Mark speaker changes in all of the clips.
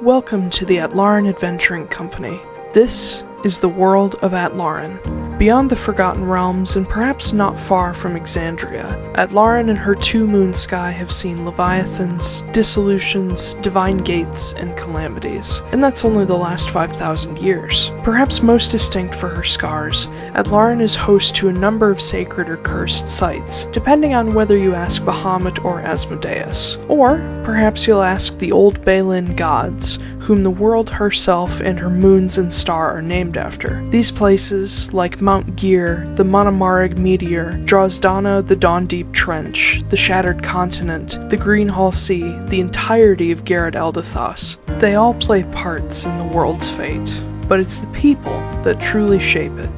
Speaker 1: Welcome to the Atlaran Adventuring Company. This is the world of Atlaran. Beyond the Forgotten Realms and perhaps not far from Exandria, Atlaran and her two-moon sky have seen leviathans, dissolutions, divine gates, and calamities. And that's only the last 5,000 years. Perhaps most distinct for her scars, Atlaran is host to a number of sacred or cursed sites, depending on whether you ask Bahamut or Asmodeus. Or perhaps you'll ask the old Balin gods, whom the world herself and her moons and star are named after. These places, like Mount Gear, the Monomarig Meteor, Drozdana, the Dawn Deep Trench, the Shattered Continent, the Greenhall Sea, the entirety of Garrett Eldathos, they all play parts in the world's fate. But it's the people that truly shape it.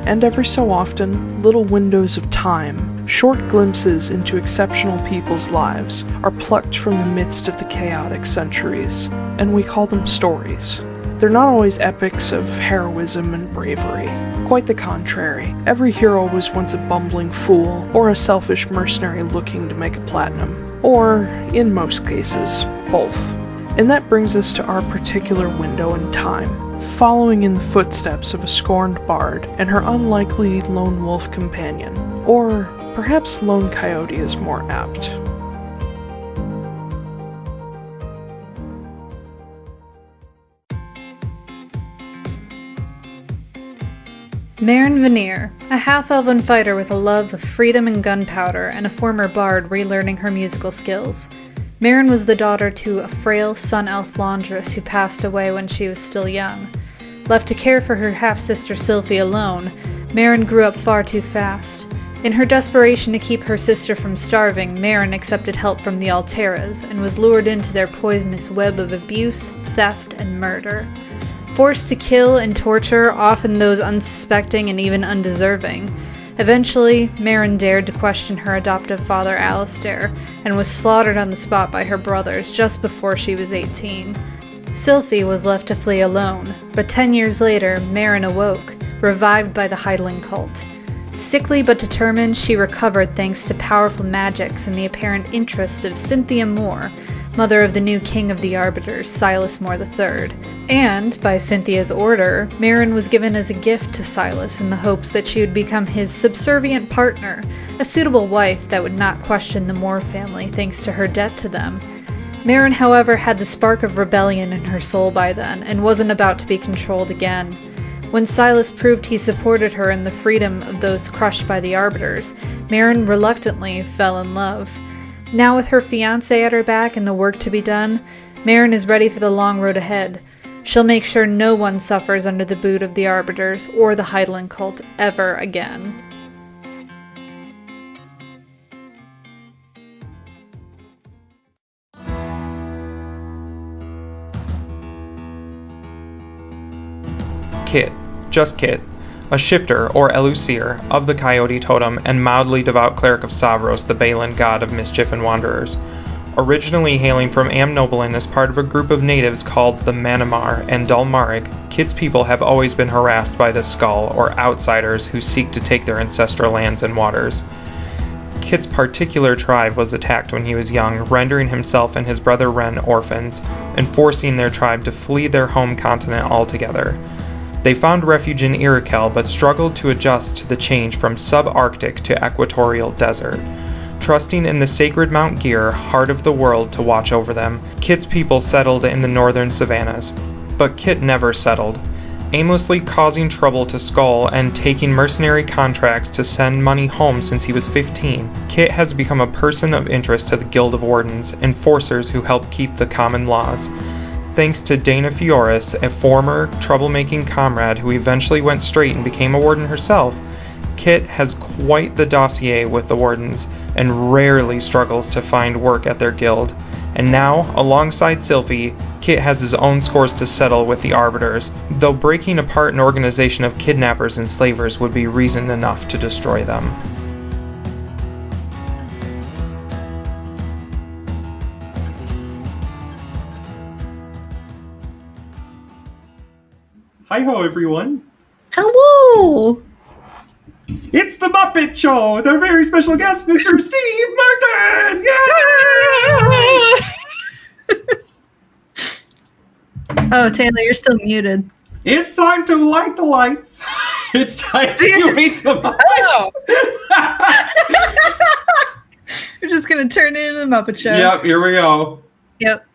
Speaker 1: And every so often, little windows of time, short glimpses into exceptional people's lives, are plucked from the midst of the chaotic centuries, and we call them stories. They're not always epics of heroism and bravery. Quite the contrary. Every hero was once a bumbling fool, or a selfish mercenary looking to make a platinum. Or, in most cases, both. And that brings us to our particular window in time, following in the footsteps of a scorned bard and her unlikely lone wolf companion. Or perhaps lone coyote is more apt.
Speaker 2: Marin Veneer, a half-elven fighter with a love of freedom and gunpowder and a former bard relearning her musical skills. Marin was the daughter to a frail sun-elf laundress who passed away when she was still young. Left to care for her half-sister Sylphie alone, Marin grew up far too fast. In her desperation to keep her sister from starving, Marin accepted help from the Alteras and was lured into their poisonous web of abuse, theft, and murder. Forced to kill and torture often those unsuspecting and even undeserving. Eventually, Marin dared to question her adoptive father Alistair, and was slaughtered on the spot by her brothers just before she was 18. Sylphie was left to flee alone, but 10 years later, Marin awoke, revived by the Heidelen Cult. Sickly but determined, she recovered thanks to powerful magics and the apparent interest of Cynthia Moore, mother of the new king of the Arbiters, Silas Moore III. And, by Cynthia's order, Marin was given as a gift to Silas in the hopes that she would become his subservient partner, a suitable wife that would not question the Moore family thanks to her debt to them. Marin, however, had the spark of rebellion in her soul by then, and wasn't about to be controlled again. When Silas proved he supported her in the freedom of those crushed by the Arbiters, Marin reluctantly fell in love. Now with her fiancé at her back and the work to be done, Marin is ready for the long road ahead. She'll make sure no one suffers under the boot of the Arbiters or the Heidelen Cult ever again.
Speaker 3: Kit, just Kit, a shifter or elucier of the Coyote Totem and mildly devout cleric of Savros, the Balin god of mischief and wanderers. Originally hailing from Amnoblin as part of a group of natives called the Manamar and Dalmaric, Kit's people have always been harassed by the Skull, or outsiders who seek to take their ancestral lands and waters. Kit's particular tribe was attacked when he was young, rendering himself and his brother Ren orphans, and forcing their tribe to flee their home continent altogether. They found refuge in Iroquel, but struggled to adjust to the change from subarctic to equatorial desert. Trusting in the sacred Mount Gear, heart of the world, to watch over them, Kit's people settled in the northern savannas. But Kit never settled. Aimlessly causing trouble to Skull and taking mercenary contracts to send money home since he was 15, Kit has become a person of interest to the Guild of Wardens, enforcers who help keep the common laws. Thanks to Dana Fioris, a former troublemaking comrade who eventually went straight and became a warden herself, Kit has quite the dossier with the wardens, and rarely struggles to find work at their guild. And now, alongside Sylphie, Kit has his own scores to settle with the Arbiters, though breaking apart an organization of kidnappers and slavers would be reason enough to destroy them.
Speaker 4: Hi-ho, everyone.
Speaker 2: Hello!
Speaker 4: It's the Muppet Show with our very special guest, Mr. Steve Martin! Yeah!
Speaker 2: Oh, Taiylor, you're still muted.
Speaker 4: It's time to light the lights. It's time to meet the Muppets.
Speaker 2: We're just gonna turn it into the Muppet Show.
Speaker 4: Yep, here we go.
Speaker 2: Yep.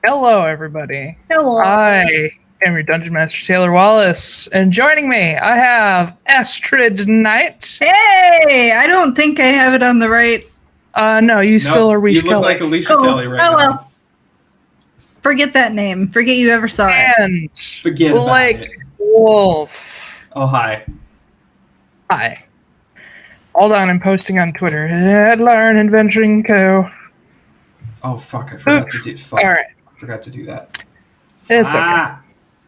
Speaker 1: Hello, everybody.
Speaker 2: Hello.
Speaker 1: I am your Dungeon Master, Taiylor Wallace, and joining me, I have Astrid Knight.
Speaker 2: Hey! I don't think I have it on the right.
Speaker 1: No, you still are Alicia
Speaker 4: You look
Speaker 1: Kelley.
Speaker 4: like Alicia Kelley right now.
Speaker 2: Well. Forget that name. Forget you ever saw it.
Speaker 1: And
Speaker 4: Forget about it.
Speaker 1: Wolfe.
Speaker 4: Oh, hi.
Speaker 1: Hi. Hold on, I'm posting on Twitter. Atlaran Adventuring Co.
Speaker 4: Oh, fuck, I forgot to do
Speaker 1: All right.
Speaker 4: Forgot to do that.
Speaker 1: It's okay.
Speaker 4: Ah,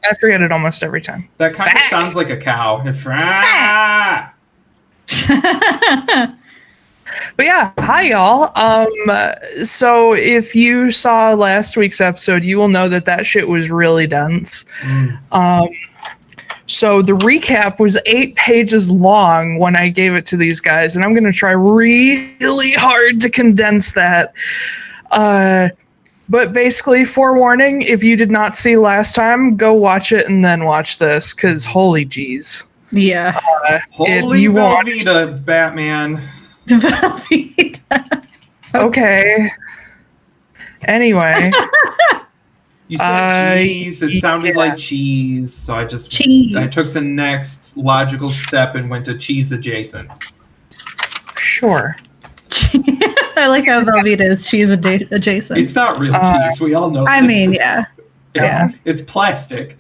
Speaker 1: I forget it almost every time.
Speaker 4: that kind of
Speaker 1: Fuck.
Speaker 4: sounds like a cow. Ah.
Speaker 1: But yeah, hi y'all. So if you saw last week's episode, you will know that shit was really dense. So the recap was 8 pages long when I gave it to these guys, and I'm going to try really hard to condense that. But basically, forewarning, if you did not see last time, go watch it and then watch this, because holy jeez.
Speaker 2: Yeah.
Speaker 4: Holy Velveeta, Batman.
Speaker 1: Okay. Anyway.
Speaker 4: You said cheese. It sounded like cheese, so I took the next logical step and went to cheese adjacent.
Speaker 1: Sure.
Speaker 2: I like how Velveeta is cheese adjacent.
Speaker 4: It's not real cheese. We all know.
Speaker 2: I
Speaker 4: this.
Speaker 2: mean, yeah.
Speaker 4: It's plastic.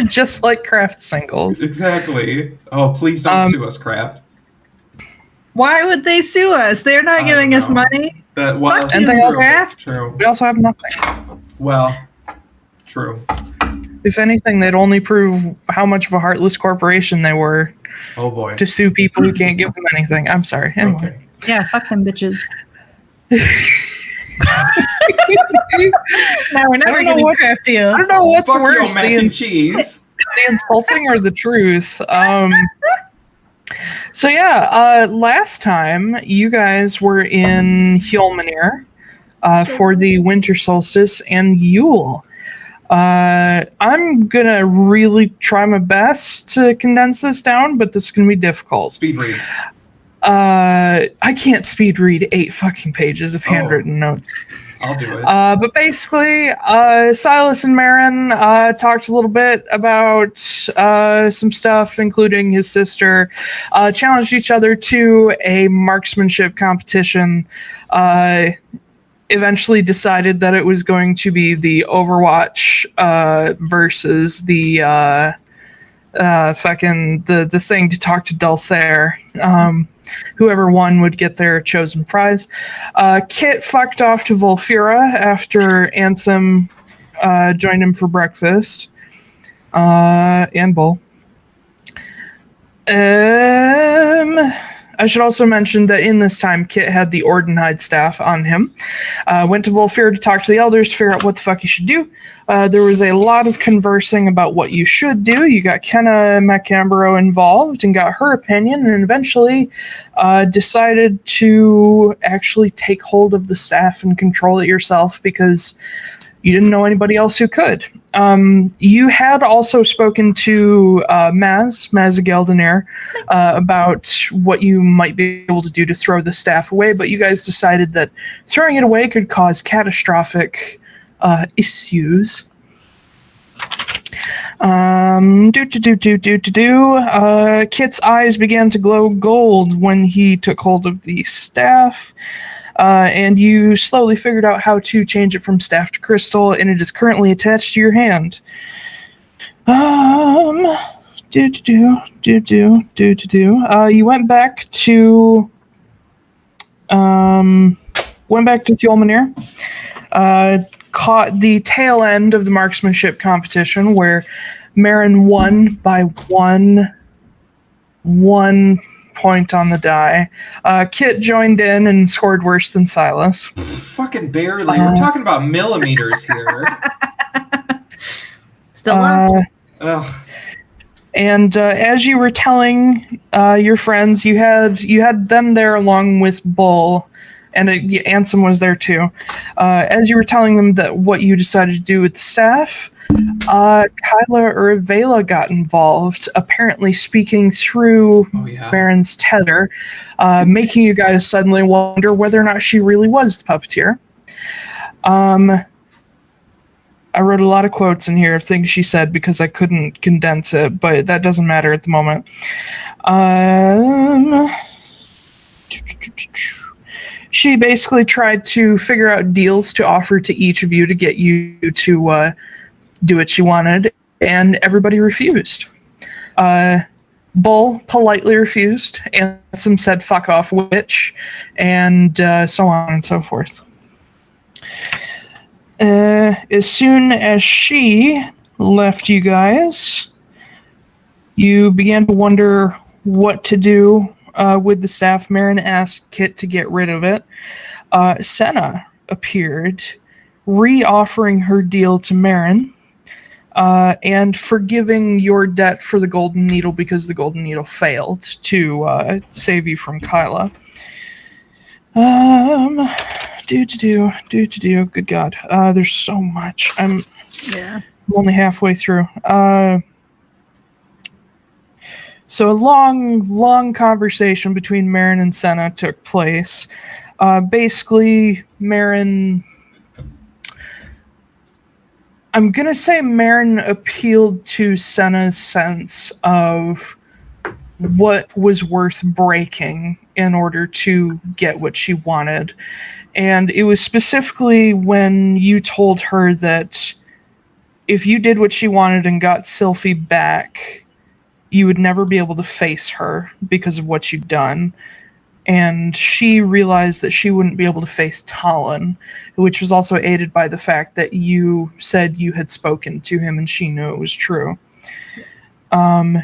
Speaker 1: Just like Kraft singles.
Speaker 4: Exactly. Oh, please don't sue us, Kraft.
Speaker 2: Why would they sue us? They're not giving us money.
Speaker 4: Fuck
Speaker 1: and
Speaker 2: you, Kraft.
Speaker 4: True.
Speaker 1: We also have nothing.
Speaker 4: Well, true.
Speaker 1: If anything, they'd only prove how much of a heartless corporation they were
Speaker 4: Oh boy.
Speaker 1: to sue people who can't give them anything. I'm sorry. Anyway.
Speaker 4: Okay.
Speaker 2: Yeah, fuck them bitches. Now we're never getting Kraft deals.
Speaker 1: I don't know what's
Speaker 4: Fuck
Speaker 1: worse,
Speaker 4: your mac and cheese.
Speaker 1: the insulting or the truth. So yeah, last time you guys were in Hjolmenir for the winter solstice and Yule. I'm gonna really try my best to condense this down, but this is gonna be difficult.
Speaker 4: Speed read.
Speaker 1: I can't speed read 8 fucking pages of handwritten notes.
Speaker 4: I'll do it.
Speaker 1: But basically, Silas and Marin talked a little bit about some stuff, including his sister, challenged each other to a marksmanship competition, eventually decided that it was going to be the Overwatch versus the the thing to talk to Dulthair. Whoever won would get their chosen prize. Kit fucked off to Volfira after Ansem joined him for breakfast. And Bull. I should also mention that in this time, Kit had the Ordenhide staff on him. Went to Volfira to talk to the elders to figure out what the fuck you should do. There was a lot of conversing about what you should do. You got Kenna Macambro involved and got her opinion, and eventually decided to actually take hold of the staff and control it yourself because you didn't know anybody else who could. You had also spoken to Maz Geldenir, about what you might be able to do to throw the staff away, but you guys decided that throwing it away could cause catastrophic issues. Kit's eyes began to glow gold when he took hold of the staff. And you slowly figured out how to change it from staff to crystal, and it is currently attached to your hand. You went back to Hjolmenir, caught the tail end of the marksmanship competition where Marin won by one point on the die. Kit joined in and scored worse than Silas.
Speaker 4: Fucking barely. We're talking about millimeters here.
Speaker 2: Still lost.
Speaker 4: Ugh.
Speaker 1: And as you were telling your friends, you had them there along with Bull, And Ansem was there too. As you were telling them that what you decided to do with the staff, Kyla or Vela got involved, apparently speaking through Marin's tether, making you guys suddenly wonder whether or not she really was the puppeteer. I wrote a lot of quotes in here of things she said because I couldn't condense it, but that doesn't matter at the moment. She basically tried to figure out deals to offer to each of you to get you to do what she wanted, and everybody refused. Bull politely refused. Ansem said, "Fuck off, witch," and so on and so forth. As soon as she left you guys, you began to wonder what to do with the staff. Marin asked Kit to get rid of it. Senna appeared, re-offering her deal to Marin, and forgiving your debt for the Golden Needle because the Golden Needle failed to save you from Kyla. Good God. There's so much. I'm only halfway through. So a long conversation between Marin and Senna took place. Basically, Marin... I'm going to say Marin appealed to Senna's sense of what was worth breaking in order to get what she wanted. And it was specifically when you told her that if you did what she wanted and got Sylphie back, you would never be able to face her because of what you'd done. And she realized that she wouldn't be able to face Talon, which was also aided by the fact that you said you had spoken to him and she knew it was true.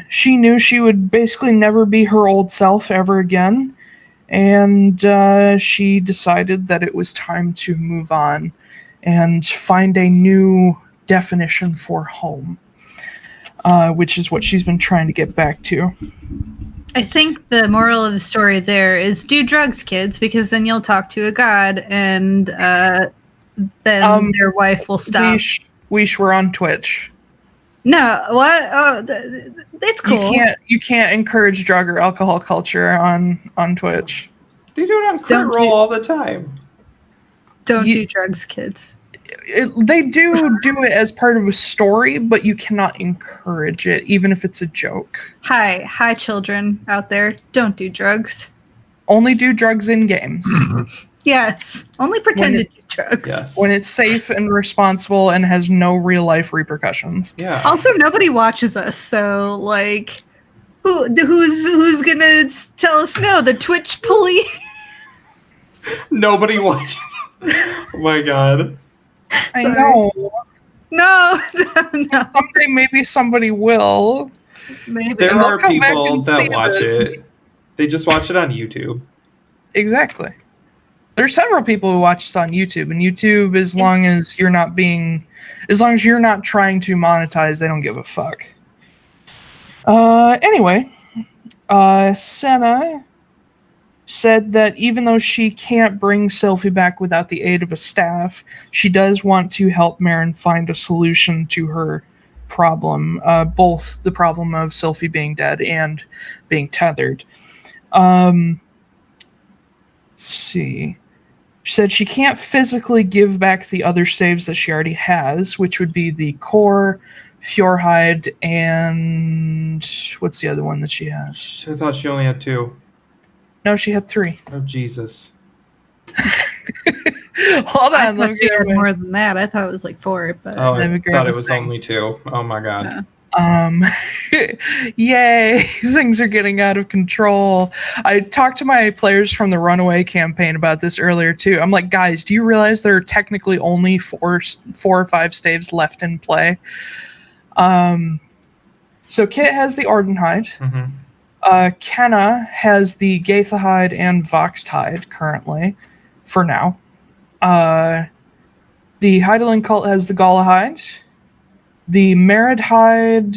Speaker 1: She knew she would basically never be her old self ever again, and she decided that it was time to move on and find a new definition for home, which is what she's been trying to get back to.
Speaker 2: I think the moral of the story there is do drugs, kids, because then you'll talk to a god and then their wife will stop.
Speaker 1: Weesh, we're on Twitch.
Speaker 2: No, what? Oh, it's cool.
Speaker 1: You can't encourage drug or alcohol culture on Twitch.
Speaker 4: They do it on Crit Roll all the time.
Speaker 2: Don't do drugs, kids.
Speaker 1: They do it as part of a story, but you cannot encourage it, even if it's a joke.
Speaker 2: Hi, children out there. Don't do drugs.
Speaker 1: Only do drugs in games.
Speaker 2: Yes. Only pretend to do drugs.
Speaker 4: Yes.
Speaker 1: When it's safe and responsible and has no real life repercussions.
Speaker 4: Yeah.
Speaker 2: Also, nobody watches us, so like, who's gonna tell us no? The Twitch police.
Speaker 4: Nobody watches. Oh my God.
Speaker 1: I know.
Speaker 2: No.
Speaker 1: Someday maybe somebody will.
Speaker 2: Maybe.
Speaker 4: There are people that watch
Speaker 1: this.
Speaker 4: it. They just watch it on YouTube.
Speaker 1: Exactly. There's several people who watch this on YouTube, and YouTube, as long as you're not trying to monetize, they don't give a fuck. Anyway, Senna said that even though she can't bring Sylphie back without the aid of a staff, she does want to help Marin find a solution to her problem, both the problem of Sylphie being dead and being tethered. Let's see. She said she can't physically give back the other saves that she already has, which would be the core, Fjorhide, and what's the other one that she has?
Speaker 4: I thought she only had 2.
Speaker 1: No, she had 3.
Speaker 4: Oh, Jesus.
Speaker 1: Hold on.
Speaker 2: I thought she had more than that. I thought it was like 4. But
Speaker 4: I thought it was only 2. Oh my God.
Speaker 2: Yeah.
Speaker 1: Yay, things are getting out of control. I talked to my players from the Runaway campaign about this earlier too. I'm like, guys, do you realize there are technically only 4 or 5 staves left in play? So Kit has the Ardenhide.
Speaker 4: Mm-hmm.
Speaker 1: Kenna has the Gaethahide and Voxhide currently, for now. The Heidelen Cult has the Galahide. The Meridhide,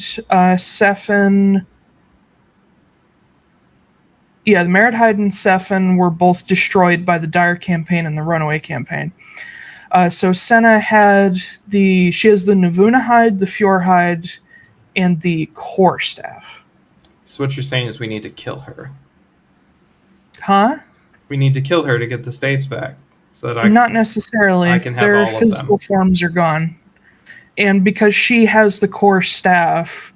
Speaker 1: Sephin, Yeah, the Merithyde and Sephin were both destroyed by the Dire campaign and the Runaway campaign. So Senna has the Navuna hide, the Fjord hide, and the core staff.
Speaker 4: So what you're saying is we need to kill her.
Speaker 1: Huh?
Speaker 4: We need to kill her to get the staves back. So that
Speaker 1: Not necessarily.
Speaker 4: I can have
Speaker 1: Their
Speaker 4: all of them.
Speaker 1: physical forms are gone. And because she has the core staff,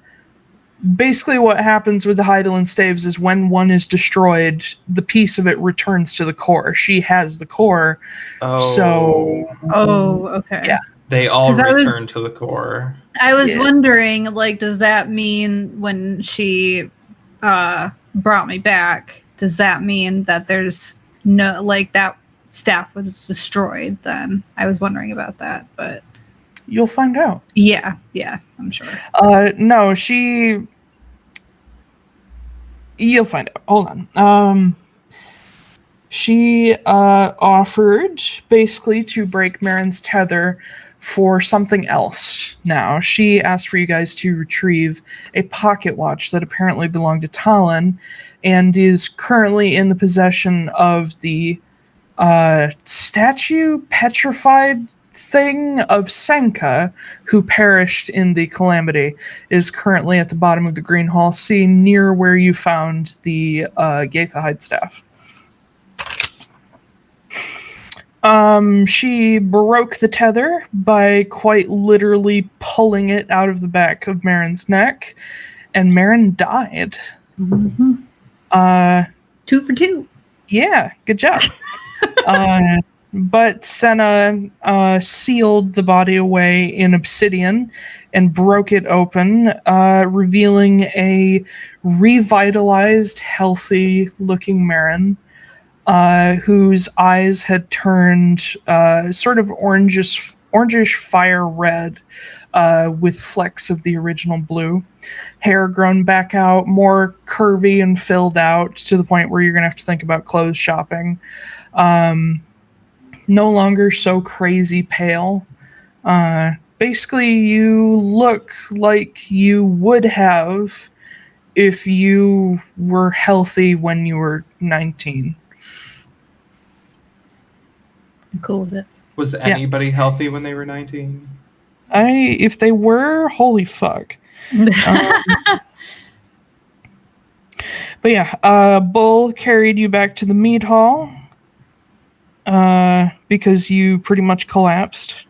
Speaker 1: basically what happens with the Heidelen staves is when one is destroyed, the piece of it returns to the core. She has the core. So
Speaker 2: okay.
Speaker 1: Yeah.
Speaker 4: They all return to the core.
Speaker 2: I was wondering, like, does that mean when she brought me back, does that mean that there's no, like, that staff was destroyed then? I was wondering about that, but
Speaker 1: you'll find out.
Speaker 2: Yeah, I'm sure.
Speaker 1: No, you'll find out. Hold on. She offered basically to break Marin's tether for something else. Now, she asked for you guys to retrieve a pocket watch that apparently belonged to Talon and is currently in the possession of the statue petrified thing of Senka, who perished in the calamity, is currently at the bottom of the Green Hall Sea near where you found the Gaethahide staff. She broke the tether by quite literally pulling it out of the back of Marin's neck, and Marin died.
Speaker 2: Mm-hmm. 2 for 2.
Speaker 1: Yeah, good job. But Senna sealed the body away in obsidian and broke it open, revealing a revitalized, healthy-looking Marin, whose eyes had turned sort of orangish fire red with flecks of the original blue. Hair grown back out, more curvy and filled out to the point where you're going to have to think about clothes shopping. No longer so crazy pale. Basically, you look like you would have if you were healthy when you were 19.
Speaker 2: I'm cool with it.
Speaker 4: Was anybody healthy when they were 19?
Speaker 1: If they were, holy fuck. But yeah, Bull carried you back to the mead hall because you pretty much collapsed.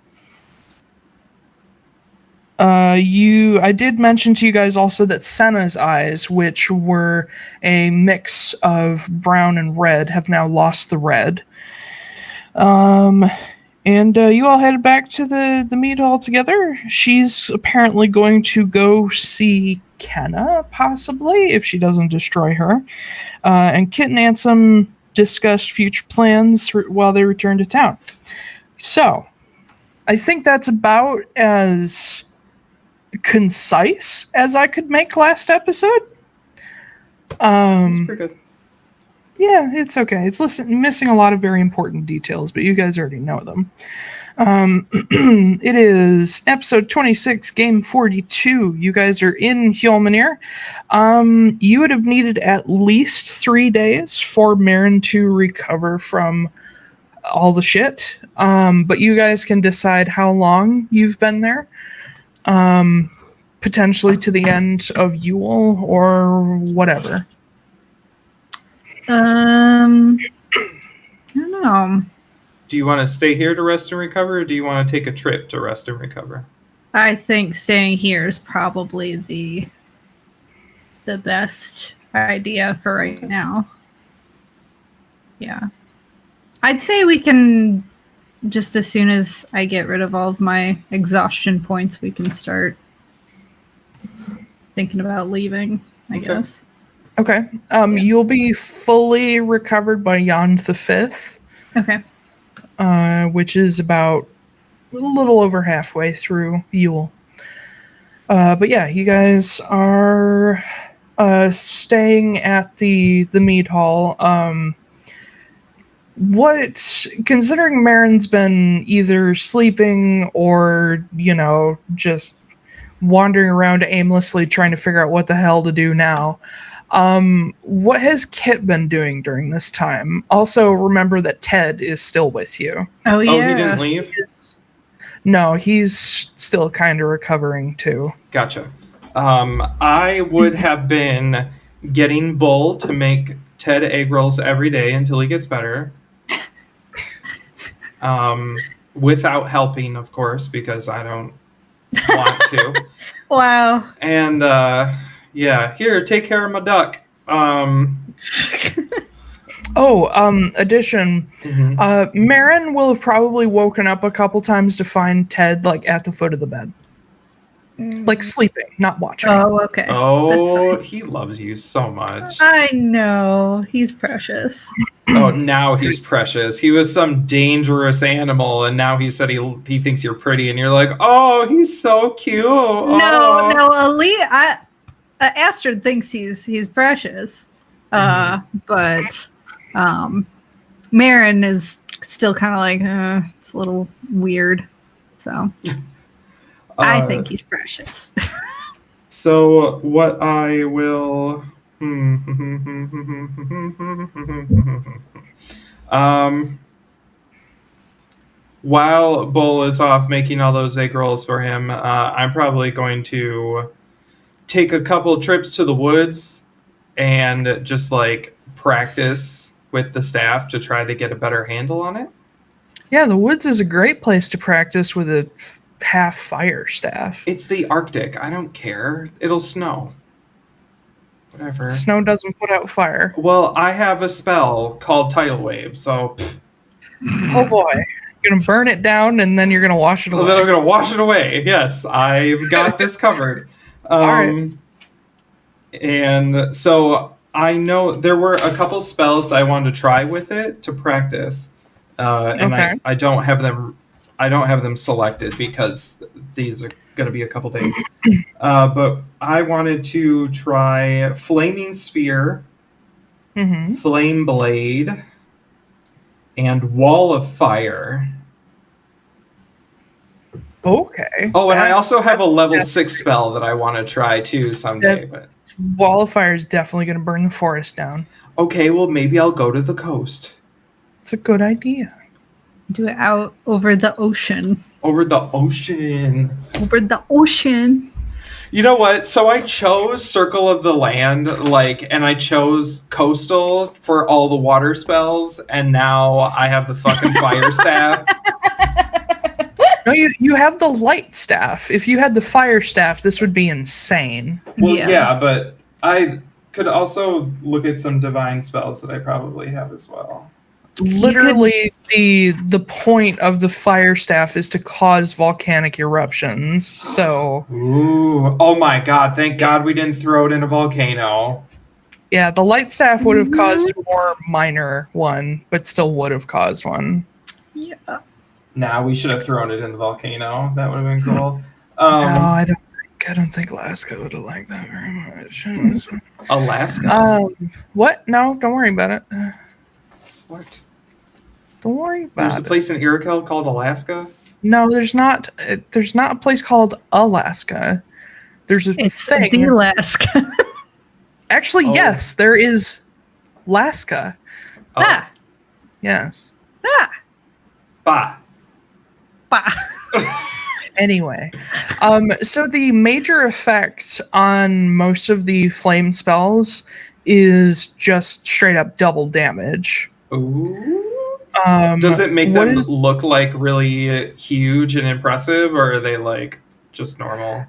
Speaker 1: I did mention to you guys also that Senna's eyes, which were a mix of brown and red, have now lost the red. And you all headed back to the mead hall together. She's apparently going to go see Kenna, possibly, if she doesn't destroy her. And Kit and Ansem discussed future plans while they returned to town. So, I think that's about as concise as I could make last episode.
Speaker 4: That's pretty good.
Speaker 1: Yeah, it's okay. It's missing a lot of very important details, but you guys already know them. It is episode 26, game 42. You guys are in Hjolmanir. You would have needed at least 3 days for Marin to recover from all the shit. But you guys can decide how long you've been there. Potentially to the end of Yule or whatever.
Speaker 2: I don't know.
Speaker 4: Do you want to stay here to rest and recover, or do you want to take a trip to rest and recover?
Speaker 2: I think staying here is probably the best idea for right now. Yeah. I'd say we can, just as soon as I get rid of all of my exhaustion points, we can start thinking about leaving, I guess.
Speaker 1: Okay. You'll be fully recovered by Yond the 5th.
Speaker 2: Okay.
Speaker 1: Which is about a little over halfway through Yule. But yeah, you guys are staying at the mead hall. Considering Marin's been either sleeping or, just wandering around aimlessly trying to figure out what the hell to do now, What has Kit been doing during this time? Also, remember that Ted is still with you.
Speaker 2: Oh, yeah.
Speaker 4: Oh, he didn't leave?
Speaker 1: No, he's still kind of recovering, too.
Speaker 4: Gotcha. I would have been getting Bull to make Ted egg rolls every day until he gets better. Without helping, of course, because I don't want to.
Speaker 2: Wow.
Speaker 4: And, here, take care of my duck.
Speaker 1: Addition. Marin will have probably woken up a couple times to find Ted, like, at the foot of the bed. Like, sleeping, not watching.
Speaker 2: Oh, okay.
Speaker 4: Oh, he loves you so much.
Speaker 2: I know. He's precious.
Speaker 4: Oh, now he's precious. He was some dangerous animal, and now he said he thinks you're pretty, and you're like, oh, he's so cute.
Speaker 2: No, Astrid thinks he's precious. But Marin is still kind of like, it's a little weird. So I think he's precious.
Speaker 4: So what I will... while Bull is off making all those egg rolls for him, I'm probably going to take a couple trips to the woods and just like practice with the staff to try to get a better handle on it.
Speaker 1: Yeah, the woods is a great place to practice with a half fire staff.
Speaker 4: It's the Arctic. I don't care. It'll snow. Whatever.
Speaker 1: Snow doesn't put out fire.
Speaker 4: Well, I have a spell called Tidal Wave, so...
Speaker 1: Oh boy. You're going to burn it down and then you're going to wash it away.
Speaker 4: Well, then I'm going to wash it away. Yes, I've got this covered.
Speaker 1: All right.
Speaker 4: And so I know there were a couple spells that I wanted to try with it to practice. And I don't have them selected because these are going to be a couple days. But I wanted to try Flaming Sphere, Flame Blade, and Wall of Fire.
Speaker 1: Okay.
Speaker 4: Oh, and I also have a level 6 spell that I want to try too someday. But
Speaker 1: Wall of Fire is definitely going to burn the forest down.
Speaker 4: Okay, well maybe I'll go to the coast.
Speaker 1: It's a good idea.
Speaker 2: Do it out over the ocean.
Speaker 4: Over the ocean.
Speaker 2: Over the ocean.
Speaker 4: You know what? So I chose Circle of the Land, and I chose Coastal for all the water spells, and now I have the fucking fire staff.
Speaker 1: No, you have the light staff. If you had the fire staff, this would be insane.
Speaker 4: Well, yeah, but I could also look at some divine spells that I probably have as well.
Speaker 1: Literally, the point of the fire staff is to cause volcanic eruptions. So,
Speaker 4: ooh, oh my god! Thank God we didn't throw it in a volcano.
Speaker 1: Yeah, the light staff would have caused a more minor one, but still would have caused one.
Speaker 2: Yeah.
Speaker 4: Nah, we should have thrown it in the volcano. That would have been cool.
Speaker 1: No, I don't think Alaska would have liked that very much.
Speaker 4: Alaska?
Speaker 1: What? No, don't worry about it.
Speaker 4: What?
Speaker 1: Don't worry about it.
Speaker 4: There's a place in Iroquois called Alaska?
Speaker 1: No, there's not. There's not a place called Alaska. There's a thing.
Speaker 2: The Alaska.
Speaker 1: Actually, yes, there is Alaska.
Speaker 4: Oh.
Speaker 2: Ah.
Speaker 1: Yes.
Speaker 2: Ah.
Speaker 4: Bah.
Speaker 2: Bah.
Speaker 1: Anyway, so the major effect on most of the flame spells is just straight up double damage.
Speaker 4: Ooh. Does it make them look like really huge and impressive, or are they like just normal?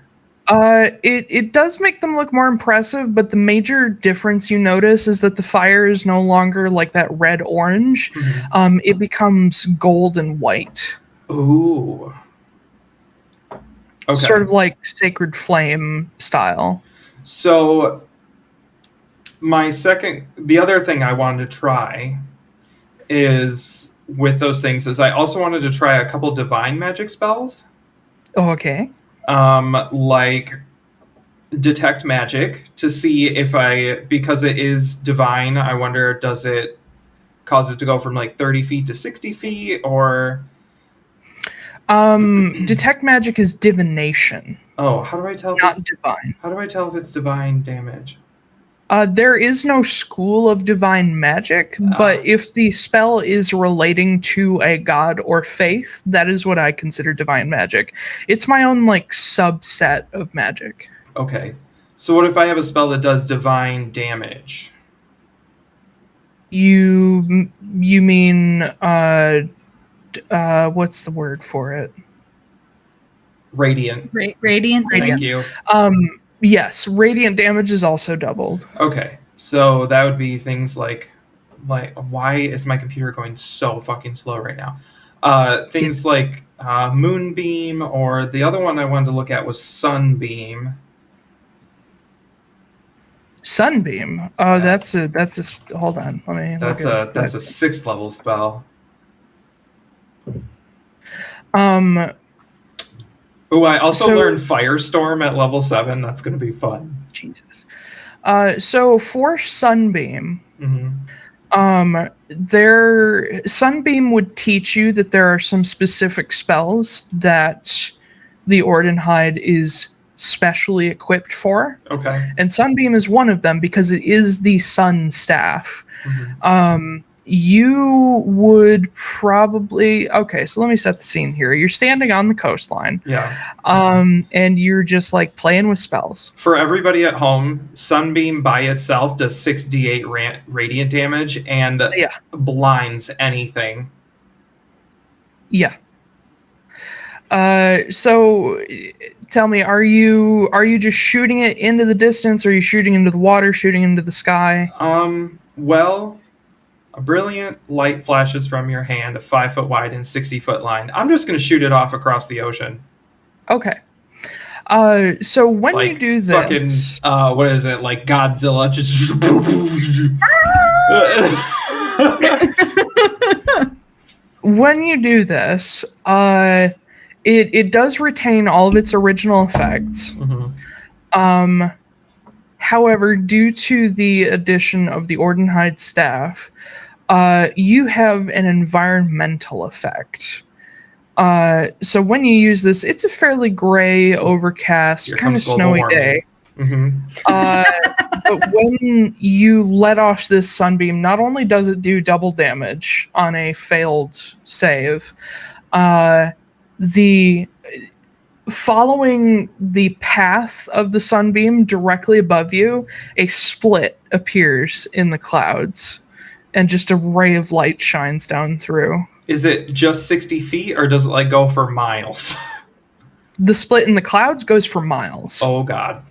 Speaker 1: It does make them look more impressive, but the major difference you notice is that the fire is no longer like that red-orange. It becomes gold and white.
Speaker 4: Ooh. Okay.
Speaker 1: Sort of like Sacred Flame style.
Speaker 4: So, the other thing I wanted to try is, with those things, is I also wanted to try a couple divine magic spells.
Speaker 1: Oh, okay.
Speaker 4: Like detect magic to see if because it is divine, I wonder, does it cause it to go from like 30 feet to 60 feet or...
Speaker 1: detect magic is divination.
Speaker 4: Oh, how do I tell?
Speaker 1: Not divine.
Speaker 4: How do I tell if it's divine damage?
Speaker 1: There is no school of divine magic, but if the spell is relating to a god or faith, that is what I consider divine magic. It's my own like subset of magic.
Speaker 4: Okay. So what if I have a spell that does divine damage?
Speaker 1: You mean what's the word for it?
Speaker 4: Radiant.
Speaker 2: Radiant.
Speaker 4: Thank you.
Speaker 1: Yes, radiant damage is also doubled.
Speaker 4: Okay. So that would be things like why is my computer going so fucking slow right now? Things like moonbeam, or the other one I wanted to look at was sunbeam.
Speaker 1: Sunbeam. Oh, that's a hold on. Let me.
Speaker 4: That's a 6th level spell. Oh, I also learned Firestorm at level 7. That's going to be fun.
Speaker 1: Jesus. So for Sunbeam, Sunbeam would teach you that there are some specific spells that the Ordenhide is specially equipped for.
Speaker 4: Okay.
Speaker 1: And Sunbeam is one of them because it is the sun staff. You would probably... Okay, so let me set the scene here. You're standing on the coastline.
Speaker 4: Yeah.
Speaker 1: And you're just like playing with spells.
Speaker 4: For everybody at home, Sunbeam by itself does 6d8 radiant damage and blinds anything.
Speaker 1: Yeah. So tell me, are you just shooting it into the distance? Or are you shooting into the water, shooting into the sky?
Speaker 4: Well, a brilliant light flashes from your hand, a 5 foot wide and 60 foot line. I'm just going to shoot it off across the ocean.
Speaker 1: Okay. So when you do this,
Speaker 4: fucking, what is it? Like Godzilla just.
Speaker 1: When you do this, it does retain all of its original effects. However, due to the addition of the Ordenhide staff, you have an environmental effect. So when you use this, it's a fairly gray, overcast, kind of snowy day. But when you let off this sunbeam, not only does it do double damage on a failed save, the following the path of the sunbeam directly above you, a split appears in the clouds, and just a ray of light shines down through.
Speaker 4: Is it just 60 feet, or does it like go for miles?
Speaker 1: The split in the clouds goes for miles.
Speaker 4: Oh god.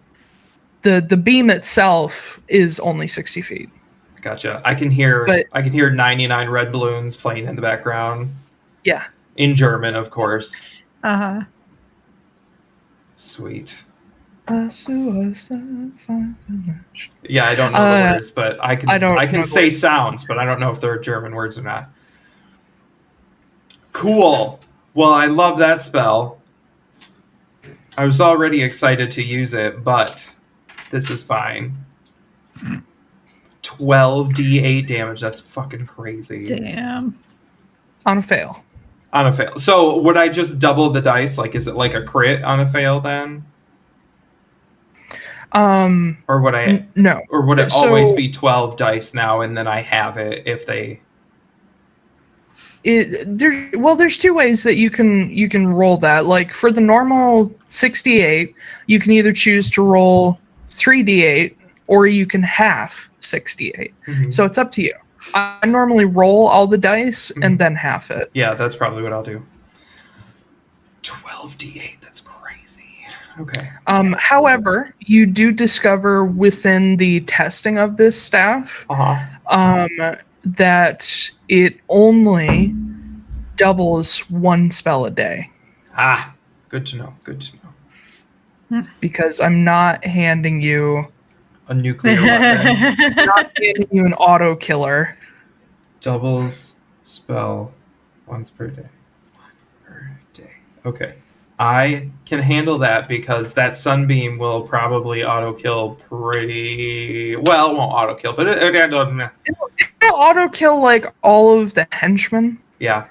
Speaker 1: The beam itself is only 60 feet.
Speaker 4: Gotcha. I can hear 99 red balloons playing in the background.
Speaker 1: Yeah.
Speaker 4: In German, of course. Sweet. Yeah, I don't know the words, but I can say sounds, but I don't know if they're German words or not. Cool. Well, I love that spell. I was already excited to use it, but this is fine. 12d8 damage. That's fucking crazy.
Speaker 2: Damn.
Speaker 1: On a fail.
Speaker 4: On a fail. So would I just double the dice? Like, is it like a crit on a fail then? Or would I?
Speaker 1: No.
Speaker 4: Or would it always be 12 dice now, and then I have it if they?
Speaker 1: There's two ways that you can roll that. Like for the normal 68, you can either choose to roll 3d8 or you can half 68. So it's up to you. I normally roll all the dice and then half it.
Speaker 4: Yeah, that's probably what I'll do. 12d8, that's crazy. Okay.
Speaker 1: However, you do discover within the testing of this staff that it only doubles one spell a day.
Speaker 4: Good to know. Good to know.
Speaker 1: Because I'm not handing you
Speaker 4: a nuclear weapon.
Speaker 1: I'm not handing you an auto killer.
Speaker 4: Doubles spell once per day. Okay. I can handle that because that sunbeam will probably auto kill pretty well. It won't auto kill, but it'll
Speaker 1: auto kill like all of the henchmen.
Speaker 4: Yeah.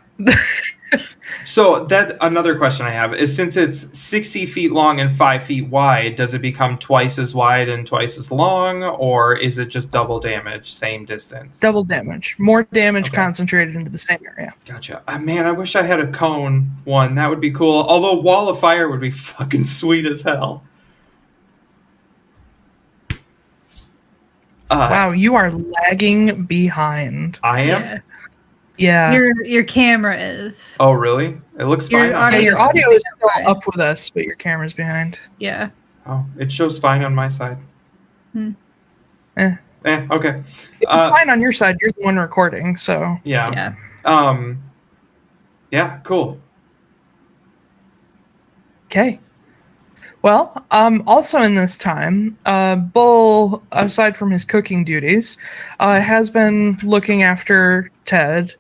Speaker 4: So that another question I have is, since it's 60 feet long and 5 feet wide, does it become twice as wide and twice as long, or is it just double damage, same distance?
Speaker 1: Double damage. More damage concentrated into the same area.
Speaker 4: Gotcha. Man, I wish I had a cone one. That would be cool. Although Wall of Fire would be fucking sweet as hell.
Speaker 1: Wow, you are lagging behind.
Speaker 4: I am?
Speaker 1: Yeah.
Speaker 2: Your camera is.
Speaker 4: Oh, really? It looks fine on my
Speaker 1: your
Speaker 4: side.
Speaker 1: audio is still up with us, but your camera's behind.
Speaker 2: Yeah.
Speaker 4: Oh, it shows fine on my side.
Speaker 1: Okay. It's fine on your side. You're the one recording, so.
Speaker 4: Yeah. Yeah, cool.
Speaker 1: Okay. Well, also in this time, Bull, aside from his cooking duties, has been looking after Ted.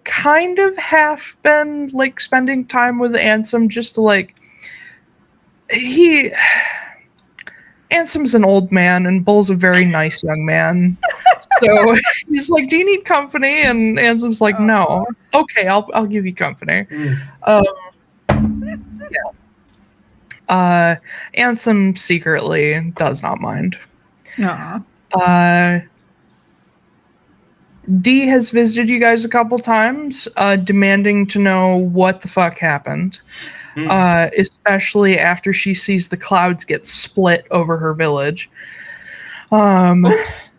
Speaker 1: Kind of half been like spending time with Ansem just to like Ansem's an old man and Bull's a very nice young man. So he's like, "Do you need company?" And Ansem's like, "No." Okay, I'll give you company. Ansem secretly does not mind. Dee has visited you guys a couple times, demanding to know what the fuck happened. Especially after she sees the clouds get split over her village.
Speaker 4: Oops.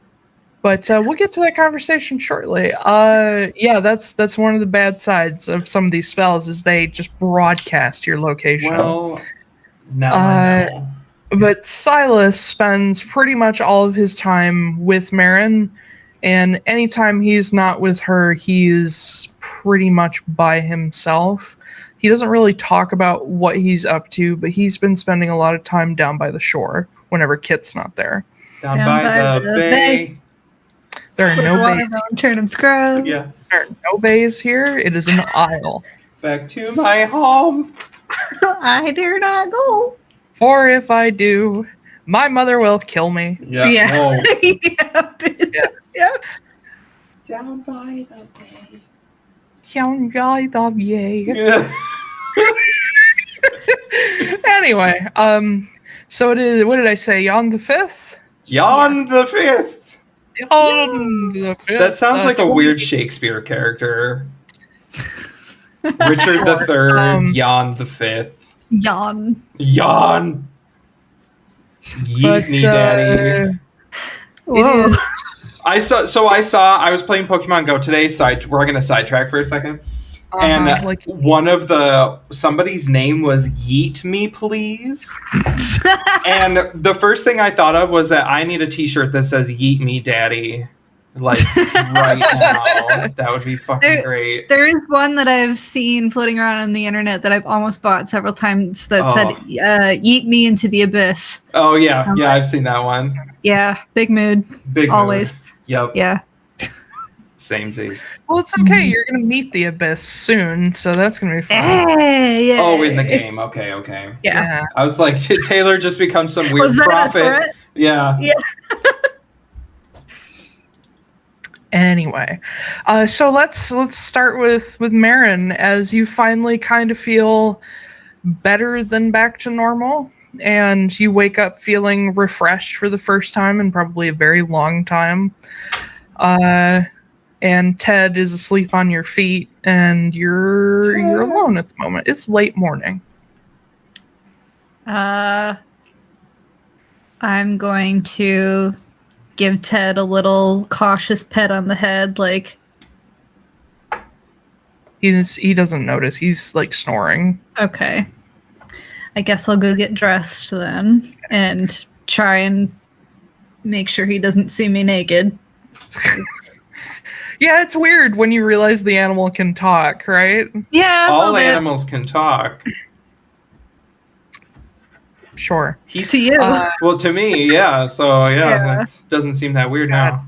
Speaker 1: But we'll get to that conversation shortly. That's one of the bad sides of some of these spells is they just broadcast your location.
Speaker 4: Well, now I know.
Speaker 1: But Silas spends pretty much all of his time with Marin, and anytime he's not with her, he's pretty much by himself. He doesn't really talk about what he's up to, but he's been spending a lot of time down by the shore whenever Kit's not there.
Speaker 4: Down by the bay.
Speaker 1: There are no bays.
Speaker 2: Turnip scrub.
Speaker 4: Yeah.
Speaker 1: There are no bays here. It is an isle.
Speaker 4: Back to my home.
Speaker 2: I dare not go.
Speaker 1: For if I do, my mother will kill me.
Speaker 2: Yeah.
Speaker 4: Whoa.
Speaker 2: Yeah.
Speaker 4: Down by the bay.
Speaker 1: Young guy, yay.
Speaker 4: Yeah.
Speaker 1: Anyway, so it is. What did I say? On the 5th.
Speaker 4: Yon the Fifth.
Speaker 1: On the 5th.
Speaker 4: That sounds like a weird Shakespeare character. Richard the Third. Yon the Fifth.
Speaker 2: Yawn.
Speaker 4: Yon. Yeet me, daddy.
Speaker 2: Whoa.
Speaker 4: I was playing Pokemon Go today, so we're going to sidetrack for a second. And somebody's name was Yeet Me Please. And the first thing I thought of was that I need a t-shirt that says Yeet Me Daddy. Like right now. That would be fucking great.
Speaker 2: There is one that I've seen floating around on the internet that I've almost bought several times that said Yeet Me Into the Abyss.
Speaker 4: Oh yeah. Yeah, I've seen that one.
Speaker 2: Yeah. Big mood.
Speaker 4: Big
Speaker 2: always.
Speaker 4: Mood. Yep.
Speaker 2: Yeah.
Speaker 4: Samesies.
Speaker 1: Well, it's okay. You're going to meet the Abyss soon, so that's going to be fun.
Speaker 2: Hey,
Speaker 4: oh, in the game. Okay.
Speaker 2: Yeah.
Speaker 4: I was like, did Taiylor just become some weird prophet? Yeah.
Speaker 1: Anyway, so let's start with Marin, as you finally kind of feel better than back to normal, and you wake up feeling refreshed for the first time in probably a very long time. And Ted is asleep on your feet, and you're alone at the moment. It's late morning.
Speaker 2: I'm going to give Ted a little cautious pet on the head, like
Speaker 1: he doesn't notice. He's like snoring.
Speaker 2: Okay. I guess I'll go get dressed then and try and make sure he doesn't see me naked.
Speaker 1: Yeah, it's weird when you realize the animal can talk, right?
Speaker 2: Yeah,
Speaker 4: all animals can talk.
Speaker 1: Sure.
Speaker 2: To you.
Speaker 4: Well, to me, yeah. So, that doesn't seem that weird now.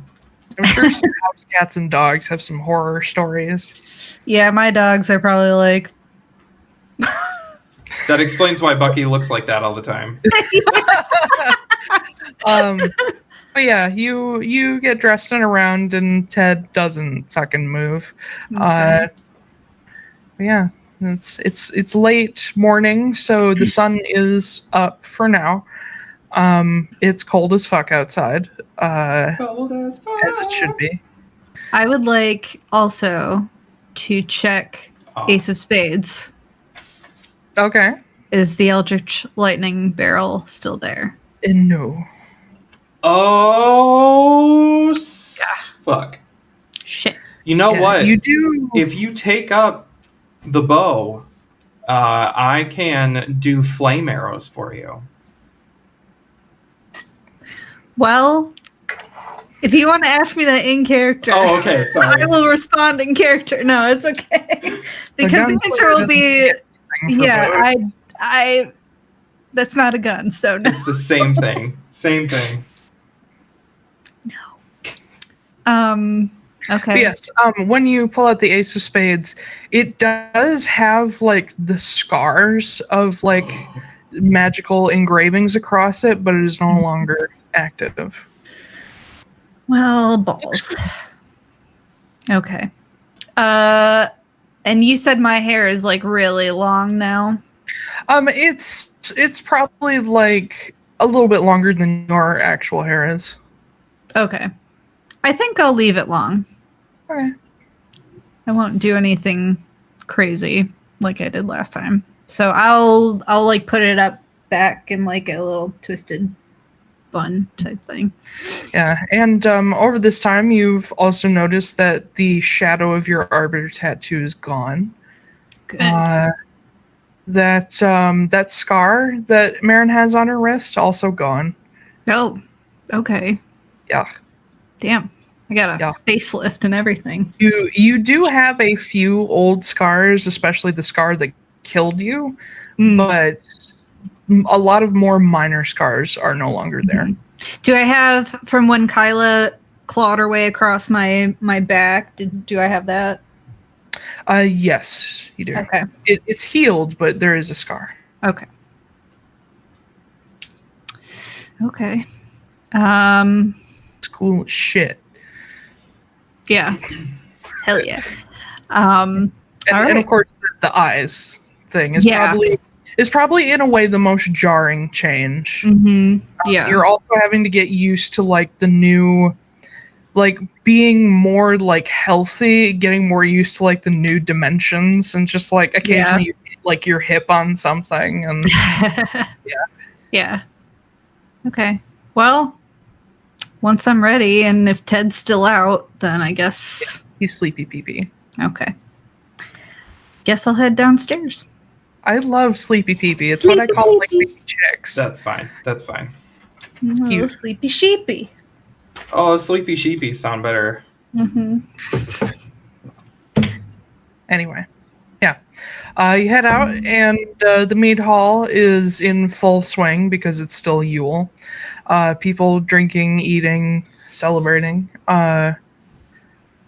Speaker 1: I'm sure some house cats and dogs have some horror stories.
Speaker 2: Yeah, my dogs are probably like...
Speaker 4: That explains why Bucky looks like that all the time.
Speaker 1: But yeah, you get dressed and around, and Ted doesn't fucking move.
Speaker 2: Okay.
Speaker 1: Yeah, it's late morning, so the sun is up for now. It's cold as fuck outside.
Speaker 4: Cold as fuck.
Speaker 1: As it should be.
Speaker 2: I would like also to check Ace of Spades.
Speaker 1: Okay.
Speaker 2: Is the Eldritch Lightning barrel still there?
Speaker 1: No.
Speaker 4: Oh, fuck.
Speaker 2: Shit.
Speaker 4: You know what?
Speaker 1: You do.
Speaker 4: If you take up the bow, I can do flame arrows for you.
Speaker 2: Well, if you want to ask me that in character,
Speaker 4: Oh, okay. Sorry.
Speaker 2: I will respond in character. No, it's okay. Because the answer will be, yeah, I. That's not a gun, so no.
Speaker 4: It's the same thing. Same thing.
Speaker 2: No. Okay.
Speaker 1: But yes. When you pull out the Ace of Spades, it does have like the scars of like magical engravings across it, but it is no longer active.
Speaker 2: Well, balls. Okay. And you said my hair is like really long now.
Speaker 1: It's probably like a little bit longer than your actual hair is.
Speaker 2: Okay. I think I'll leave it long.
Speaker 1: Okay.
Speaker 2: I won't do anything crazy like I did last time. So I'll like put it up back in like a little twisted bun type thing.
Speaker 1: Yeah, and over this time, you've also noticed that the shadow of your Arbiter tattoo is gone.
Speaker 2: Good.
Speaker 1: That scar that Marin has on her wrist also gone.
Speaker 2: Oh, okay.
Speaker 1: Yeah.
Speaker 2: Damn. I got a facelift and everything.
Speaker 1: You do have a few old scars, especially the scar that killed you, but a lot of more minor scars are no longer there.
Speaker 2: Do I have from when Kyla clawed her way across my back? Do I have that?
Speaker 1: Yes, you do.
Speaker 2: Okay.
Speaker 1: It's healed, but there is a scar.
Speaker 2: Okay. Okay.
Speaker 1: It's cool as shit.
Speaker 2: Yeah. Hell yeah.
Speaker 1: And of course, the eyes thing is probably in a way the most jarring change.
Speaker 2: Mm-hmm. Yeah.
Speaker 1: You're also having to get used to like the new, like being more like healthy, getting more used to like the new dimensions, and just like occasionally you hit, like your hip on something, and
Speaker 2: yeah. Okay. Well, once I'm ready, and if Ted's still out, then I guess
Speaker 1: he's sleepy pee-pee.
Speaker 2: Okay. Guess I'll head downstairs.
Speaker 1: I love sleepy pee-pee. It's what I call like baby chicks.
Speaker 4: That's fine. That's fine.
Speaker 1: It's cute.
Speaker 2: Sleepy sheepy.
Speaker 4: Oh, sleepy sheepy sound better.
Speaker 2: Mm-hmm.
Speaker 1: Anyway, yeah. You head out, and the mead hall is in full swing because it's still Yule. People drinking, eating, celebrating.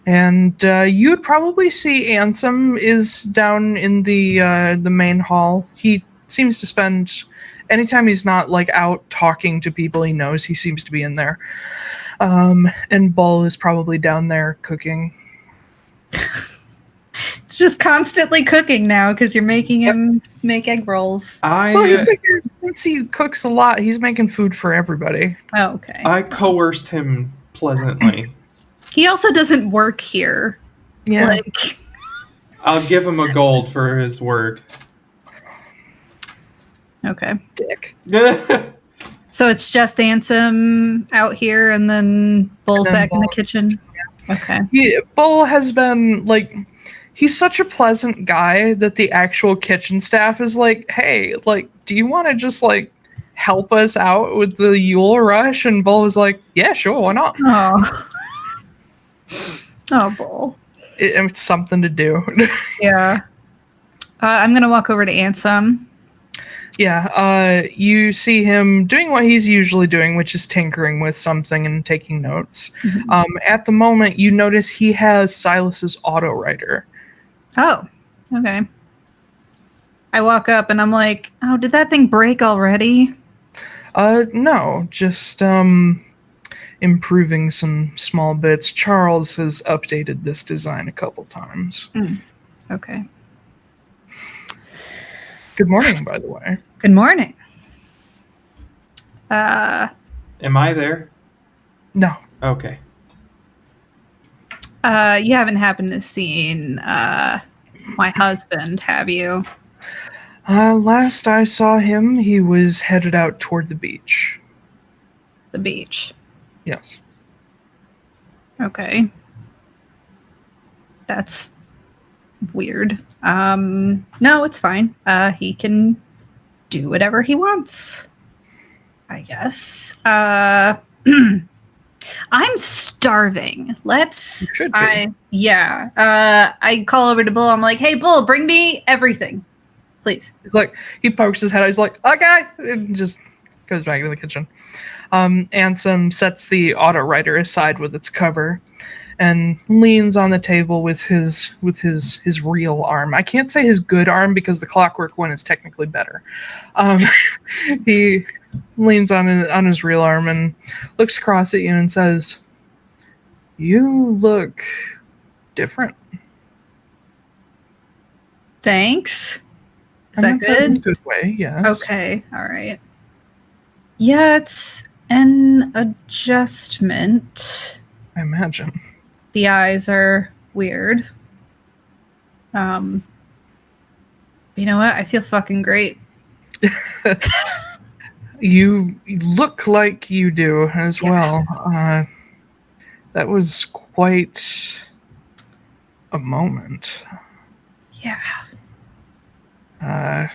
Speaker 1: And you'd probably see Ansem is down in the main hall. He seems to spend, anytime he's not like out talking to people he knows, he seems to be in there. And Bull is probably down there cooking.
Speaker 2: Just constantly cooking now because you're making him make egg rolls.
Speaker 1: Well, he figured since he cooks a lot, he's making food for everybody.
Speaker 2: Oh, okay.
Speaker 4: I coerced him pleasantly.
Speaker 2: He also doesn't work here.
Speaker 1: Yeah.
Speaker 2: Like,
Speaker 4: I'll give him a gold for his work.
Speaker 2: Okay.
Speaker 1: Dick.
Speaker 2: So it's just Ansem out here, and then Bull's
Speaker 1: And then
Speaker 2: back in the
Speaker 1: Bull.
Speaker 2: kitchen. Okay.
Speaker 1: Bull has been like, he's such a pleasant guy that the actual kitchen staff is like, hey, like, do you want to just like help us out with the Yule rush? And Bull was like, yeah, sure, why not?
Speaker 2: Oh. Oh, Bull.
Speaker 1: It's something to do.
Speaker 2: Yeah. I'm going to walk over to Ansem.
Speaker 1: Yeah, you see him doing what he's usually doing, which is tinkering with something and taking notes.
Speaker 2: Mm-hmm.
Speaker 1: At the moment, you notice he has Silas's auto writer.
Speaker 2: Oh, okay. I walk up and I'm like, oh, did that thing break already?
Speaker 1: No, just improving some small bits. Charles has updated this design a couple times.
Speaker 2: Okay.
Speaker 1: Good morning, by the way.
Speaker 2: Good morning.
Speaker 4: Am I there?
Speaker 1: No.
Speaker 4: Okay.
Speaker 2: You haven't happened to seen my husband, have you?
Speaker 1: Last I saw him, he was headed out toward the beach.
Speaker 2: The beach.
Speaker 1: Yes.
Speaker 2: Okay. That's weird. No, it's fine. He can do whatever he wants, I guess. I'm starving.
Speaker 1: You should be.
Speaker 2: I call over to Bull. I'm like, hey, Bull, bring me everything, please.
Speaker 1: He's like, he pokes his head out. He's like, okay, and just goes back to the kitchen. Ansem sets the auto writer aside with its cover and leans on the table with his real arm. I can't say his good arm because the clockwork one is technically better. He leans on his real arm and looks across at you and says, "You look different."
Speaker 2: Thanks. Is
Speaker 1: I
Speaker 2: that
Speaker 1: meant that in a
Speaker 2: good?
Speaker 1: good way, yes.
Speaker 2: Okay, all right. Yeah, it's an adjustment.
Speaker 1: I imagine.
Speaker 2: The eyes are weird. You know what? I feel fucking great.
Speaker 1: You look like you do as well. That was quite a moment.
Speaker 2: Yeah.
Speaker 1: I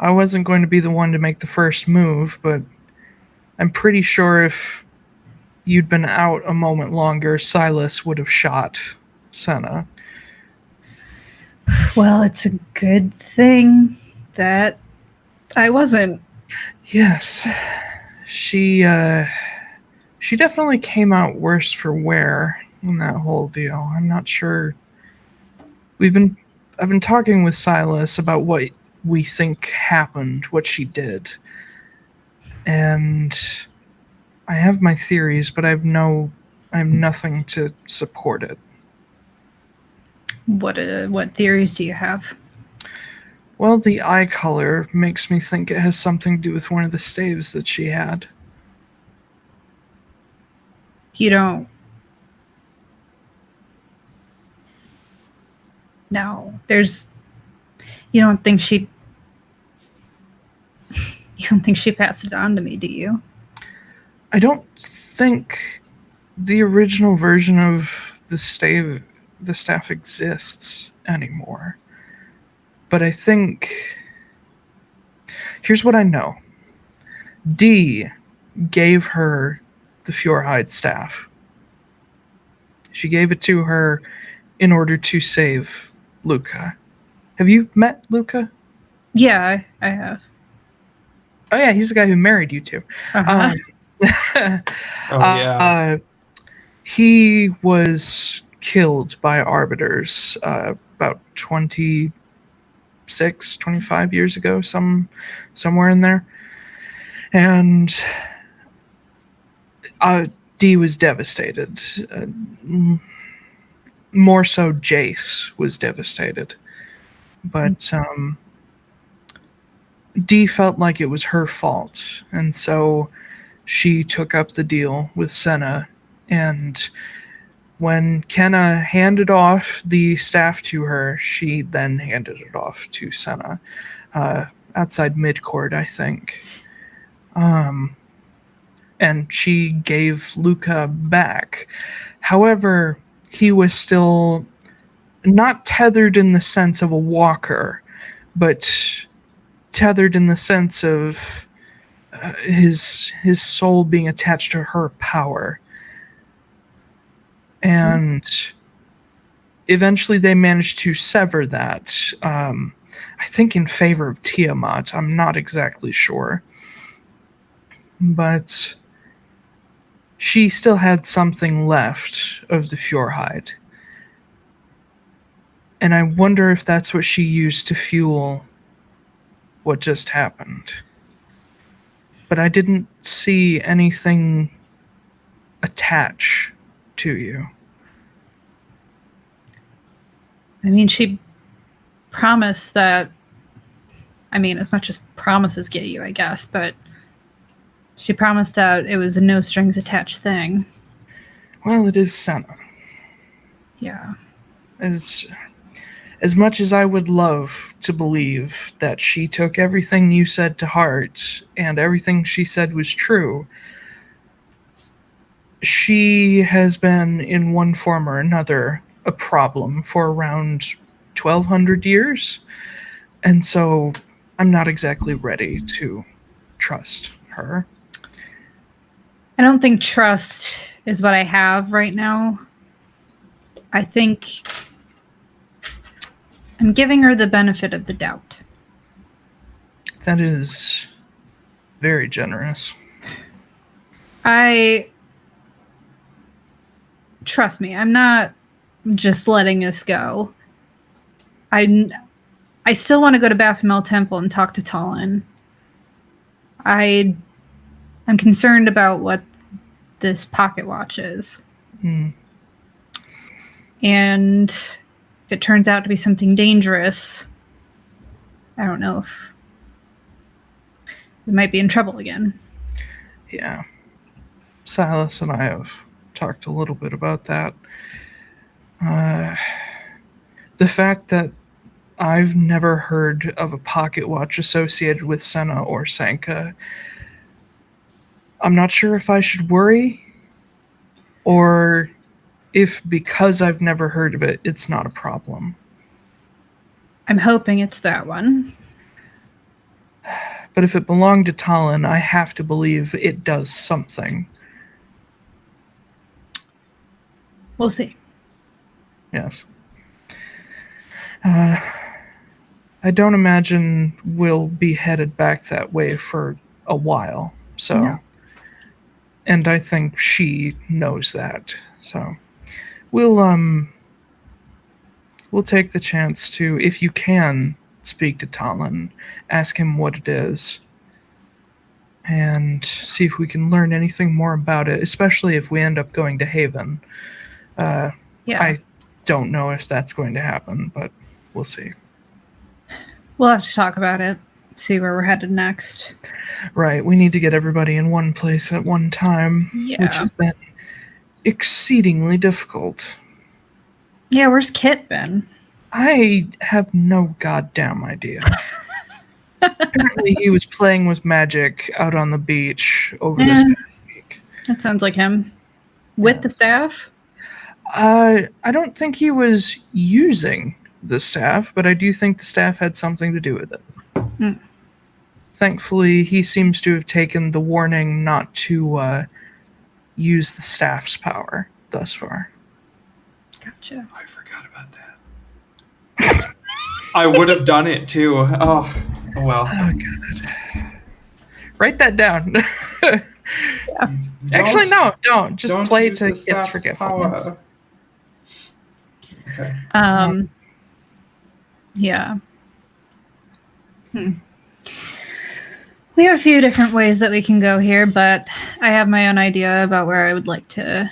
Speaker 1: wasn't going to be the one to make the first move, but I'm pretty sure if you'd been out a moment longer, Silas would have shot Senna.
Speaker 2: Well, it's a good thing that I wasn't.
Speaker 1: Yes. She definitely came out worse for wear in that whole deal. I'm not sure. I've been talking with Silas about what we think happened, what she did. And I have my theories, but I have nothing to support it.
Speaker 2: What theories do you have?
Speaker 1: Well, the eye color makes me think it has something to do with one of the staves that she had.
Speaker 2: You don't. No, there's. You don't think she. You don't think she passed it on to me, do you?
Speaker 1: I don't think the original version of the staff exists anymore. But I think here's what I know. Dee gave her the Fjordhide staff. She gave it to her in order to save Luca. Have you met Luca?
Speaker 2: Yeah, I have.
Speaker 1: Oh yeah, he's the guy who married you two.
Speaker 2: Uh-huh.
Speaker 4: Yeah.
Speaker 1: He was killed by arbiters about 25 years ago, somewhere in there. And Dee was devastated. More so, Jace was devastated. But Dee felt like it was her fault, and so she took up the deal with Senna. And when Kenna handed off the staff to her, she then handed it off to Senna outside midcourt, I think. And she gave Luca back. However, he was still not tethered in the sense of a walker, but tethered in the sense of his soul being attached to her power. And eventually they managed to sever that, I think in favor of Tiamat. I'm not exactly sure. But she still had something left of the Fjordhide. And I wonder if that's what she used to fuel what just happened. But I didn't see anything attach to you.
Speaker 2: I mean, she promised that I mean, as much as promises get you, I guess, but she promised that it was a no strings attached thing.
Speaker 1: Well, it is Senna.
Speaker 2: Yeah.
Speaker 1: As much as I would love to believe that she took everything you said to heart and everything she said was true, she has been, in one form or another, a problem for around 1,200 years. And so I'm not exactly ready to trust her.
Speaker 2: I don't think trust is what I have right now. I think I'm giving her the benefit of the doubt.
Speaker 1: That is very generous.
Speaker 2: Trust me, I'm not just letting this go. I still want to go to Baphomet Temple and talk to Taiylor. I'm concerned about what this pocket watch is. And if it turns out to be something dangerous, I don't know if we might be in trouble again.
Speaker 1: Yeah. Silas and I have talked a little bit about that. The fact that I've never heard of a pocket watch associated with Senna or Sanka, I'm not sure if I should worry or if because I've never heard of it, it's not a problem.
Speaker 2: I'm hoping it's that one.
Speaker 1: But if it belonged to Taiylor, I have to believe it does something.
Speaker 2: We'll see.
Speaker 1: Yes. I don't imagine we'll be headed back that way for a while. So,
Speaker 2: no.
Speaker 1: And I think she knows that. So, we'll take the chance to, if you can, speak to Taiylor, ask him what it is, and see if we can learn anything more about it. Especially if we end up going to Haven. I don't know if that's going to happen, but we'll see.
Speaker 2: We'll have to talk about it, see where we're headed next.
Speaker 1: Right, we need to get everybody in one place at one time, which has been exceedingly difficult.
Speaker 2: Yeah, where's Kit been?
Speaker 1: I have no goddamn idea. Apparently he was playing with magic out on the beach over this past week.
Speaker 2: That sounds like him. With the staff?
Speaker 1: I don't think he was using the staff, but I do think the staff had something to do with it. Thankfully, he seems to have taken the warning not to use the staff's power thus far.
Speaker 2: Gotcha.
Speaker 4: I forgot about that. I would have done it too. Oh well.
Speaker 1: Oh, God. Write that down. Actually, no, don't. Just play to Kit's forgetfulness.
Speaker 4: Okay.
Speaker 2: Yeah. We have a few different ways that we can go here, but I have my own idea about where I would like to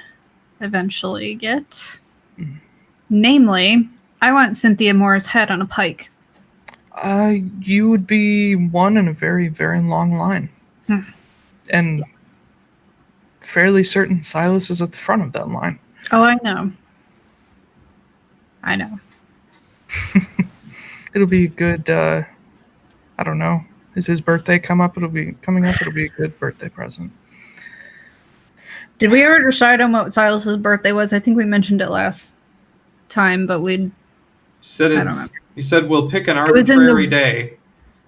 Speaker 2: eventually get. Namely, I want Cynthia Moore's head on a pike.
Speaker 1: You would be one in a very, very long line. And fairly certain Silas is at the front of that line.
Speaker 2: Oh, I know.
Speaker 1: It'll be a good, I don't know. Is his birthday coming up? It'll be a good birthday present.
Speaker 2: Did we ever decide on what Silas's birthday was? I think we mentioned it last time, but I don't remember.
Speaker 4: You said we'll pick an arbitrary day.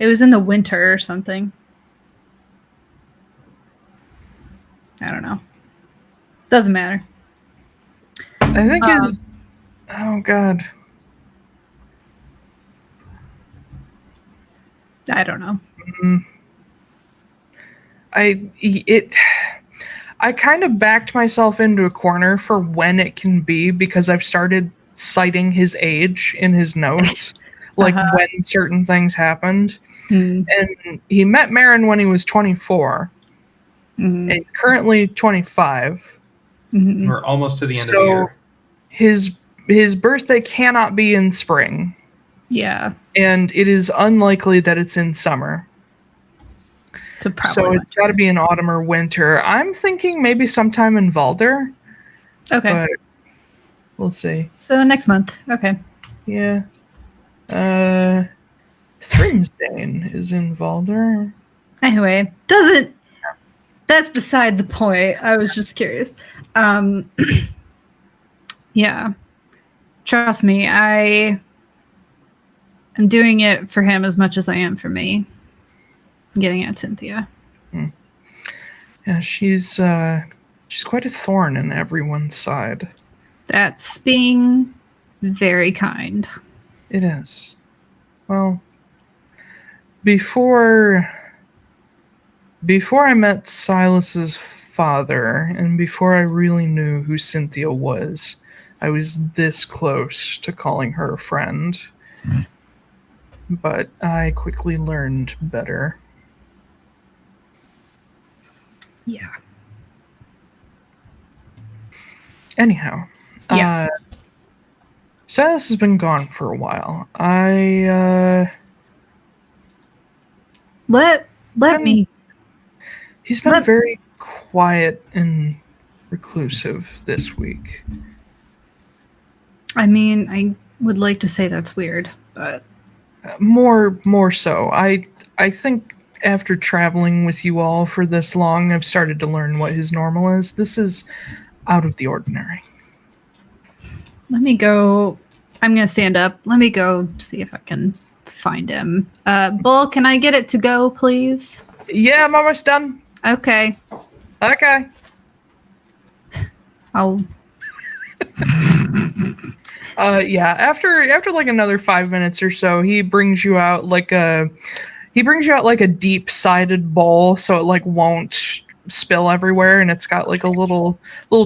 Speaker 2: It was in the winter or something. I don't know. Doesn't matter.
Speaker 1: I think oh God.
Speaker 2: I don't know.
Speaker 1: I kind of backed myself into a corner for when it can be because I've started citing his age in his notes, like when certain things happened. And he met Marin when he was 24, and currently 25.
Speaker 4: We're almost to the end of the year.
Speaker 1: His birthday cannot be in spring
Speaker 2: Yeah.
Speaker 1: And it is unlikely that it's in summer. So it's got to be in autumn or winter. I'm thinking maybe sometime in Valder.
Speaker 2: Okay.
Speaker 1: But we'll see.
Speaker 2: So next month. Okay.
Speaker 1: Yeah. Thrimsdane is in Valder.
Speaker 2: Anyway, that's beside the point. I was just curious. Yeah. Trust me, I am doing it for him as much as I am for me. I'm getting at Cynthia.
Speaker 1: Yeah, she's quite a thorn in everyone's side.
Speaker 2: That's being very kind.
Speaker 1: It is. Well, before I met Silas's father, and before I really knew who Cynthia was, I was this close to calling her a friend. But I quickly learned better.
Speaker 2: Yeah.
Speaker 1: Anyhow.
Speaker 2: Yeah.
Speaker 1: Silas has been gone for a while.
Speaker 2: Let me.
Speaker 1: He's been very quiet and reclusive this week.
Speaker 2: I mean, I would like to say that's weird, but
Speaker 1: more so. I think after traveling with you all for this long, I've started to learn what his normal is. This is out of the ordinary.
Speaker 2: Let me go. I'm going to stand up. Let me go see if I can find him. Bull, can I get it to go, please?
Speaker 1: Yeah, I'm almost done.
Speaker 2: Okay.
Speaker 1: Okay.
Speaker 2: I'll...
Speaker 1: Yeah, after like another 5 minutes or so, he brings you out like a deep-sided bowl so it like won't spill everywhere, and it's got like a little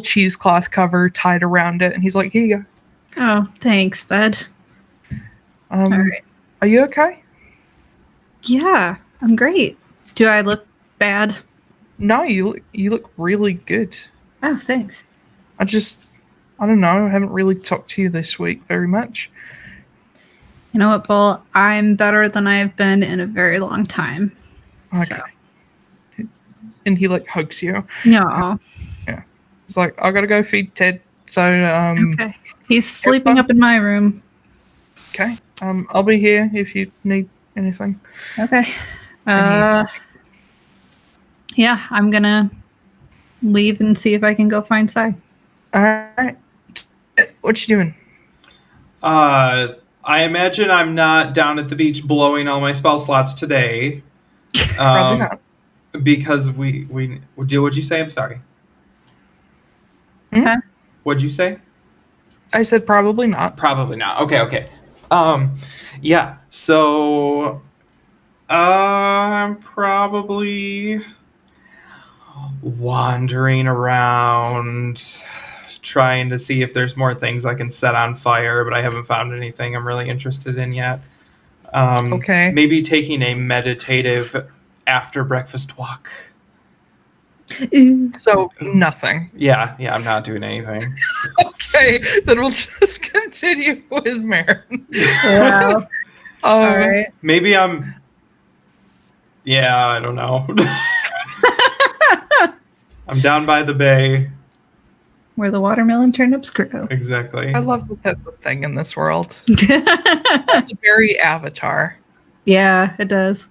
Speaker 1: cheesecloth cover tied around it, and he's like, "Here you go."
Speaker 2: Oh, thanks, bud.
Speaker 1: All right. Are you okay?
Speaker 2: Yeah, I'm great. Do I look bad?
Speaker 1: No, you look really good.
Speaker 2: Oh, thanks.
Speaker 1: I don't know. I haven't really talked to you this week very much.
Speaker 2: You know what, Bull? I'm better than I've been in a very long time.
Speaker 1: Okay.
Speaker 2: So.
Speaker 1: And he like hugs you.
Speaker 2: No.
Speaker 1: Yeah. He's like, I gotta go feed Ted. So
Speaker 2: okay. He's sleeping up in my room.
Speaker 1: Okay. I'll be here if you need anything.
Speaker 2: Okay. Yeah, I'm gonna leave and see if I can go find Sai.
Speaker 1: All right. What you doing?
Speaker 4: I imagine I'm not down at the beach blowing all my spell slots today.
Speaker 1: Probably not.
Speaker 4: Because we what'd you say? I'm sorry.
Speaker 2: Huh?
Speaker 4: What'd you say?
Speaker 1: I said probably not.
Speaker 4: Probably not. Okay. Yeah. So I'm probably wandering around trying to see if there's more things I can set on fire, but I haven't found anything I'm really interested in yet.
Speaker 1: Okay.
Speaker 4: Maybe taking a meditative after breakfast walk.
Speaker 1: So nothing.
Speaker 4: Yeah, I'm not doing anything.
Speaker 1: Okay, then we'll just continue with Marin.
Speaker 2: Wow.
Speaker 1: All
Speaker 2: right.
Speaker 4: Maybe I'm... Yeah, I don't know. I'm down by the bay.
Speaker 2: Where the watermelon turnips grow.
Speaker 4: Exactly.
Speaker 1: I love that that's a thing in this world. It's very Avatar.
Speaker 2: Yeah, it does.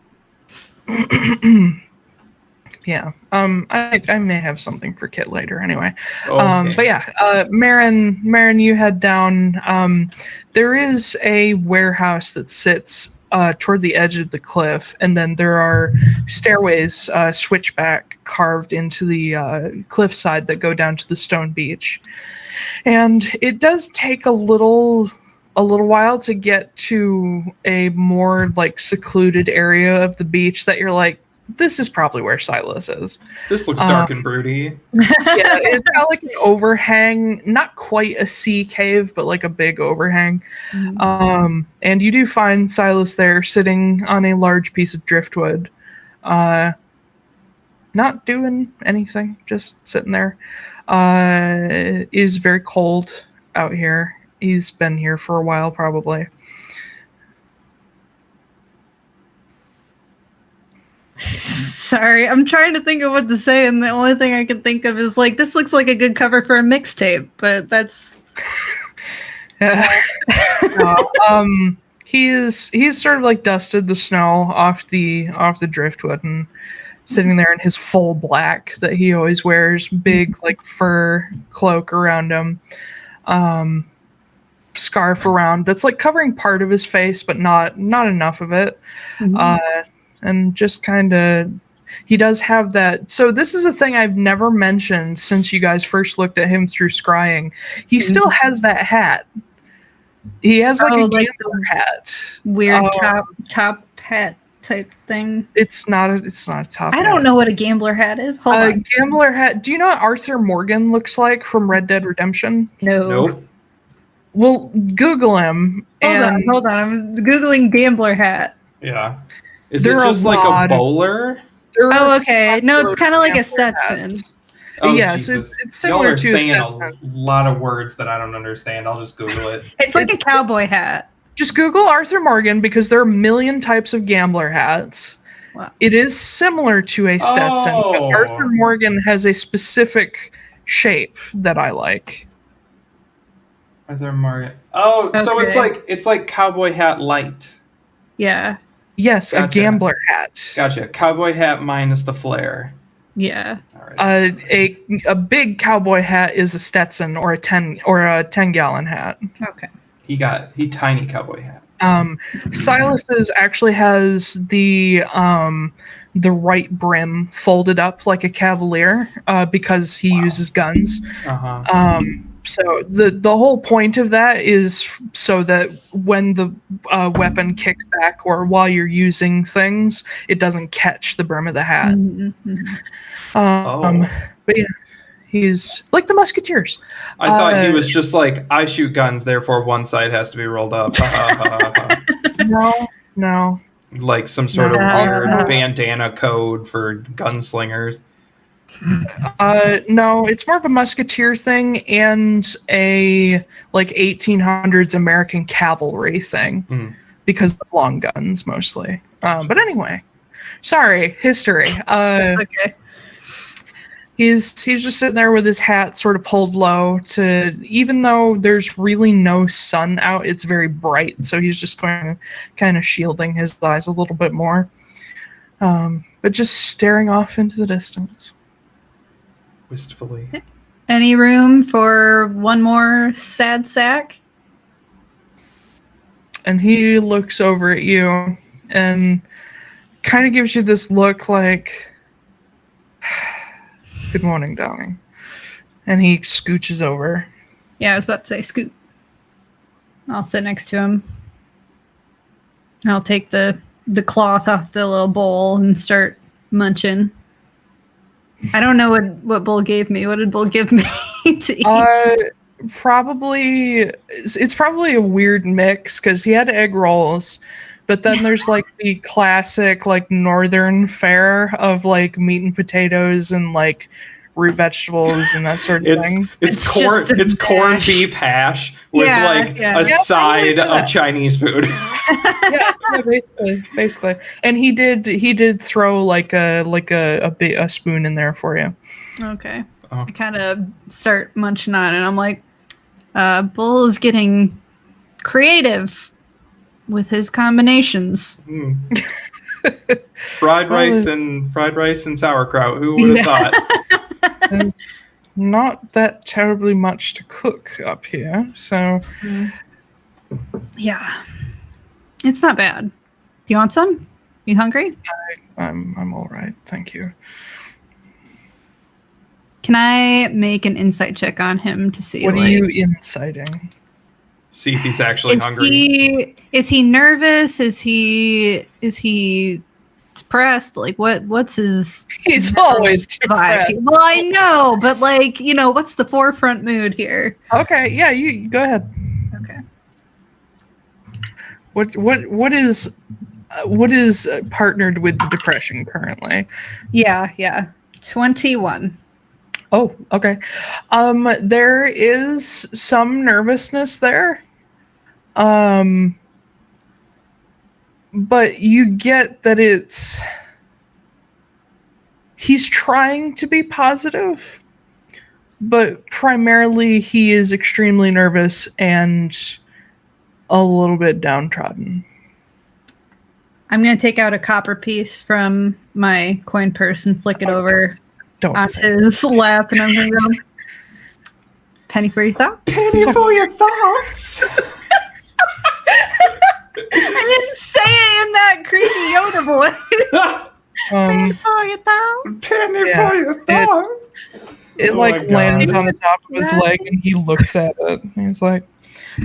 Speaker 1: Yeah. I may have something for Kit later anyway.
Speaker 4: Okay.
Speaker 1: But yeah, Marin, you head down. There is a warehouse that sits toward the edge of the cliff, and then there are stairways, switchback carved into the cliffside that go down to the stone beach. And it does take a little while to get to a more like secluded area of the beach that you're like, this is probably where Silas is.
Speaker 4: This looks dark and broody.
Speaker 1: Yeah, it's got like an overhang, not quite a sea cave, but like a big overhang.
Speaker 2: Mm-hmm.
Speaker 1: And you do find Silas there sitting on a large piece of driftwood, not doing anything, just sitting there. It is very cold out here. He's been here for a while, probably.
Speaker 2: Sorry, I'm trying to think of what to say, and the only thing I can think of is like, this looks like a good cover for a mixtape, but that's.
Speaker 1: He's sort of like dusted the snow off the driftwood and sitting there in his full black that he always wears, big like fur cloak around him, scarf around that's like covering part of his face but not enough of it. And just kind of, he does have that. So this is a thing I've never mentioned since you guys first looked at him through scrying. He still has that hat. He has like a gambler hat,
Speaker 2: weird top hat type thing.
Speaker 1: It's not a top hat.
Speaker 2: I don't know what a gambler hat is. Hold on.
Speaker 1: Gambler hat. Do you know what Arthur Morgan looks like from Red Dead Redemption?
Speaker 2: No.
Speaker 4: Nope.
Speaker 1: Well, Google him.
Speaker 2: Hold on. I'm Googling gambler hat.
Speaker 4: Yeah. Is it just like a bowler?
Speaker 2: Oh, okay. No, it's kind of like a Stetson.
Speaker 4: Oh,
Speaker 1: yes,
Speaker 4: Jesus.
Speaker 1: it's similar to
Speaker 4: saying
Speaker 1: Stetson.
Speaker 4: a lot of words that I don't understand. I'll just Google it.
Speaker 2: It's like a cowboy hat.
Speaker 1: Just Google Arthur Morgan because there are a million types of gambler hats.
Speaker 2: Wow.
Speaker 1: It is similar to a Stetson, but Arthur Morgan has a specific shape that I like.
Speaker 4: Arthur Morgan. Oh, okay. So it's like cowboy hat light.
Speaker 2: Yeah.
Speaker 1: Yes, gotcha. A gambler hat.
Speaker 4: Gotcha. Cowboy hat minus the flare.
Speaker 2: Yeah.
Speaker 4: All right.
Speaker 1: A big cowboy hat is a Stetson or a 10-gallon hat.
Speaker 2: Okay.
Speaker 4: He tiny cowboy hat.
Speaker 1: Silas's actually has the right brim folded up like a cavalier because he uses guns. So the whole point of that is so that when the weapon kicks back or while you're using things, it doesn't catch the brim of the hat. But yeah, he's like the Musketeers.
Speaker 4: I thought he was just like, I shoot guns, therefore one side has to be rolled up.
Speaker 1: No.
Speaker 4: Like some sort of weird bandana code for gunslingers.
Speaker 1: No, it's more of a musketeer thing and a like 1800s American cavalry thing because of long guns mostly. But anyway, sorry, history.
Speaker 2: Okay.
Speaker 1: He's just sitting there with his hat sort of pulled low to, even though there's really no sun out, it's very bright. So he's just kind of shielding his eyes a little bit more, but just staring off into the distance.
Speaker 4: Wistfully.
Speaker 2: Any room for one more sad sack?
Speaker 1: And he looks over at you and kind of gives you this look like, good morning, darling. And he scooches over.
Speaker 2: Yeah, I was about to say scoot. I'll sit next to him. I'll take the cloth off the little bowl and start munching. I don't know what Bull gave me. What did Bull give me to eat?
Speaker 1: It's probably a weird mix because he had egg rolls, but then there's like the classic like northern fare of like meat and potatoes and like root vegetables and that sort of thing.
Speaker 4: It's corned beef hash with a side of Chinese food.
Speaker 1: basically. And he did throw like a spoon in there for you.
Speaker 2: Okay. Oh. I kind of start munching on it and I'm like, Bull is getting creative with his combinations.
Speaker 4: Fried rice and sauerkraut. Who would have thought?
Speaker 1: There's not that terribly much to cook up here, so
Speaker 2: yeah, it's not bad. Do you want some? You hungry?
Speaker 1: I'm all right, thank you.
Speaker 2: Can I make an insight check on him to see?
Speaker 1: What are you inciting?
Speaker 4: See if he's actually hungry.
Speaker 2: Is he nervous? Is he depressed? Like what's his?
Speaker 1: He's always depressed.
Speaker 2: Well, I know, but like, what's the forefront mood here?
Speaker 1: Okay, yeah, you go ahead.
Speaker 2: Okay.
Speaker 1: What is partnered with the depression currently?
Speaker 2: Yeah. 21.
Speaker 1: Oh, okay. There is some nervousness there. But you get that it's he's trying to be positive, but primarily he is extremely nervous and a little bit downtrodden.
Speaker 2: I'm going to take out a copper piece from my coin purse and flick it over onto his lap, and I'm going to go, penny for your thoughts?
Speaker 4: Penny for your thoughts!
Speaker 2: I didn't say it in that creepy Yoda voice. Penny for your thoughts.
Speaker 4: Penny for your thoughts.
Speaker 1: It lands on the top of his leg, and he looks at it. And he's like,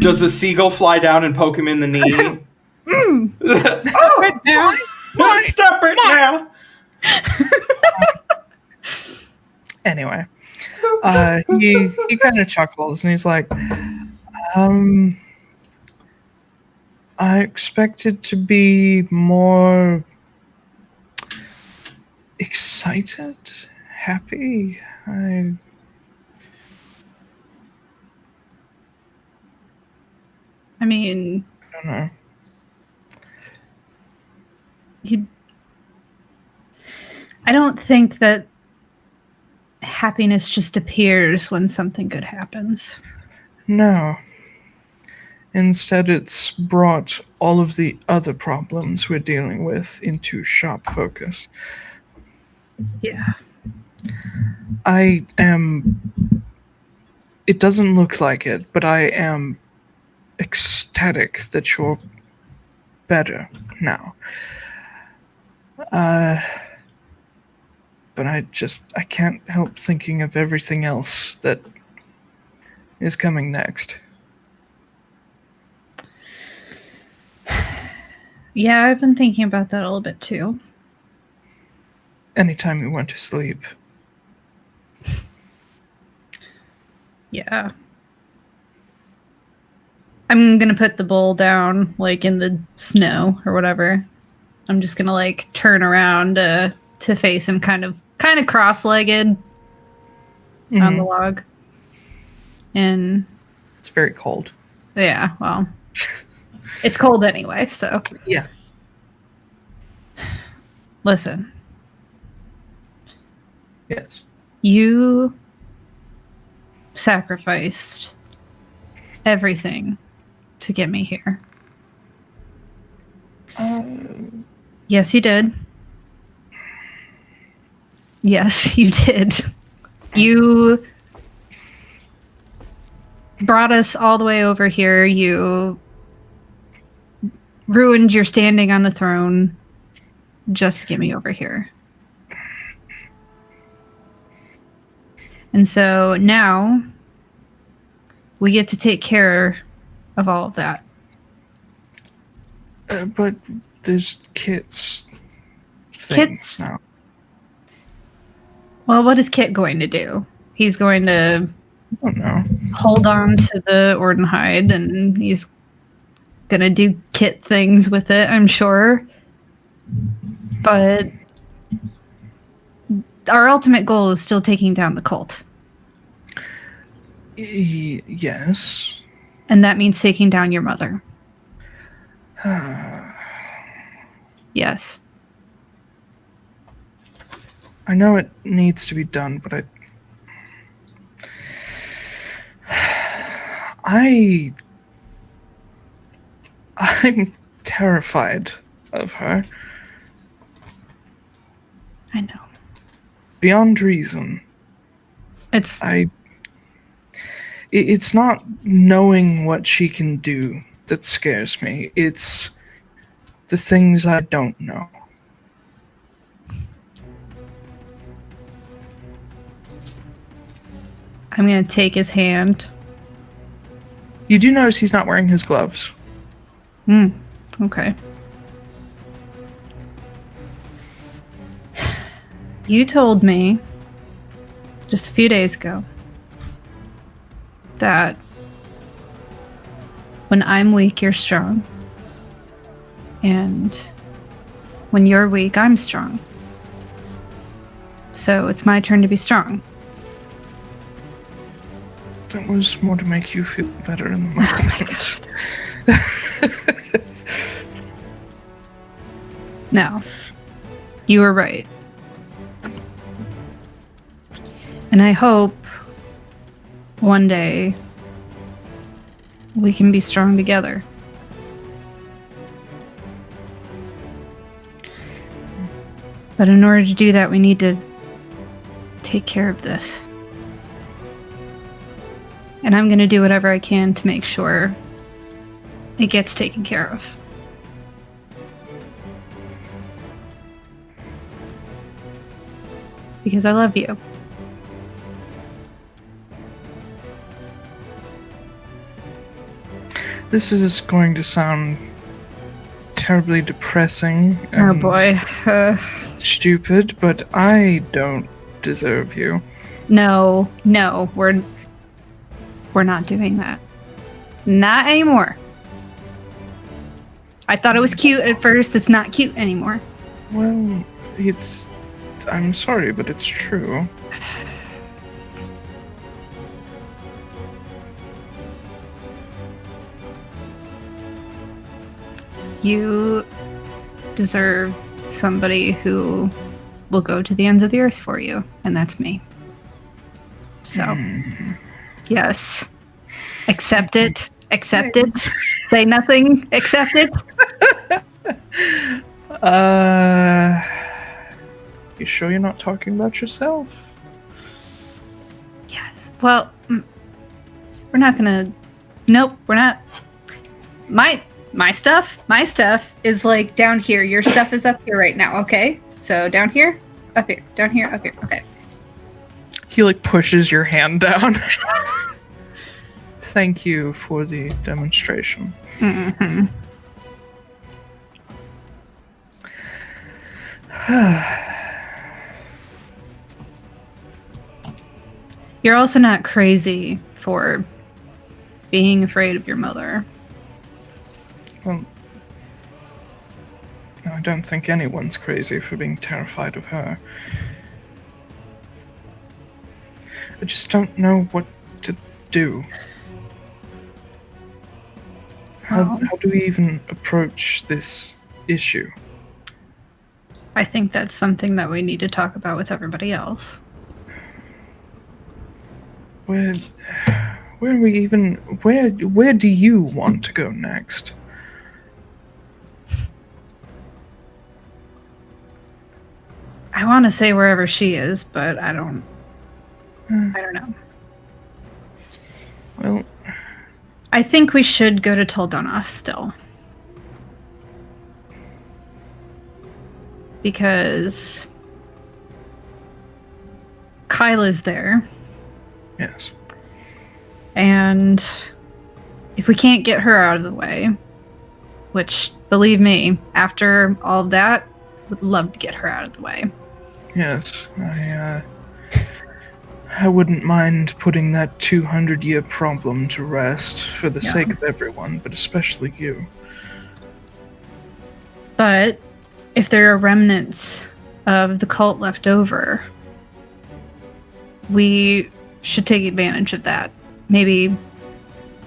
Speaker 4: does the seagull fly down and poke him in the knee?
Speaker 1: Stop it now!
Speaker 4: Stop it now!
Speaker 1: Anyway, he kind of chuckles, and he's like, I expected to be more excited, happy. I
Speaker 2: mean,
Speaker 1: I don't know.
Speaker 2: I don't think that happiness just appears when something good happens.
Speaker 1: No. Instead, it's brought all of the other problems we're dealing with into sharp focus.
Speaker 2: Yeah.
Speaker 1: It doesn't look like it, but I am ecstatic that you're better now. But I can't help thinking of everything else that is coming next.
Speaker 2: Yeah, I've been thinking about that a little bit too.
Speaker 1: Anytime we went to sleep.
Speaker 2: Yeah. I'm gonna put the bowl down, in the snow or whatever. I'm just gonna, turn around to face him kind of cross-legged on the log. And...
Speaker 1: it's very cold.
Speaker 2: Yeah, well... it's cold anyway, so...
Speaker 1: yeah.
Speaker 2: Listen.
Speaker 1: Yes.
Speaker 2: You sacrificed everything to get me here. Yes, you did. Yes, you did. You brought us all the way over here. You ruined your standing on the throne just to get me over here. And so now we get to take care of all of that.
Speaker 1: But there's Kit's things now.
Speaker 2: Well, what is Kit going to do? He's going to
Speaker 1: I don't know.
Speaker 2: Hold on to the Ordenhide, and he's going to do Kit things with it, I'm sure. But our ultimate goal is still taking down the cult.
Speaker 1: Yes.
Speaker 2: And that means taking down your mother. Yes.
Speaker 1: I know it needs to be done, but I'm terrified of her.
Speaker 2: I know.
Speaker 1: Beyond reason.
Speaker 2: It's
Speaker 1: not knowing what she can do that scares me. It's the things I don't know.
Speaker 2: I'm going to take his hand.
Speaker 1: You do notice he's not wearing his gloves.
Speaker 2: Okay. You told me just a few days ago that when I'm weak, you're strong. And when you're weak, I'm strong. So it's my turn to be strong.
Speaker 1: That was more to make you feel better in the moment.
Speaker 2: Oh my God. No. You were right. And I hope one day we can be strong together. But in order to do that, we need to take care of this. And I'm going to do whatever I can to make sure it gets taken care of. Because I love you.
Speaker 1: This is going to sound terribly depressing and stupid, but I don't deserve you.
Speaker 2: No, we're not doing that. Not anymore. I thought it was cute at first. It's not cute anymore.
Speaker 1: Well, I'm sorry, but it's true.
Speaker 2: You deserve somebody who will go to the ends of the earth for you, and that's me. So, yes. Accept it. Accept it. Say nothing. Accept it.
Speaker 1: You sure you're not talking about yourself?
Speaker 2: Yes. Well, we're not gonna... Nope, we're not. My stuff is like down here. Your stuff is up here right now, okay? So down here, up here, down here, up here, okay.
Speaker 1: He like pushes your hand down. Thank you for the demonstration.
Speaker 2: Mm-hmm. You're also not crazy for being afraid of your mother.
Speaker 1: Well, I don't think anyone's crazy for being terrified of her. I just don't know what to do. How do we even approach this issue?
Speaker 2: I think that's something that we need to talk about with everybody else.
Speaker 1: Where do you want to go next?
Speaker 2: I want to say wherever she is, but I don't know.
Speaker 1: Well,
Speaker 2: I think we should go to Taiylor still. Because Kyla's there.
Speaker 1: yes.
Speaker 2: And if we can't get her out of the way, which, believe me, after all of that, would love to get her out of the way.
Speaker 1: Yes, I wouldn't mind putting that 200-year problem to rest for the sake of everyone, but especially you.
Speaker 2: But if there are remnants of the cult left over, we should take advantage of that. Maybe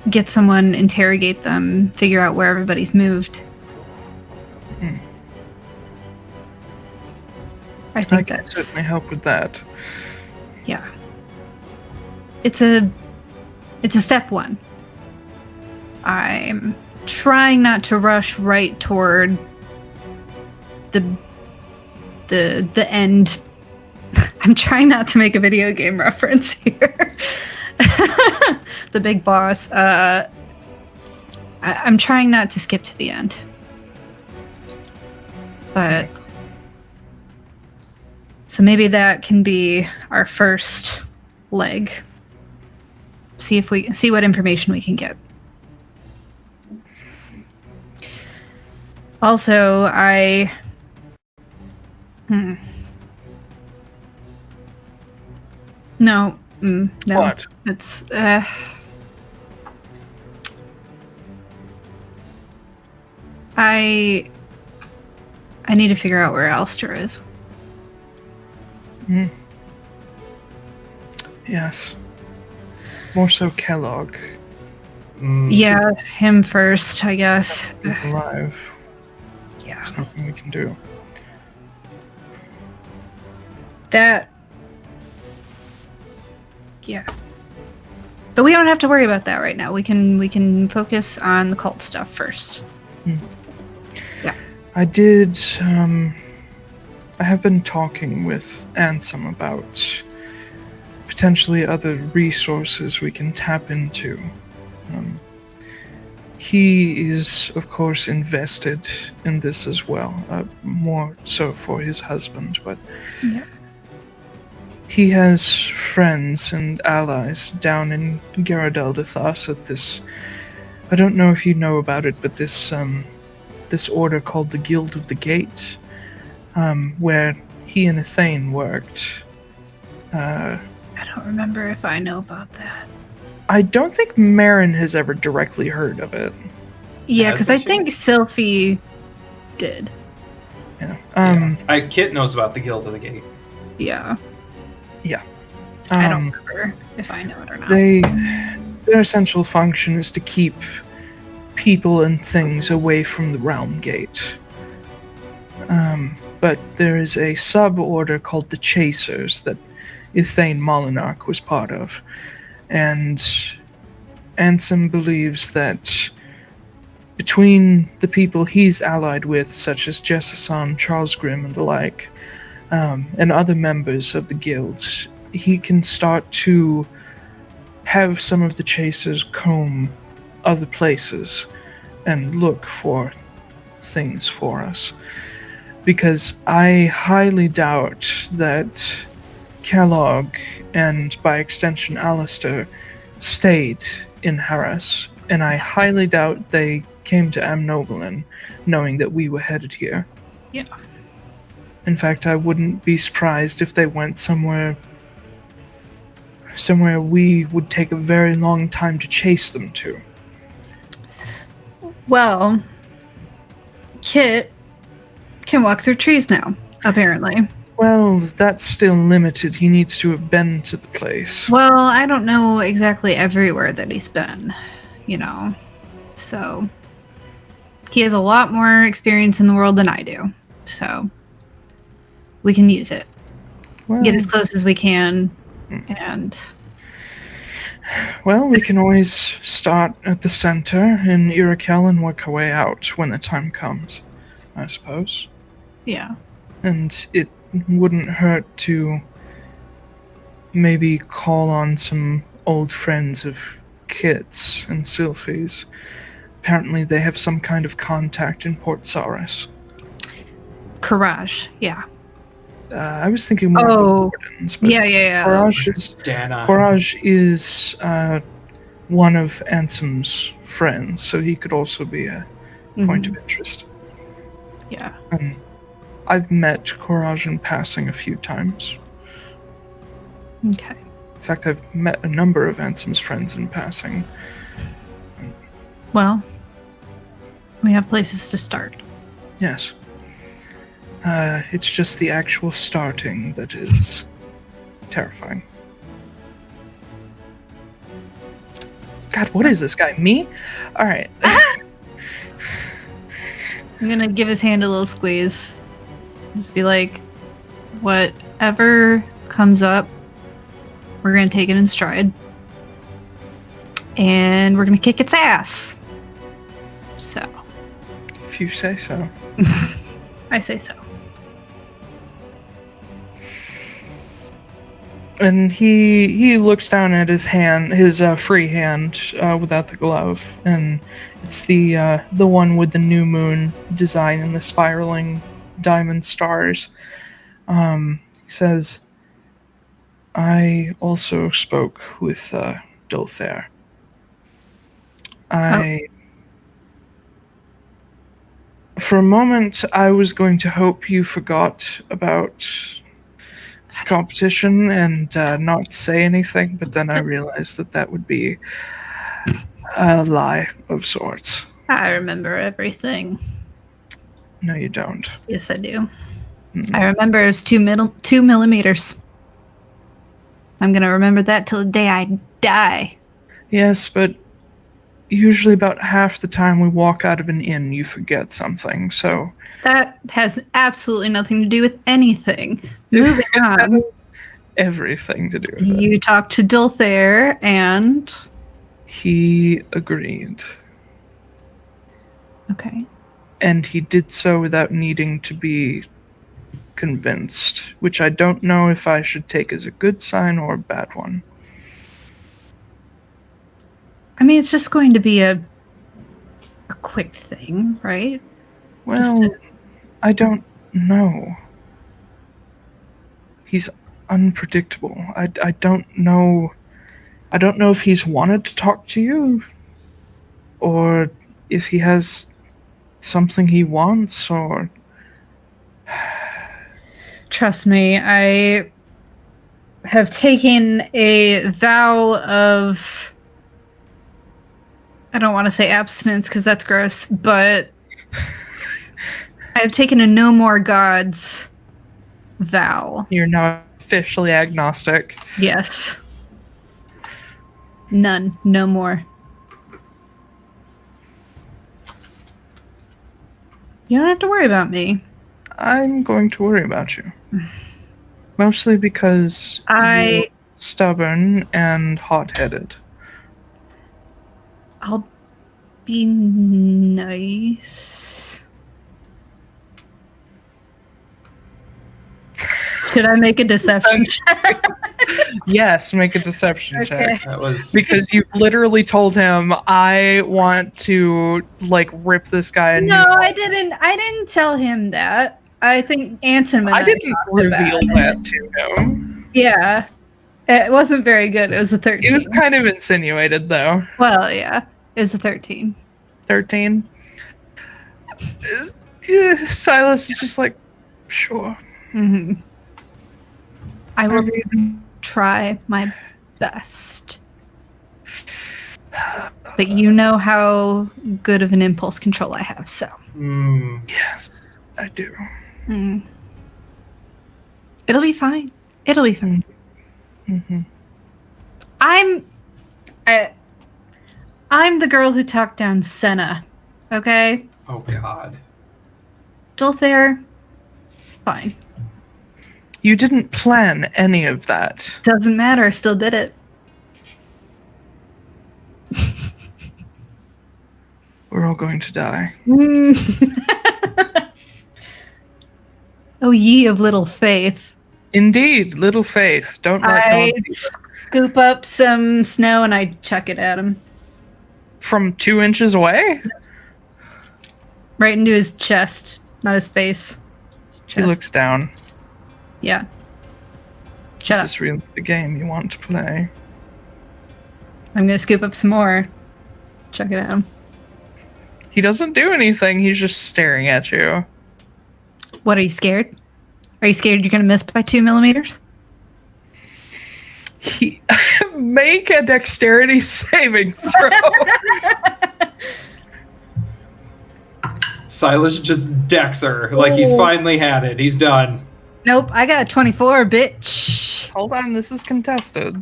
Speaker 2: get someone, interrogate them, figure out where everybody's moved. I think
Speaker 1: can certainly help with that.
Speaker 2: Yeah. It's a step one. I'm trying not to rush right toward the end. I'm trying not to make a video game reference here. The big boss. I'm trying not to skip to the end. But so maybe that can be our first leg. See what information we can get. Also, No.
Speaker 1: What?
Speaker 2: It's I need to figure out where Alistair is.
Speaker 1: Yes. More so Kellogg.
Speaker 2: Yeah, him first, I guess.
Speaker 1: He's alive.
Speaker 2: Yeah.
Speaker 1: There's nothing we can do.
Speaker 2: Yeah. But we don't have to worry about that right now. We can focus on the cult stuff first. Yeah.
Speaker 1: I did, I have been talking with Ansem about potentially other resources we can tap into. He is, of course, invested in this as well, more so for his husband, but he has friends and allies down in Gyaradeldathas at this. I don't know if you know about it, but this order called the Guild of the Gate, where he and Athane worked.
Speaker 2: I don't remember if I know about that.
Speaker 1: I don't think Marin has ever directly heard of it.
Speaker 2: Yeah, because I think Sylphie did.
Speaker 1: Yeah.
Speaker 4: Kit knows about the Guild of the Gate.
Speaker 2: Yeah.
Speaker 1: Yeah.
Speaker 2: I don't remember if I know it or not.
Speaker 1: Their essential function is to keep people and things away from the Realm Gate. But there is a sub-order called the Chasers that Ithane Molinarch was part of. And Ansem believes that between the people he's allied with, such as Jessasan, Charles Grimm, and the like, and other members of the guild, he can start to have some of the Chasers comb other places and look for things for us. Because I highly doubt that Kellogg, and by extension Alistair, stayed in Harris, and I highly doubt they came to Amnoblin knowing that we were headed here.
Speaker 2: Yeah.
Speaker 1: In fact, I wouldn't be surprised if they went somewhere we would take a very long time to chase them to.
Speaker 2: Well, Kit can walk through trees now, apparently.
Speaker 1: Well, that's still limited. He needs to have been to the place.
Speaker 2: Well, I don't know exactly everywhere that he's been, So, he has a lot more experience in the world than I do. So, we can use it.
Speaker 1: Well,
Speaker 2: get as close as we can, and...
Speaker 1: Well, we can always start at the center in Irakel and work our way out when the time comes, I suppose.
Speaker 2: Yeah.
Speaker 1: And it wouldn't hurt to maybe call on some old friends of Kit's and Sylphie's. Apparently they have some kind of contact in Port Saris.
Speaker 2: Courage, yeah.
Speaker 1: I was thinking more of the Wardens, but
Speaker 2: yeah.
Speaker 1: Courage is one of Ansem's friends, so he could also be a point of interest.
Speaker 2: Yeah.
Speaker 1: I've met Courage in passing a few times.
Speaker 2: Okay.
Speaker 1: In fact, I've met a number of Ansem's friends in passing.
Speaker 2: Well, we have places to start.
Speaker 1: Yes. It's just the actual starting that is terrifying. God, what is this guy? Me? Alright.
Speaker 2: I'm gonna give his hand a little squeeze. Just be like, whatever comes up, we're gonna take it in stride. And we're gonna kick its ass. So.
Speaker 1: If you say so.
Speaker 2: I say so.
Speaker 1: And he looks down at his hand, his free hand, without the glove, and it's the one with the new moon design and the spiraling diamond stars. He says, "I also spoke with Dolthair. For a moment, I was going to hope you forgot about the competition and not say anything, but then I realized that would be a lie of sorts."
Speaker 2: I remember everything.
Speaker 1: No, you don't.
Speaker 2: Yes, I do. I remember it was 2 millimeters. I'm gonna remember that till the day I die.
Speaker 1: Yes, but usually about half the time we walk out of an inn, you forget something, so...
Speaker 2: That has absolutely nothing to do with anything. Moving on.
Speaker 1: everything to do with it.
Speaker 2: You talked to Dulthair, and
Speaker 1: He agreed.
Speaker 2: okay.
Speaker 1: And he did so without needing to be convinced, which I don't know if I should take as a good sign or a bad one.
Speaker 2: I mean, it's just going to be a quick thing, right?
Speaker 1: Well, I don't know. He's unpredictable. I don't know. I don't know if he's wanted to talk to you, or if he has something he wants, or...
Speaker 2: Trust me, I have taken a vow of... I don't want to say abstinence because that's gross, but I have taken a no more gods vow.
Speaker 1: You're now officially agnostic.
Speaker 2: Yes. None. No more. You don't have to worry about me.
Speaker 1: I'm going to worry about you. Mostly because you're stubborn and hot-headed.
Speaker 2: I'll be nice. Should I make a deception check?
Speaker 1: Yes, make a deception check.
Speaker 4: That was
Speaker 1: Because you literally told him, I want to, like, rip this guy a new
Speaker 2: No,
Speaker 1: one."
Speaker 2: I didn't tell him that. I think Anson and
Speaker 1: I didn't
Speaker 2: talked
Speaker 1: reveal
Speaker 2: about
Speaker 1: that
Speaker 2: it.
Speaker 1: to him.
Speaker 2: Yeah. It wasn't very good. It was a 13.
Speaker 1: It was kind of insinuated, though.
Speaker 2: Well, yeah. It was a 13.
Speaker 1: 13. Silas is just like, sure.
Speaker 2: Mm-hmm. I will try my best. But you know how good of an impulse control I have, so.
Speaker 1: Yes, I do.
Speaker 2: Mm. It'll be fine. It'll be fine.
Speaker 1: Mm-hmm.
Speaker 2: I'm the girl who talked down Senna, okay?
Speaker 4: Oh God.
Speaker 2: Dulthair, fine.
Speaker 1: You didn't plan any of that.
Speaker 2: Doesn't matter, I still did it.
Speaker 1: We're all going to die.
Speaker 2: Oh, ye of little faith.
Speaker 1: Indeed, little faith. Don't let
Speaker 2: I
Speaker 1: God be
Speaker 2: scoop up some snow and I chuck it at him.
Speaker 1: from 2 inches away.
Speaker 2: Right into his chest, not his face. His
Speaker 1: He
Speaker 2: chest.
Speaker 1: looks down.
Speaker 2: Yeah. Shut up.
Speaker 1: Is this really the game you want to play?
Speaker 2: I'm gonna scoop up some more. Chuck it at him.
Speaker 1: He doesn't do anything. He's just staring at you.
Speaker 2: What, are you scared? Are you scared you're gonna miss by 2 millimeters?
Speaker 1: He make a dexterity saving throw.
Speaker 4: Silas just decks her like he's finally had it. He's done.
Speaker 2: Nope, I got a 24, bitch.
Speaker 1: Hold on, this is contested.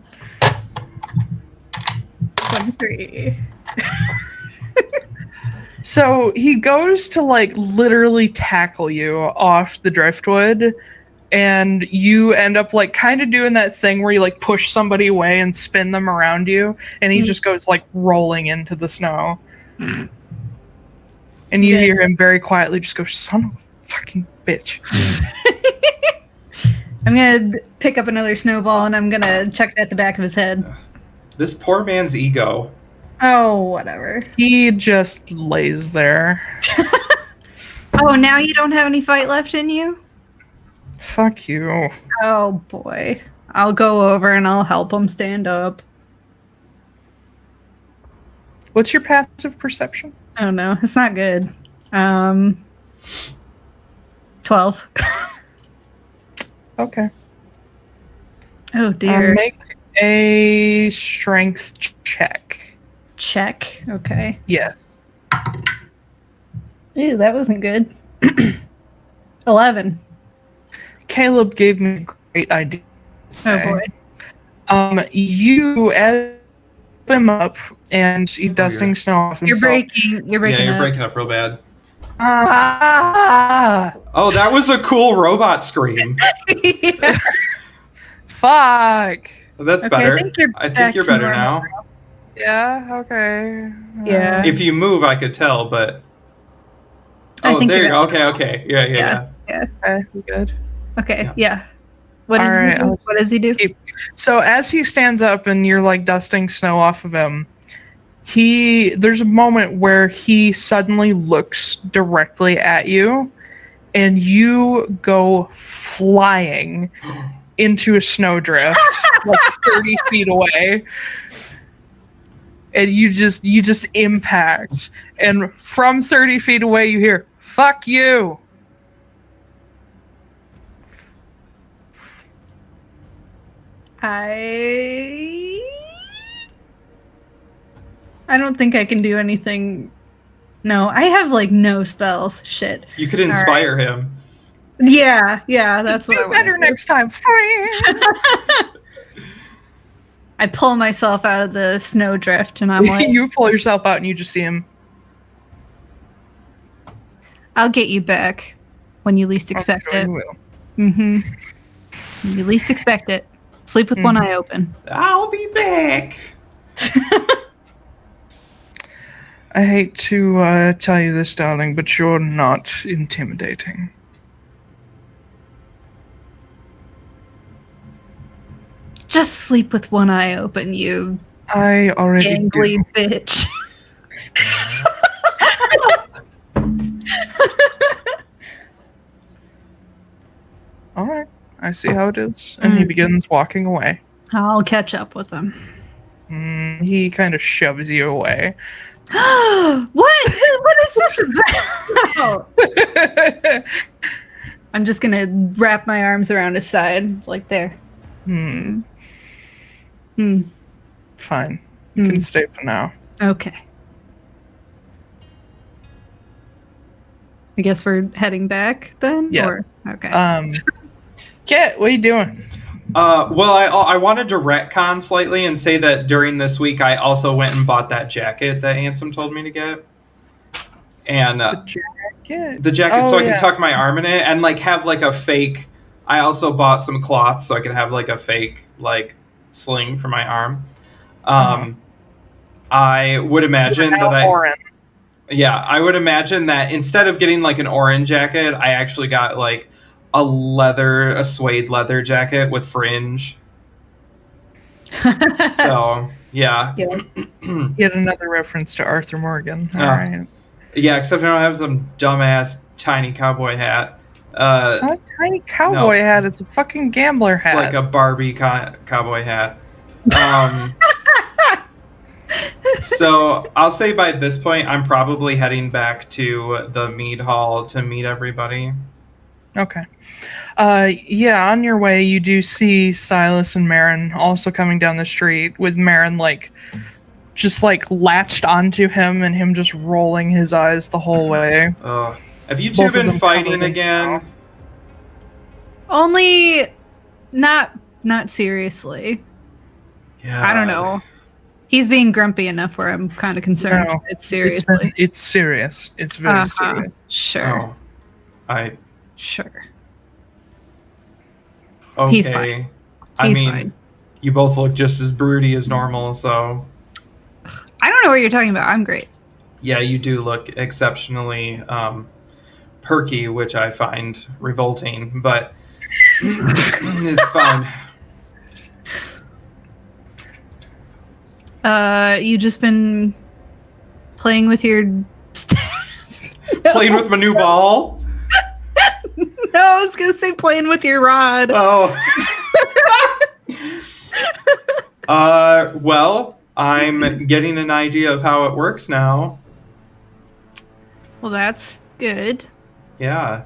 Speaker 2: 23.
Speaker 1: So he goes to like literally tackle you off the driftwood, and you end up like kind of doing that thing where you like push somebody away and spin them around you, and he just goes like rolling into the snow. And you hear him very quietly just go, "Son of a fucking bitch."
Speaker 2: I'm gonna pick up another snowball and I'm gonna chuck it at the back of his head.
Speaker 4: This poor man's ego.
Speaker 2: Oh, whatever.
Speaker 1: He just lays there.
Speaker 2: Oh, now you don't have any fight left in you?
Speaker 1: Fuck you.
Speaker 2: Oh, boy. I'll go over and I'll help him stand up.
Speaker 1: What's your passive perception?
Speaker 2: Oh, no. It's not good. 12.
Speaker 1: Okay.
Speaker 2: Oh, dear.
Speaker 1: Make a strength check.
Speaker 2: Check. Okay.
Speaker 1: Yes.
Speaker 2: Ew, that wasn't good. 11.
Speaker 1: Caleb gave me a great idea.
Speaker 2: Oh, boy.
Speaker 1: You add him up and you're dusting snow off
Speaker 2: You're
Speaker 1: himself.
Speaker 2: breaking
Speaker 4: You're
Speaker 2: up.
Speaker 4: breaking up real bad.
Speaker 1: Ah!
Speaker 4: Oh, that was a cool robot scream.
Speaker 1: Fuck.
Speaker 4: Well, that's
Speaker 2: Okay,
Speaker 4: better.
Speaker 2: I think you're
Speaker 4: better now.
Speaker 1: Yeah, okay.
Speaker 2: Yeah.
Speaker 4: If you move, I could tell, but...
Speaker 2: I
Speaker 4: Oh,
Speaker 2: think
Speaker 4: there you
Speaker 2: you're
Speaker 4: go. Okay. Yeah.
Speaker 1: Okay, we good.
Speaker 2: Okay,
Speaker 4: Yeah.
Speaker 2: yeah. What
Speaker 1: All
Speaker 2: does
Speaker 1: right,
Speaker 2: he do? What does he do?
Speaker 1: So as he stands up and you're like dusting snow off of him, there's a moment where he suddenly looks directly at you and you go flying into a snowdrift like 30 feet away. And you just impact. And from 30 feet away you hear, "Fuck you."
Speaker 2: I don't think I can do anything. No, I have like no spells. Shit.
Speaker 4: You could inspire him.
Speaker 2: Yeah, that's what I
Speaker 1: Do
Speaker 2: want.
Speaker 1: better next time.
Speaker 2: I pull myself out of the snowdrift and I'm like,
Speaker 1: You pull yourself out and you just see him.
Speaker 2: I'll get you back when you least expect it.
Speaker 1: You will.
Speaker 2: Mm-hmm. When you least expect it. Sleep with one eye open.
Speaker 4: I'll be back.
Speaker 1: I hate to tell you this, darling, but you're not intimidating.
Speaker 2: Just sleep with one eye open, you
Speaker 1: I already
Speaker 2: gangly
Speaker 1: do.
Speaker 2: bitch.
Speaker 1: All right, I see how it is. And he begins walking away.
Speaker 2: I'll catch up with him.
Speaker 1: He kind of shoves you away.
Speaker 2: What? What is this about? I'm just gonna wrap my arms around his side. It's like there.
Speaker 1: Fine. You can stay for now.
Speaker 2: Okay. I guess we're heading back then?
Speaker 1: Yes.
Speaker 2: Okay.
Speaker 1: Kit, what are you doing?
Speaker 4: Well, I wanted to retcon slightly and say that during this week I also went and bought that jacket that Ansem told me to get. And
Speaker 1: The jacket?
Speaker 4: so I can tuck my arm in it and like have like a fake. I also bought some cloth so I could have like a fake like sling for my arm. I would imagine that I would imagine that instead of getting like an orange jacket, I actually got like a suede leather jacket with fringe. So yeah.
Speaker 1: Yet another reference to Arthur Morgan. All right.
Speaker 4: Yeah, except I don't have some dumbass tiny cowboy hat.
Speaker 1: It's not a tiny cowboy hat. It's a fucking gambler hat.
Speaker 4: It's like a Barbie cowboy hat. So I'll say by this point, I'm probably heading back to the mead hall to meet everybody.
Speaker 1: Okay. Yeah, on your way, you do see Silas and Marin also coming down the street with Marin, just latched onto him and him just rolling his eyes the whole way.
Speaker 4: Have you two been fighting again?
Speaker 2: Only not seriously.
Speaker 4: Yeah.
Speaker 2: I don't know. He's being grumpy enough where I'm kind of concerned.
Speaker 1: No,
Speaker 2: It's seriously.
Speaker 1: It's serious. It's very serious.
Speaker 2: Sure.
Speaker 4: Oh,
Speaker 2: Sure.
Speaker 4: okay.
Speaker 2: He's fine. He's fine.
Speaker 4: You both look just as broody as normal, so...
Speaker 2: I don't know what you're talking about. I'm great.
Speaker 4: Yeah, you do look exceptionally perky, which I find revolting, but it's fine.
Speaker 2: You just been playing with your...
Speaker 4: Playing with my new ball?
Speaker 2: No, I was going to say playing with your rod.
Speaker 4: Oh. Well, I'm getting an idea of how it works now.
Speaker 2: Well, that's good.
Speaker 4: Yeah,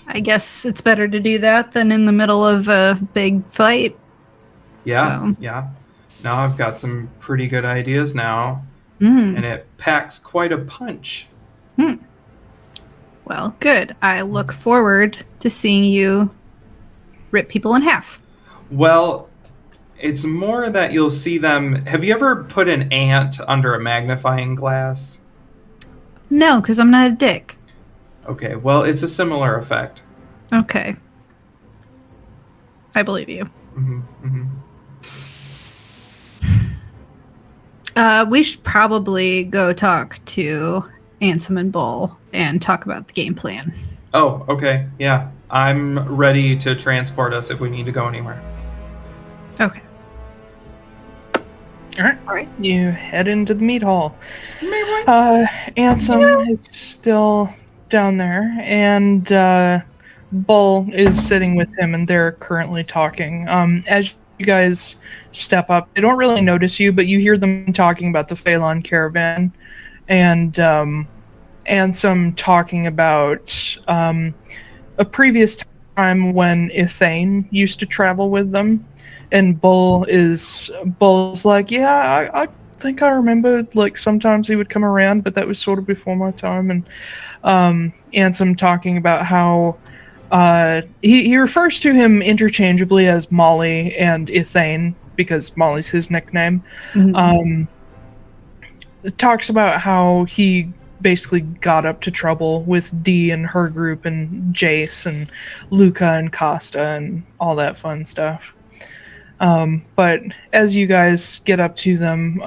Speaker 2: I guess it's better to do that than in the middle of a big fight.
Speaker 4: Yeah, yeah. Now I've got some pretty good ideas now, and it packs quite a punch.
Speaker 2: Well, good. I look forward to seeing you rip people in half.
Speaker 4: Well, it's more that you'll see them... Have you ever put an ant under a magnifying glass?
Speaker 2: No, because I'm not a dick.
Speaker 4: Okay, well, it's a similar effect.
Speaker 2: Okay. I believe you. We should probably go talk to Ansem and Bull and talk about the game plan.
Speaker 4: Oh, okay. Yeah. I'm ready to transport us if we need to go anywhere.
Speaker 2: Okay.
Speaker 1: All right. You head into the meat hall. Ansem is still down there, and Bull is sitting with him, and they're currently talking. As you guys step up, they don't really notice you, but you hear them talking about the Phelan caravan, and Ansem talking about a previous time when Ithane used to travel with them. And Bull's like, yeah, I think I remember, like, sometimes he would come around, but that was sort of before my time. And Ansem talking about how he refers to him interchangeably as Molly and Ithane, because Molly's his nickname. Talks about how he basically got up to trouble with Dee and her group and Jace and Luca and Costa and all that fun stuff. But as you guys get up to them,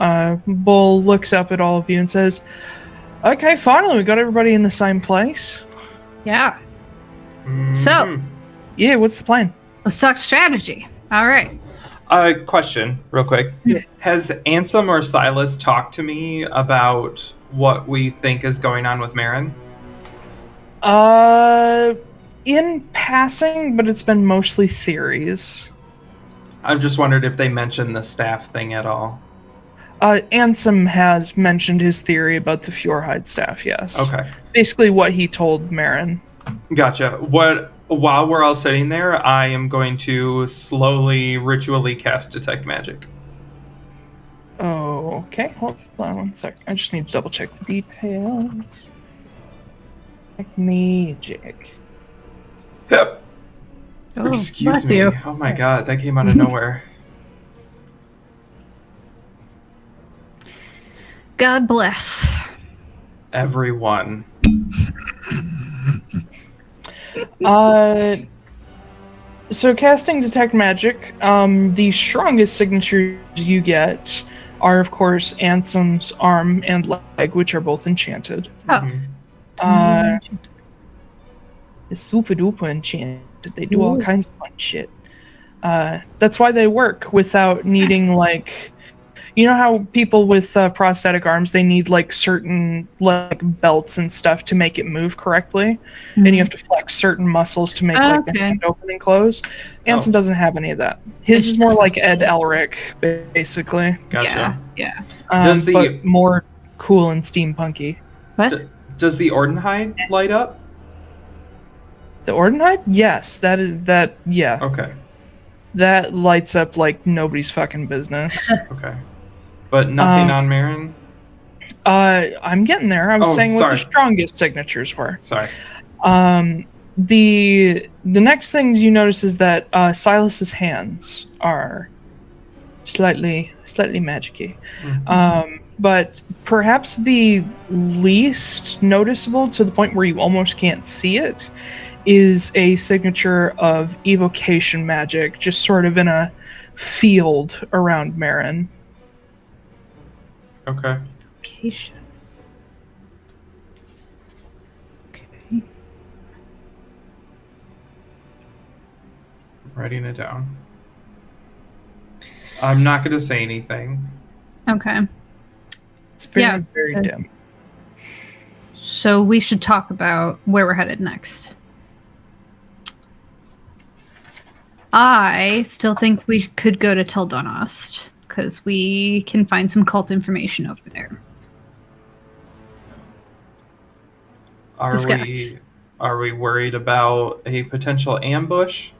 Speaker 1: Bull looks up at all of you and says, okay, finally, we got everybody in the same place.
Speaker 2: Yeah. So,
Speaker 1: yeah, what's the plan?
Speaker 2: let's talk strategy. All right.
Speaker 4: Question, real quick. Yeah. Has Ansem or Silas talked to me about what we think is going on with Marin?
Speaker 1: In passing, but it's been mostly theories.
Speaker 4: I just wondered if they mentioned the staff thing at all.
Speaker 1: Ansem has mentioned his theory about the Fjordhide staff, yes.
Speaker 4: Okay.
Speaker 1: Basically what he told Marin.
Speaker 4: Gotcha. While we're all sitting there, I am going to slowly, ritually cast Detect Magic.
Speaker 1: Oh, okay. Hold on 1 sec. I just need to double check the details. Detect Magic.
Speaker 4: Yep.
Speaker 2: Oh,
Speaker 4: excuse me.
Speaker 2: You.
Speaker 4: Oh my god, that came out of nowhere.
Speaker 2: God bless.
Speaker 4: Everyone.
Speaker 1: So casting Detect Magic, the strongest signatures you get are, of course, Ansem's arm and leg, which are both enchanted.
Speaker 2: Oh.
Speaker 1: It's super duper enchanted. They do all kinds of fun shit. That's why they work without needing, like, you know how people with prosthetic arms, they need like certain like belts and stuff to make it move correctly, and you have to flex certain muscles to make like the hand open and close. Ansem doesn't have any of that. His is more like Ed Elric, basically.
Speaker 4: Gotcha.
Speaker 2: Yeah.
Speaker 1: But more cool and steampunky.
Speaker 2: What?
Speaker 4: Does the Ordenhide light up?
Speaker 1: The Ordenhide? Yes, that. Yeah.
Speaker 4: Okay.
Speaker 1: That lights up like nobody's fucking business.
Speaker 4: Okay. But nothing on Marin?
Speaker 1: I'm getting there. I was saying what the strongest signatures were.
Speaker 4: Sorry.
Speaker 1: The next thing you notice is that Silas's hands are slightly magic-y. But perhaps the least noticeable, to the point where you almost can't see it, is a signature of evocation magic, just sort of in a field around Marin.
Speaker 4: Okay.
Speaker 2: Evocation. Okay.
Speaker 4: Writing it down. I'm not going to say anything.
Speaker 2: Okay.
Speaker 1: It's very dim.
Speaker 2: So we should talk about where we're headed next. I still think we could go to Tildonost, because we can find some cult information over there.
Speaker 4: Are we worried about a potential ambush?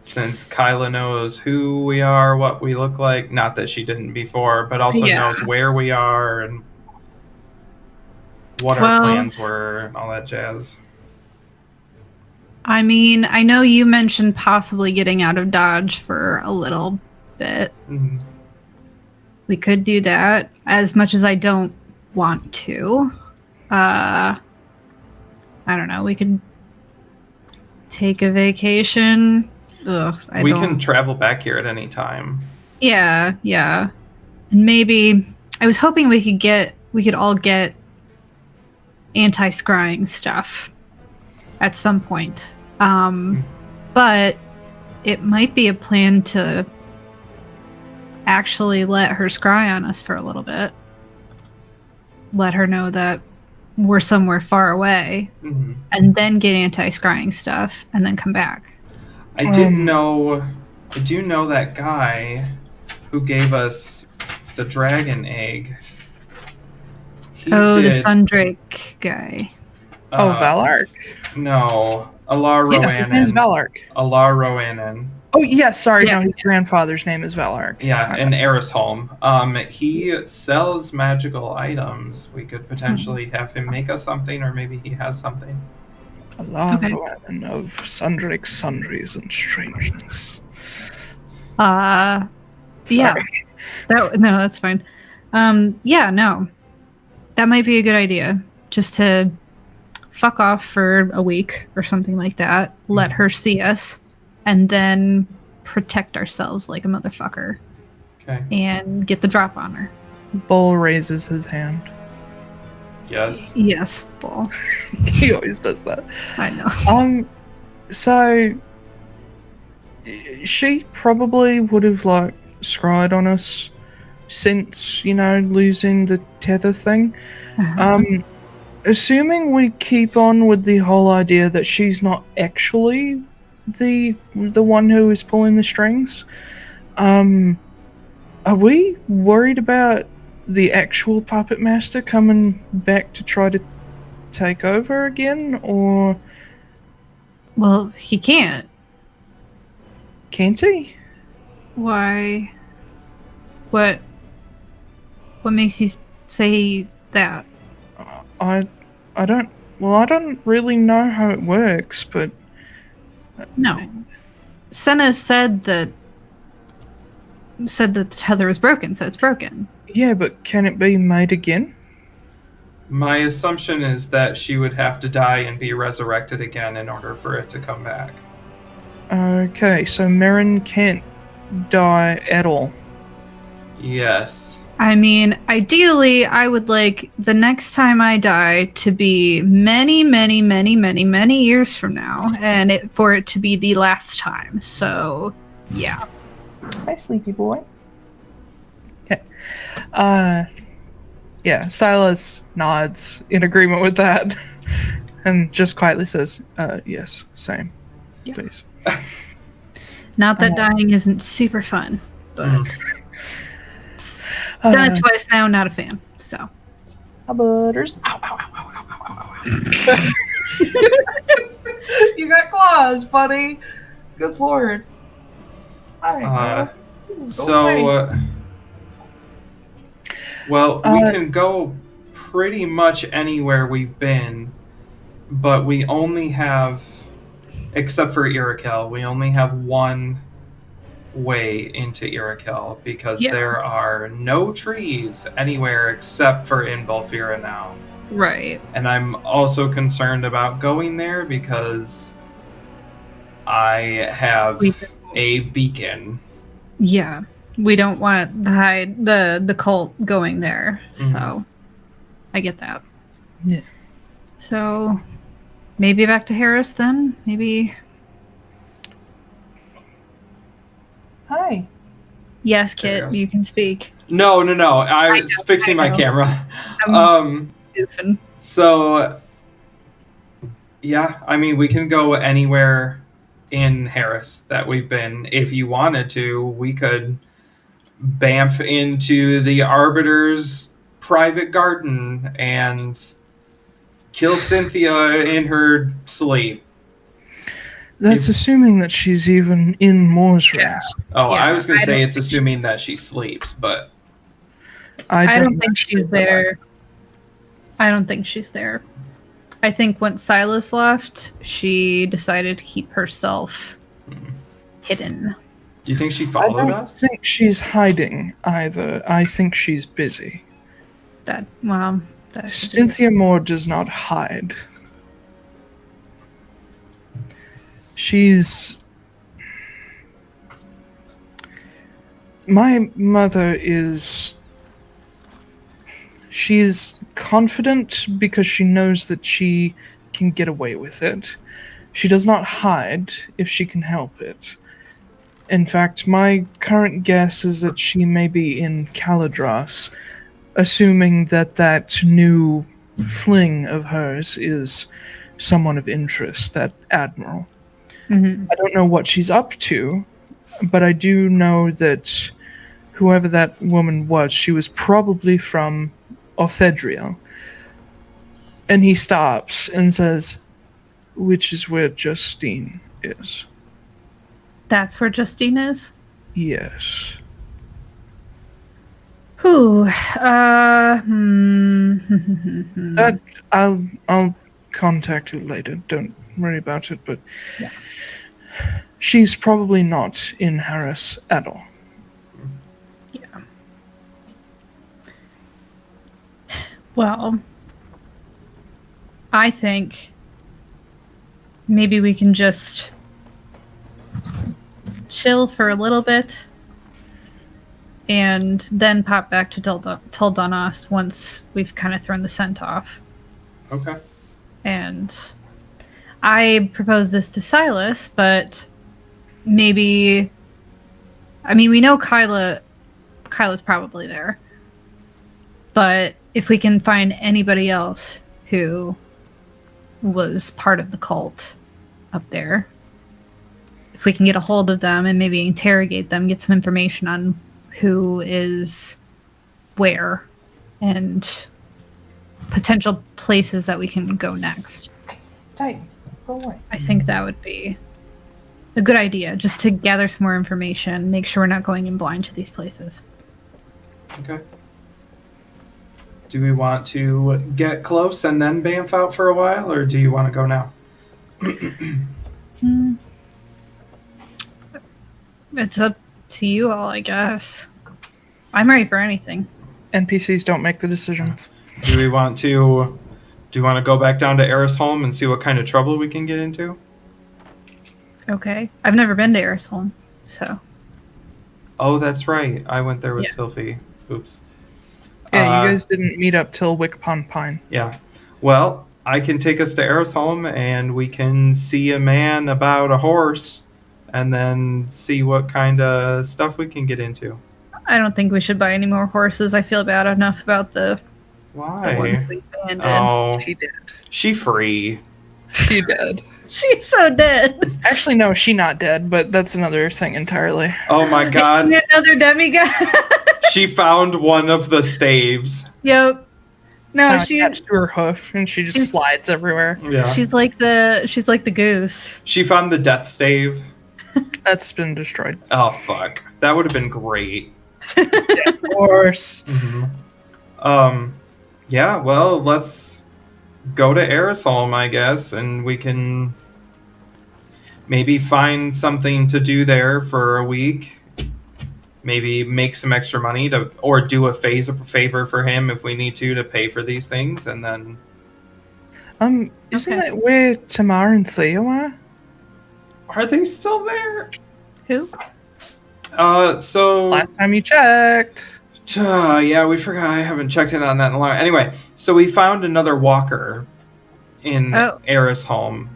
Speaker 4: Since Kyla knows who we are, what we look like. Not that she didn't before, but also knows where we are and what our plans were and all that jazz.
Speaker 2: I mean, I know you mentioned possibly getting out of Dodge for a little bit.
Speaker 4: Mm-hmm.
Speaker 2: We could do that, as much as I don't want to. I don't know, we could take a vacation.
Speaker 4: We can travel back here at any time.
Speaker 2: Yeah. And maybe I was hoping we could all get anti-scrying stuff at some point. But it might be a plan to actually let her scry on us for a little bit. Let her know that we're somewhere far away, and then get anti-scrying stuff, and then come back.
Speaker 4: I do know that guy who gave us the dragon egg.
Speaker 2: The Sundrake guy.
Speaker 1: Valark?
Speaker 4: No, Alar Roanan.
Speaker 1: Yeah, his name's Valark.
Speaker 4: Alar Roanan.
Speaker 1: Oh, yeah, sorry, no, his grandfather's name is Valark.
Speaker 4: Yeah, in Erisholm. He sells magical items. We could potentially have him make us something, or maybe he has something.
Speaker 1: Alar Roanan of Sundrake Sundries and Strangeness.
Speaker 2: Yeah. No, that's fine. No. That might be a good idea. Just to fuck off for a week or something like that. Let her see us. And then protect ourselves like a motherfucker.
Speaker 4: Okay.
Speaker 2: And get the drop on her.
Speaker 1: Bull raises his hand.
Speaker 4: Yes.
Speaker 2: Yes, Bull.
Speaker 1: He always does that.
Speaker 2: I know.
Speaker 1: So she probably would have scryed on us since, losing the tether thing. Assuming we keep on with the whole idea that she's not actually the one who is pulling the strings, are we worried about the actual puppet master coming back to try to take over again, or?
Speaker 2: Well, he can't.
Speaker 1: Can't he?
Speaker 2: Why? What makes you say that?
Speaker 1: I don't really know how it works, but
Speaker 2: no. Senna said that the tether was broken, so it's broken.
Speaker 1: Yeah, but can it be made again?
Speaker 4: My assumption is that she would have to die and be resurrected again in order for it to come back.
Speaker 1: Okay, so Marin can't die at all.
Speaker 4: Yes.
Speaker 2: I mean, ideally, I would like the next time I die to be many, many, many, many, many years from now, and for it to be the last time. So, yeah.
Speaker 1: Hi, sleepy boy. Okay. Yeah, Silas nods in agreement with that, and just quietly says, yes, same, please.
Speaker 2: Not that dying isn't super fun, but... Done it twice now, not a fan, so.
Speaker 1: Butters. Ow, ow, ow, ow, ow, ow, ow. You got claws, buddy. Good lord. Hi.
Speaker 4: We can go pretty much anywhere we've been, but we only have, except for Iroquel, we only have one way into Iroquel because there are no trees anywhere except for in Volfira now.
Speaker 2: Right.
Speaker 4: And I'm also concerned about going there because I have a beacon.
Speaker 2: Yeah. We don't want the cult going there. So I get that.
Speaker 1: Yeah.
Speaker 2: So maybe back to Harris then? Maybe.
Speaker 1: Hi.
Speaker 2: Yes, Kit, you can speak.
Speaker 4: No. I was fixing my camera.
Speaker 2: Goofing.
Speaker 4: So, yeah, I mean, we can go anywhere in Harris that we've been. If you wanted to, we could bamf into the Arbiter's private garden and kill Cynthia in her sleep.
Speaker 1: That's assuming that she's even in Moore's Rest.
Speaker 4: Oh, I was going to say it's assuming that she sleeps, but...
Speaker 2: I don't think she's there. I don't think she's there. I think once Silas left, she decided to keep herself hidden.
Speaker 4: Do you think she followed us?
Speaker 1: I don't think she's hiding either. I think she's busy. Cynthia Moore does not hide. My mother she's confident because she knows that she can get away with it. She does not hide if she can help it. In fact, my current guess is that she may be in Caladras, assuming that new fling of hers is someone of interest, that admiral.
Speaker 2: Mm-hmm.
Speaker 1: I don't know what she's up to, but I do know that whoever that woman was, she was probably from Orthedrio. And he stops and says, which is where Justine is.
Speaker 2: That's where Justine is?
Speaker 1: Yes.
Speaker 2: Whew.
Speaker 1: That I'll contact you later. Don't worry about it, but
Speaker 2: yeah.
Speaker 1: She's probably not in Harris at all.
Speaker 2: Yeah. Well, I think maybe we can just chill for a little bit and then pop back to Tuldonos once we've kind of thrown the scent off.
Speaker 4: Okay.
Speaker 2: And I proposed this to Silas, but maybe... I mean, we know Kyla's probably there. But if we can find anybody else who was part of the cult up there, if we can get a hold of them and maybe interrogate them, get some information on who is where and potential places that we can go next.
Speaker 1: Tight. Go away.
Speaker 2: I think that would be a good idea, just to gather some more information, make sure we're not going in blind to these places.
Speaker 4: Okay. Do we want to get close and then bamf out for a while, or do you want to go now?
Speaker 2: It's up to you all, I guess. I'm ready for anything.
Speaker 1: NPCs don't make the decisions.
Speaker 4: Do you want to go back down to Erisholm and see what kind of trouble we can get into?
Speaker 2: Okay. I've never been to Erisholm, so.
Speaker 4: Oh, that's right. I went there with Sylphie. Oops.
Speaker 1: Yeah, you guys didn't meet up till Wickpon Pine.
Speaker 4: Yeah. Well, I can take us to Erisholm and we can see a man about a horse and then see what kind of stuff we can get into.
Speaker 2: I don't think we should buy any more horses. I feel bad enough about the ones we abandoned.
Speaker 4: Oh,
Speaker 1: she did.
Speaker 4: She free.
Speaker 1: She dead.
Speaker 2: She's so dead.
Speaker 1: Actually, no, she not dead, but that's another thing entirely.
Speaker 4: Oh my god.
Speaker 2: Is she another demigod?
Speaker 4: She found one of the staves.
Speaker 2: Yep. No,
Speaker 1: she's attached to her hoof, and she just slides everywhere.
Speaker 4: Yeah.
Speaker 2: She's like the goose.
Speaker 4: She found the death stave.
Speaker 1: That's been destroyed.
Speaker 4: Oh fuck. That would have been great.
Speaker 1: Dead horse.
Speaker 4: Mm-hmm. Yeah, well, let's go to Erisholm, I guess, and we can maybe find something to do there for a week. Maybe make some extra money or do a favor for him if we need to pay for these things, and then...
Speaker 1: Isn't that where Tamar and Theo are?
Speaker 4: Are they still there?
Speaker 2: Who?
Speaker 4: So...
Speaker 1: Last time you checked.
Speaker 4: Yeah, we forgot. I haven't checked in on that in a long... Anyway, so we found another walker in Erisholm,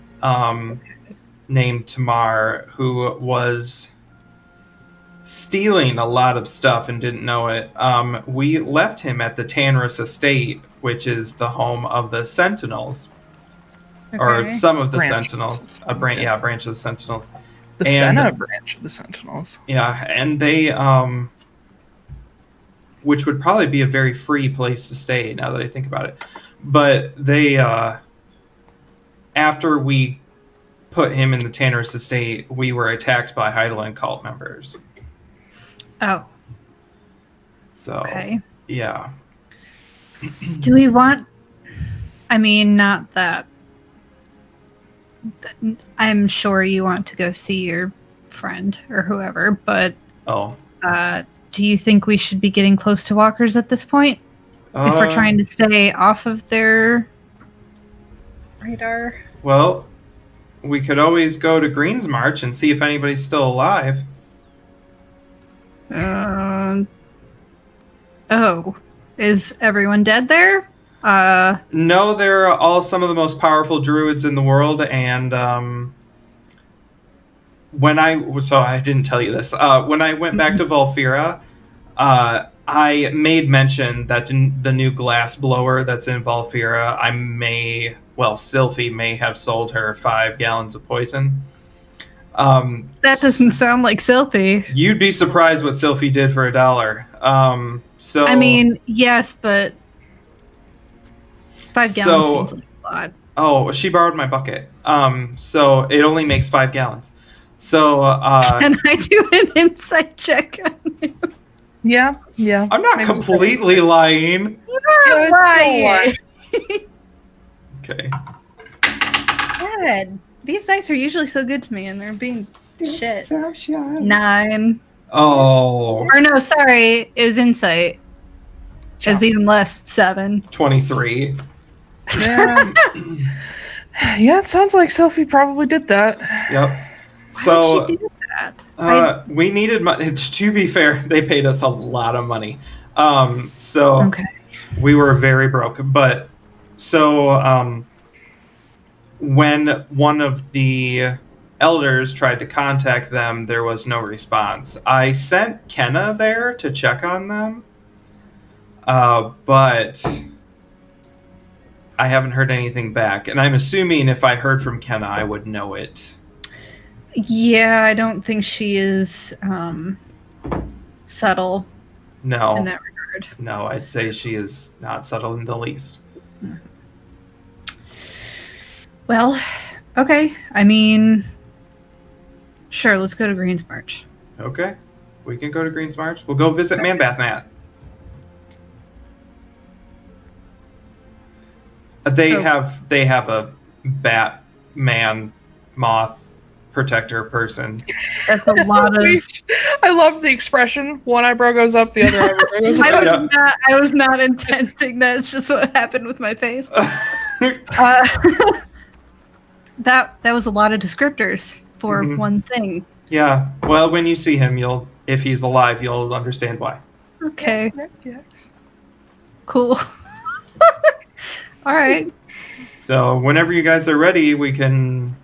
Speaker 4: named Tamar, who was stealing a lot of stuff and didn't know it. We left him at the Tanris Estate, which is the home of the Sentinels. Or some of the Sentinels. A branch of the Sentinels.
Speaker 1: The Senna branch of the Sentinels.
Speaker 4: Yeah, and they, which would probably be a very free place to stay now that I think about it. But they, after we put him in the Tanner's estate, we were attacked by Heidelen Cult members.
Speaker 2: Oh.
Speaker 4: So, yeah.
Speaker 2: Do we want... I mean, not that... I'm sure you want to go see your friend or whoever, but... do you think we should be getting close to walkers at this point? If we're trying to stay off of their radar?
Speaker 4: Well, we could always go to Green's March and see if anybody's still alive.
Speaker 2: Oh, is everyone dead there?
Speaker 4: No, they're all some of the most powerful druids in the world, and I didn't tell you this. When I went back to Volfira, I made mention that the new glass blower that's in Volfira, Sylphie may have sold her 5 gallons of poison.
Speaker 2: That doesn't sound like Sylphie.
Speaker 4: You'd be surprised what Sylphie did for $1. So
Speaker 2: I mean, yes, but 5 gallons seems like a lot.
Speaker 4: Oh, she borrowed my bucket. So it only makes 5 gallons. So
Speaker 2: Can I do an insight check on you?
Speaker 1: Yeah.
Speaker 4: I'm not completely lying.
Speaker 2: You're lying.
Speaker 4: Okay.
Speaker 2: God, these dice are usually so good to me, and they're being shit.
Speaker 4: So shy.
Speaker 2: 9.
Speaker 4: Oh.
Speaker 2: Or no, sorry, it was insight. It's even less. 7.
Speaker 4: 23.
Speaker 1: Yeah. Yeah, it sounds like Sophie probably did that.
Speaker 4: Yep.
Speaker 2: Why would she do that?
Speaker 4: We needed money. To be fair, they paid us a lot of money. Okay. We were very broke. But when one of the elders tried to contact them, there was no response. I sent Kenna there to check on them, but I haven't heard anything back. And I'm assuming if I heard from Kenna, I would know it.
Speaker 2: Yeah, I don't think she is subtle.
Speaker 4: No.
Speaker 2: In that regard.
Speaker 4: No, I'd say she is not subtle in the least.
Speaker 2: Well, okay. I mean, sure, let's go to Green's March.
Speaker 4: Okay. We can go to Green's March. We'll go visit Manbath Matt. They have a Batman moth protector person.
Speaker 2: That's a lot of.
Speaker 1: I love the expression. One eyebrow goes up, the other eyebrow goes up.
Speaker 2: I was not intending that. It's just what happened with my face. That was a lot of descriptors for one thing.
Speaker 4: Yeah. Well, when you see him, if he's alive, you'll understand why.
Speaker 2: Okay. Yes. Cool. All right.
Speaker 4: So whenever you guys are ready, we can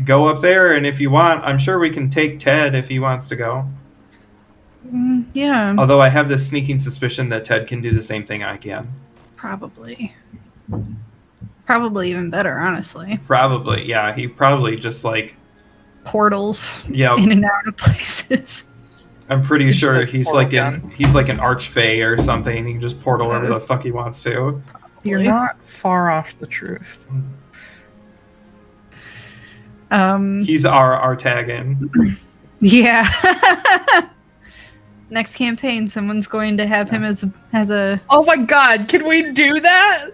Speaker 4: go up there, and if you want, I'm sure we can take Ted if he wants to go.
Speaker 2: Yeah.
Speaker 4: Although I have this sneaking suspicion that Ted can do the same thing I can.
Speaker 2: Probably even better, honestly.
Speaker 4: Probably, yeah. He probably just
Speaker 2: portals
Speaker 4: in
Speaker 2: and out of places.
Speaker 4: I'm pretty sure he's like an archfey or something. He can just portal wherever the fuck he wants to.
Speaker 1: You're not far off the truth.
Speaker 4: He's our tag-in.
Speaker 2: Yeah. Next campaign, someone's going to have him as a.
Speaker 1: Oh my god! Can we do that?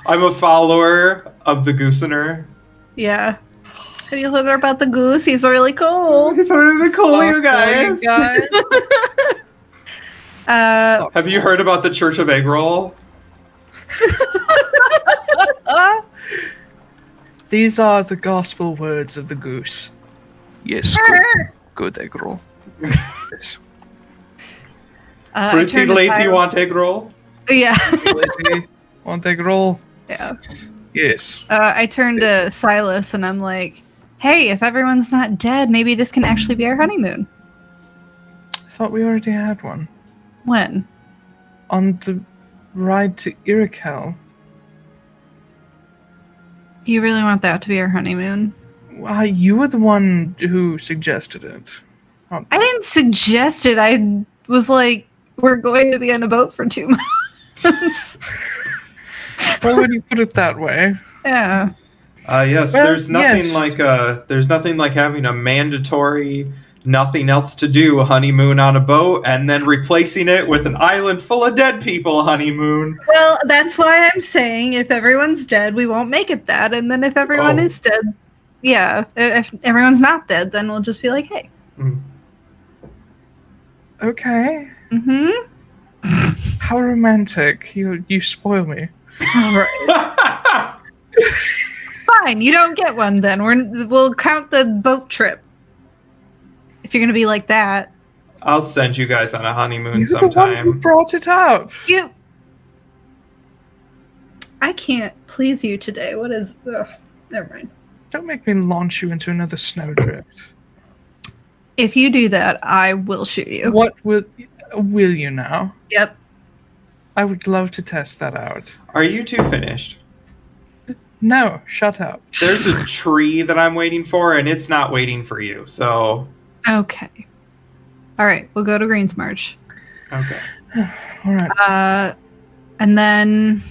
Speaker 4: I'm a follower of the Goosener.
Speaker 2: Yeah. Have you heard about the goose? He's really cool.
Speaker 4: He's really cool, you guys. Have you heard about the Church of Egg Roll?
Speaker 1: These are the gospel words of the goose. Yes, good egg roll. Yes.
Speaker 4: Pretty lady want egg roll?
Speaker 2: Yeah.
Speaker 1: Lady want egg roll?
Speaker 2: Yeah.
Speaker 1: Yes.
Speaker 2: I turned to Silas and I'm like, hey, if everyone's not dead, maybe this can actually be our honeymoon.
Speaker 1: I thought we already had one.
Speaker 2: When?
Speaker 1: On the ride to Irikel.
Speaker 2: You really want that to be our honeymoon?
Speaker 1: You were the one who suggested it.
Speaker 2: I didn't suggest it. I was like, we're going to be on a boat for 2 months.
Speaker 1: Why would you put it that way?
Speaker 2: Yeah.
Speaker 4: Yes, well, there's nothing like having a mandatory nothing else to do honeymoon on a boat and then replacing it with an island full of dead people honeymoon.
Speaker 2: Well, that's why I'm saying if everyone's dead, we won't make it that. And then if everyone is dead, yeah, if everyone's not dead, then we'll just be like, hey.
Speaker 1: Okay.
Speaker 2: Mm-hmm.
Speaker 1: How romantic. You spoil me.
Speaker 2: All right. Fine, you don't get one then. We'll count the boat trip. If you're going to be like that.
Speaker 4: I'll send you guys on a honeymoon
Speaker 1: You're the one who
Speaker 4: sometime.
Speaker 1: brought it up.
Speaker 2: I can't please you today. What is... Ugh, never mind.
Speaker 1: Don't make me launch you into another snowdrift.
Speaker 2: If you do that, I will shoot you.
Speaker 1: What will you now?
Speaker 2: Yep.
Speaker 1: I would love to test that out.
Speaker 4: Are you two finished?
Speaker 1: No, shut up.
Speaker 4: There's a tree that I'm waiting for, and it's not waiting for you. So
Speaker 2: Okay. All right, we'll go to Green's March.
Speaker 4: okay.
Speaker 1: All right.
Speaker 2: And then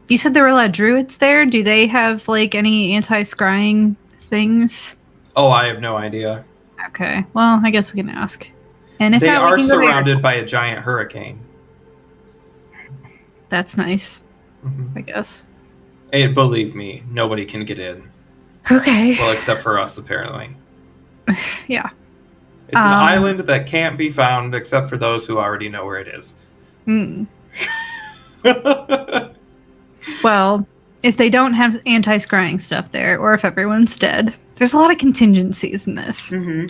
Speaker 2: you said there were a lot of druids there. Do they have like any anti-scrying things?
Speaker 4: Oh, I have no idea.
Speaker 2: Okay. Well, I guess we can ask. And if
Speaker 4: They
Speaker 2: not, we
Speaker 4: are
Speaker 2: can go to
Speaker 4: surrounded by a giant hurricane.
Speaker 2: That's nice,
Speaker 4: Mhm.
Speaker 2: I guess.
Speaker 4: And believe me, nobody can get in.
Speaker 2: Okay.
Speaker 4: Well, except for us, apparently.
Speaker 2: Yeah.
Speaker 4: It's an island that can't be found except for those who already know where it is.
Speaker 2: Hmm. Well, if they don't have anti-scrying stuff there, or if everyone's dead, there's a lot of contingencies in this.
Speaker 4: Mm-hmm.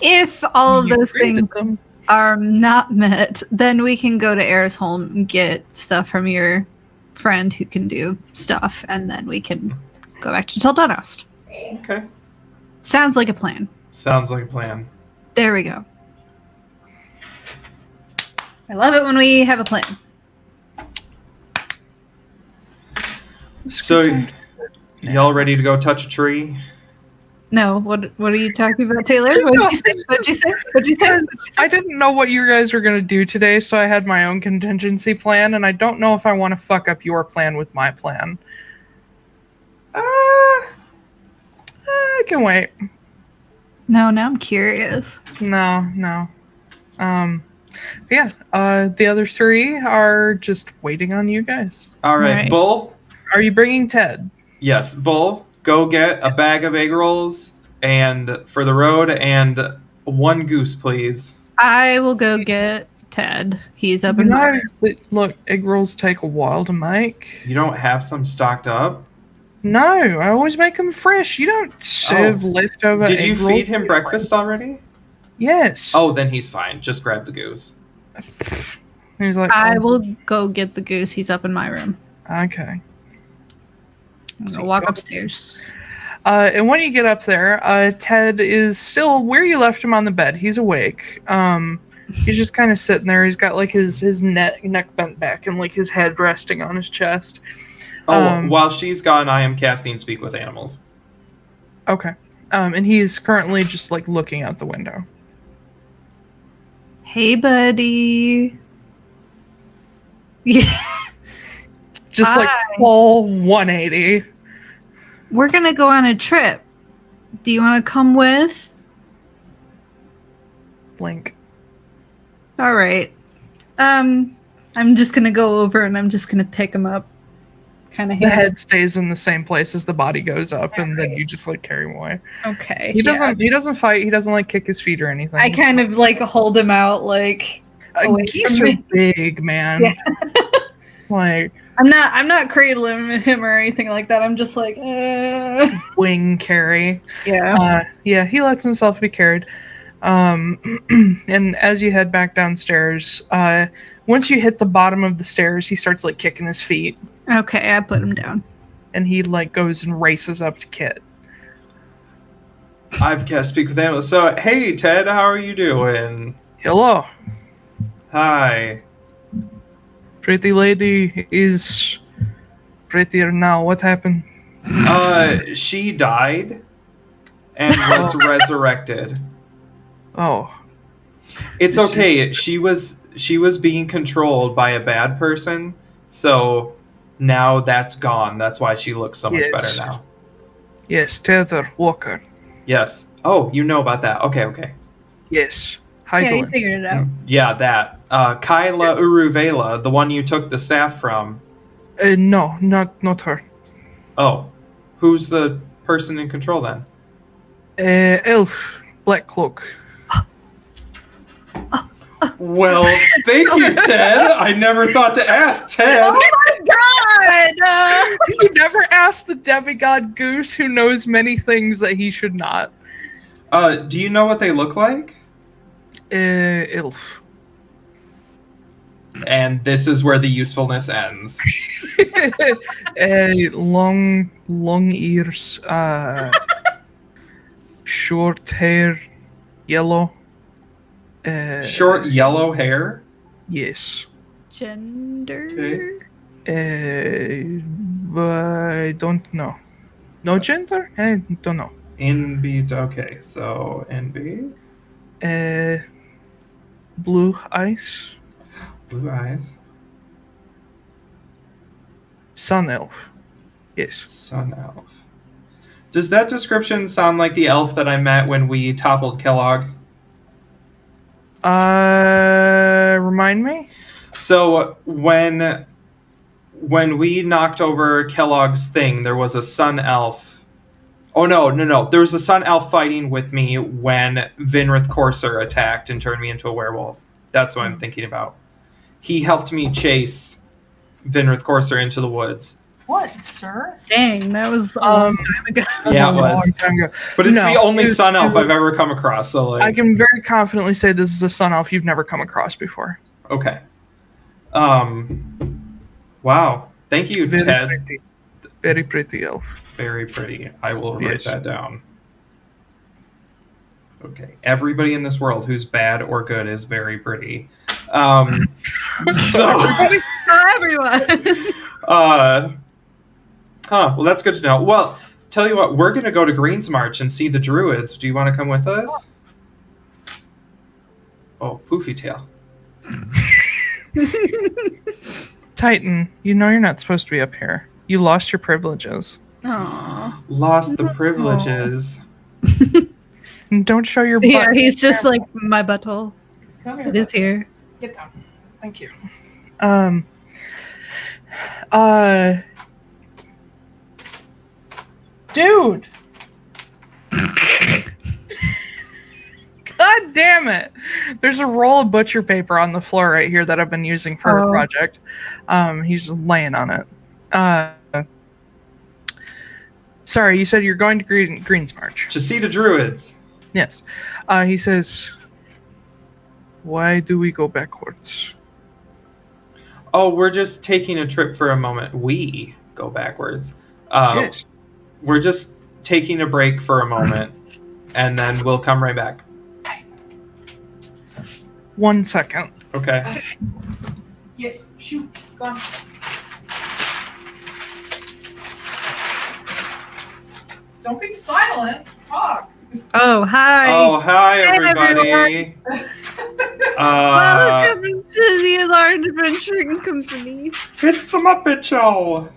Speaker 2: If all of
Speaker 1: You
Speaker 2: those
Speaker 1: created
Speaker 2: things
Speaker 1: them.
Speaker 2: are not met, then we can go to Erisholm and get stuff from your friend who can do stuff, and then we can go back to Teldonost.
Speaker 4: Okay.
Speaker 2: Sounds like a plan.
Speaker 4: Sounds like a plan.
Speaker 2: There we go. I love it when we have a plan.
Speaker 4: So, y'all ready to go touch a tree?
Speaker 2: No, what are you talking about, Taiylor? What did you say? What'd you say?
Speaker 1: I didn't know what you guys were going to do today, so I had my own contingency plan, and I don't know if I want to fuck up your plan with my plan. I can wait.
Speaker 2: No, now I'm curious.
Speaker 1: No. The other three are just waiting on you guys.
Speaker 4: All right,
Speaker 2: Right.
Speaker 4: Bull.
Speaker 1: Are you bringing Ted?
Speaker 4: Yes, Bull. Go get a bag of egg rolls and for the road and one goose, please.
Speaker 2: I will go get Ted. He's up in my
Speaker 1: Look, egg rolls take a while to make.
Speaker 4: You don't have some stocked up?
Speaker 1: No, I always make them fresh. You don't serve leftover
Speaker 4: Did you
Speaker 1: egg
Speaker 4: feed
Speaker 1: rolls
Speaker 4: him breakfast already?
Speaker 1: Yes.
Speaker 4: Oh, then he's fine. Just grab the goose.
Speaker 1: He's like,
Speaker 2: I
Speaker 1: oh,
Speaker 2: will go get the goose. He's up in my room.
Speaker 1: okay.
Speaker 2: I'm
Speaker 1: So
Speaker 2: gonna walk
Speaker 1: go-
Speaker 2: upstairs.
Speaker 1: And when you get up there, Ted is still where you left him on the bed. He's awake. He's just kind of sitting there. He's got like his neck bent back and like his head resting on his chest.
Speaker 4: While she's gone, I am casting Speak with Animals.
Speaker 1: Okay. And he's currently just like looking out the window.
Speaker 2: Hey, buddy. Yeah.
Speaker 1: Just like
Speaker 2: Hi.
Speaker 1: full 180.
Speaker 2: We're gonna go on a trip. Do you want to come with?
Speaker 1: Blink.
Speaker 2: All right. I'm just gonna go over and I'm just gonna pick him up. Kind of
Speaker 1: The head stays in the same place as the body goes up, and then
Speaker 2: Okay.
Speaker 1: you just like carry him away.
Speaker 2: Okay.
Speaker 1: He doesn't fight. He doesn't like kick his feet or anything.
Speaker 2: I kind of like hold him out, like away
Speaker 1: Geese
Speaker 2: from
Speaker 1: are
Speaker 2: me.
Speaker 1: big, man.
Speaker 2: Yeah.
Speaker 1: Like
Speaker 2: I'm not cradling him or anything like that. I'm just like,
Speaker 1: wing carry.
Speaker 2: yeah.
Speaker 1: Yeah, he lets himself be carried. And as you head back downstairs, once you hit the bottom of the stairs, he starts like kicking his feet,
Speaker 2: Okay, I put him down.
Speaker 1: and he like goes and races up to Kit.
Speaker 4: I've cast Speak with Animals. So, hey, Ted, how are you doing?
Speaker 1: Hello,
Speaker 4: Hi.
Speaker 1: pretty lady is prettier now. What happened?
Speaker 4: She died and was resurrected.
Speaker 1: Oh,
Speaker 4: It's okay. She was being controlled by a bad person, so now that's gone. That's why she looks so much
Speaker 1: Yes.
Speaker 4: better now.
Speaker 1: yes, Tether Walker.
Speaker 4: Yes. Oh, you know about that. Okay.
Speaker 1: Yes,
Speaker 2: Yeah, you
Speaker 1: Heidelen.
Speaker 2: figured it out.
Speaker 4: Yeah, that. Kyla Uruvela, the one you took the staff from.
Speaker 1: No, not her.
Speaker 4: Oh. Who's the person in control then?
Speaker 1: Elf, Black Cloak.
Speaker 4: Well, thank you, Ted. I never thought to ask Ted.
Speaker 2: God!
Speaker 1: You never asked the demigod Goose, who knows many things that he should not.
Speaker 4: Do you know what they look like?
Speaker 1: Elf.
Speaker 4: And this is where the usefulness ends.
Speaker 1: Long ears, short hair, yellow.
Speaker 4: Short yellow hair?
Speaker 1: Yes.
Speaker 2: Gender?
Speaker 4: Okay.
Speaker 1: I don't know. No gender? I don't know.
Speaker 4: NB, okay, so NB.
Speaker 1: Blue eyes.
Speaker 4: Blue eyes.
Speaker 1: Sun elf. Yes.
Speaker 4: Sun elf. Does that description sound like the elf that I met when we toppled Kellogg?
Speaker 1: Remind me?
Speaker 4: So when we knocked over Kellogg's thing, there was a sun elf. Oh no. There was a sun elf fighting with me when Vinrith Courser attacked and turned me into a werewolf. That's what I'm thinking about. He helped me chase Vinrith Courser into the woods.
Speaker 1: What, sir?
Speaker 2: Dang, that was a long time ago.
Speaker 4: Yeah, it was.
Speaker 1: A long time ago.
Speaker 4: But it's the only sun elf I've ever come across. So like,
Speaker 1: I can very confidently say this is a sun elf you've never come across before.
Speaker 4: Okay. Wow. Thank you,
Speaker 1: Very
Speaker 4: Ted.
Speaker 1: pretty. Very pretty elf.
Speaker 4: Very pretty. I will write that down. Okay. Everybody in this world who's bad or good is very pretty. So
Speaker 2: everyone.
Speaker 4: Well, that's good to know. Well, tell you what, we're going to go to Green's March and see the Druids. Do you want to come with us? Oh, Poofy Tail.
Speaker 1: Titan, you know you're not supposed to be up here. You lost your privileges.
Speaker 2: Aww.
Speaker 4: Lost the privileges.
Speaker 1: And don't show your butt.
Speaker 2: Yeah, he's just like, my butthole. It is here.
Speaker 1: Get down. Thank you. Dude! God damn it! There's a roll of butcher paper on the floor right here that I've been using for a project. He's just laying on it. Sorry, you said you're going to Green's March.
Speaker 4: To see the Druids.
Speaker 1: Yes. He says, why do we go backwards?
Speaker 4: Oh, we're just taking a trip for a moment. We go backwards.
Speaker 1: Yes.
Speaker 4: We're just taking a break for a moment, and then we'll come right back.
Speaker 1: 1 second.
Speaker 4: Okay.
Speaker 1: Yeah, shoot. Gone. Don't be silent. Talk.
Speaker 2: Oh, hi.
Speaker 4: Oh, hi, everybody.
Speaker 2: Welcome to the Atlaran Adventuring Company.
Speaker 4: It's the Muppet Show.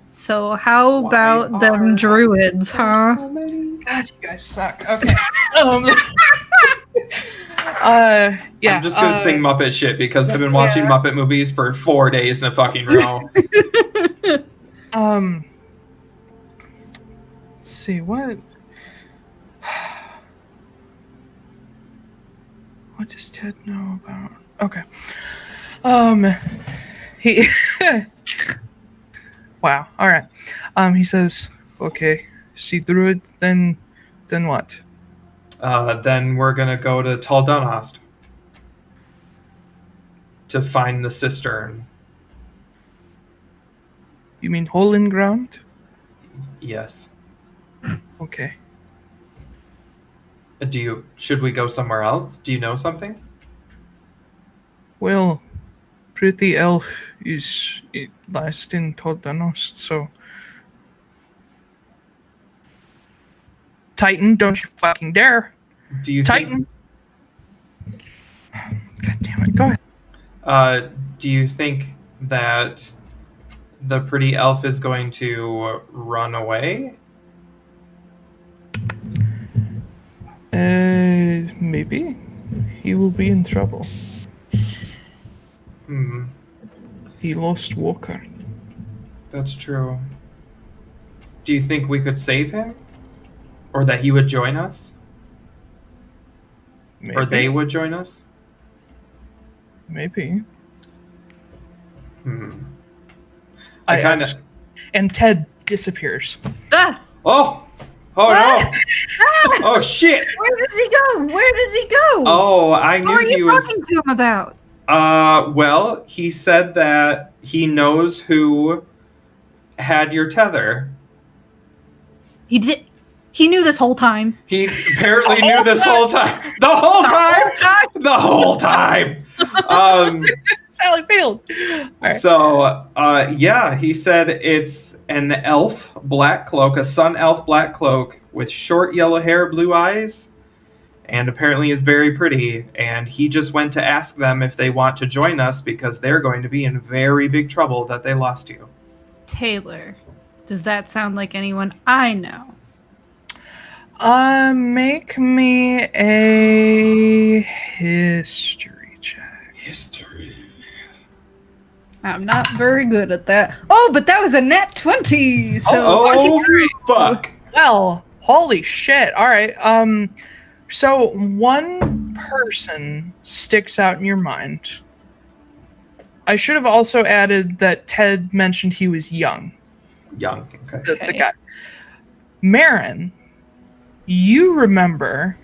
Speaker 2: So how about them druids, huh?
Speaker 1: So God, you guys suck. Okay. Yeah.
Speaker 4: I'm just gonna sing Muppet shit because I've been watching Muppet movies for 4 days in a fucking row.
Speaker 1: Let's see what does Ted know about? Okay. He wow. All right. He says, okay, see Druid, then what?
Speaker 4: Then we're gonna go to Taldonost to find the cistern.
Speaker 1: You mean hole in ground?
Speaker 4: Yes.
Speaker 1: Okay.
Speaker 4: Should we go somewhere else? Do you know something?
Speaker 1: Well, Pretty Elf is last in Taldonost, so Titan, don't you fucking dare.
Speaker 4: Do you
Speaker 1: Titan. God damn it. Go ahead.
Speaker 4: Do you think that the pretty elf is going to run away?
Speaker 1: Maybe. He will be in trouble. He lost Walker.
Speaker 4: That's true. Do you think we could save him? Or that he would join us?
Speaker 1: Maybe.
Speaker 4: Or they would join us?
Speaker 1: Maybe.
Speaker 4: I kind of...
Speaker 1: and Ted disappears.
Speaker 2: Ah!
Speaker 4: Oh no! Oh shit!
Speaker 2: Where did he go?
Speaker 4: Oh, I knew
Speaker 2: What are
Speaker 4: he
Speaker 2: you
Speaker 4: was.
Speaker 2: talking to him about?
Speaker 4: Well, he said that he knows who had your tether.
Speaker 2: He did. He knew this whole time.
Speaker 4: He apparently knew this whole time. The whole time.
Speaker 1: Sally Field. Right.
Speaker 4: So, yeah, he said it's an elf black cloak, a sun elf black cloak with short yellow hair, blue eyes, and apparently is very pretty. And he just went to ask them if they want to join us because they're going to be in very big trouble that they lost you.
Speaker 2: Taiylor. Does that sound like anyone I know?
Speaker 1: Make me a history check.
Speaker 4: History.
Speaker 2: I'm not very good at that. Oh, but that was a nat 20. So
Speaker 4: Fuck.
Speaker 1: Well, holy shit. All right. So one person sticks out in your mind. I should have also added that Ted mentioned he was young.
Speaker 4: Young. Okay.
Speaker 1: The guy. Marin, you remember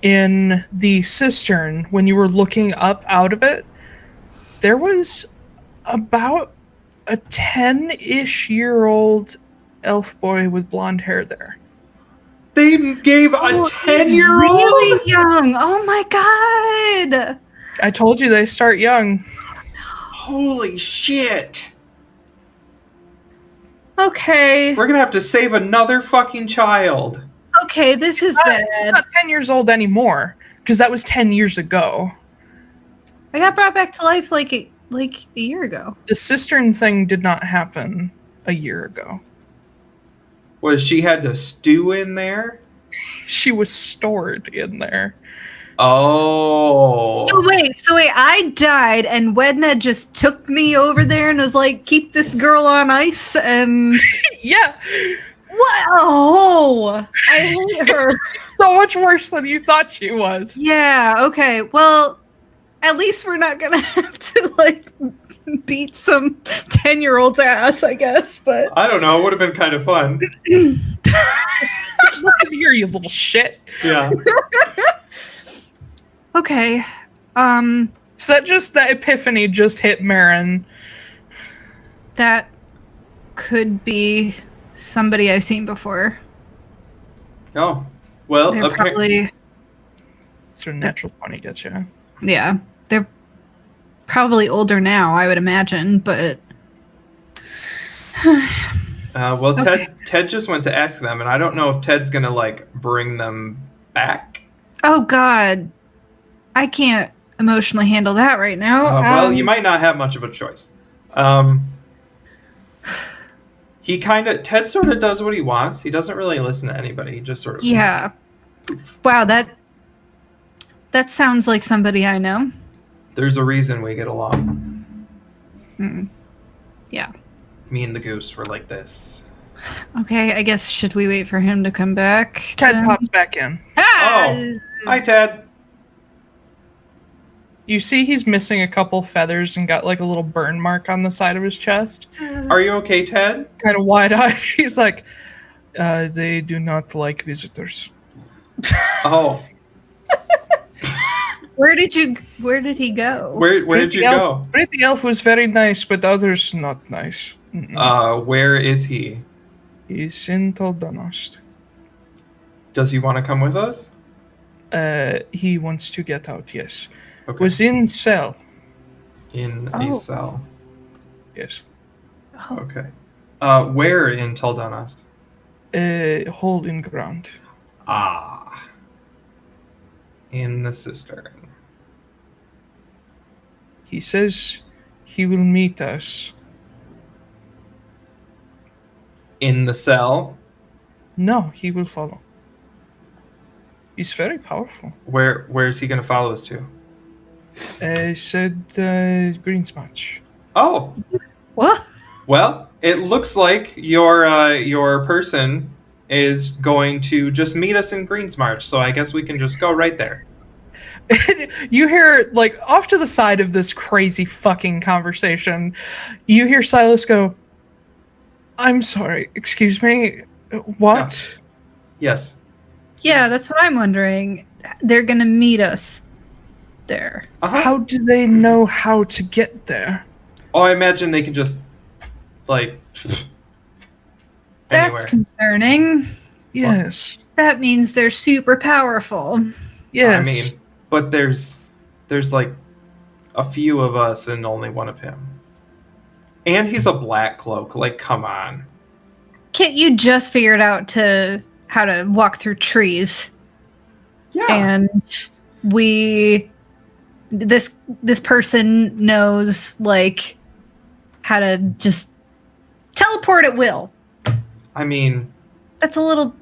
Speaker 1: in the cistern when you were looking up out of it, there was about a 10-ish year old elf boy with blonde hair there.
Speaker 4: They gave a 10-year-old?
Speaker 2: Really young. Oh my god.
Speaker 1: I told you they start young.
Speaker 4: Holy shit.
Speaker 2: Okay.
Speaker 4: We're gonna have to save another fucking child.
Speaker 2: Okay, this is bad.
Speaker 1: He's not 10 years old anymore, because that was 10 years ago.
Speaker 2: I got brought back to life like a year ago.
Speaker 1: The cistern thing did not happen a year ago.
Speaker 4: Was she had to stew in there?
Speaker 1: She was stored in there.
Speaker 4: Oh.
Speaker 2: So wait, I died and Wedna just took me over there and was like, keep this girl on ice and...
Speaker 1: Yeah.
Speaker 2: What? Oh, I hate her.
Speaker 1: So much worse than you thought she was.
Speaker 2: Yeah, okay. Well, at least we're not gonna have to, like, beat some 10-year-old's ass, I guess, but...
Speaker 4: I don't know, it would have been kind of fun.
Speaker 1: Look at here, you little shit.
Speaker 4: Yeah.
Speaker 2: Okay.
Speaker 1: So that epiphany just hit Marin.
Speaker 2: That could be somebody I've seen before.
Speaker 4: Oh. Well,
Speaker 2: They're probably...
Speaker 1: So natural 20 gets you.
Speaker 2: Yeah. They're probably older now, I would imagine, but...
Speaker 4: well,
Speaker 2: Okay.
Speaker 4: Ted just went to ask them, and I don't know if Ted's gonna, like, bring them back.
Speaker 2: Oh, God. I can't emotionally handle that right now.
Speaker 4: Well, you might not have much of a choice. Ted sort of does what he wants. He doesn't really listen to anybody. He just sort of...
Speaker 2: Yeah. Wow, that sounds like somebody I know.
Speaker 4: There's a reason we get along.
Speaker 2: Yeah.
Speaker 4: Me and the goose were like this.
Speaker 2: Okay, I guess should we wait for him to come back?
Speaker 1: Ted pops back in.
Speaker 4: Oh, hi, Ted.
Speaker 1: You see he's missing a couple feathers and got like a little burn mark on the side of his chest.
Speaker 4: Are you okay, Ted?
Speaker 1: Kind of wide-eyed. He's like, they do not like visitors.
Speaker 4: Oh.
Speaker 2: Where did he go?
Speaker 4: Where did you go?
Speaker 1: Pretty Elf was very nice, but others not nice.
Speaker 4: Where is he?
Speaker 1: He's in Toldanost.
Speaker 4: Does he want to come with us?
Speaker 1: He wants to get out, yes.
Speaker 4: Okay.
Speaker 1: Was in cell.
Speaker 4: In a cell.
Speaker 1: Yes.
Speaker 4: Okay. Where in Toldanost?
Speaker 1: Hole in ground.
Speaker 4: Ah. In the cistern.
Speaker 1: He says he will meet us.
Speaker 4: In the cell?
Speaker 1: No, he will follow. He's very powerful.
Speaker 4: Where's he going to follow us to?
Speaker 1: Said Greensmatch.
Speaker 4: Oh.
Speaker 2: What?
Speaker 4: Well, it looks like your person is going to just meet us in Greensmarch, so I guess we can just go right there.
Speaker 1: You hear, like, off to the side of this crazy fucking conversation, you hear Silas go, I'm sorry. Excuse me. What?
Speaker 4: Yes.
Speaker 2: Yeah, that's what I'm wondering. They're gonna meet us there.
Speaker 1: How do they know how to get there?
Speaker 4: Oh, I imagine they can just, like,
Speaker 2: That's
Speaker 4: anywhere.
Speaker 2: concerning.
Speaker 1: Yes.
Speaker 2: That means they're super powerful.
Speaker 1: Yes.
Speaker 4: I mean, but there's like a few of us and only one of him. And he's a black cloak. Like, come on.
Speaker 2: Kit, you just figured out how to walk through trees.
Speaker 4: Yeah.
Speaker 2: And this person knows, like, how to just teleport at will.
Speaker 4: I mean...
Speaker 2: That's a little...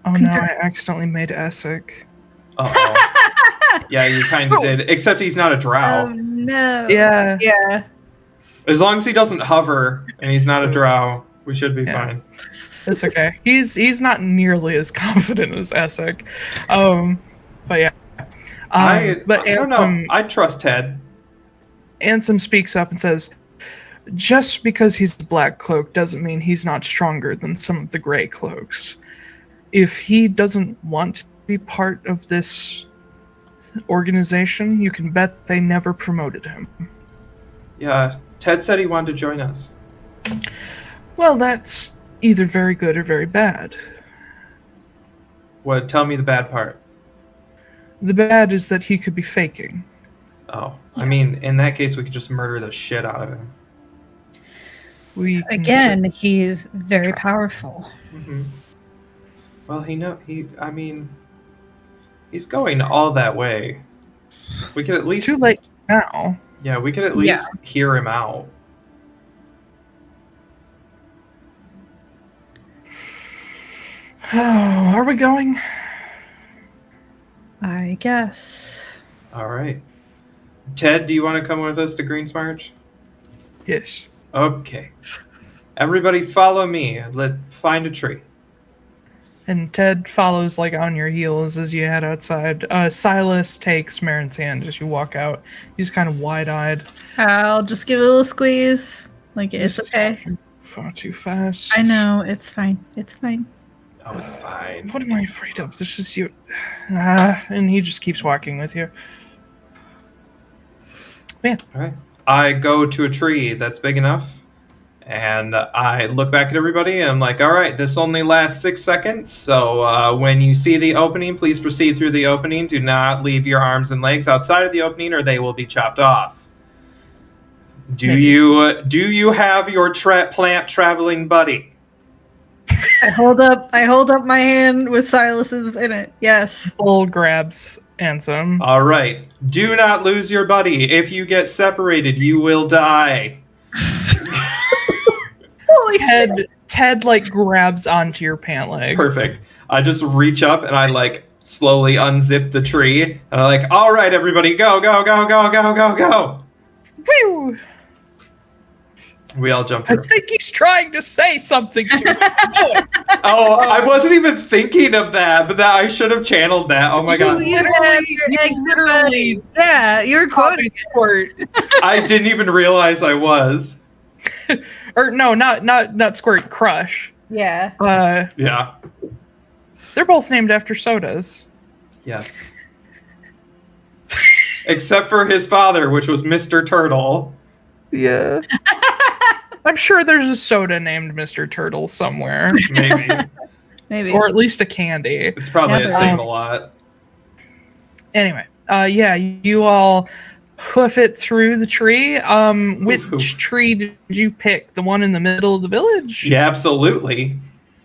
Speaker 1: Oh no, I accidentally made Essek.
Speaker 4: Uh-oh. Yeah, you kind of did. Except he's not a drow.
Speaker 2: Oh no.
Speaker 1: Yeah.
Speaker 2: Yeah.
Speaker 4: As long as he doesn't hover and he's not a drow, we should be fine.
Speaker 1: It's okay. He's not nearly as confident as Essek. But yeah.
Speaker 4: I
Speaker 1: but
Speaker 4: don't know. I trust Ted.
Speaker 1: Ansem speaks up and says, just because he's the Black Cloak doesn't mean he's not stronger than some of the Grey Cloaks. If he doesn't want to be part of this organization, you can bet they never promoted him.
Speaker 4: Yeah, Ted said he wanted to join us.
Speaker 1: Well, that's either very good or very bad.
Speaker 4: What? Tell me the bad part.
Speaker 1: The bad is that he could be faking.
Speaker 4: Oh, I mean, in that case, we could just murder the shit out of him.
Speaker 2: Again, he's very powerful.
Speaker 4: Mm-hmm. Well, he's going all that way. We could at least...
Speaker 1: It's too late now.
Speaker 4: Yeah, we could at least hear him out.
Speaker 1: Oh, are we going?
Speaker 2: I guess.
Speaker 4: All right. Ted, do you want to come with us to Greensmarch?
Speaker 1: Yes.
Speaker 4: Okay. Everybody follow me. Let's find a tree.
Speaker 1: And Ted follows like on your heels as you head outside. Silas takes Marin's hand as you walk out. He's kind of wide-eyed.
Speaker 2: I'll just give it a little squeeze. Like, it's okay.
Speaker 1: Far too fast.
Speaker 2: I know, it's fine. It's fine.
Speaker 4: Oh, it's fine.
Speaker 1: What am I afraid of? This is you. And he just keeps walking with you. Yeah.
Speaker 4: All right. I go to a tree that's big enough, and I look back at everybody, and I'm like, all right, this only lasts 6 seconds, so when you see the opening, please proceed through the opening. Do not leave your arms and legs outside of the opening, or they will be chopped off. Do you have your plant traveling buddy?
Speaker 2: I hold up my hand with Silas's in it. Yes.
Speaker 1: Bull grabs Ansem.
Speaker 4: All right. Do not lose your buddy. If you get separated, you will die.
Speaker 1: Ted like grabs onto your pant leg.
Speaker 4: Perfect. I just reach up and I like slowly unzip the tree. And I'm like, all right, everybody, go, go, go, go, go, go, go.
Speaker 1: Woo!
Speaker 4: We all jump
Speaker 1: I
Speaker 4: through.
Speaker 1: think he's trying to say something to me.
Speaker 4: Oh, I wasn't even thinking of that, but I should have channeled that. Oh my god.
Speaker 1: You literally
Speaker 2: yeah, you're quoting
Speaker 1: Squirt.
Speaker 4: I didn't even realize I was.
Speaker 1: Or no, not Squirt, Crush.
Speaker 2: Yeah.
Speaker 4: Yeah.
Speaker 1: They're both named after sodas.
Speaker 4: Yes. Except for his father, which was Mr. Turtle.
Speaker 1: Yeah. I'm sure there's a soda named Mr. Turtle somewhere.
Speaker 2: Maybe.
Speaker 1: Or at least a candy.
Speaker 4: It's probably a Save-A-Lot.
Speaker 1: Anyway, you all hoof it through the tree. Which tree did you pick? The one in the middle of the village?
Speaker 4: Yeah, absolutely.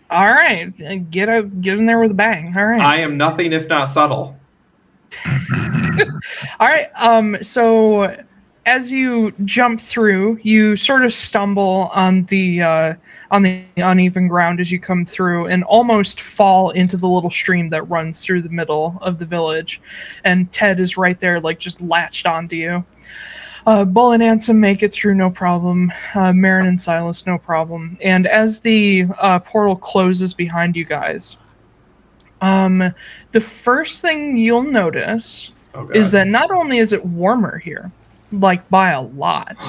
Speaker 1: All right. Get in there with a bang. All right.
Speaker 4: I am nothing if not subtle.
Speaker 1: All right. So as you jump through, you sort of stumble on the uneven ground as you come through and almost fall into the little stream that runs through the middle of the village. And Ted is right there, like just latched onto you. Bull and Ansem make it through, no problem. Marin and Silas, no problem. And as the portal closes behind you guys, the first thing you'll notice is that not only is it warmer here, like by a lot,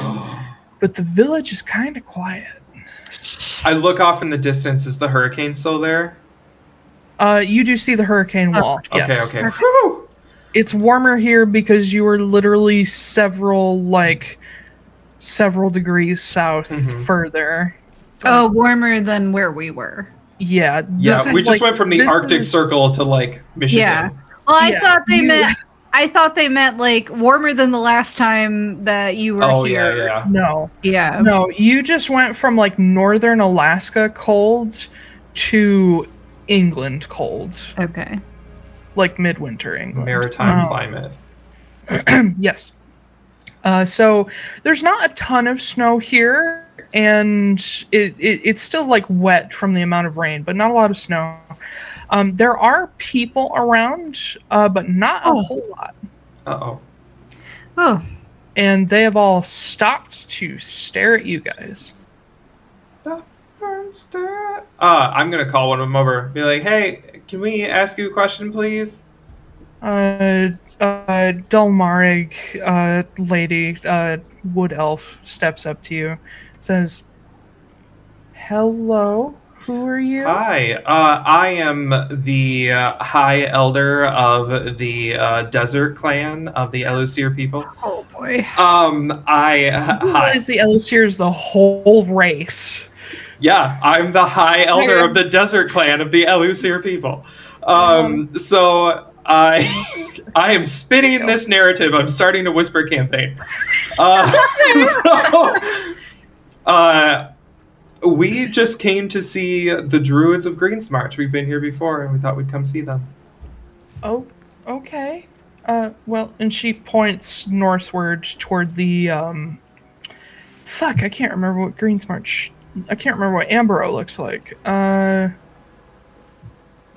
Speaker 1: but the village is kind of quiet.
Speaker 4: I look off in the distance. Is the hurricane still there?
Speaker 1: You do see the hurricane wall. Yes.
Speaker 4: Okay. Whew.
Speaker 1: It's warmer here because you are literally several degrees south further.
Speaker 2: Oh, warmer than where we were.
Speaker 1: Yeah.
Speaker 4: We just went from the Arctic Circle to like Michigan.
Speaker 2: Yeah. Well, I thought they meant like warmer than the last time that you were here.
Speaker 4: Yeah.
Speaker 1: No.
Speaker 2: Yeah.
Speaker 1: No, you just went from like northern Alaska cold to England cold.
Speaker 2: Okay.
Speaker 1: Like midwinter England.
Speaker 4: Maritime climate.
Speaker 1: Yes. So there's not a ton of snow here, and it's still like wet from the amount of rain, but not a lot of snow. There are people around, but not a whole lot.
Speaker 4: Uh-oh.
Speaker 2: Oh.
Speaker 1: And they have all stopped to stare at you guys.
Speaker 4: I'm going to call one of them over. Be like, hey, can we ask you a question, please?
Speaker 1: Dulmarig, lady, wood elf, steps up to you, says, hello, who are you?
Speaker 4: Hi, I am the High Elder of the Desert Clan of the Elusir people.
Speaker 2: Oh, boy.
Speaker 1: The Elusir is the whole race.
Speaker 4: Yeah, I'm the High Elder of the Desert Clan of the Elusir people. So I am spinning this narrative. I'm starting a whisper campaign. We just came to see the Druids of Greensmarch. We've been here before, and we thought we'd come see them.
Speaker 1: Oh, okay. Well, and she points northward toward the, fuck, I can't remember what Greensmarch... I can't remember what Ambro looks like.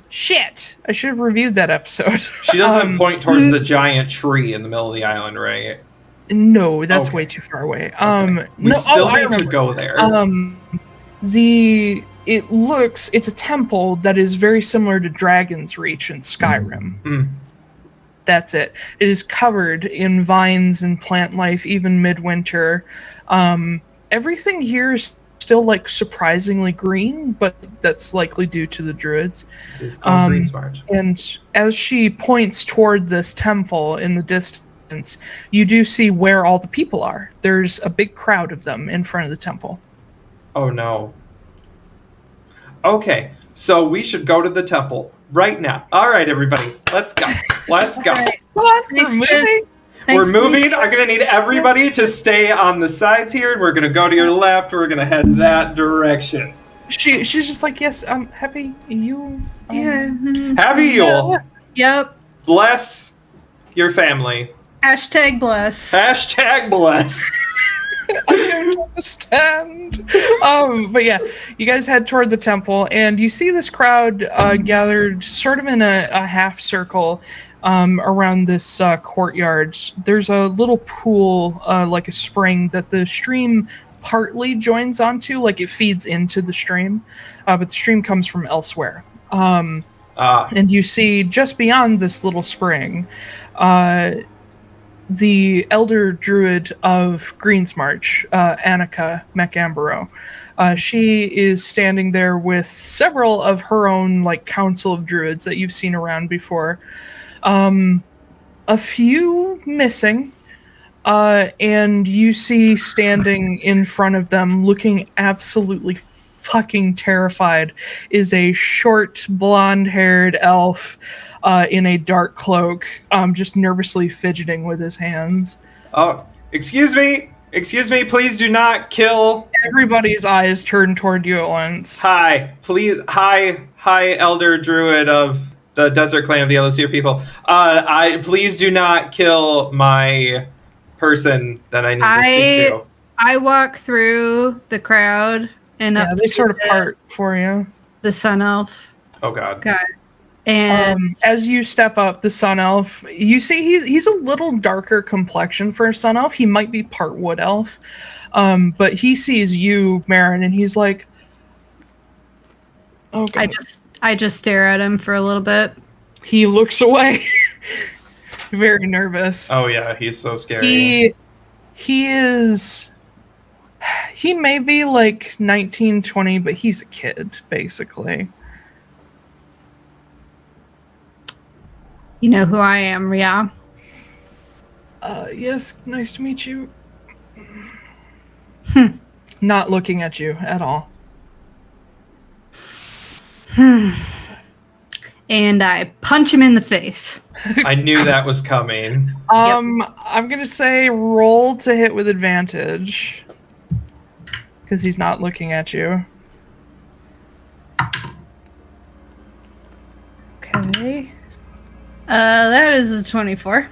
Speaker 1: Shit! I should have reviewed that episode.
Speaker 4: She doesn't point towards the giant tree in the middle of the island, right?
Speaker 1: No, that's way too far away.
Speaker 4: We still need to go there.
Speaker 1: It's a temple that is very similar to Dragon's Reach in Skyrim. That's it. It is covered in vines and plant life, even midwinter. Everything here is still like surprisingly green, but that's likely due to the druids.
Speaker 4: It's called Greensmarch.
Speaker 1: And as she points toward this temple in the distance, you do see where all the people are. There's a big crowd of them in front of the temple.
Speaker 4: Oh no. Okay, so we should go to the temple right now. All right, everybody, let's go. Let's go.
Speaker 1: Right. What? We're moving?
Speaker 4: We're moving. I'm going to need everybody to stay on the sides here, and we're going to go to your left. We're going to head that direction.
Speaker 1: She's just like, yes, happy you.
Speaker 4: Happy Yule.
Speaker 2: Yep.
Speaker 4: Bless your family.
Speaker 2: Hashtag bless.
Speaker 4: Hashtag bless.
Speaker 1: I don't understand. But yeah, you guys head toward the temple, and you see this crowd gathered sort of in a half circle around this courtyard. There's a little pool, like a spring, that the stream partly joins onto, like it feeds into the stream, but the stream comes from elsewhere. And you see just beyond this little spring, the elder druid of Greensmarch, Annika MacAmbaro. She is standing there with several of her own like council of druids that you've seen around before. A few missing, and you see standing in front of them, looking absolutely fucking terrified, is a short, blonde-haired elf in a dark cloak, just nervously fidgeting with his hands.
Speaker 4: Oh, excuse me, please do not kill.
Speaker 1: Everybody's eyes turn toward you at once.
Speaker 4: Hi, elder druid of the Desert Clan of the Elusir people. Please do not kill my person that I need to speak to.
Speaker 2: I walk through the crowd and
Speaker 1: they sort of part for you.
Speaker 2: The sun elf.
Speaker 4: Oh God.
Speaker 2: And
Speaker 1: as you step up, the sun elf, you see he's a little darker complexion for a sun elf. He might be part wood elf, but he sees you, Marin, and he's like, "Okay."
Speaker 2: I just stare at him for a little bit.
Speaker 1: He looks away, very nervous.
Speaker 4: Oh yeah, he's so scary.
Speaker 1: He's He may be like 19, 20, but he's a kid, basically.
Speaker 2: You know who I am, yeah?
Speaker 1: Yes, nice to meet you. Not looking at you at all.
Speaker 2: And I punch him in the face.
Speaker 4: I knew that was coming.
Speaker 1: I'm gonna say roll to hit with advantage. Because he's not looking at you.
Speaker 2: Okay. That is a 24.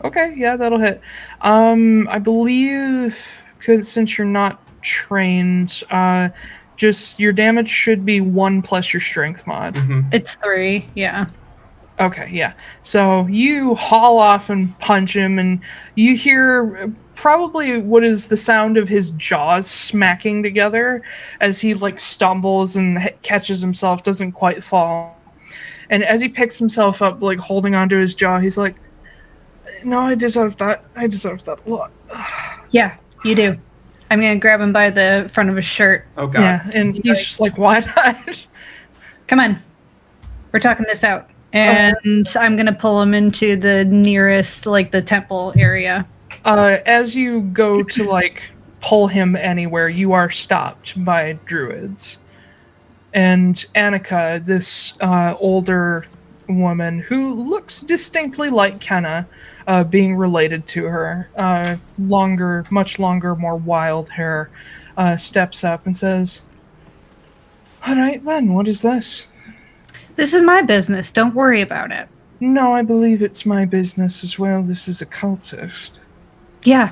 Speaker 1: Okay, yeah, that'll hit. I believe, because since you're not trained, just your damage should be 1 plus your strength mod.
Speaker 4: Mm-hmm.
Speaker 2: It's 3, yeah.
Speaker 1: Okay, yeah. So you haul off and punch him, and you hear probably what is the sound of his jaws smacking together as he like stumbles and catches himself, doesn't quite fall. And as he picks himself up, like holding onto his jaw, he's like, "No, I deserve that. I deserve that a lot."
Speaker 2: Yeah, you do. I'm gonna grab him by the front of his shirt.
Speaker 4: Oh god.
Speaker 1: Yeah, and he's just like, "Why not?"
Speaker 2: Come on. We're talking this out. And I'm gonna pull him into the nearest, like, the temple area.
Speaker 1: As you go to like pull him anywhere, you are stopped by druids. And Annika, this older woman who looks distinctly like Kenna, being related to her, much longer, more wild hair, steps up and says, "All right then, what is this?"
Speaker 2: This is my business. Don't worry about it.
Speaker 1: "No, I believe it's my business as well. This is a cultist."
Speaker 2: Yeah.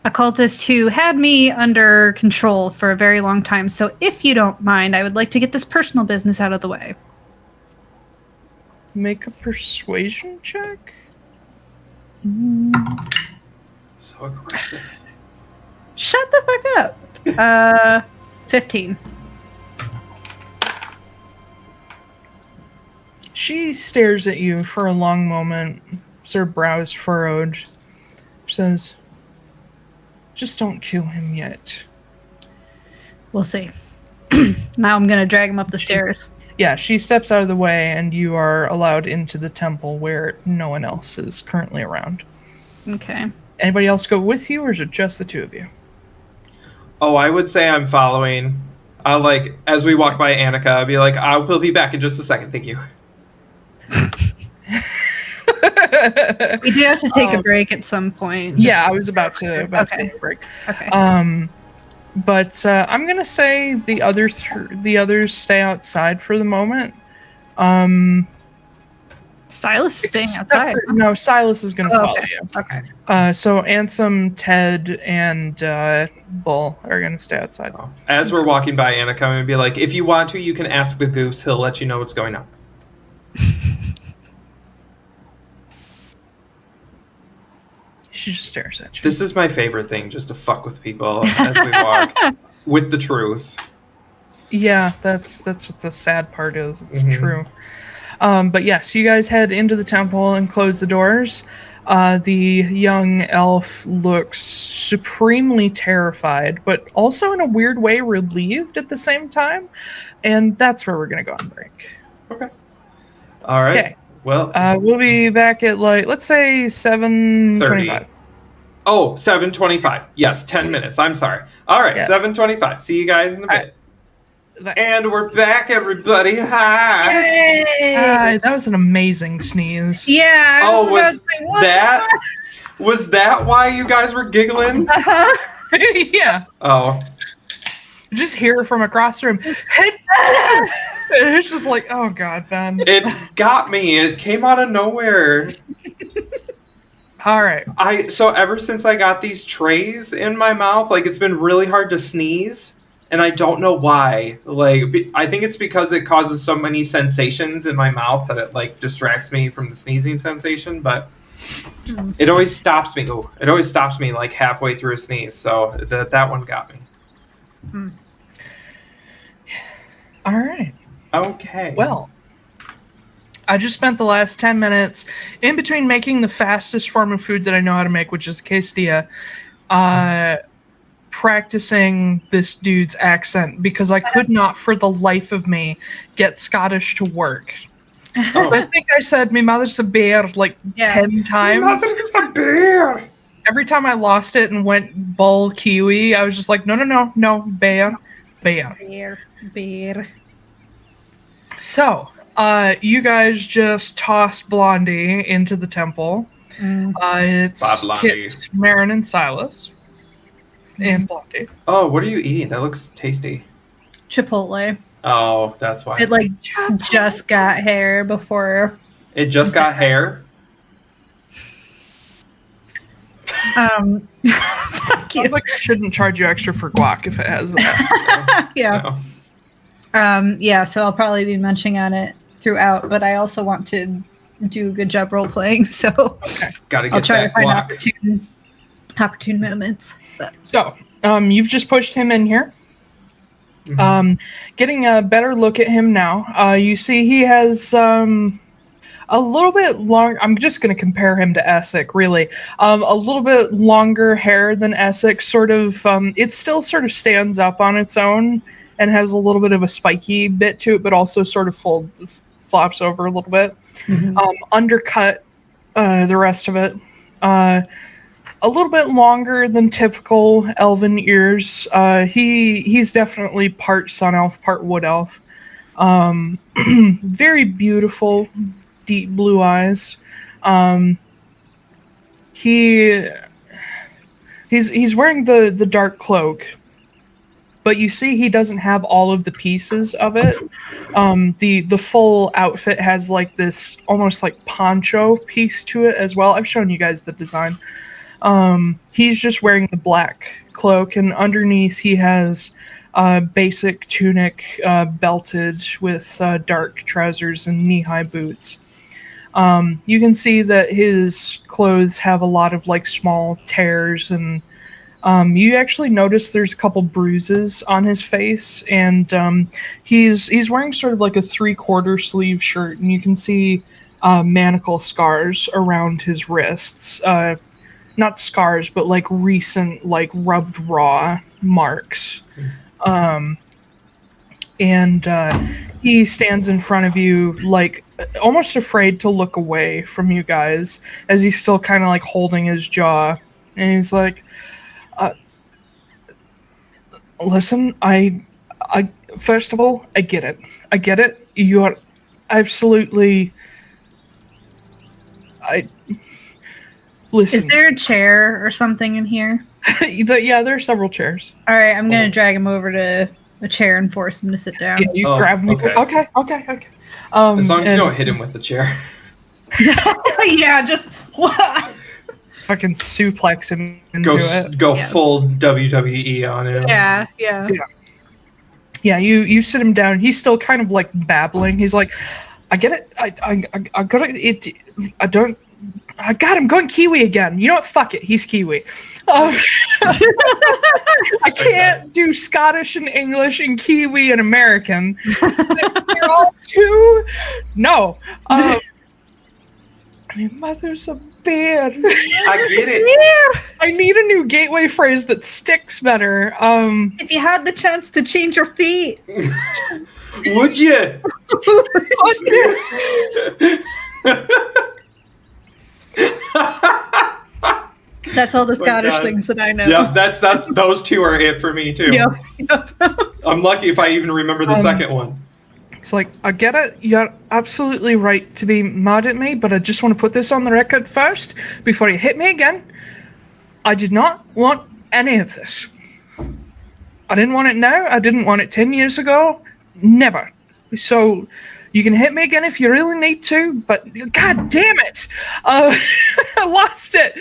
Speaker 2: A cultist who had me under control for a very long time. So if you don't mind, I would like to get this personal business out of the way.
Speaker 1: Make a persuasion check?
Speaker 4: So aggressive.
Speaker 2: Shut the fuck up. 15.
Speaker 1: She stares at you for a long moment, her brows furrowed. She says, "Just don't kill him yet."
Speaker 2: We'll see. Now I'm going to drag him up the stairs.
Speaker 1: Yeah, she steps out of the way, and you are allowed into the temple where no one else is currently around.
Speaker 2: Okay.
Speaker 1: Anybody else go with you, or is it just the two of you?
Speaker 4: Oh, I would say I'm following. As we walk by Annika, I'll be like, "I will be back in just a second. Thank you."
Speaker 2: We do have to take a break at some point.
Speaker 1: Yeah, I was about to take a break.
Speaker 2: Okay.
Speaker 1: But I'm gonna say the others stay outside for the moment.
Speaker 2: Silas is staying outside.
Speaker 1: No, Silas is gonna follow you.
Speaker 2: Okay.
Speaker 1: So Ansem, Ted, and Bull are gonna stay outside.
Speaker 4: As we're walking by Annika, I'm gonna be like, "If you want to, you can ask the goose. He'll let you know what's going on."
Speaker 1: She just stares at you.
Speaker 4: This is my favorite thing, just to fuck with people as we walk with the truth.
Speaker 1: Yeah, that's what the sad part is. It's true. But yes, you guys head into the temple and close the doors. The young elf looks supremely terrified, but also in a weird way relieved at the same time. And that's where we're going to go on break.
Speaker 4: Okay. All right.
Speaker 1: Okay.
Speaker 4: Well,
Speaker 1: we'll be back at let's say 7:25.
Speaker 4: Oh, 7:25. Yes, 10 minutes. I'm sorry. All right, 7:25. See you guys in a bit. And we're back, everybody. Hi.
Speaker 1: Yay! Hi. That was an amazing sneeze.
Speaker 2: Yeah.
Speaker 4: Was that why you guys were giggling?
Speaker 1: Yeah.
Speaker 4: Oh.
Speaker 1: Just hear from across the room. It's just like, oh god, Ben.
Speaker 4: It got me. It came out of nowhere.
Speaker 1: All right.
Speaker 4: So ever since I got these trays in my mouth, it's been really hard to sneeze, and I don't know why. I think it's because it causes so many sensations in my mouth that it distracts me from the sneezing sensation, but it always stops me. It always stops me halfway through a sneeze. So that one got me.
Speaker 1: All right.
Speaker 4: Okay.
Speaker 1: Well, I just spent the last 10 minutes in between making the fastest form of food that I know how to make, which is a quesadilla, practicing this dude's accent because I could not for the life of me get Scottish to work. Oh. I think I said my mother's a bear like 10 times. My mother's a bear. Every time I lost it and went bull Kiwi, I was just like, no, bear. So, you guys just tossed Blondie into the temple. It's Kit, Marin, and Silas. And Blondie.
Speaker 4: Oh, what are you eating? That looks tasty.
Speaker 2: Chipotle.
Speaker 4: Oh, that's why.
Speaker 2: It just got hair before.
Speaker 4: It just got hair?
Speaker 1: Sounds like I shouldn't charge you extra for guac if it has that.
Speaker 2: Yeah. No. So I'll probably be munching on it throughout, but I also want to do a good job role playing, so
Speaker 4: gotta get
Speaker 2: I'll try
Speaker 4: that
Speaker 2: to find
Speaker 4: guac.
Speaker 2: opportune moments. But.
Speaker 1: So, you've just pushed him in here. Mm-hmm. Getting a better look at him now. You see he has a little bit long. I'm just going to compare him to Essek, really. A little bit longer hair than Essek, sort of. It still sort of stands up on its own and has a little bit of a spiky bit to it, but also sort of flops over a little bit. Mm-hmm. Undercut the rest of it. A little bit longer than typical elven ears. He's definitely part sun elf, part wood elf. Very beautiful, deep blue eyes. He's wearing the dark cloak, but you see he doesn't have all of the pieces of it. The full outfit has like this almost like poncho piece to it as well. I've shown you guys the design. He's just wearing the black cloak, and underneath he has basic tunic belted with dark trousers and knee-high boots. You can see that his clothes have a lot of like small tears, and you actually notice there's a couple bruises on his face, and he's wearing sort of like a 3/4 sleeve shirt, and you can see manacle scars around his wrists. Not scars, but like recent, like rubbed raw marks. And he stands in front of you, like almost afraid to look away from you guys, as he's still kind of like holding his jaw. And he's like, listen, I first of all, I get it. You are absolutely, listen.
Speaker 2: Is there a chair or something in here?
Speaker 1: Yeah, there are several chairs.
Speaker 2: All right, I'm going to drag him over to a chair and force him to sit down.
Speaker 1: Yeah, you grab him. Okay.
Speaker 4: As long as you don't hit him with the chair.
Speaker 2: Yeah, just
Speaker 1: fucking suplex him into it.
Speaker 4: Go full WWE on him.
Speaker 2: Yeah.
Speaker 1: Yeah, you sit him down. He's still kind of like babbling. He's like, I get it. I got it. I got him going Kiwi again. You know what? Fuck it. He's Kiwi. I can't do Scottish and English and Kiwi and American. They're all too. No. My mother's a bear.
Speaker 4: I get it.
Speaker 2: Yeah.
Speaker 1: I need a new gateway phrase that sticks better.
Speaker 2: If you had the chance to change your feet,
Speaker 4: would you?
Speaker 2: That's all the Scottish things that I know.
Speaker 4: Yep, that's those two are it for me too.
Speaker 2: Yep.
Speaker 4: I'm lucky if I even remember the second one.
Speaker 1: It's like, I get it. You're absolutely right to be mad at me, but I just want to put this on the record first before you hit me again. I did not want any of this. I didn't want it now. I didn't want it 10 years ago. Never. So you can hit me again if you really need to, but god damn it. I lost it.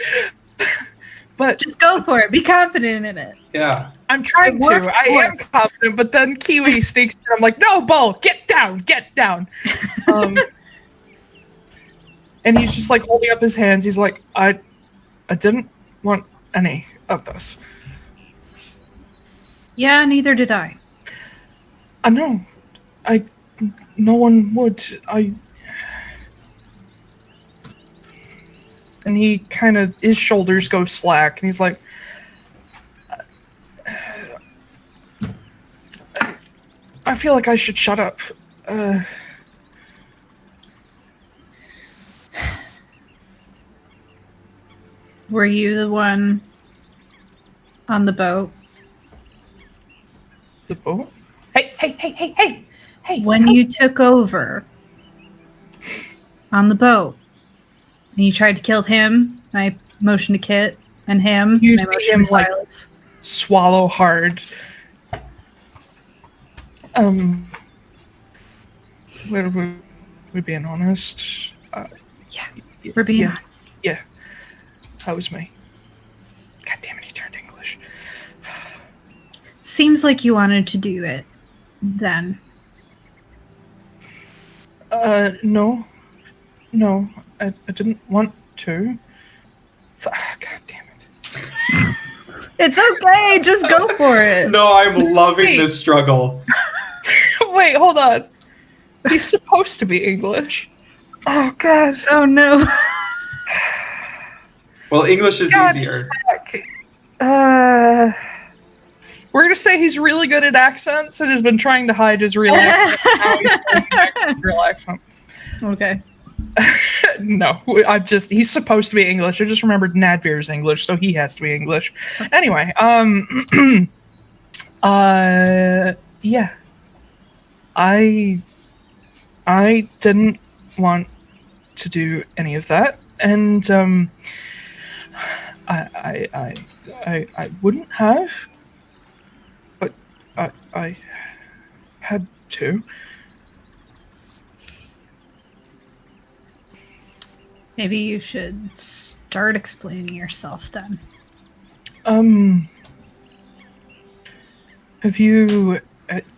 Speaker 1: But
Speaker 2: just go for it. Be confident in it.
Speaker 4: Yeah.
Speaker 1: I'm trying to. I am confident, but then Kiwi sneaks in. I'm like, no, Bull, get down. And he's just like holding up his hands. He's like, I didn't want any of this.
Speaker 2: Yeah, neither did I.
Speaker 1: I know. No one would. And he kind of, his shoulders go slack, and he's like, I feel like I should shut up.
Speaker 2: Were you the one on the boat?
Speaker 1: The boat? Hey!
Speaker 2: When you took over on the boat, and you tried to kill him, I motioned to Kit and him.
Speaker 1: You
Speaker 2: and I
Speaker 1: see
Speaker 2: motioned
Speaker 1: him,
Speaker 2: to
Speaker 1: like,
Speaker 2: Silas.
Speaker 1: swallow hard. We're being honest.
Speaker 2: We're being honest.
Speaker 1: Yeah, that was me. God damn it, he turned English.
Speaker 2: Seems like you wanted to do it then.
Speaker 1: No, I didn't want to. God damn it.
Speaker 2: It's okay, just go for it.
Speaker 4: No, I'm loving this struggle.
Speaker 1: Wait, hold on. He's supposed to be English. Oh, God.
Speaker 2: Oh, no.
Speaker 4: Well, English is easier.
Speaker 1: We're going to say he's really good at accents and has been trying to hide his real accent. Now he's trying back to his real accent.
Speaker 2: Okay.
Speaker 1: No, he's supposed to be English. I just remembered Nadvir's English, so he has to be English. Anyway, yeah. I didn't want to do any of that, and I wouldn't have, but I had to.
Speaker 2: Maybe you should start explaining yourself then.
Speaker 1: Have you...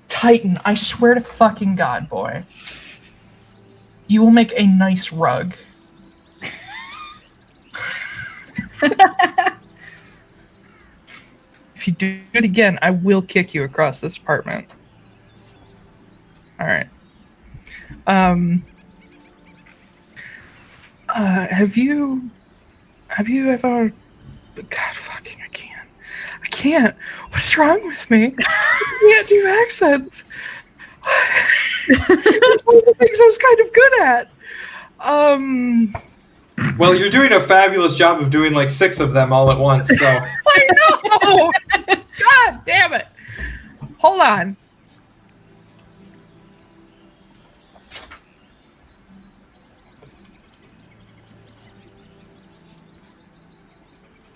Speaker 1: Titan, I swear to fucking God, boy. You will make a nice rug. If you do it again, I will kick you across this apartment. Alright. Have you ever... God fucking, I can't. What's wrong with me? I can't do accents. It's one of the things I was kind of good at.
Speaker 4: Well, you're doing a fabulous job of doing like 6 of them all at once, so...
Speaker 1: I know! God damn it! Hold on.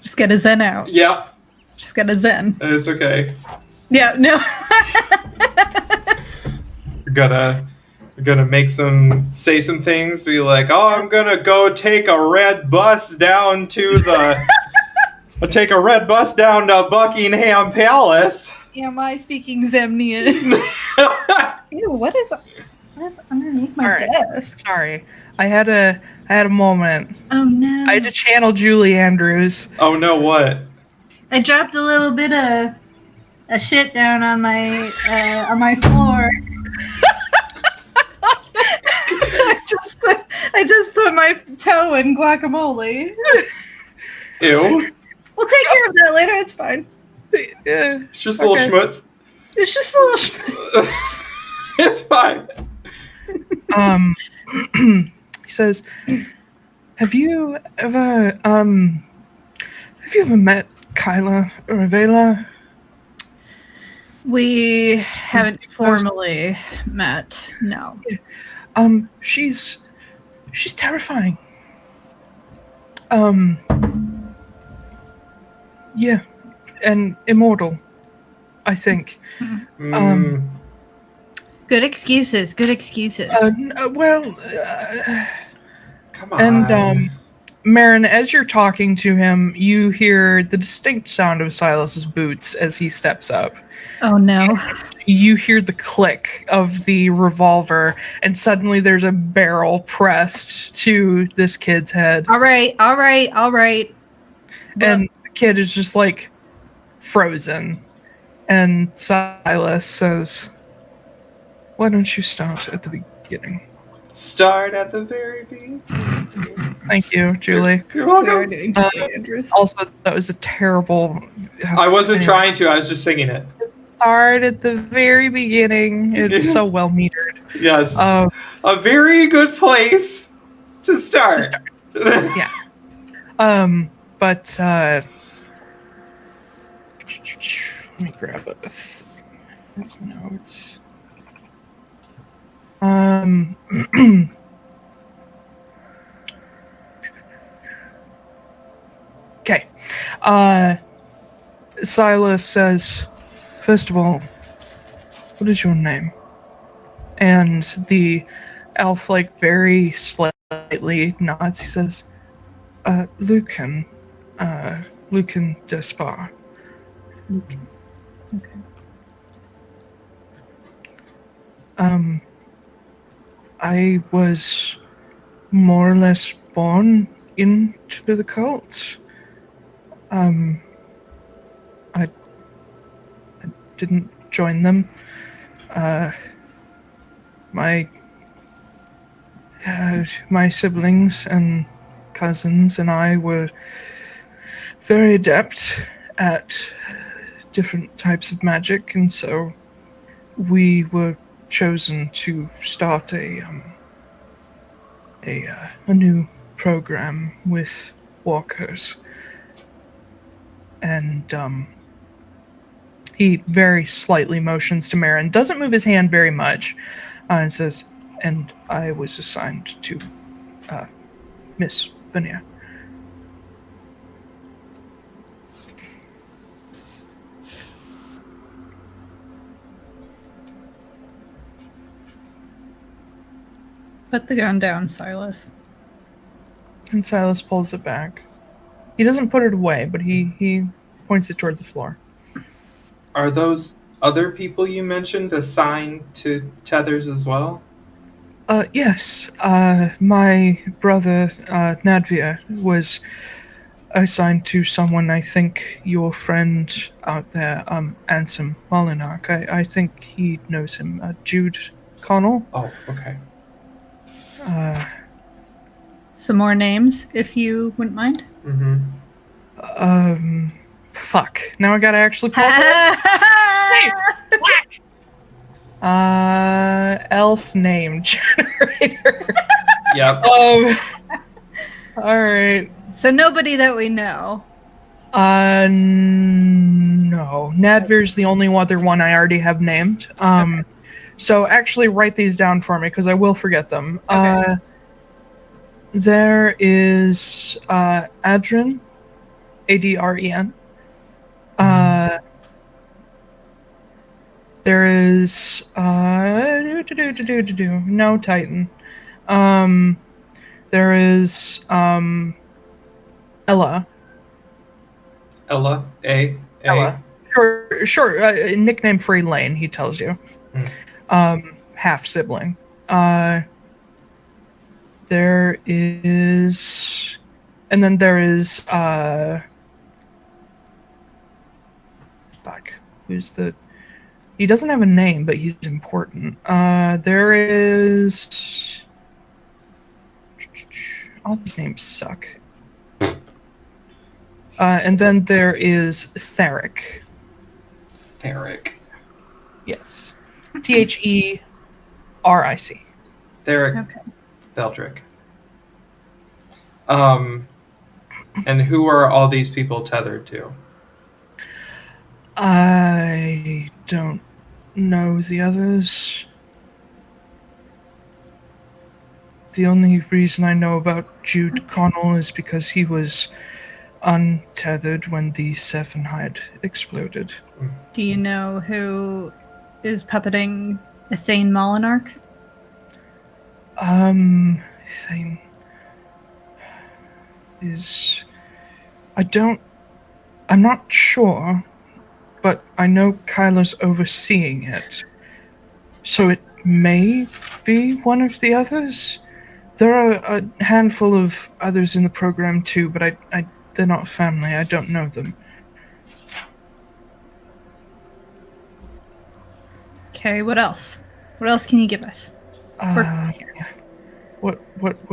Speaker 2: Just get a zen out.
Speaker 4: Yeah,
Speaker 2: Just get a zen.
Speaker 4: it's okay.
Speaker 2: Yeah, no.
Speaker 4: We're gonna say some things, be like, oh, I'm gonna go take a red bus down to Buckingham Palace.
Speaker 2: Am I speaking Zemnian? Ew, what is underneath my desk?
Speaker 1: Sorry. I had a moment.
Speaker 2: Oh no.
Speaker 1: I had to channel Julie Andrews.
Speaker 4: Oh no, what?
Speaker 2: I dropped a little bit of a shit down on my floor. I just put my toe in guacamole.
Speaker 4: Ew.
Speaker 2: We'll take care of that later. It's fine.
Speaker 4: It's just a little schmutz.
Speaker 2: It's just a little schmutz.
Speaker 4: It's fine.
Speaker 1: He says, have you ever met Kyla or Vela?
Speaker 2: We haven't formally met. No.
Speaker 1: She's terrifying. Yeah, and immortal, I think.
Speaker 2: Good excuses. Good excuses.
Speaker 4: Come on.
Speaker 1: And Marin, as you're talking to him, you hear the distinct sound of Silas's boots as he steps up.
Speaker 2: Oh no.
Speaker 1: You hear the click of the revolver, and suddenly there's a barrel pressed to this kid's head.
Speaker 2: All right.
Speaker 1: And the kid is just like frozen. And Silas says, why don't you start at the beginning?
Speaker 4: Start at the very beginning.
Speaker 1: Thank you, Julie.
Speaker 4: You're welcome.
Speaker 1: Also, that was a terrible...
Speaker 4: I wasn't trying to. I was just singing it.
Speaker 1: start at the very beginning. It's so well metered.
Speaker 4: Yes. A very good place to start.
Speaker 1: Yeah. But let me grab this notes. Okay. Silas says, first of all, what is your name? And the elf, very slightly nods. He says, Lucan. Lucan Despar.
Speaker 2: Lucan. Okay.
Speaker 1: I was more or less born into the cult. I didn't join them. My siblings and cousins and I were very adept at different types of magic, and so we were chosen to start a new program with walkers. And he very slightly motions to Marin, doesn't move his hand very much, and says, and I was assigned to Miss Veneer.
Speaker 2: Put the gun down, Silas.
Speaker 1: And Silas pulls it back. He doesn't put it away, but he points it toward the floor.
Speaker 4: Are those other people you mentioned assigned to tethers as well?
Speaker 1: Yes. My brother, Nadvir, was assigned to someone, I think your friend out there, Ansem Molinarch. I think he knows him. Jude Connell.
Speaker 4: Oh, okay.
Speaker 2: Some more names, if you wouldn't mind.
Speaker 4: Mm-hmm.
Speaker 1: Fuck. Now I gotta actually pull it. Hey, whack! Elf name generator.
Speaker 4: Yep.
Speaker 1: Alright.
Speaker 2: So nobody that we know.
Speaker 1: No. Nadvir's the only other one I already have named.
Speaker 2: Okay.
Speaker 1: So actually write these down for me, because I will forget them.
Speaker 2: Okay.
Speaker 1: There is Adren, Adren. There is no Titan. There is Ella.
Speaker 4: Ella.
Speaker 1: Ella. Sure. Nickname Free Lane, he tells you. Half sibling. There is, and then there is fuck. Who's the? He doesn't have a name, but he's important. There is. All these names suck. And then there is Theric.
Speaker 4: Theric.
Speaker 1: Yes. Theric.
Speaker 4: Theric.
Speaker 2: Okay.
Speaker 4: Theldrick. And who are all these people tethered to?
Speaker 1: I don't know the others. The only reason I know about Jude Connell is because he was untethered when the Sephenheid exploded.
Speaker 2: Do you know who is puppeting Ethane Molinarch?
Speaker 1: Thing is, I'm not sure, but I know Kyler's overseeing it. So it may be one of the others. There are a handful of others in the program too, but they're not family. I don't know them.
Speaker 2: Okay, what else? What else can you give us?
Speaker 1: What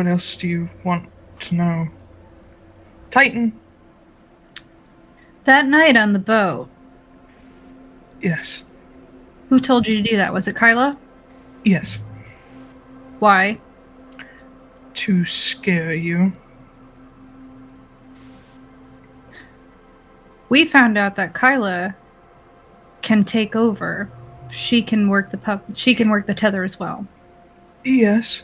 Speaker 1: else do you want to know? Titan.
Speaker 2: That night on the boat,
Speaker 1: Yes.
Speaker 2: Who told you to do that? Was it Kyla?
Speaker 1: Yes.
Speaker 2: Why?
Speaker 1: To scare you.
Speaker 2: We found out that Kyla can take over. She can work the tether as well.
Speaker 1: Yes.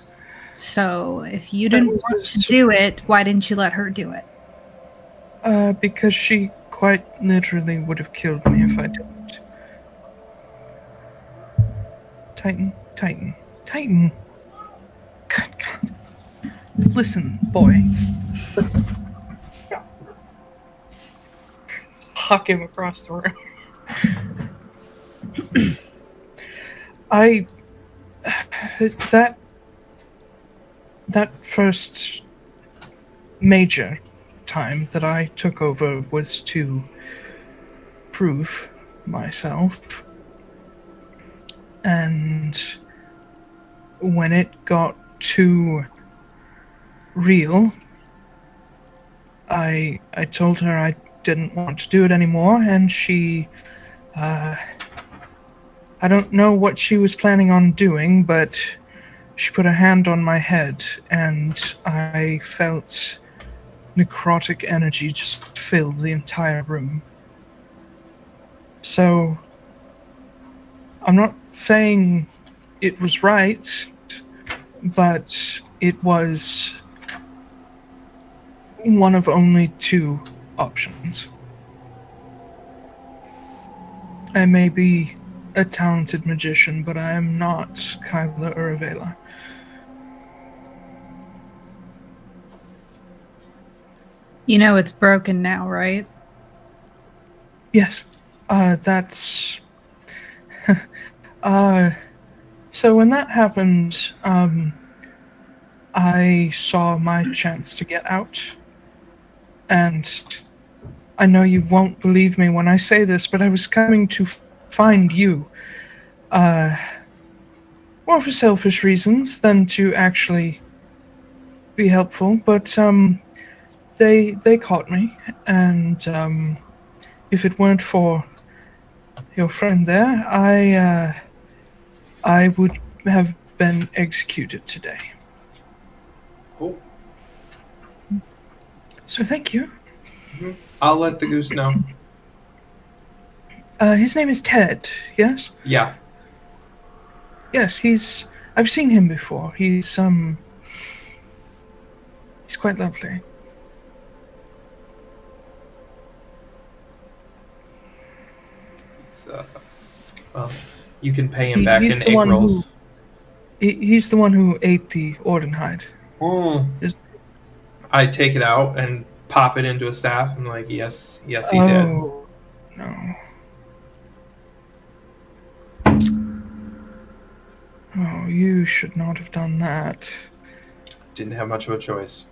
Speaker 2: So if you didn't want to do it, why didn't you let her do it?
Speaker 1: Because she quite literally would have killed me if I didn't. Titan. Good God. Listen, boy. Listen. Huck him across the room. That first major time that I took over was to prove myself. And when it got too real, I told her I didn't want to do it anymore, and she, I don't know what she was planning on doing, but she put a hand on my head, and I felt necrotic energy just fill the entire room. So, I'm not saying it was right, but it was one of only two options. I may be a talented magician, but I am not Kyla or Avela.
Speaker 2: You know it's broken now, right?
Speaker 1: Yes. That's... So when that happened, I saw my chance to get out. And I know you won't believe me when I say this, but I was coming to find you. More for selfish reasons than to actually be helpful, but they caught me, and if it weren't for your friend there, I would have been executed today.
Speaker 4: Oh.
Speaker 1: So thank you.
Speaker 4: Mm-hmm. I'll let the goose know.
Speaker 1: His name is Ted, yes?
Speaker 4: Yeah.
Speaker 1: Yes, I've seen him before. He's quite lovely.
Speaker 4: Well, you can pay him back in egg rolls.
Speaker 1: He's the one who ate the Ordenhide.
Speaker 4: I take it out and pop it into a staff. I'm like, yes, he did.
Speaker 1: No. Oh, you should not have done that.
Speaker 4: Didn't have much of a choice.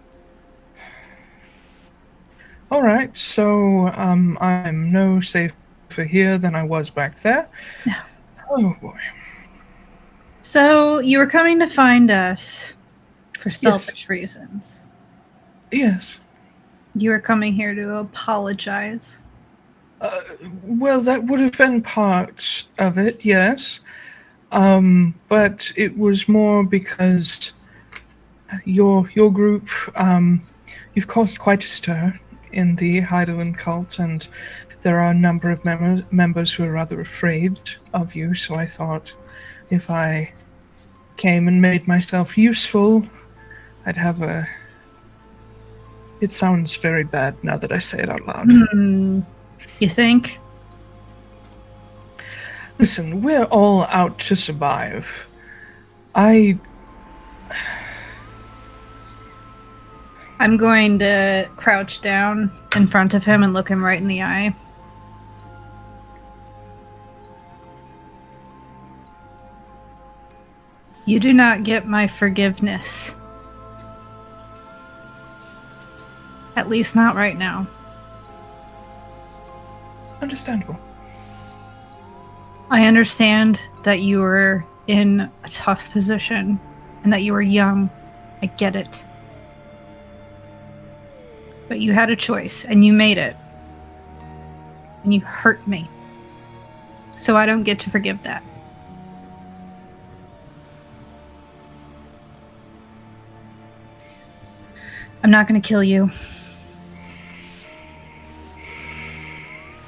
Speaker 1: All right, so I'm no safer here than I was back there.
Speaker 2: No.
Speaker 1: Oh boy.
Speaker 2: So you were coming to find us for selfish reasons.
Speaker 1: Yes.
Speaker 2: You were coming here to apologize.
Speaker 1: Well, that would have been part of it, yes. But it was more because your group, you've caused quite a stir in the Heidelen Cult, and there are a number of members who are rather afraid of you, so I thought if I came and made myself useful, I'd have a... It sounds very bad now that I say it out loud.
Speaker 2: You think?
Speaker 1: Listen, we're all out to survive. I'm
Speaker 2: going to crouch down in front of him and look him right in the eye. You do not get my forgiveness. At least not right now.
Speaker 1: Understandable.
Speaker 2: I understand that you were in a tough position and that you were young. I get it. But you had a choice and you made it. And you hurt me. So I don't get to forgive that. I'm not going to kill you.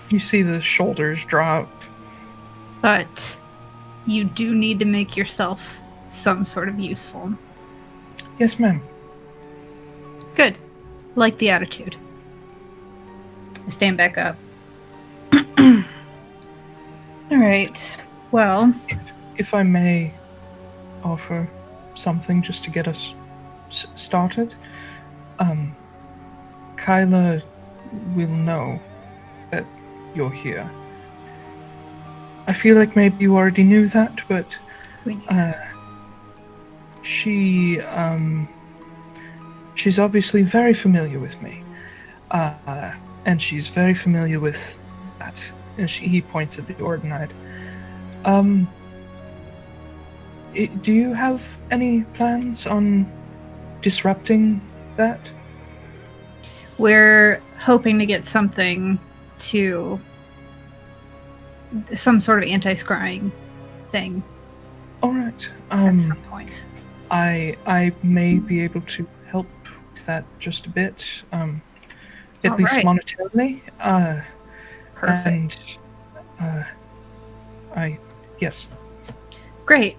Speaker 1: You see the shoulders drop.
Speaker 2: But you do need to make yourself some sort of useful.
Speaker 1: Yes, ma'am.
Speaker 2: Good. Like the attitude. I stand back up. Alright. Well,
Speaker 1: If I may offer something just to get us started, Taiylor will know that you're here. I feel like maybe you already knew that, but she's obviously very familiar with me, and she's very familiar with that. And he points at the Ordinite. Do you have any plans on disrupting that?
Speaker 2: we're hoping to get something to some sort of anti-scrying thing
Speaker 1: All right.
Speaker 2: at some point.
Speaker 1: I may be able to help with that just a bit, at
Speaker 2: All
Speaker 1: least
Speaker 2: right.
Speaker 1: monetarily.
Speaker 2: Perfect.
Speaker 1: And yes.
Speaker 2: Great.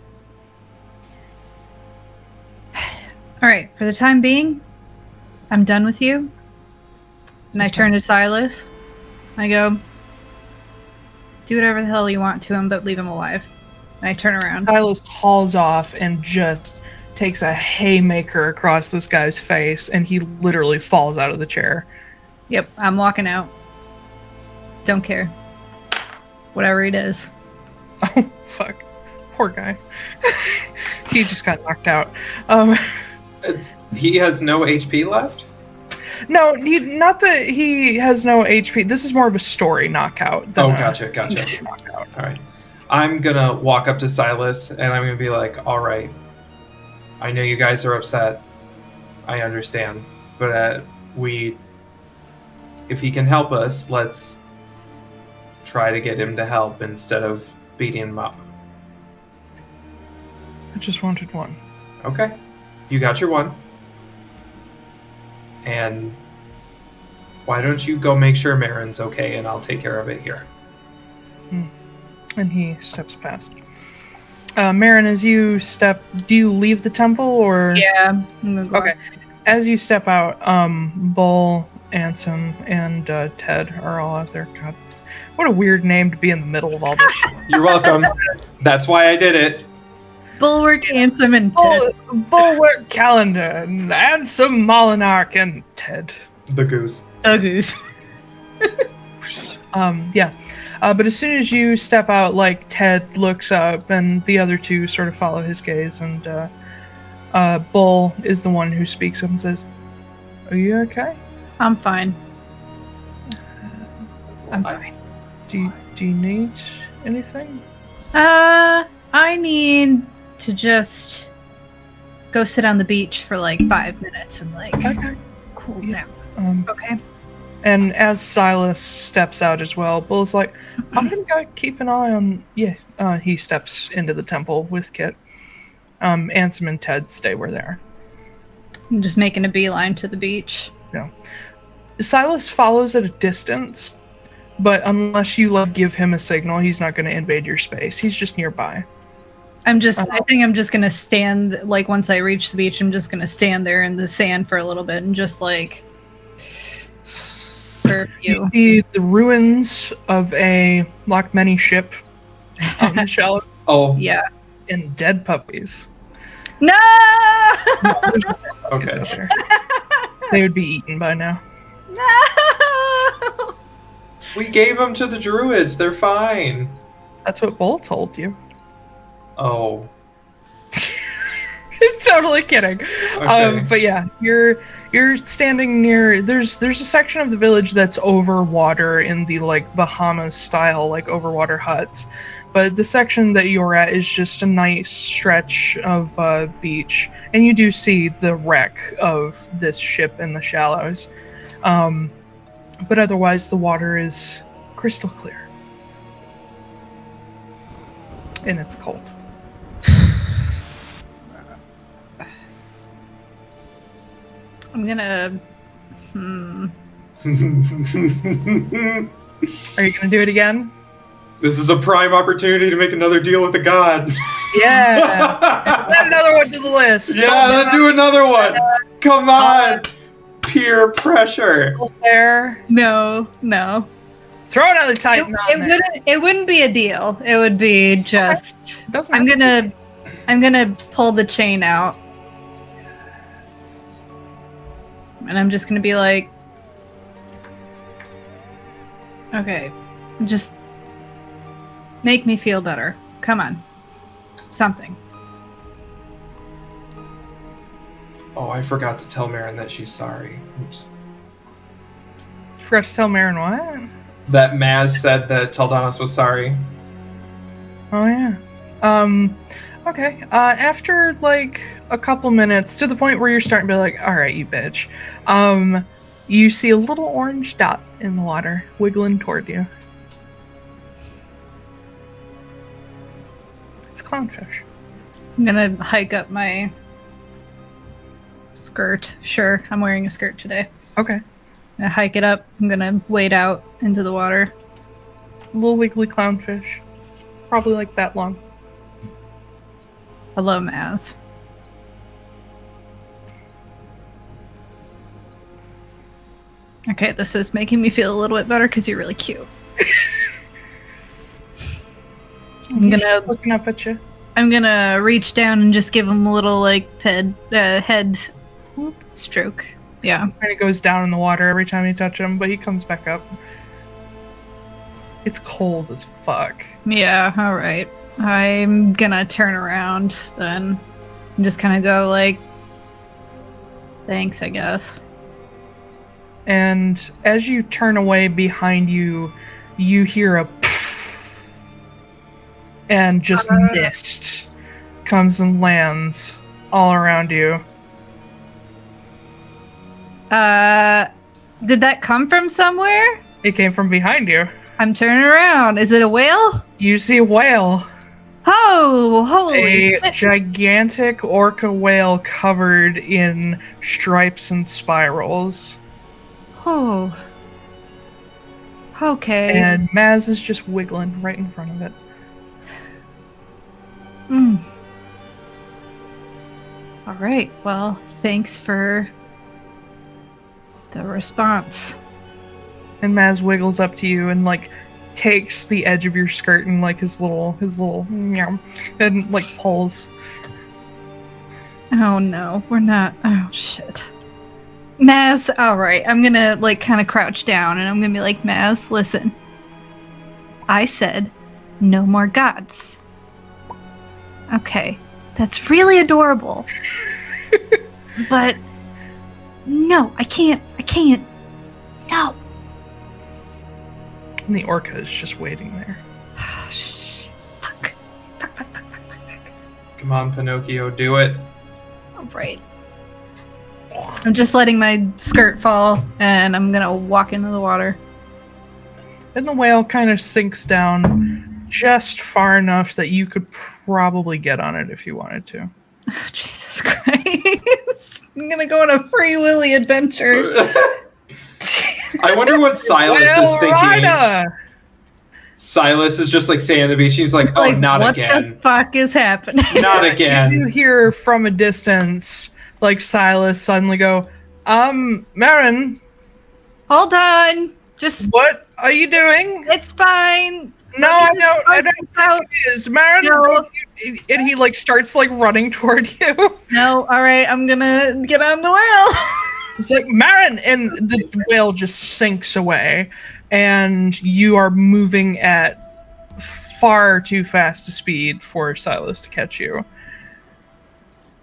Speaker 2: All right, for the time being, I'm done with you. And I
Speaker 1: Yes,
Speaker 2: turn to Silas. I go, do whatever the hell you want to him, but leave him alive. And I turn around.
Speaker 1: Silas hauls off and just takes a haymaker across this guy's face, and he literally falls out of the chair.
Speaker 2: Yep, I'm walking out. Don't care. Whatever he does.
Speaker 1: Oh, fuck. Poor guy. He just got knocked out.
Speaker 4: He has no HP left?
Speaker 1: No, not that he has no HP. This is more of a story knockout. Than
Speaker 4: Gotcha.
Speaker 1: knockout.
Speaker 4: All right. I'm going to walk up to Silas, and I'm going to be like, all right, I know you guys are upset. I understand. But if he can help us, let's try to get him to help instead of beating him up.
Speaker 1: I just wanted one.
Speaker 4: Okay. You got your one. And why don't you go make sure Marin's okay, and I'll take care of it here.
Speaker 1: And he steps past. Marin, as you step, do you leave the temple or?
Speaker 2: Yeah. I'm gonna go
Speaker 1: Okay. As you step out, Bull, Ansem, and Ted are all out there. God, what a weird name to be in the middle of all this shit.
Speaker 4: You're welcome. That's why I did it.
Speaker 2: Bulwark, Ansem, and Ted.
Speaker 1: Bulwark Calendar, and Ansem, Molinarch, and Ted.
Speaker 4: The goose.
Speaker 2: A goose.
Speaker 1: Yeah. But as soon as you step out, like, Ted looks up, and the other two sort of follow his gaze, and Bull is the one who speaks up and says, "Are you okay?
Speaker 2: I'm fine. I'm fine.
Speaker 1: Do you need anything?"
Speaker 2: I need to just go sit on the beach for like 5 minutes and like
Speaker 1: Okay.
Speaker 2: cool
Speaker 1: Yeah.
Speaker 2: down. Okay.
Speaker 1: And as Silas steps out as well, Bull's like, "I'm gonna go keep an eye on." Yeah. He steps into the temple with Kit. Ansem and Ted stay where they are.
Speaker 2: I'm just making a beeline to the beach.
Speaker 1: No. Silas follows at a distance, but unless you like give him a signal, he's not going to invade your space. He's just nearby.
Speaker 2: I think I'm just gonna stand, like, once I reach the beach, I'm just gonna stand there in the sand for a little bit and just, like, for a few.
Speaker 1: You see the ruins of a Lochmany ship on the shallow
Speaker 4: Oh,
Speaker 2: Yeah.
Speaker 1: and dead puppies.
Speaker 2: No!
Speaker 4: okay.
Speaker 1: Out there. They would be eaten by now.
Speaker 2: No!
Speaker 4: We gave them to the Druids. They're fine.
Speaker 1: That's what Bull told you.
Speaker 4: Oh.
Speaker 1: Totally kidding.
Speaker 4: Okay.
Speaker 1: But yeah, you're standing near. There's a section of the village that's over water in the like Bahamas style like overwater huts, but the section that you're at is just a nice stretch of beach, and you do see the wreck of this ship in the shallows. But otherwise, the water is crystal clear, and it's cold.
Speaker 2: I'm gonna...
Speaker 1: Are you gonna do it again?
Speaker 4: This is a prime opportunity to make another deal with the god.
Speaker 1: Yeah. Add another one to the list.
Speaker 4: Yeah, let's do another one. Come on. Peer pressure.
Speaker 1: There.
Speaker 2: No.
Speaker 1: Throw another Titan on there.
Speaker 2: It wouldn't be a deal. It would be just...
Speaker 1: Doesn't
Speaker 2: I'm
Speaker 1: matter.
Speaker 2: gonna pull the chain out. And I'm just gonna be like... Okay. Just... make me feel better. Come on. Something.
Speaker 4: Oh, I forgot to tell Marin that she's sorry. Oops.
Speaker 1: Forgot to tell Marin what?
Speaker 4: That Maz said that Teldanos was sorry.
Speaker 1: Oh yeah. Okay. After like a couple minutes, to the point where you're starting to be like, all right, you bitch. You see a little orange dot in the water wiggling toward you. It's a clownfish.
Speaker 2: I'm gonna hike up my skirt. Sure, I'm wearing a skirt today.
Speaker 1: Okay.
Speaker 2: I hike it up. I'm gonna wade out into the water.
Speaker 1: A little wiggly clownfish. Probably like that long.
Speaker 2: Hello, Maz. Okay, this is making me feel a little bit better because you're really cute.
Speaker 1: Looking up at you.
Speaker 2: I'm gonna reach down and just give him a little like head stroke. Yeah.
Speaker 1: And it goes down in the water every time you touch him, but he comes back up. It's cold as fuck.
Speaker 2: Yeah, alright. I'm gonna turn around then and just kind of go like, thanks, I guess.
Speaker 1: And as you turn away behind you, you hear a pfft, and just mist comes and lands all around you.
Speaker 2: Did that come from somewhere?
Speaker 1: It came from behind you.
Speaker 2: I'm turning around. Is it a whale?
Speaker 1: You see a whale.
Speaker 2: Oh, holy
Speaker 1: A
Speaker 2: shit.
Speaker 1: gigantic orca whale covered in stripes and spirals.
Speaker 2: Oh. Okay.
Speaker 1: And Maz is just wiggling right in front of it.
Speaker 2: All right. Well, thanks for the response.
Speaker 1: And Maz wiggles up to you and like takes the edge of your skirt and like his little meow, and like pulls.
Speaker 2: Oh no, we're not. Oh shit. Maz, alright. I'm gonna like kind of crouch down and I'm gonna be like, Maz, listen. I said no more gods. Okay. That's really adorable. But no, I can't. No.
Speaker 1: And the orca is just waiting there.
Speaker 2: Fuck.
Speaker 4: Come on, Pinocchio, do it.
Speaker 2: Alright. I'm just letting my skirt fall and I'm gonna walk into the water.
Speaker 1: And the whale kind of sinks down just far enough that you could probably get on it if you wanted to.
Speaker 2: Oh, Jesus Christ. I'm gonna go on a Free Willy adventure.
Speaker 4: I wonder what Silas is thinking.
Speaker 1: Rider!
Speaker 4: Silas is just like saying on the beach. He's like, "Oh, not
Speaker 2: what
Speaker 4: again!
Speaker 2: What the fuck is happening?"
Speaker 4: Not
Speaker 1: You
Speaker 4: again!"
Speaker 1: hear from a distance, like Silas suddenly go, Marin,
Speaker 2: Hold on. Just
Speaker 1: what are you doing?
Speaker 2: it's fine.
Speaker 1: No, I don't
Speaker 2: out.
Speaker 1: think it is. Marin,
Speaker 2: No.
Speaker 1: and he like starts like running toward you.
Speaker 2: No, alright, I'm gonna get on the whale.
Speaker 1: It's like, Marin! And the whale just sinks away, and you are moving at far too fast a speed for Silas to catch you.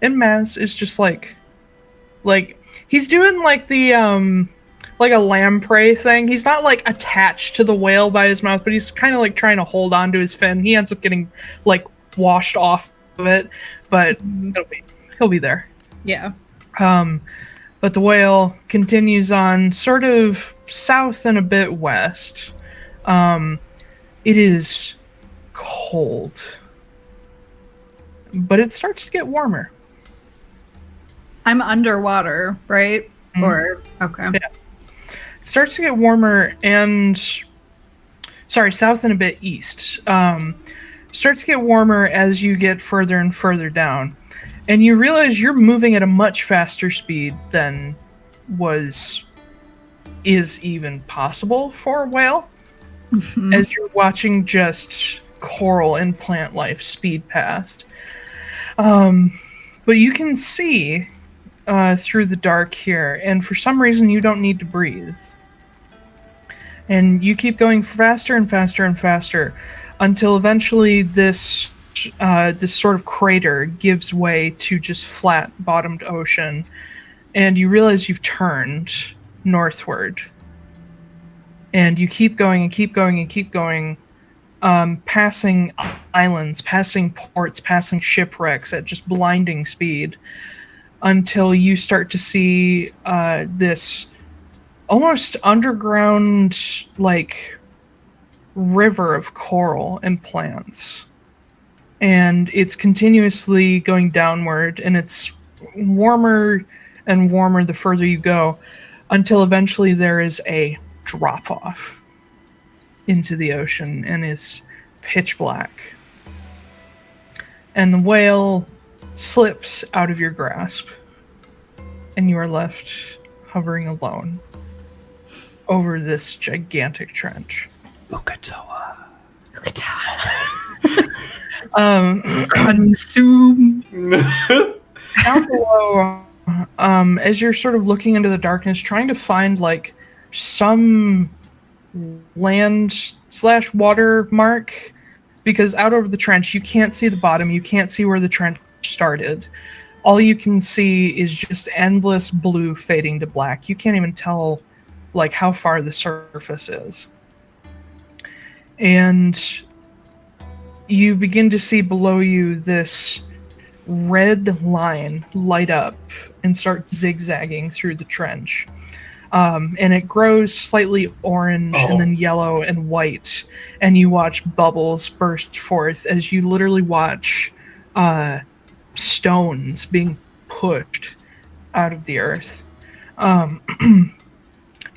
Speaker 1: And Maz is just like he's doing like the like a lamprey thing. He's not like attached to the whale by his mouth, but he's kind of like trying to hold on to his fin. He ends up getting like washed off of it, but he'll be there.
Speaker 2: Yeah.
Speaker 1: But the whale continues on sort of south and a bit west. It is cold, but it starts to get warmer.
Speaker 2: I'm underwater, right? Or okay.
Speaker 1: Yeah. It starts to get warmer and south and a bit east. Starts to get warmer as you get further and further down. And you realize you're moving at a much faster speed than is even possible for a whale. Mm-hmm. As you're watching just coral and plant life speed past. But you can see through the dark here, and for some reason you don't need to breathe. And you keep going faster and faster and faster until eventually this sort of crater gives way to just flat bottomed ocean, and you realize you've turned northward. And you keep going and keep going and keep going, passing islands, passing ports, passing shipwrecks at just blinding speed, until you start to see this almost underground, like, river of coral and plants. And it's continuously going downward, and it's warmer and warmer the further you go, until eventually there is a drop off into the ocean and is pitch black. And the whale slips out of your grasp, and you are left hovering alone over this gigantic trench.
Speaker 4: Ukatoa.
Speaker 2: Consume.
Speaker 1: Down below, as you're sort of looking into the darkness, trying to find like some land/water mark, because out over the trench you can't see the bottom, you can't see where the trench started. All you can see is just endless blue fading to black. You can't even tell like how far the surface is. And you begin to see below you this red line light up and start zigzagging through the trench. And it grows slightly orange and then yellow and white. And you watch bubbles burst forth as you literally watch stones being pushed out of the earth.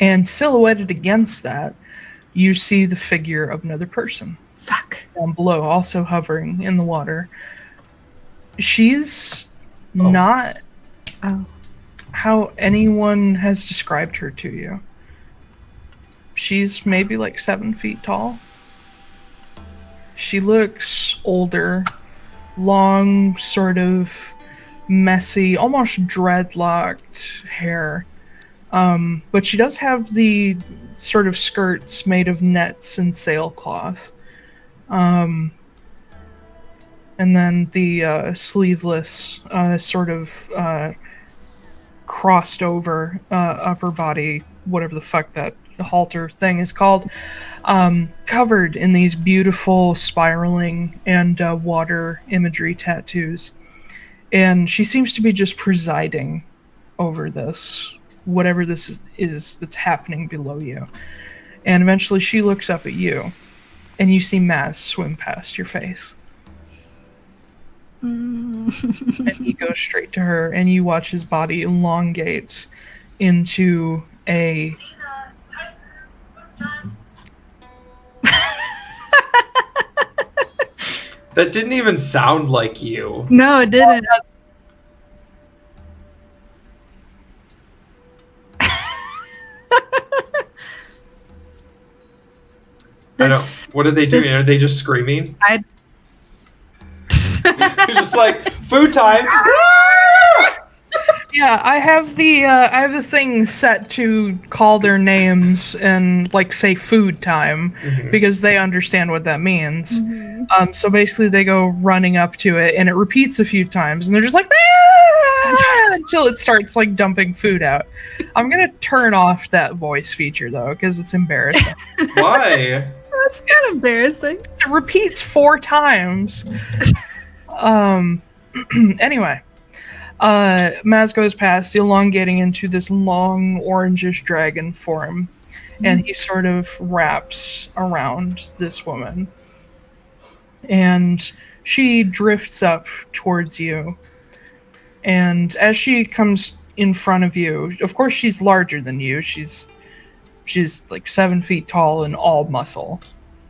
Speaker 1: And silhouetted against that, you see the figure of another person.
Speaker 2: Fuck.
Speaker 1: Down below, also hovering in the water. She's not how anyone has described her to you. She's maybe like 7 feet tall. She looks older, long, sort of messy, almost dreadlocked hair. But she does have the sort of skirts made of nets and sailcloth. And then the sleeveless sort of crossed over upper body, whatever the fuck that halter thing is called, covered in these beautiful spiraling and water imagery tattoos. And she seems to be just presiding over this, whatever this is that's happening below you. And eventually she looks up at you, and you see Maz swim past your face. And he goes straight to her, and you watch his body elongate into a...
Speaker 4: That didn't even sound like you.
Speaker 2: No, it didn't.
Speaker 4: What are they doing? Are they just screaming? You're just like, food time.
Speaker 1: Yeah, I have the thing set to call their names and like say food time, because they understand what that means. So basically they go running up to it, and it repeats a few times, and they're just like until it starts like dumping food out. I'm gonna turn off that voice feature though, because it's embarrassing.
Speaker 4: Why?
Speaker 2: That's kind of embarrassing.
Speaker 1: It repeats 4 times. Anyway, Maz goes past, elongating into this long orangish dragon form, and he sort of wraps around this woman, and she drifts up towards you. And as she comes in front of you. Of course, she's larger than you. She's like 7 feet tall and all muscle.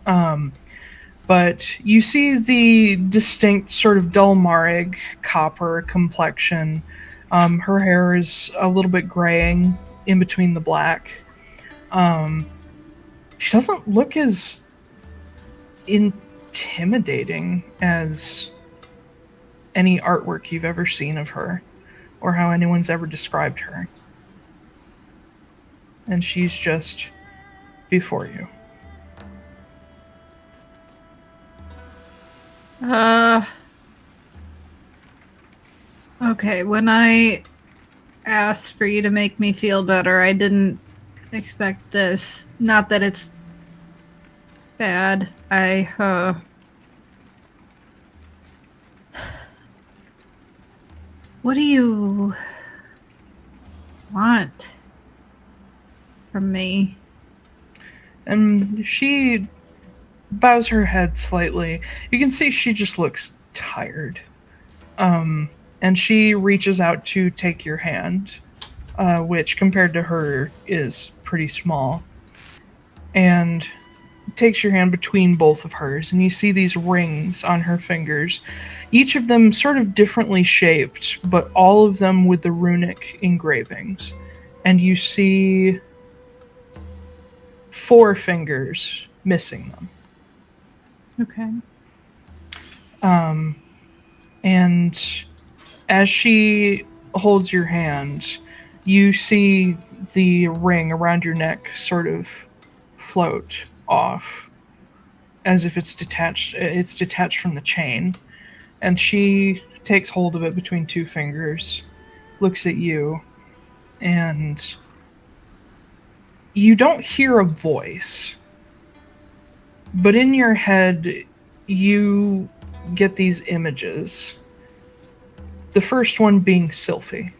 Speaker 1: But you see the distinct sort of Dulmarig copper complexion. Her hair is a little bit graying in between the black. She doesn't look as intimidating as any artwork you've ever seen of her, or how anyone's ever described her. And she's just before you.
Speaker 2: Okay, when I asked for you to make me feel better, I didn't expect this. Not that it's bad. What do you want from me?
Speaker 1: And she bows her head slightly. You can see she just looks tired. And she reaches out to take your hand, which compared to her is pretty small. And takes your hand between both of hers, and you see these rings on her fingers, each of them sort of differently shaped, but all of them with the runic engravings. And you see 4 fingers missing them.
Speaker 2: Okay.
Speaker 1: And as she holds your hand, you see the ring around your neck sort of float off, as if it's detached. It's detached from the chain. And she takes hold of it between 2 fingers, looks at you, and you don't hear a voice. But in your head, you get these images. The first one being Sylphie.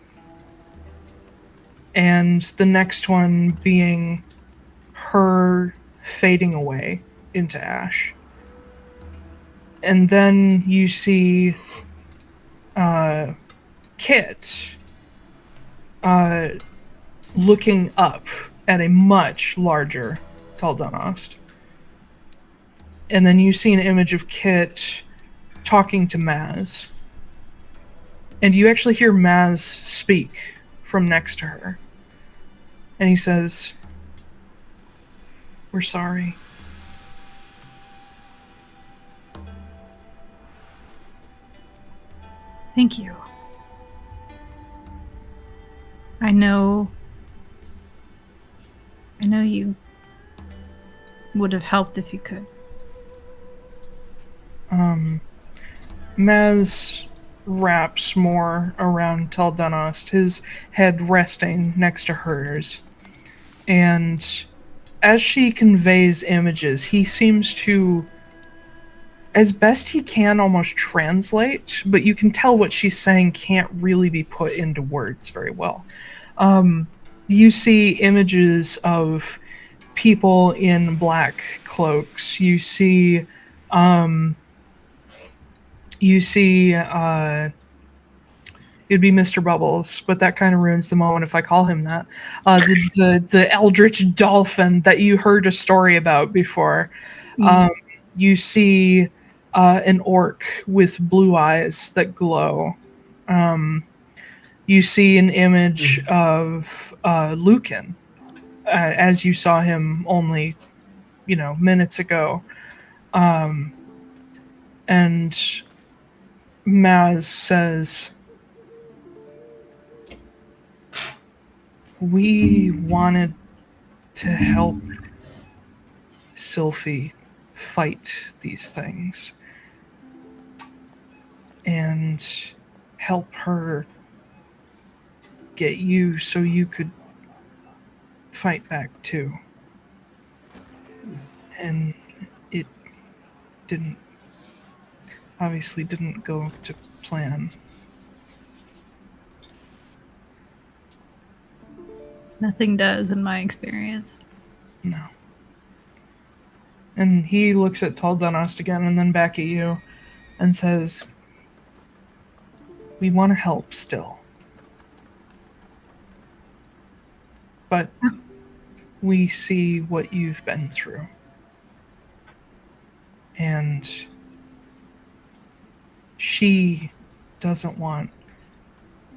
Speaker 1: And the next one being her fading away into ash. And then you see Kit looking up at a much larger Taldanost. And then you see an image of Kit talking to Maz. And you actually hear Maz speak from next to her. And he says, "We're sorry."
Speaker 2: Thank you. I know you would have helped if you could.
Speaker 1: Maz wraps more around Taldanost, his head resting next to hers. And as she conveys images, he seems to, as best he can, almost translate, but you can tell what she's saying can't really be put into words very well. You see images of people in black cloaks. You see it'd be Mr. Bubbles, but that kind of ruins the moment if I call him that. The eldritch dolphin that you heard a story about before. You see an orc with blue eyes that glow. You see an image of Lucan, as you saw him only, minutes ago. And Maz says, "We wanted to help Sylphie fight these things and help her get you so you could fight back too. And it obviously didn't go to plan."
Speaker 2: Nothing does, in my experience.
Speaker 1: No. And he looks at Taldanost again and then back at you and says, "We want to help still. But we see what you've been through. And she doesn't want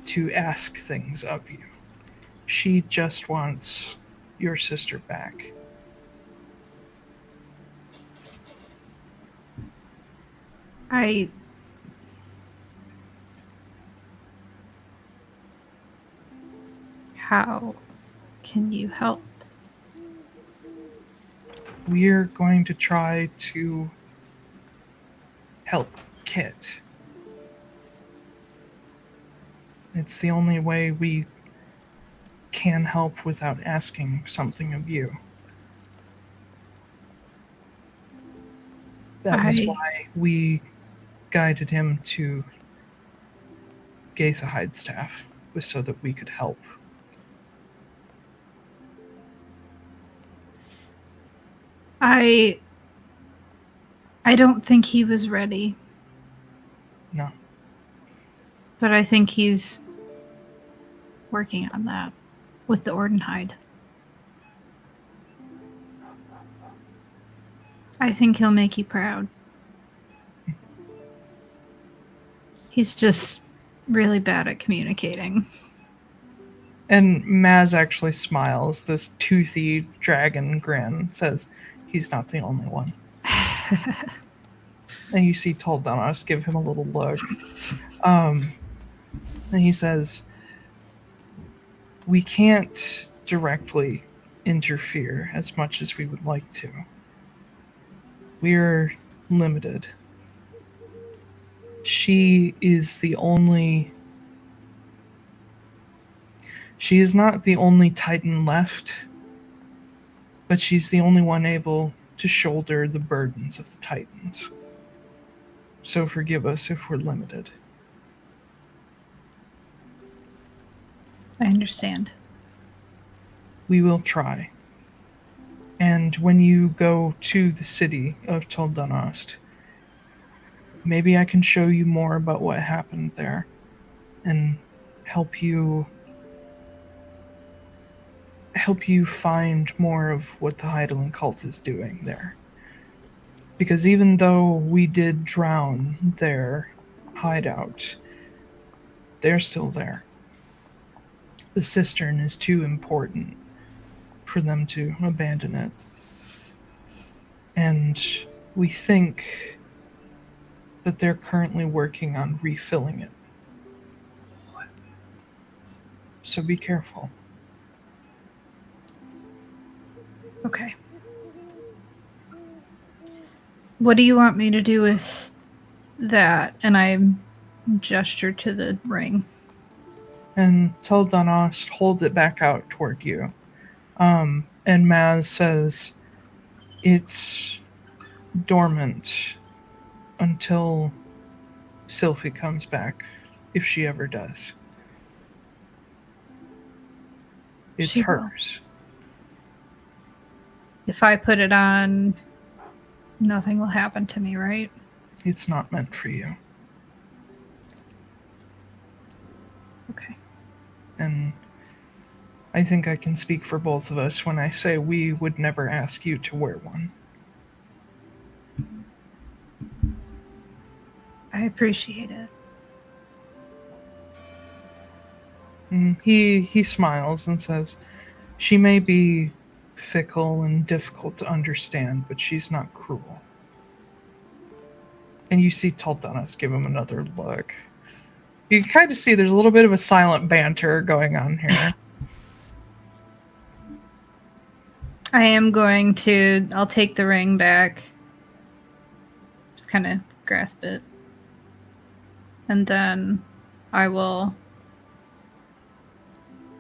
Speaker 1: to ask things of you. She just wants your sister back.
Speaker 2: How can you help?
Speaker 1: We're going to try to help Kit. It's the only way we can help without asking something of you. That was why we guided him to Gaitha Hidestaff, was so that we could help.
Speaker 2: I don't think he was ready.
Speaker 1: No.
Speaker 2: But I think he's working on that with the Ordenhide. I think he'll make you proud. He's just really bad at communicating.
Speaker 1: And Maz actually smiles, this toothy dragon grin, says, he's not the only one. And you see Taiylor give him a little look. And he says, we can't directly interfere as much as we would like to. We're limited. She is not the only Titan left, but she's the only one able to shoulder the burdens of the Titans. So forgive us if we're limited.
Speaker 2: I understand.
Speaker 1: We will try. And when you go to the city of Taiylor, maybe I can show you more about what happened there and help you find more of what the Heidelen Cult is doing there. Because even though we did drown their hideout, they're still there. The cistern is too important for them to abandon it. And we think that they're currently working on refilling it. So be careful.
Speaker 2: Okay. What do you want me to do with that? And I gesture to the ring.
Speaker 1: And Taiylor holds it back out toward you. And Maz says, it's dormant until Sylphie comes back, if she ever does. It's hers.
Speaker 2: If I put it on, nothing will happen to me, right?
Speaker 1: It's not meant for you.
Speaker 2: Okay.
Speaker 1: And I think I can speak for both of us when I say we would never ask you to wear one.
Speaker 2: I appreciate it.
Speaker 1: And he smiles and says, she may be fickle and difficult to understand, but she's not cruel. And you see Taiylor give him another look. You can kind of see there's a little bit of a silent banter going on here.
Speaker 2: I'll take the ring back. Just kind of grasp it. And then I will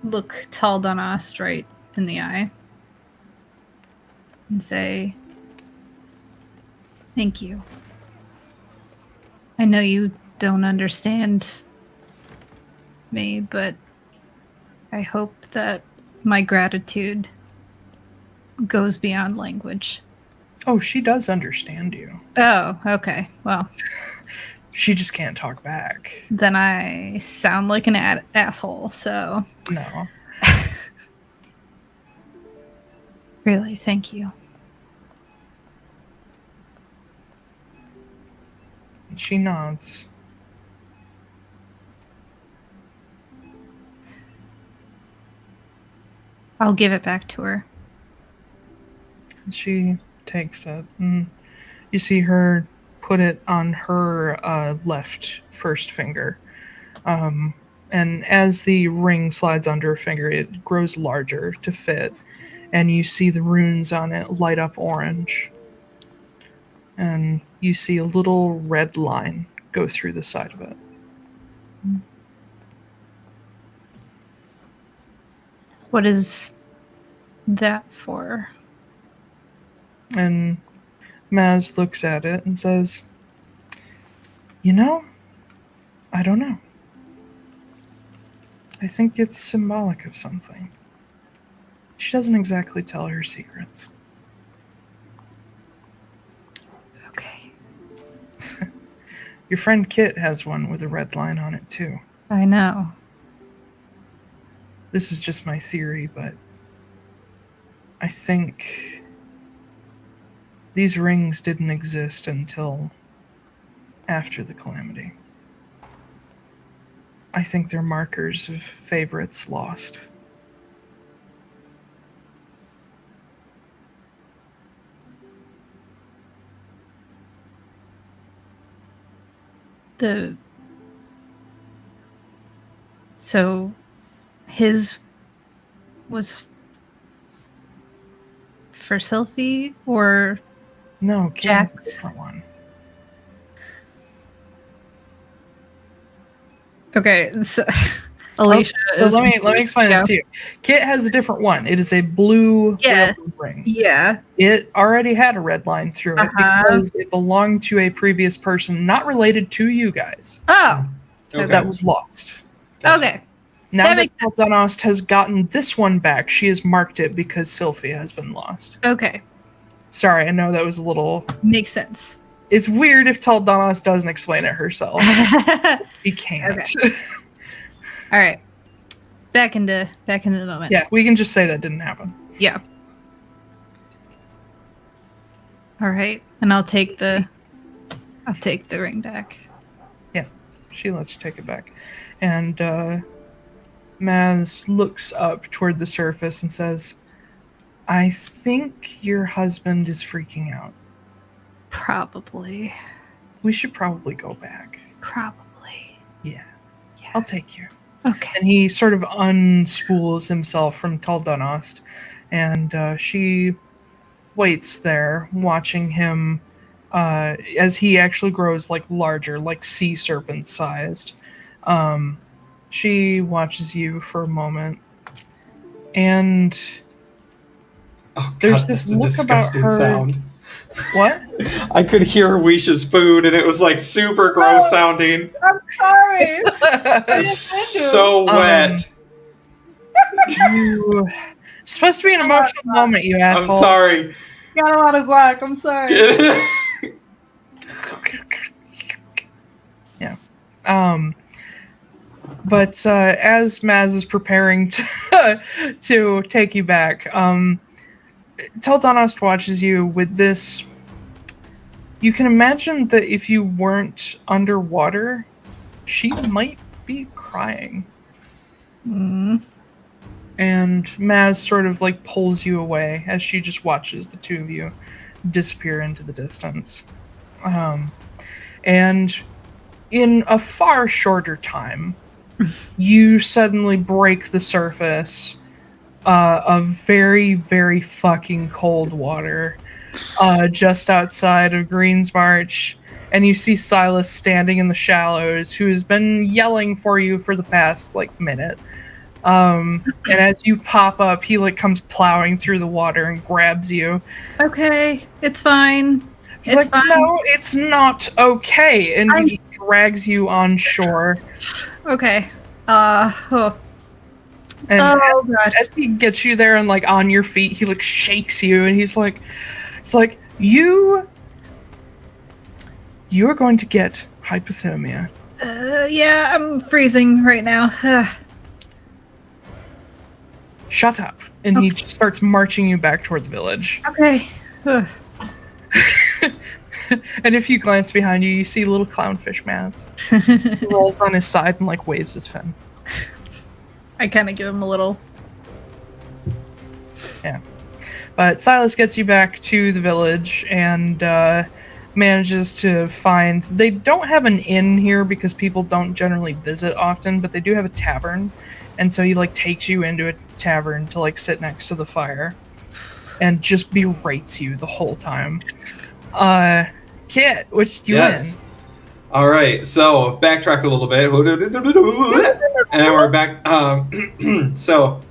Speaker 2: look Taiylor straight in the eye and say, thank you. I know you don't understand me, but I hope that my gratitude goes beyond language.
Speaker 1: Oh, she does understand you.
Speaker 2: Oh, okay. Well,
Speaker 1: she just can't talk back.
Speaker 2: Then I sound like an asshole, so...
Speaker 1: No.
Speaker 2: Really, thank you.
Speaker 1: And she nods.
Speaker 2: I'll give it back to her.
Speaker 1: And she takes it, and you see her put it on her left first finger. And as the ring slides under her finger, it grows larger to fit, and you see the runes on it light up orange. And you see a little red line go through the side of it.
Speaker 2: What is that for?
Speaker 1: And Maz looks at it and says, "You know, I don't know. I think it's symbolic of something. She doesn't exactly tell her secrets."
Speaker 2: Okay.
Speaker 1: Your friend Kit has one with a red line on it, too.
Speaker 2: I know.
Speaker 1: This is just my theory, but I think these rings didn't exist until after the calamity. I think they're markers of favorites lost.
Speaker 2: So his was for Sylphie or
Speaker 1: No, Kit has a
Speaker 2: Jack's?
Speaker 1: different one.
Speaker 2: Okay, so Alicia
Speaker 1: So
Speaker 2: is
Speaker 1: let me explain this to you. Kit has a different one. It is a blue
Speaker 2: Yes.
Speaker 1: railroad ring.
Speaker 2: Yeah.
Speaker 1: It already had a red line through it because it belonged to a previous person not related to you guys.
Speaker 2: Oh.
Speaker 4: Okay.
Speaker 1: That was lost.
Speaker 2: Okay.
Speaker 1: Now
Speaker 2: That
Speaker 1: that
Speaker 2: makes sense.
Speaker 1: Donost has gotten this one back, she has marked it because Sylphia has been lost.
Speaker 2: Okay.
Speaker 1: Sorry, I know that was a little...
Speaker 2: Makes sense.
Speaker 1: It's weird if Donost doesn't explain it herself. He can't.
Speaker 2: Okay. All right. Back into the moment.
Speaker 1: Yeah, we can just say that didn't happen.
Speaker 2: Yeah. All right. And I'll take the ring back.
Speaker 1: Yeah, she lets you take it back. And Maz looks up toward the surface and says, "I think your husband is freaking out.
Speaker 2: Probably.
Speaker 1: We should probably go back."
Speaker 2: Probably.
Speaker 1: Yeah. I'll take you.
Speaker 2: Okay.
Speaker 1: And he sort of unspools himself from Donost, and she waits there, watching him as he actually grows like larger, like sea serpent sized. She watches you for a moment, and there's this
Speaker 4: that's a
Speaker 1: look about
Speaker 4: disgusting
Speaker 1: her.
Speaker 4: sound.
Speaker 1: What?
Speaker 4: I could hear Wisha's food, and it was like super gross sounding.
Speaker 2: I'm sorry.
Speaker 4: It's so wet.
Speaker 1: You supposed to be an emotional moment, you asshole.
Speaker 4: I'm sorry.
Speaker 2: Got a lot of guac. I'm sorry.
Speaker 1: Yeah. But as Maz is preparing to take you back, Donost watches you with this. You can imagine that if you weren't underwater, she might be crying.
Speaker 2: Mm.
Speaker 1: And Maz sort of like pulls you away as she just watches the two of you disappear into the distance. And in a far shorter time, you suddenly break the surface of very, very fucking cold water just outside of Green's March. And you see Silas standing in the shallows, who has been yelling for you for the past like minute. And as you pop up, he like comes plowing through the water and grabs you.
Speaker 2: Okay, it's fine.
Speaker 1: He's like, fine. No, it's not okay. And he just drags you on shore.
Speaker 2: Okay.
Speaker 1: And as he gets you there and like on your feet, he like shakes you and he's like, you're going to get hypothermia.
Speaker 2: Yeah, I'm freezing right now.
Speaker 1: shut up. And he just starts marching you back toward the village.
Speaker 2: Okay.
Speaker 1: And if you glance behind you, you see little clownfish Maz. He rolls on his side and like waves his fin.
Speaker 2: I kind of give him a little.
Speaker 1: Yeah. But Silas gets you back to the village and manages to find... They don't have an inn here because people don't generally visit often, but they do have a tavern. And so he like takes you into a tavern to like sit next to the fire and just berates you the whole time. Kit, which do you win?
Speaker 4: All right, so backtrack a little bit, and we're back. So,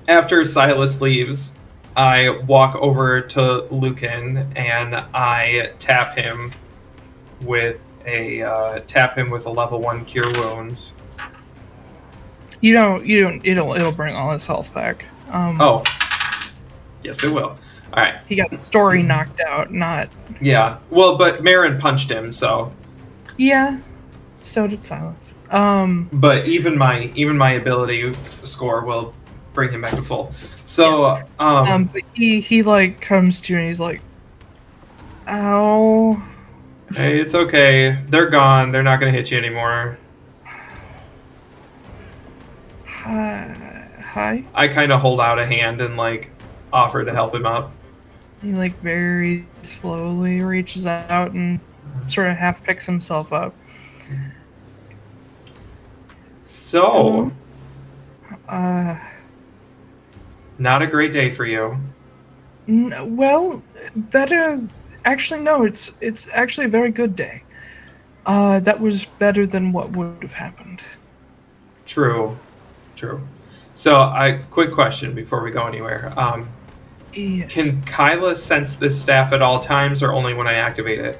Speaker 4: after Silas leaves, I walk over to Lucan and I tap him with a level 1 cure wounds.
Speaker 1: You don't. It'll bring all his health back.
Speaker 4: Oh, yes, it will. All right.
Speaker 1: He got Story knocked out, not...
Speaker 4: Yeah. Well, but Marin punched him, so...
Speaker 1: Yeah. So did Silence.
Speaker 4: But even my ability score will bring him back to full. So,
Speaker 1: yes. But he like comes to you and he's like, ow.
Speaker 4: Hey, it's okay. They're gone. They're not going to hit you anymore.
Speaker 1: Hi?
Speaker 4: I kind of hold out a hand and, like, offer to help him up.
Speaker 1: He, like, very slowly reaches out and sort of half picks himself up.
Speaker 4: So... not a great day for you.
Speaker 1: Well, better... Actually, no, it's actually a very good day. That was better than what would have happened.
Speaker 4: True. So, quick question before we go anywhere.
Speaker 1: Yes.
Speaker 4: Can Kyla sense this staff at all times, or only when I activate it?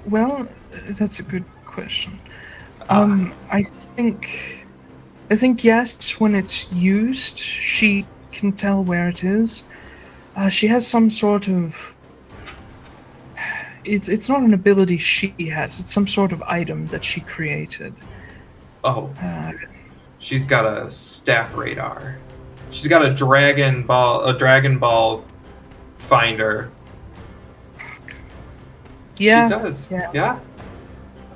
Speaker 1: Well, that's a good question. I think yes, when it's used, she can tell where it is. She has some sort of... It's not an ability she has, it's some sort of item that she created.
Speaker 4: Oh. She's got a staff radar. She's got a Dragon Ball finder.
Speaker 1: Yeah.
Speaker 4: She does. Yeah?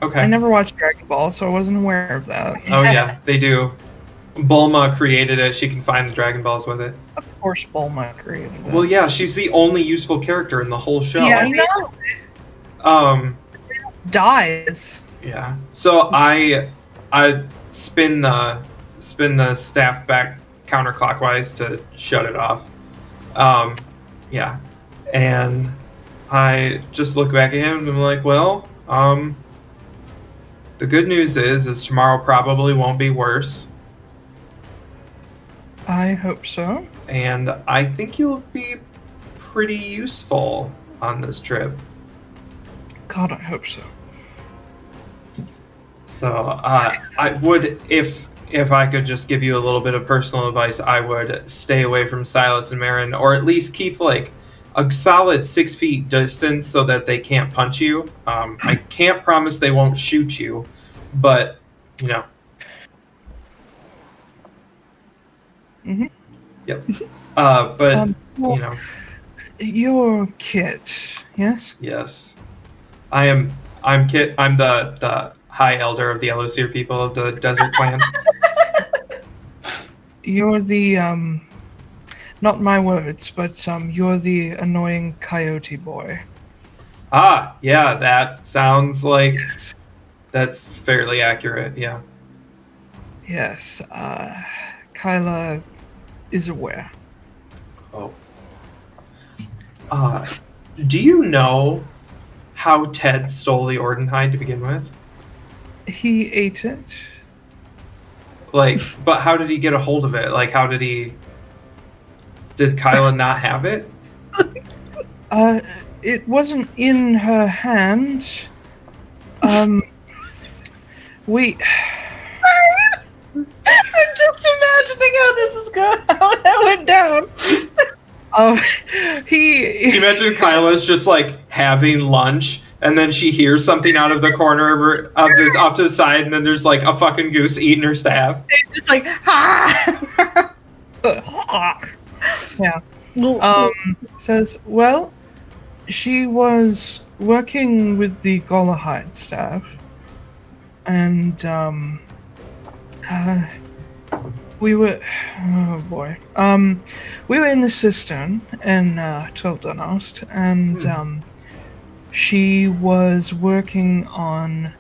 Speaker 4: Okay.
Speaker 1: I never watched Dragon Ball, so I wasn't aware of that.
Speaker 4: Oh yeah, they do. Bulma created it. She can find the Dragon Balls with it.
Speaker 1: Of course Bulma created it.
Speaker 4: Well, yeah, she's the only useful character in the whole show.
Speaker 1: Yeah, I know. Dies.
Speaker 4: Yeah. So I spin the staff back counterclockwise to shut it off. Yeah. And I just look back at him and I'm like, well, the good news is tomorrow probably won't be worse.
Speaker 1: I hope so.
Speaker 4: And I think you'll be pretty useful on this trip.
Speaker 1: God, I hope so.
Speaker 4: So I would, if I could just give you a little bit of personal advice, I would stay away from Silas and Marin, or at least keep like a solid 6 feet distance so that they can't punch you. I can't promise they won't shoot you, but you know.
Speaker 1: Mm-hmm.
Speaker 4: Yep. But
Speaker 1: well,
Speaker 4: you know.
Speaker 1: You're Kit, yes?
Speaker 4: Yes. I'm Kit. I'm the High Elder of the Elosir people of the Desert Clan.
Speaker 1: You're the, not my words, but you're the annoying coyote boy.
Speaker 4: Ah, yeah, that sounds like that's fairly accurate, yeah.
Speaker 1: Yes, Kyla is aware.
Speaker 4: Oh. Do you know how Ted stole the Ordenhide to begin with?
Speaker 1: He ate it.
Speaker 4: Like, but how did he get a hold of it? Like, did Kyla not have it?
Speaker 1: It wasn't in her hand. We...
Speaker 2: I'm just imagining how this is going. How that went down.
Speaker 4: Imagine Kyla's just like having lunch, And then she hears something out of the corner of her, off to the side, and then there's like a fucking goose eating her staff.
Speaker 5: It's like, ha!
Speaker 1: Yeah. Says, well, she was working with the Gollahide staff, and we were, oh boy, we were in the cistern in Tildanost, and she was working on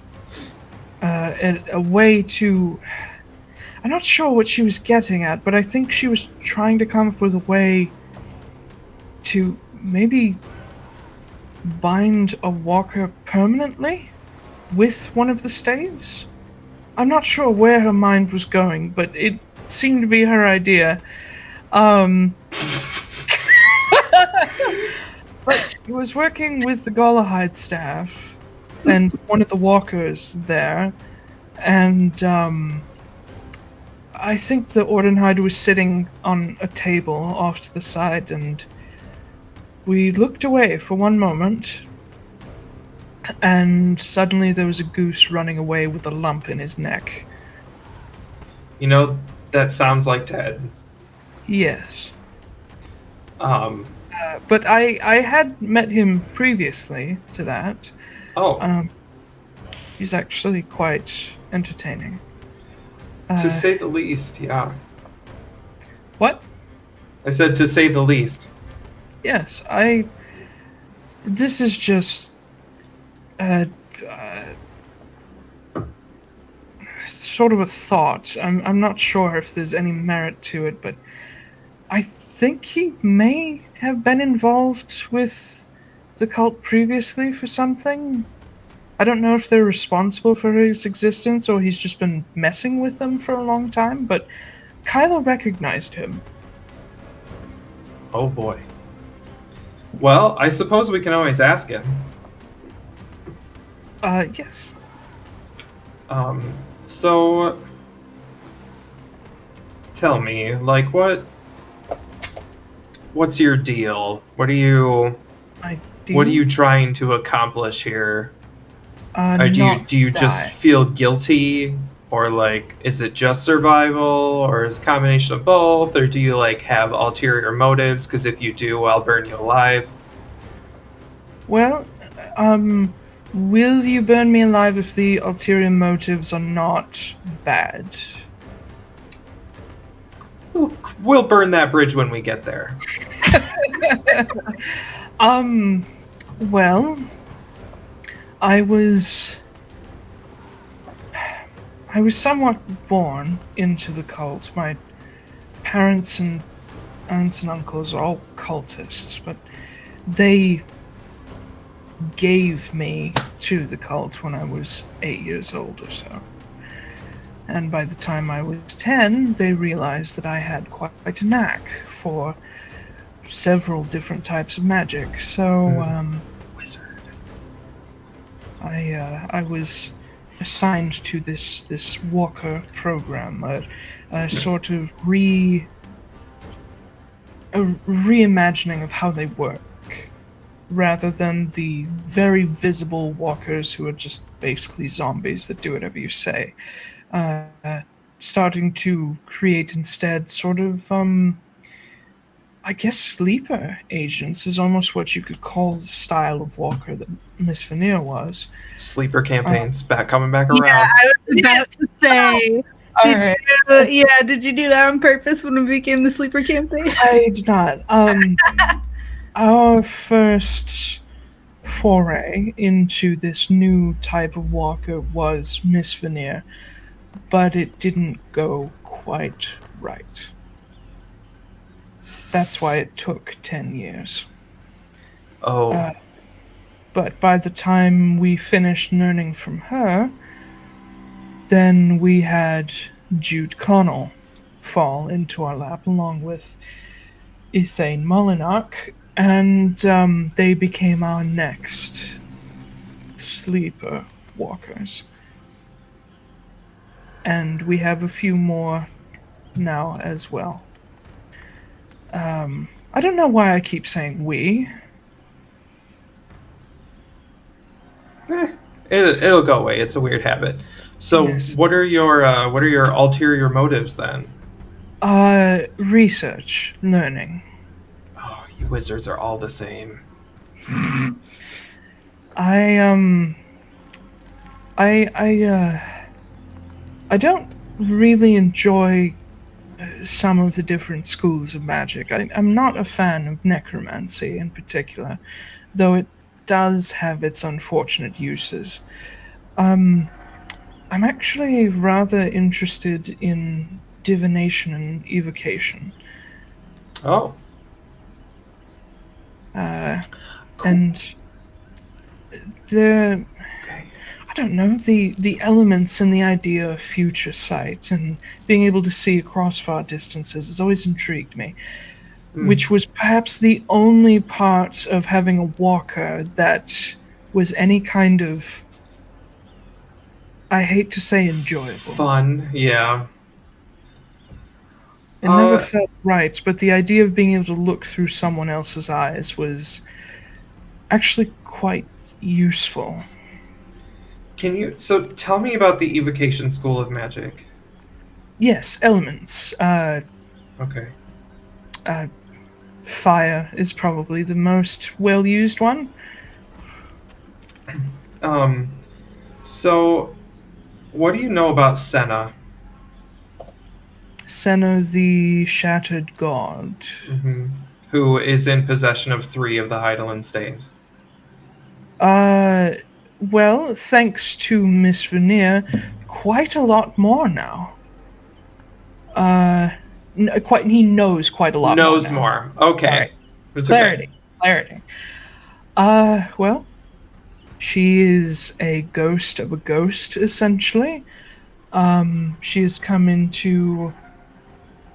Speaker 1: a way to. I'm not sure what she was getting at, but I think she was trying to come up with a way to maybe bind a walker permanently with one of the staves. I'm not sure where her mind was going, but it seemed to be her idea. But she was working with the Gollahide staff and one of the walkers there, and I think the Ordenhide was sitting on a table off to the side, and we looked away for one moment, and suddenly there was a goose running away with a lump in his neck.
Speaker 4: You know, that sounds like Ted.
Speaker 1: Yes. But I had met him previously to that.
Speaker 4: Oh.
Speaker 1: He's actually quite entertaining.
Speaker 4: To say the least, yeah.
Speaker 1: What?
Speaker 4: I said to say the least.
Speaker 1: Yes, this is just sort of a thought. I'm not sure if there's any merit to it, but I think he may have been involved with the cult previously for something. I don't know if they're responsible for his existence or he's just been messing with them for a long time, but Kyla recognized him.
Speaker 4: Oh boy. Well, I suppose we can always ask him.
Speaker 1: Yes.
Speaker 4: So tell me, like, what's your deal? What are you trying to accomplish here? Or do you just feel guilty, or like is it just survival, or is it a combination of both, or do you like have ulterior motives? Because if you do, I'll burn you alive.
Speaker 1: Well, will you burn me alive if the ulterior motives are not bad?
Speaker 4: We'll burn that bridge when we get there.
Speaker 1: Well, I was somewhat born into the cult. My parents and aunts and uncles are all cultists, but they gave me to the cult when I was 8 years old or so. And by the time I was 10, they realized that I had quite a knack for several different types of magic. So,
Speaker 4: Wizard.
Speaker 1: I was assigned to this walker program, a sort of reimagining of how they work, rather than the very visible walkers who are just basically zombies that do whatever you say. Starting to create instead sort of, I guess sleeper agents is almost what you could call the style of walker that Miss Veneer was.
Speaker 4: Sleeper campaigns, coming back around.
Speaker 5: Yeah, I was about to say. Did you do that on purpose when it became the sleeper campaign?
Speaker 1: I did not. Our first foray into this new type of walker was Miss Veneer, but it didn't go quite right. That's why it took 10 years.
Speaker 4: Oh.
Speaker 1: But by the time we finished learning from her, then we had Jude Connell fall into our lap along with Ithane Mullinach, and they became our next sleeper walkers. And we have a few more now as well. I don't know why I keep saying we.
Speaker 4: It'll go away. It's a weird habit. So,
Speaker 1: Yes.
Speaker 4: what are your ulterior motives then?
Speaker 1: Research, learning.
Speaker 4: Oh, you wizards are all the same.
Speaker 1: I don't really enjoy some of the different schools of magic. I'm not a fan of necromancy in particular, though it does have its unfortunate uses. I'm actually rather interested in divination and evocation.
Speaker 4: Oh. Cool.
Speaker 1: And the I don't know, the elements and the idea of future sight and being able to see across far distances has always intrigued me, which was perhaps the only part of having a walker that was any kind of, I hate to say, enjoyable.
Speaker 4: Fun, yeah.
Speaker 1: It never felt right, but the idea of being able to look through someone else's eyes was actually quite useful.
Speaker 4: So tell me about the Evocation School of Magic.
Speaker 1: Yes, elements.
Speaker 4: Okay.
Speaker 1: Fire is probably the most well-used one.
Speaker 4: So what do you know about Senna?
Speaker 1: Senna, the Shattered God.
Speaker 4: Mm-hmm. Who is in possession of 3 of the Heidelen staves?
Speaker 1: Well, thanks to Miss Veneer, quite a lot more now. He knows quite a lot more.
Speaker 4: Knows more. Okay.
Speaker 1: Right. Clarity. Well, she is a ghost of a ghost, essentially. She has come into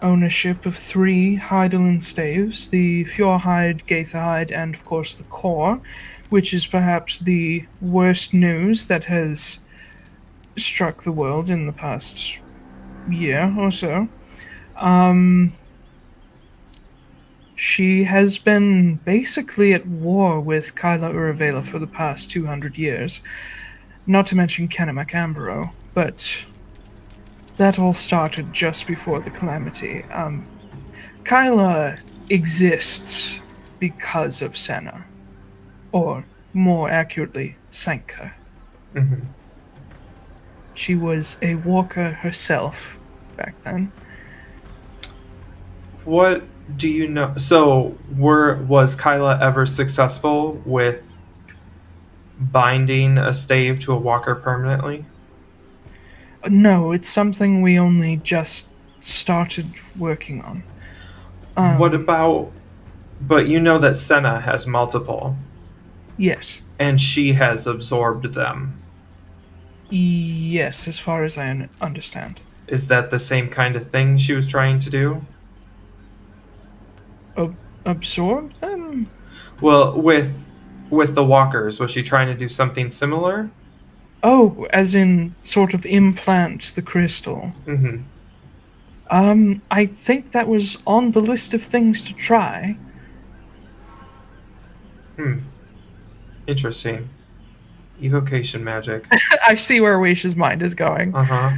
Speaker 1: ownership of 3 Heidelen staves, the Fjorhide, Gaitherhide, and of course the Core, which is perhaps the worst news that has struck the world in the past year or so. She has been basically at war with Kyla Uravela for the past 200 years, not to mention Kenna Ambro, but that all started just before the calamity. Kyla exists because of Senna. Or, more accurately, sank her.
Speaker 4: Mm-hmm.
Speaker 1: She was a walker herself back then.
Speaker 4: What do you know? So, was Kyla ever successful with binding a stave to a walker permanently?
Speaker 1: No, it's something we only just started working on.
Speaker 4: What about... But you know that Senna has multiple.
Speaker 1: Yes.
Speaker 4: And she has absorbed them.
Speaker 1: Yes, as far as I understand.
Speaker 4: Is that the same kind of thing she was trying to do?
Speaker 1: Absorb them?
Speaker 4: Well, with the walkers, was she trying to do something similar?
Speaker 1: Oh, as in sort of implant the crystal.
Speaker 4: Mm-hmm.
Speaker 1: I think that was on the list of things to try.
Speaker 4: Interesting. Evocation magic.
Speaker 1: I see where Weish's mind is going.
Speaker 4: Uh-huh.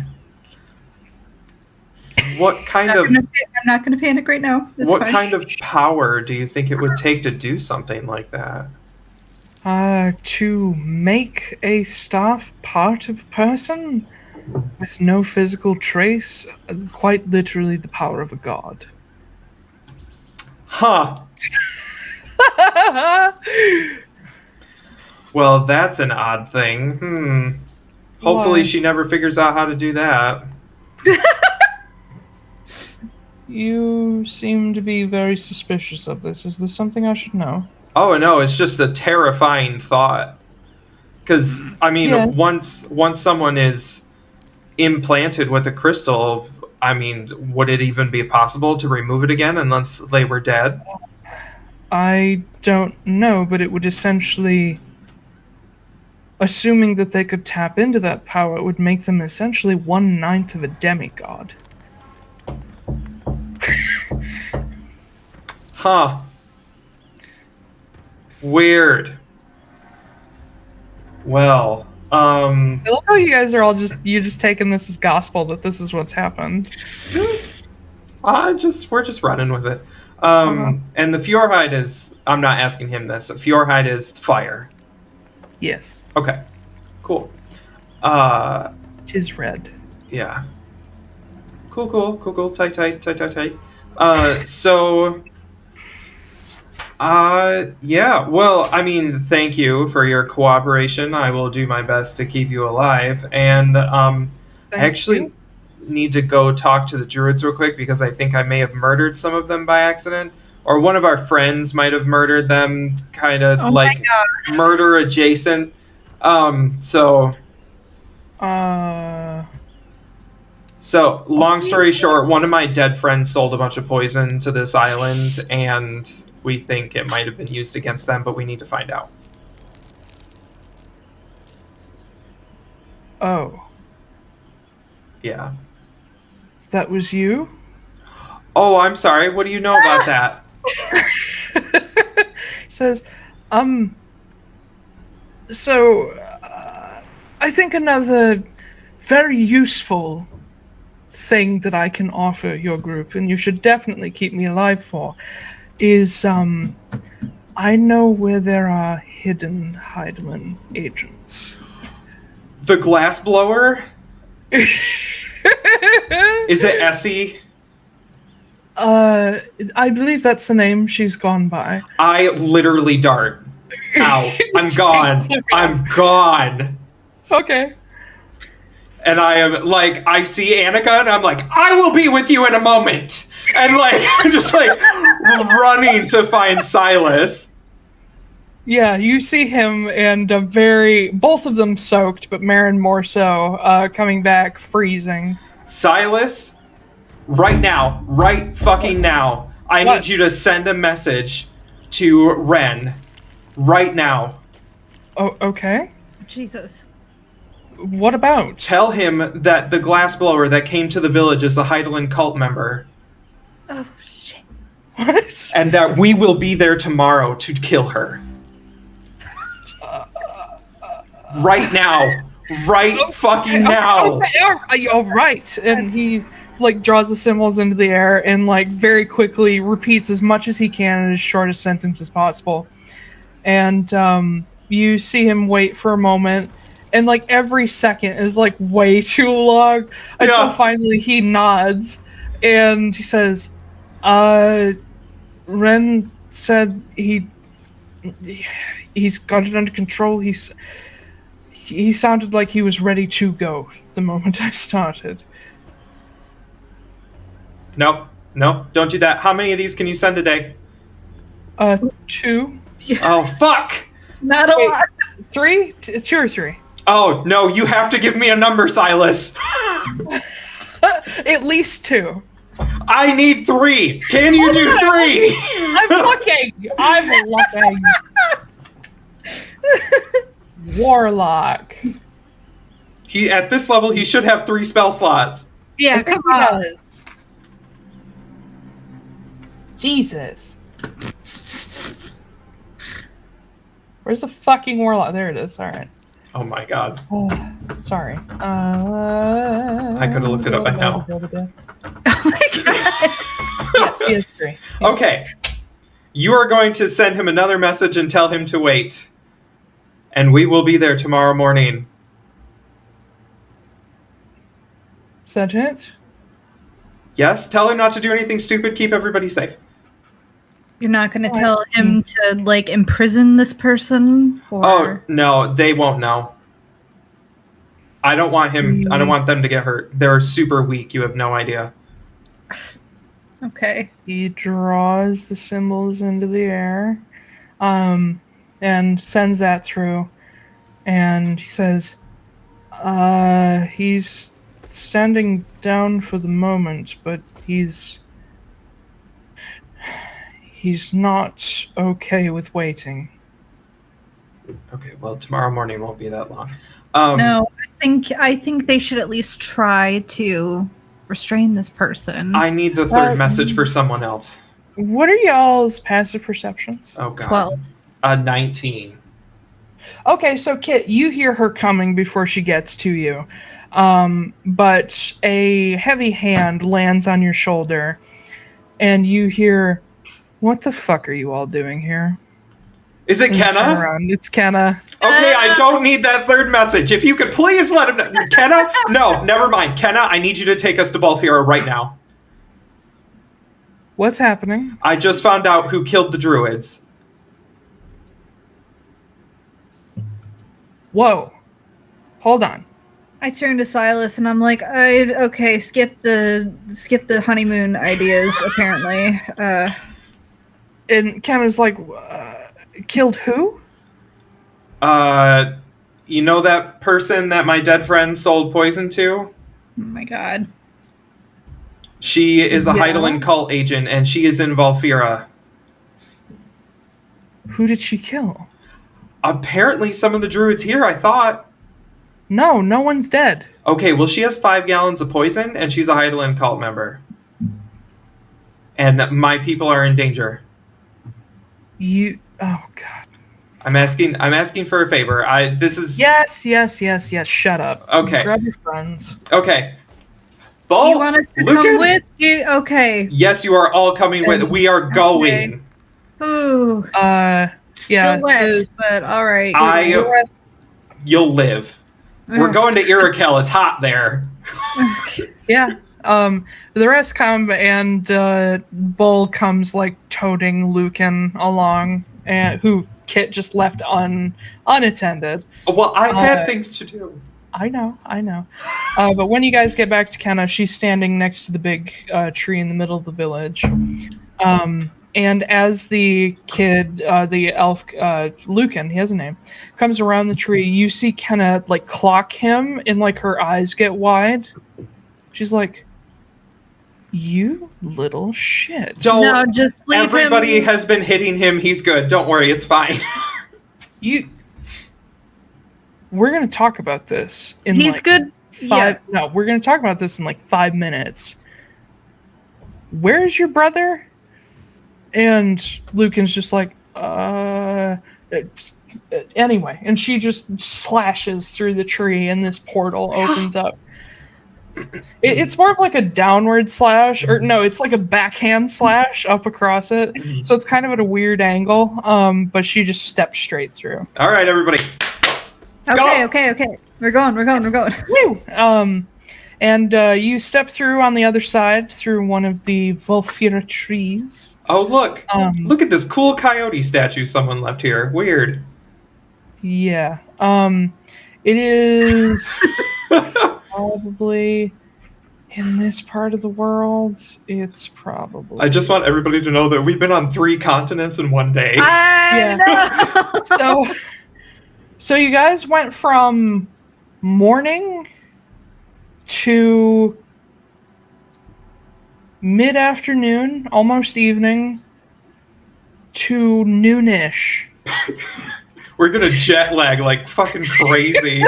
Speaker 4: What kind of...
Speaker 5: I'm not going to panic right now. It's
Speaker 4: what
Speaker 5: fine.
Speaker 4: kind of power do you think it would take to do something like that?
Speaker 1: To make a staff part of a person with no physical trace, quite literally the power of a god.
Speaker 4: Huh. Well, that's an odd thing. Hopefully she never figures out how to do that.
Speaker 1: You seem to be very suspicious of this. Is there something I should know?
Speaker 4: Oh, no, it's just a terrifying thought. Because, I mean,
Speaker 1: Yeah.
Speaker 4: once someone is implanted with a crystal, I mean, would it even be possible to remove it again unless they were dead?
Speaker 1: I don't know, but it would essentially... Assuming that they could tap into that power, it would make them essentially 1/9 of a demigod.
Speaker 4: Huh. Weird. Well,
Speaker 1: I love how you guys are all just taking this as gospel that this is what's happened.
Speaker 4: we're just running with it. And the Fjorhide is, I'm not asking him this. Fjorhide is fire.
Speaker 1: Yes.
Speaker 4: Okay. Cool.
Speaker 1: 'Tis red.
Speaker 4: Yeah. Cool. Tight. Yeah, well, I mean, thank you for your cooperation. I will do my best to keep you alive. And I actually need to go talk to the Druids real quick because I think I may have murdered some of them by accident. Or one of our friends might have murdered them, kind of murder adjacent. So, long story short, one of my dead friends sold a bunch of poison to this island, and we think it might have been used against them, but we need to find out.
Speaker 1: Oh.
Speaker 4: Yeah.
Speaker 1: That was you?
Speaker 4: Oh, I'm sorry. What do you know about that?
Speaker 1: He says, so, I think another very useful thing that I can offer your group, and you should definitely keep me alive for, is, I know where there are hidden Heidelen agents.
Speaker 4: The glass blower? Is it Essie?
Speaker 1: I believe that's the name she's gone by.
Speaker 4: I literally dart. Ow. I'm gone.
Speaker 1: Okay.
Speaker 4: And I am like, I see Annika and I'm like, I will be with you in a moment. And like, I'm just like running to find Silas.
Speaker 1: Yeah, you see him and both of them soaked, but Marin more so, coming back freezing.
Speaker 4: Silas, right now, right fucking now, I need you to send a message to Ren. Right now.
Speaker 1: Oh, okay.
Speaker 2: Jesus.
Speaker 1: What about?
Speaker 4: Tell him that the glassblower that came to the village is a Heidelen Cult member.
Speaker 2: Oh, shit.
Speaker 1: What?
Speaker 4: And that we will be there tomorrow to kill her. Right now. Right fucking now.
Speaker 1: Oh, right. And he, like, draws the symbols into the air and, like, very quickly repeats as much as he can in as short a sentence as possible. And you see him wait for a moment. And, like, every second is, like, way too long until finally he nods. And he says, Ren said he's got it under control. He sounded like he was ready to go the moment I started.
Speaker 4: No, don't do that. How many of these can you send a day?
Speaker 1: 2.
Speaker 4: Oh, fuck!
Speaker 5: Not a lot.
Speaker 1: 3? 2 or 3?
Speaker 4: Oh, no, you have to give me a number, Silas.
Speaker 1: At least 2.
Speaker 4: I need 3. Can you do 3?
Speaker 1: I'm looking. Warlock.
Speaker 4: He at this level, he should have 3 spell slots.
Speaker 5: Yeah, come on.
Speaker 1: Does. Jesus. Where's the fucking warlock? There it is. All right.
Speaker 4: Oh my god.
Speaker 1: Oh, sorry.
Speaker 4: I could have looked it up by now.
Speaker 5: Oh my god.
Speaker 1: Yes, he has 3.
Speaker 4: Okay. You are going to send him another message and tell him to wait. And we will be there tomorrow morning.
Speaker 1: Is that it?
Speaker 4: Yes, tell him not to do anything stupid. Keep everybody safe.
Speaker 2: You're not going to tell him to, like, imprison this person? Or...
Speaker 4: Oh, no, they won't know. I don't want them to get hurt. They're super weak. You have no idea.
Speaker 2: Okay.
Speaker 1: He draws the symbols into the air, and sends that through. And he says, he's standing down for the moment, but he's not okay with waiting.
Speaker 4: Okay, well, tomorrow morning won't be that long.
Speaker 2: No, I think they should at least try to restrain this person.
Speaker 4: I need the third message for someone else.
Speaker 1: What are y'all's passive perceptions?
Speaker 4: Oh, God.
Speaker 2: 12.
Speaker 4: 19.
Speaker 1: Okay, so Kit, you hear her coming before she gets to you. But a heavy hand lands on your shoulder, and you hear, "What the fuck are you all doing here?"
Speaker 4: Is it
Speaker 1: And you turn
Speaker 4: Kenna?
Speaker 1: around. It's Kenna.
Speaker 4: Okay, I don't need that third message. If you could please let him know. Kenna? No, never mind. Kenna, I need you to take us to Balfira right now.
Speaker 1: What's happening?
Speaker 4: I just found out who killed the Druids.
Speaker 1: Whoa. Hold on.
Speaker 2: I turn to Silas and I'm like, okay, skip the honeymoon ideas, apparently.
Speaker 1: And Kenna's like, killed who?
Speaker 4: You know that person that my dead friend sold poison to?
Speaker 2: Oh my god.
Speaker 4: She is a Heidelen Cult agent, and she is in Valfira.
Speaker 1: Who did she kill?
Speaker 4: Apparently some of the Druids here, I thought.
Speaker 1: No one's dead.
Speaker 4: Okay, well, she has 5 gallons of poison, and she's a Heidelen Cult member. And my people are in danger.
Speaker 1: Oh god.
Speaker 4: I'm asking for a favor.
Speaker 1: Yes. Shut up.
Speaker 4: Okay.
Speaker 1: Grab your friends.
Speaker 4: Okay. Bull,
Speaker 2: You want us to
Speaker 4: Lucan?
Speaker 2: come with you? Okay.
Speaker 4: Yes, you are all coming with. We are going.
Speaker 2: Ooh.
Speaker 1: Yeah.
Speaker 2: Still wet, but all right.
Speaker 4: You'll live. We're going to Irakel. It's hot there.
Speaker 1: Yeah. The rest come, and Bull comes like toting Lucan along, and who Kit just left unattended.
Speaker 4: Well, I had things to do.
Speaker 1: I know. But when you guys get back to Kenna, she's standing next to the big tree in the middle of the village. And as the kid, the elf, Lucan, he has a name, comes around the tree, you see Kenna like clock him, and like her eyes get wide. She's like, "You little shit."
Speaker 2: No, just leave
Speaker 4: Everybody
Speaker 2: him.
Speaker 4: has been hitting him. He's good. Don't worry. It's fine.
Speaker 1: We're gonna talk about this in
Speaker 2: He's
Speaker 1: like
Speaker 2: good.
Speaker 1: No, we're gonna talk about this in like 5 minutes. Where's your brother? And Lucan's just like, anyway, and she just slashes through the tree, and this portal opens up. It's more of like a downward slash, or no, it's like a backhand slash up across it. So it's kind of at a weird angle, but she just steps straight through.
Speaker 4: All right, everybody.
Speaker 2: Okay. We're going.
Speaker 1: Woo! And you step through on the other side through one of the Valfira trees.
Speaker 4: Oh, look. Look at this cool coyote statue someone left here. Weird.
Speaker 1: Yeah. It is probably in this part of the world. It's probably.
Speaker 4: I just want everybody to know that we've been on 3 continents in one day.
Speaker 2: I know.
Speaker 1: So you guys went from morning to mid-afternoon, almost evening, to noonish.
Speaker 4: We're gonna jet lag like fucking crazy.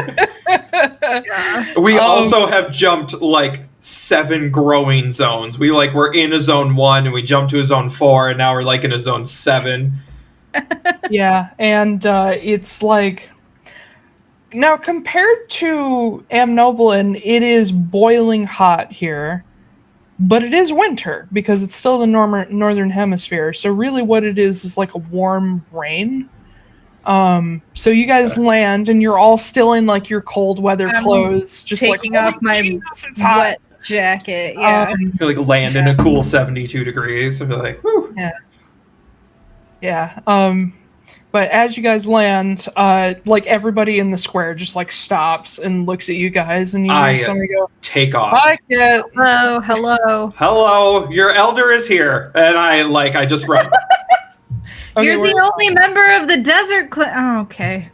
Speaker 4: We also have jumped like 7 growing zones. We're in a zone 1 and we jumped to a zone 4 and now we're like in a zone 7.
Speaker 1: Yeah, and it's like, now compared to Amnoblin, it is boiling hot here, but it is winter because it's still the northern hemisphere. So really what it is like a warm rain. So you guys land and you're all still in like your cold weather clothes, just
Speaker 2: taking
Speaker 1: like,
Speaker 2: off my
Speaker 1: Jesus, it's hot.
Speaker 2: wet jacket. Yeah.
Speaker 4: You're like land in a cool 72 degrees. And you're like, whew.
Speaker 1: Yeah. But as you guys land, like everybody in the square just like stops and looks at you guys, and you hear somebody go,
Speaker 4: take off.
Speaker 1: "Hi, Kit."
Speaker 2: Hello.
Speaker 4: Your elder is here. And I just run.
Speaker 1: Okay,
Speaker 2: You're the only member of the desert clan. Oh, okay.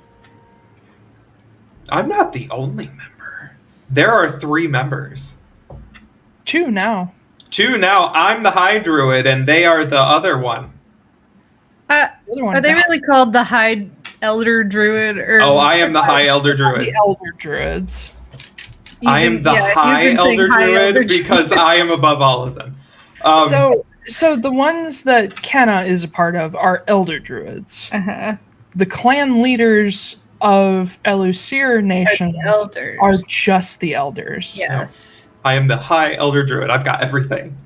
Speaker 4: I'm not the only member. There are 3 members.
Speaker 1: 2 now.
Speaker 4: 2 now. I'm the High Druid, and they are the other one.
Speaker 2: Are they really called the High Elder Druid?
Speaker 4: I am the High Elder Druid.
Speaker 1: The Elder Druids.
Speaker 4: I am the High Elder Druid because I am above all of them.
Speaker 1: So the ones that Kenna is a part of are Elder Druids.
Speaker 2: Uh-huh.
Speaker 1: The clan leaders of Elusir nations
Speaker 5: elders.
Speaker 1: are just the elders.
Speaker 5: Yes.
Speaker 4: I am the High Elder Druid. I've got everything.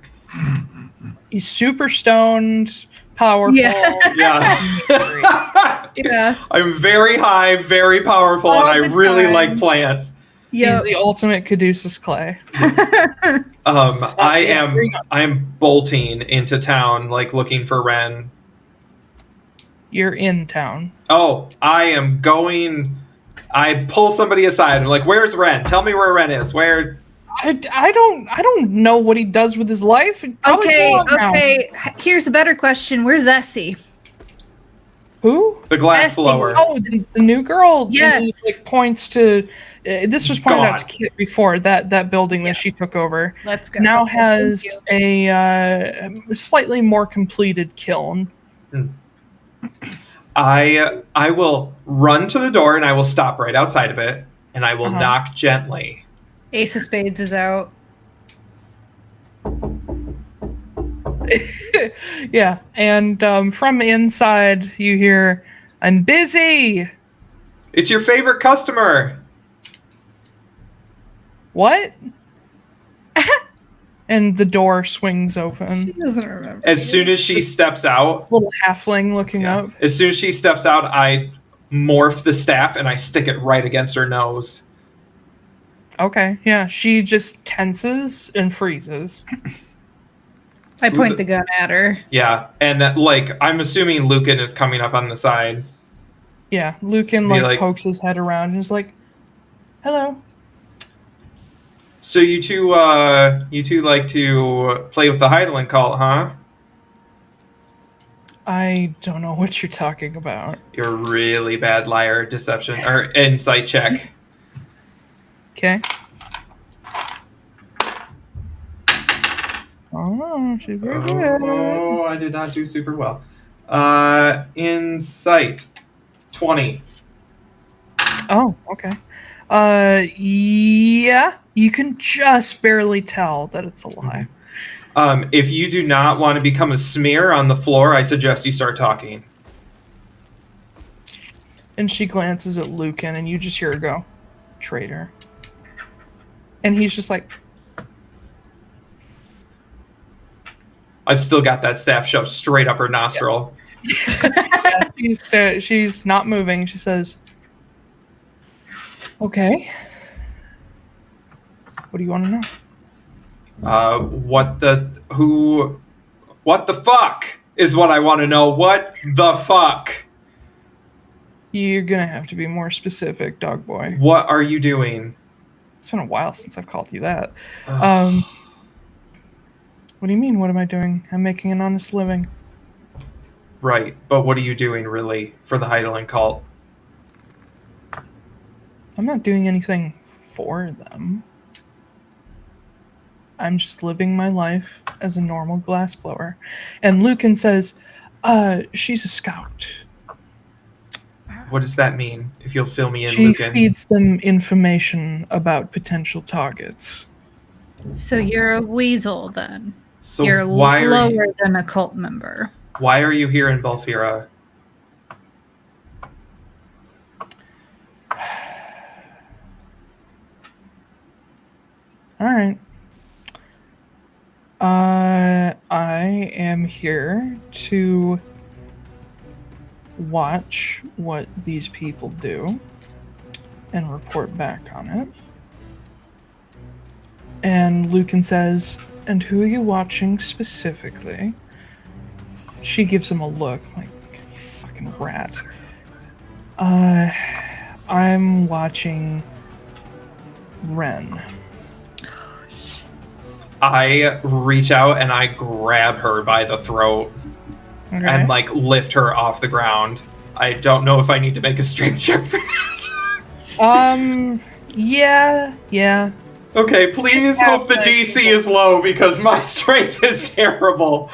Speaker 1: He's super stoned, powerful.
Speaker 4: Yeah.
Speaker 5: Yeah.
Speaker 4: I'm very high, very powerful,
Speaker 5: All
Speaker 4: and I
Speaker 5: the
Speaker 4: really
Speaker 5: time.
Speaker 4: like plants.
Speaker 1: He's the ultimate Caduceus clay.
Speaker 4: I am bolting into town, like looking for Ren.
Speaker 1: You're in town.
Speaker 4: Oh, I am going. I pull somebody aside. I'm like, "Where's Ren? Tell me where Ren is. Where?"
Speaker 1: I don't know what he does with his life.
Speaker 5: Okay. Here's a better question. Where's Essie?
Speaker 1: Who?
Speaker 4: The glass
Speaker 5: Essie.
Speaker 4: blower.
Speaker 1: Oh, the new girl.
Speaker 5: Yes.
Speaker 1: And he, like, points to. This was pointed out to
Speaker 4: Gone.
Speaker 1: Kit before that building that she took over.
Speaker 5: Let's go.
Speaker 1: Now
Speaker 5: Okay,
Speaker 1: has
Speaker 5: thank you.
Speaker 1: a slightly more completed kiln.
Speaker 4: I will run to the door and I will stop right outside of it and I will knock gently.
Speaker 5: Ace of Spades is out.
Speaker 1: Yeah, and from inside you hear, "I'm busy."
Speaker 4: It's your favorite customer.
Speaker 1: What? And the door swings open.
Speaker 5: She doesn't remember.
Speaker 4: As soon as she steps out,
Speaker 1: Little halfling looking up.
Speaker 4: as soon as she steps out, I morph the staff and I stick it right against her nose.
Speaker 1: Okay, yeah. She just tenses and freezes.
Speaker 5: I point the gun at her.
Speaker 4: Yeah, and I'm assuming Lucan is coming up on the side.
Speaker 1: Yeah, Lucan pokes his head around and is like, "Hello."
Speaker 4: So you two like to play with the Heidelen Cult, huh?
Speaker 1: I don't know what you're talking about.
Speaker 4: You're a really bad liar. Deception or insight check.
Speaker 1: Okay. Oh, she's very good.
Speaker 4: Oh, I did not do super well. Insight 20.
Speaker 1: Oh, okay. Yeah, you can just barely tell that it's a lie.
Speaker 4: If you do not want to become a smear on the floor, I suggest you start talking.
Speaker 1: And she glances at Lucan, and you just hear her go, "Traitor." And he's just like,
Speaker 4: I've still got that staff shoved straight up her nostril.
Speaker 1: yeah, she's not moving. She says, "Okay. What do you want to know?"
Speaker 4: What the fuck is what I want to know. What the fuck?
Speaker 1: You're gonna have to be more specific, dog boy.
Speaker 4: What are you doing?
Speaker 1: It's been a while since I've called you that. What do you mean, what am I doing? I'm making an honest living.
Speaker 4: Right, but what are you doing, really, for the Heidelen Cult?
Speaker 1: I'm not doing anything for them. I'm just living my life as a normal glassblower. And Lucan says, she's a scout.
Speaker 4: What does that mean? If you'll fill me in,
Speaker 1: She
Speaker 4: Lucan.
Speaker 1: feeds them information about potential targets.
Speaker 5: So you're a weasel then.
Speaker 4: So
Speaker 5: You're lower than a cult member.
Speaker 4: Why are you here in Volfira?
Speaker 1: All right. I am here to watch what these people do and report back on it. And Lucan says, "And who are you watching specifically?" She gives him a look like, "You fucking rat." I'm watching Ren.
Speaker 4: I reach out and I grab her by the throat
Speaker 1: Okay.
Speaker 4: and lift her off the ground. I don't know if I need to make a strength check for that.
Speaker 1: Yeah.
Speaker 4: Okay, please hope the DC is low because my strength is terrible.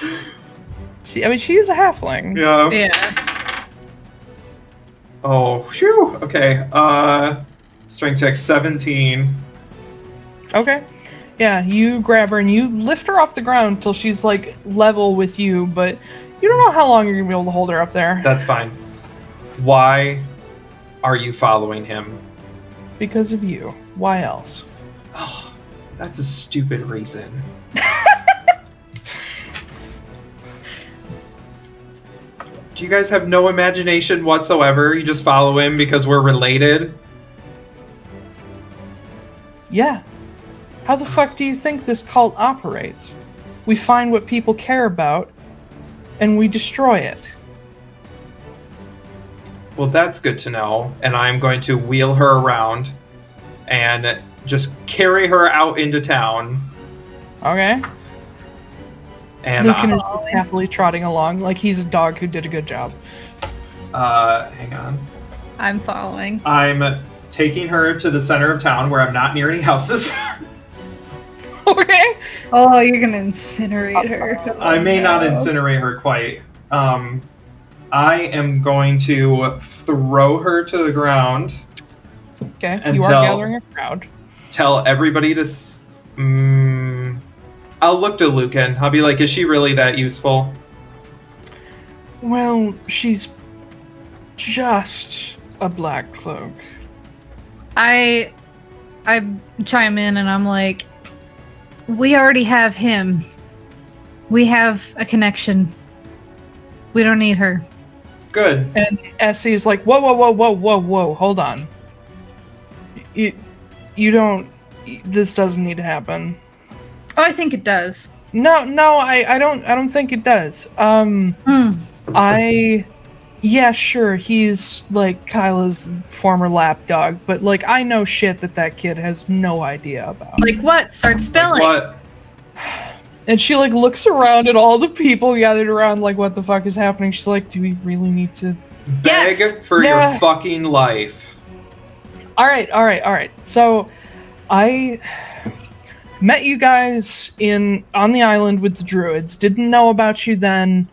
Speaker 1: She is a halfling.
Speaker 4: Yeah.
Speaker 5: Yeah.
Speaker 4: Oh, phew. Okay. Strength check 17.
Speaker 1: Okay. Yeah, you grab her and you lift her off the ground till she's level with you, but you don't know how long you're gonna be able to hold her up there.
Speaker 4: That's fine. Why are you following him?
Speaker 1: Because of you. Why else?
Speaker 4: Oh, that's a stupid reason. Do you guys have no imagination whatsoever? You just follow him because we're related?
Speaker 1: Yeah. How the fuck do you think this cult operates? We find what people care about, and we destroy it.
Speaker 4: Well, that's good to know. And I'm going to wheel her around and just carry her out into town.
Speaker 1: Okay.
Speaker 4: And
Speaker 1: Lucan is just happily trotting along like he's a dog who did a good job.
Speaker 4: hang on.
Speaker 2: I'm following.
Speaker 4: I'm taking her to the center of town where I'm not near any houses.
Speaker 1: Okay.
Speaker 2: Oh, you're gonna incinerate her.
Speaker 4: I may not incinerate her quite. I am going to throw her to the ground.
Speaker 1: Okay,
Speaker 4: And
Speaker 1: you are gathering a crowd.
Speaker 4: Tell everybody to... I'll look to Lucan. I'll be like, is she really that useful?
Speaker 1: Well, she's just a black cloak.
Speaker 2: I chime in and I'm like, we already have him. We have a connection. We don't need her.
Speaker 4: Good.
Speaker 1: And Essie is like, whoa, hold on. You don't... This doesn't need to happen.
Speaker 2: Oh, I think it does.
Speaker 1: No, I don't think it does. Yeah, sure, he's like Kyla's former lapdog, but like I know shit that kid has no idea about.
Speaker 2: Like what? Start spilling.
Speaker 4: What?
Speaker 1: And she like looks around at all the people gathered around, like what the fuck is happening? She's like, do we really need to
Speaker 4: Beg for your fucking life.
Speaker 1: All right. So I met you guys on the island with the Druids. Didn't know about you then,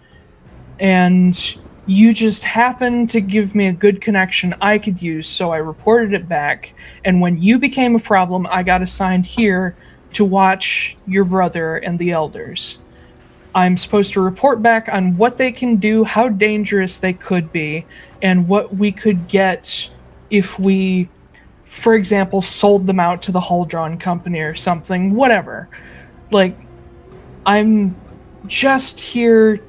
Speaker 1: and you just happened to give me a good connection I could use, so I reported it back. And when you became a problem, I got assigned here to watch your brother and the elders. I'm supposed to report back on what they can do, how dangerous they could be, and what we could get if we, for example, sold them out to the Hull-Drawn Company or something, whatever. Like, I'm just here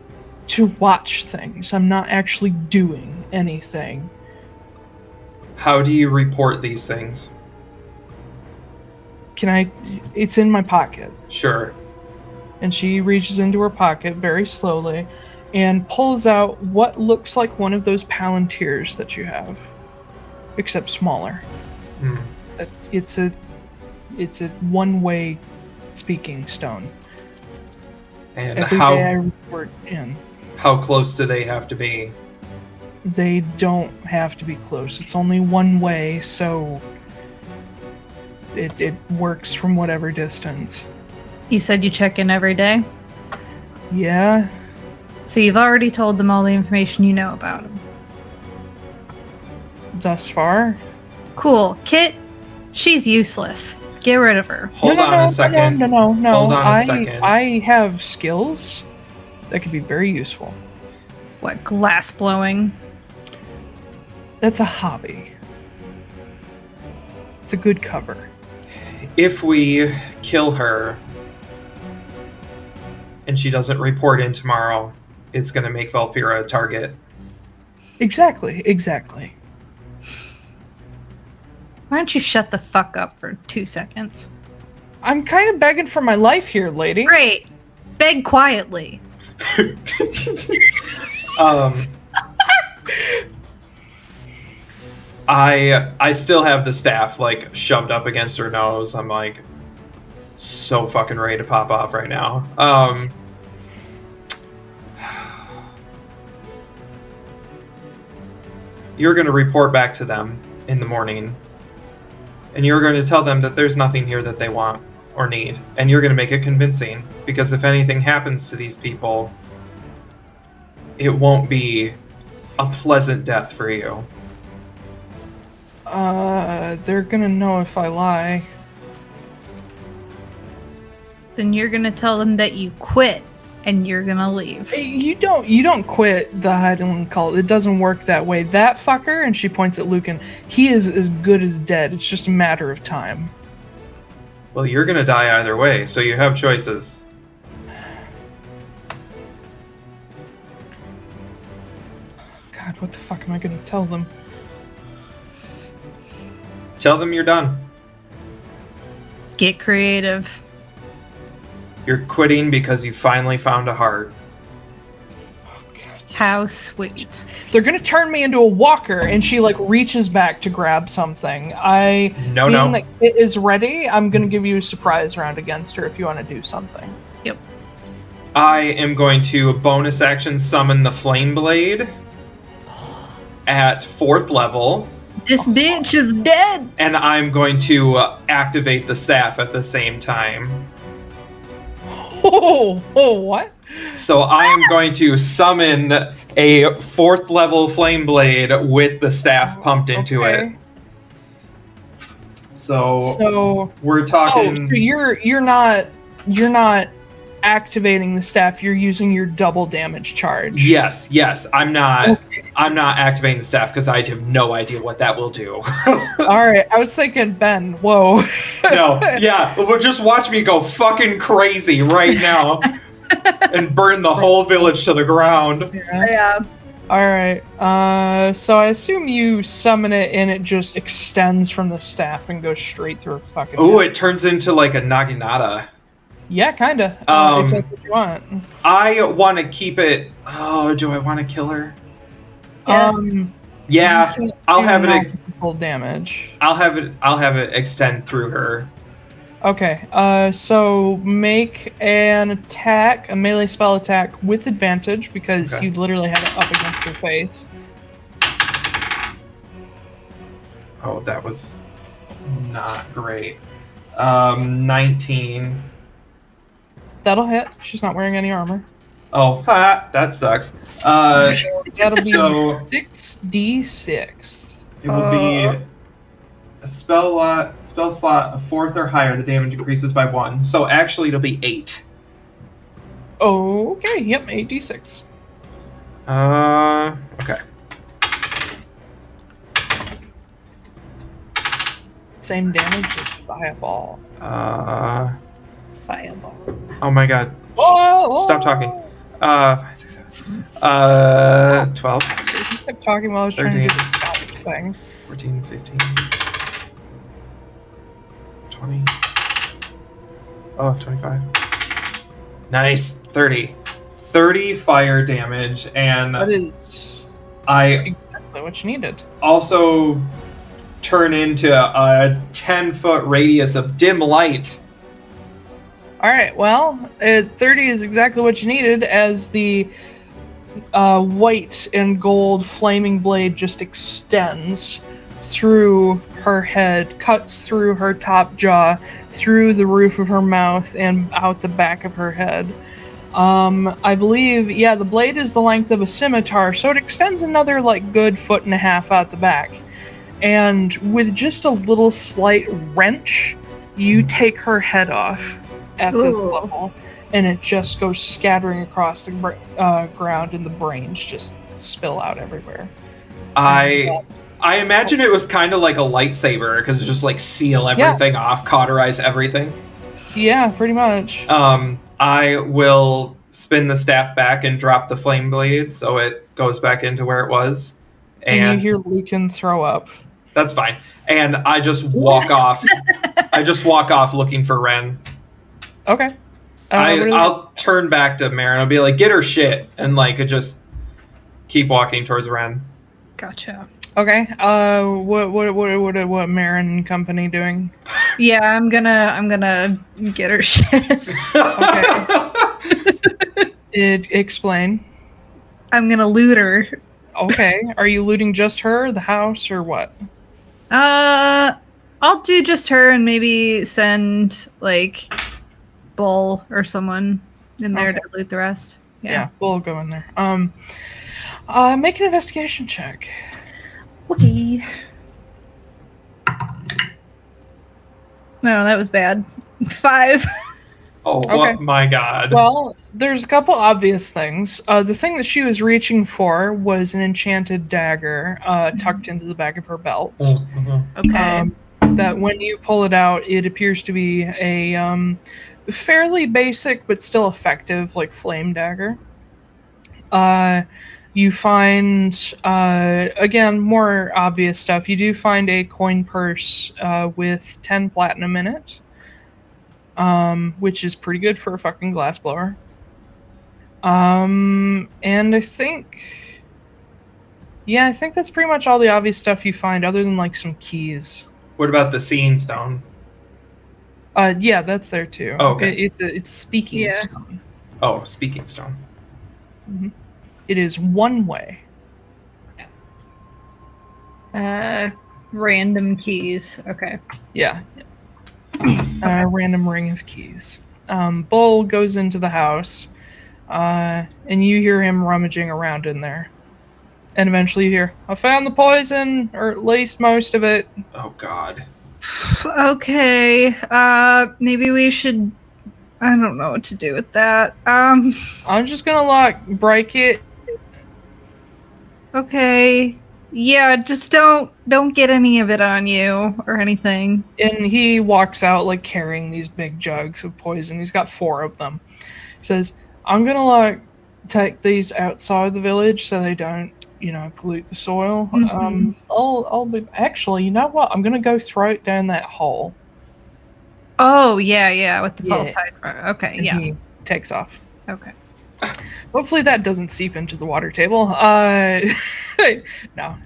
Speaker 1: to watch things. I'm not actually doing anything.
Speaker 4: How do you report these things?
Speaker 1: It's in my pocket.
Speaker 4: Sure.
Speaker 1: And she reaches into her pocket very slowly and pulls out what looks like one of those palantirs that you have, except smaller. It's a one-way speaking stone.
Speaker 4: And
Speaker 1: Every day I report in.
Speaker 4: How close do they have to be?
Speaker 1: They don't have to be close. It's only one way, so it works from whatever distance.
Speaker 2: You said you check in every day?
Speaker 1: Yeah.
Speaker 2: So you've already told them all the information you know about him.
Speaker 1: Thus far.
Speaker 2: Cool. Kit, she's useless. Get rid of her.
Speaker 4: Hold on a second.
Speaker 1: No.
Speaker 4: Hold on a second.
Speaker 1: I have skills that could be very useful.
Speaker 2: What, glass blowing?
Speaker 1: That's a hobby. It's a good cover.
Speaker 4: If we kill her and she doesn't report in tomorrow, it's going to make Valfira a target.
Speaker 1: Exactly.
Speaker 2: Why don't you shut the fuck up for 2 seconds?
Speaker 1: I'm kind of begging for my life here, lady.
Speaker 2: Great. Beg quietly.
Speaker 4: I still have the staff like shoved up against her nose. I'm like so fucking ready to pop off right now. You're going to report back to them in the morning, and you're going to tell them that there's nothing here that they want or need, and you're going to make it convincing, because if anything happens to these people, it won't be a pleasant death for you.
Speaker 1: They're gonna know if I lie.
Speaker 2: Then you're gonna tell them that you quit
Speaker 5: and you're gonna leave.
Speaker 1: Hey, you don't quit the Heidelen Cult. It doesn't work that way. That fucker, and she points at Lucan, he is as good as dead. It's just a matter of time.
Speaker 4: Well, you're gonna die either way, so you have choices.
Speaker 1: God, what the fuck am I gonna tell them?
Speaker 4: Tell them you're done.
Speaker 5: Get creative.
Speaker 4: You're quitting because you finally found a heart.
Speaker 5: How sweet.
Speaker 1: They're gonna turn me into a walker, and she like reaches back to grab something.
Speaker 4: No.
Speaker 1: That it is ready. I'm gonna give you a surprise round against her if you want to do something.
Speaker 5: Yep.
Speaker 4: I am going to bonus action summon the Flame Blade at 4th level.
Speaker 5: This bitch is dead.
Speaker 4: And I'm going to activate the staff at the same time.
Speaker 1: Oh, what?
Speaker 4: So I am going to summon a 4th level Flame Blade with the staff pumped into it. So we're talking.
Speaker 1: Oh, so you're not activating the staff. You're using your double damage charge.
Speaker 4: Yes. I'm not. Okay. I'm not activating the staff because I have no idea what that will do.
Speaker 1: All right, I was thinking, Ben. Whoa.
Speaker 4: No, yeah. Well, just watch me go fucking crazy right now and burn the whole village to the ground.
Speaker 5: Yeah.
Speaker 1: All right. So I assume you summon it and it just extends from the staff and goes straight through a fucking.
Speaker 4: Ooh, it turns into like a naginata.
Speaker 1: Yeah, kinda. If that's what you want.
Speaker 4: I want to keep it. Oh, do I want to kill her?
Speaker 1: Yeah.
Speaker 4: I'll have it.
Speaker 1: Full damage.
Speaker 4: I'll have it extend through her.
Speaker 1: Okay. So make an attack, a melee spell attack with advantage because you literally have it up against her face.
Speaker 4: Oh, that was not great. 19.
Speaker 1: That'll hit. She's not wearing any armor.
Speaker 4: Oh, that sucks.
Speaker 1: That'll be 6d6.
Speaker 4: It will be a spell slot, a 4th or higher. The damage increases by 1. So actually, it'll be 8.
Speaker 1: Okay. Yep. 8d6.
Speaker 4: Okay.
Speaker 1: Same damage as fireball.
Speaker 5: Fireball.
Speaker 4: Oh my god. Stop talking. 12.
Speaker 1: So you kept talking while I was
Speaker 4: 13.
Speaker 1: trying to do the stop thing.
Speaker 4: 14, 15. 20. Oh, 25. Nice. 30. 30 fire damage, and
Speaker 1: That is
Speaker 4: exactly
Speaker 1: what you needed.
Speaker 4: Also turn into a 10-foot radius of dim light.
Speaker 1: Alright, well, 30 is exactly what you needed as the white and gold flaming blade just extends through her head, cuts through her top jaw, through the roof of her mouth, and out the back of her head. I believe, the blade is the length of a scimitar, so it extends another, good 1.5 feet out the back. And with just a little slight wrench, you take her head off at this level, and it just goes scattering across the ground, and the brains just spill out everywhere.
Speaker 4: I imagine it was kind of like a lightsaber, because it just seal everything off, cauterize everything.
Speaker 1: Yeah, pretty much.
Speaker 4: I will spin the staff back and drop the flame blade so it goes back into where it was.
Speaker 1: And you hear Lucan throw up.
Speaker 4: That's fine. And I just walk off. I just walk off looking for Ren.
Speaker 1: Okay.
Speaker 4: I'll turn back to Marin. I'll be like, get her shit, and just keep walking towards Ren.
Speaker 5: Gotcha.
Speaker 1: Okay. What Marin and company doing?
Speaker 5: Yeah, I'm gonna get her shit.
Speaker 1: Okay. Explain.
Speaker 5: I'm gonna loot her.
Speaker 1: Okay. Are you looting just her, the house, or what?
Speaker 5: I'll do just her and maybe send Bull or someone in there to loot the rest.
Speaker 1: Yeah, we'll go in there. Make an investigation check.
Speaker 5: Okay. No, that was bad. 5.
Speaker 4: Oh,
Speaker 1: Okay.
Speaker 4: my God.
Speaker 1: Well, there's a couple obvious things. The thing that she was reaching for was an enchanted dagger tucked into the back of her belt.
Speaker 5: Okay.
Speaker 1: That when you pull it out, it appears to be a fairly basic but still effective, like flame dagger. You find, again, more obvious stuff. You do find a coin purse with 10 platinum in it, which is pretty good for a fucking glassblower. And I think that's pretty much all the obvious stuff you find, other than like some keys.
Speaker 4: What about the seeing stone?
Speaker 1: Yeah, that's there too.
Speaker 4: Oh, okay.
Speaker 1: It's speaking stone.
Speaker 4: Oh, speaking stone.
Speaker 1: Mm-hmm. It is one way.
Speaker 2: Random keys. Okay.
Speaker 1: Yeah. A random ring of keys. Bull goes into the house, and you hear him rummaging around in there. And eventually you hear, I found the poison, or at least most of it.
Speaker 4: Oh, God.
Speaker 5: Okay. Maybe we should. I don't know what to do with that.
Speaker 1: I'm just gonna break it.
Speaker 5: Okay. Yeah, just don't get any of it on you or anything.
Speaker 1: And he walks out carrying these big jugs of poison. He's got 4 of them. He says, I'm gonna take these outside the village so they don't, pollute the soil.
Speaker 5: Mm-hmm.
Speaker 1: I'll be actually, you know what? I'm gonna go throw it down that hole.
Speaker 5: Oh, yeah, with the false side. Okay,
Speaker 1: And
Speaker 5: yeah.
Speaker 1: he takes off.
Speaker 5: Okay.
Speaker 1: Hopefully that doesn't seep into the water table. No.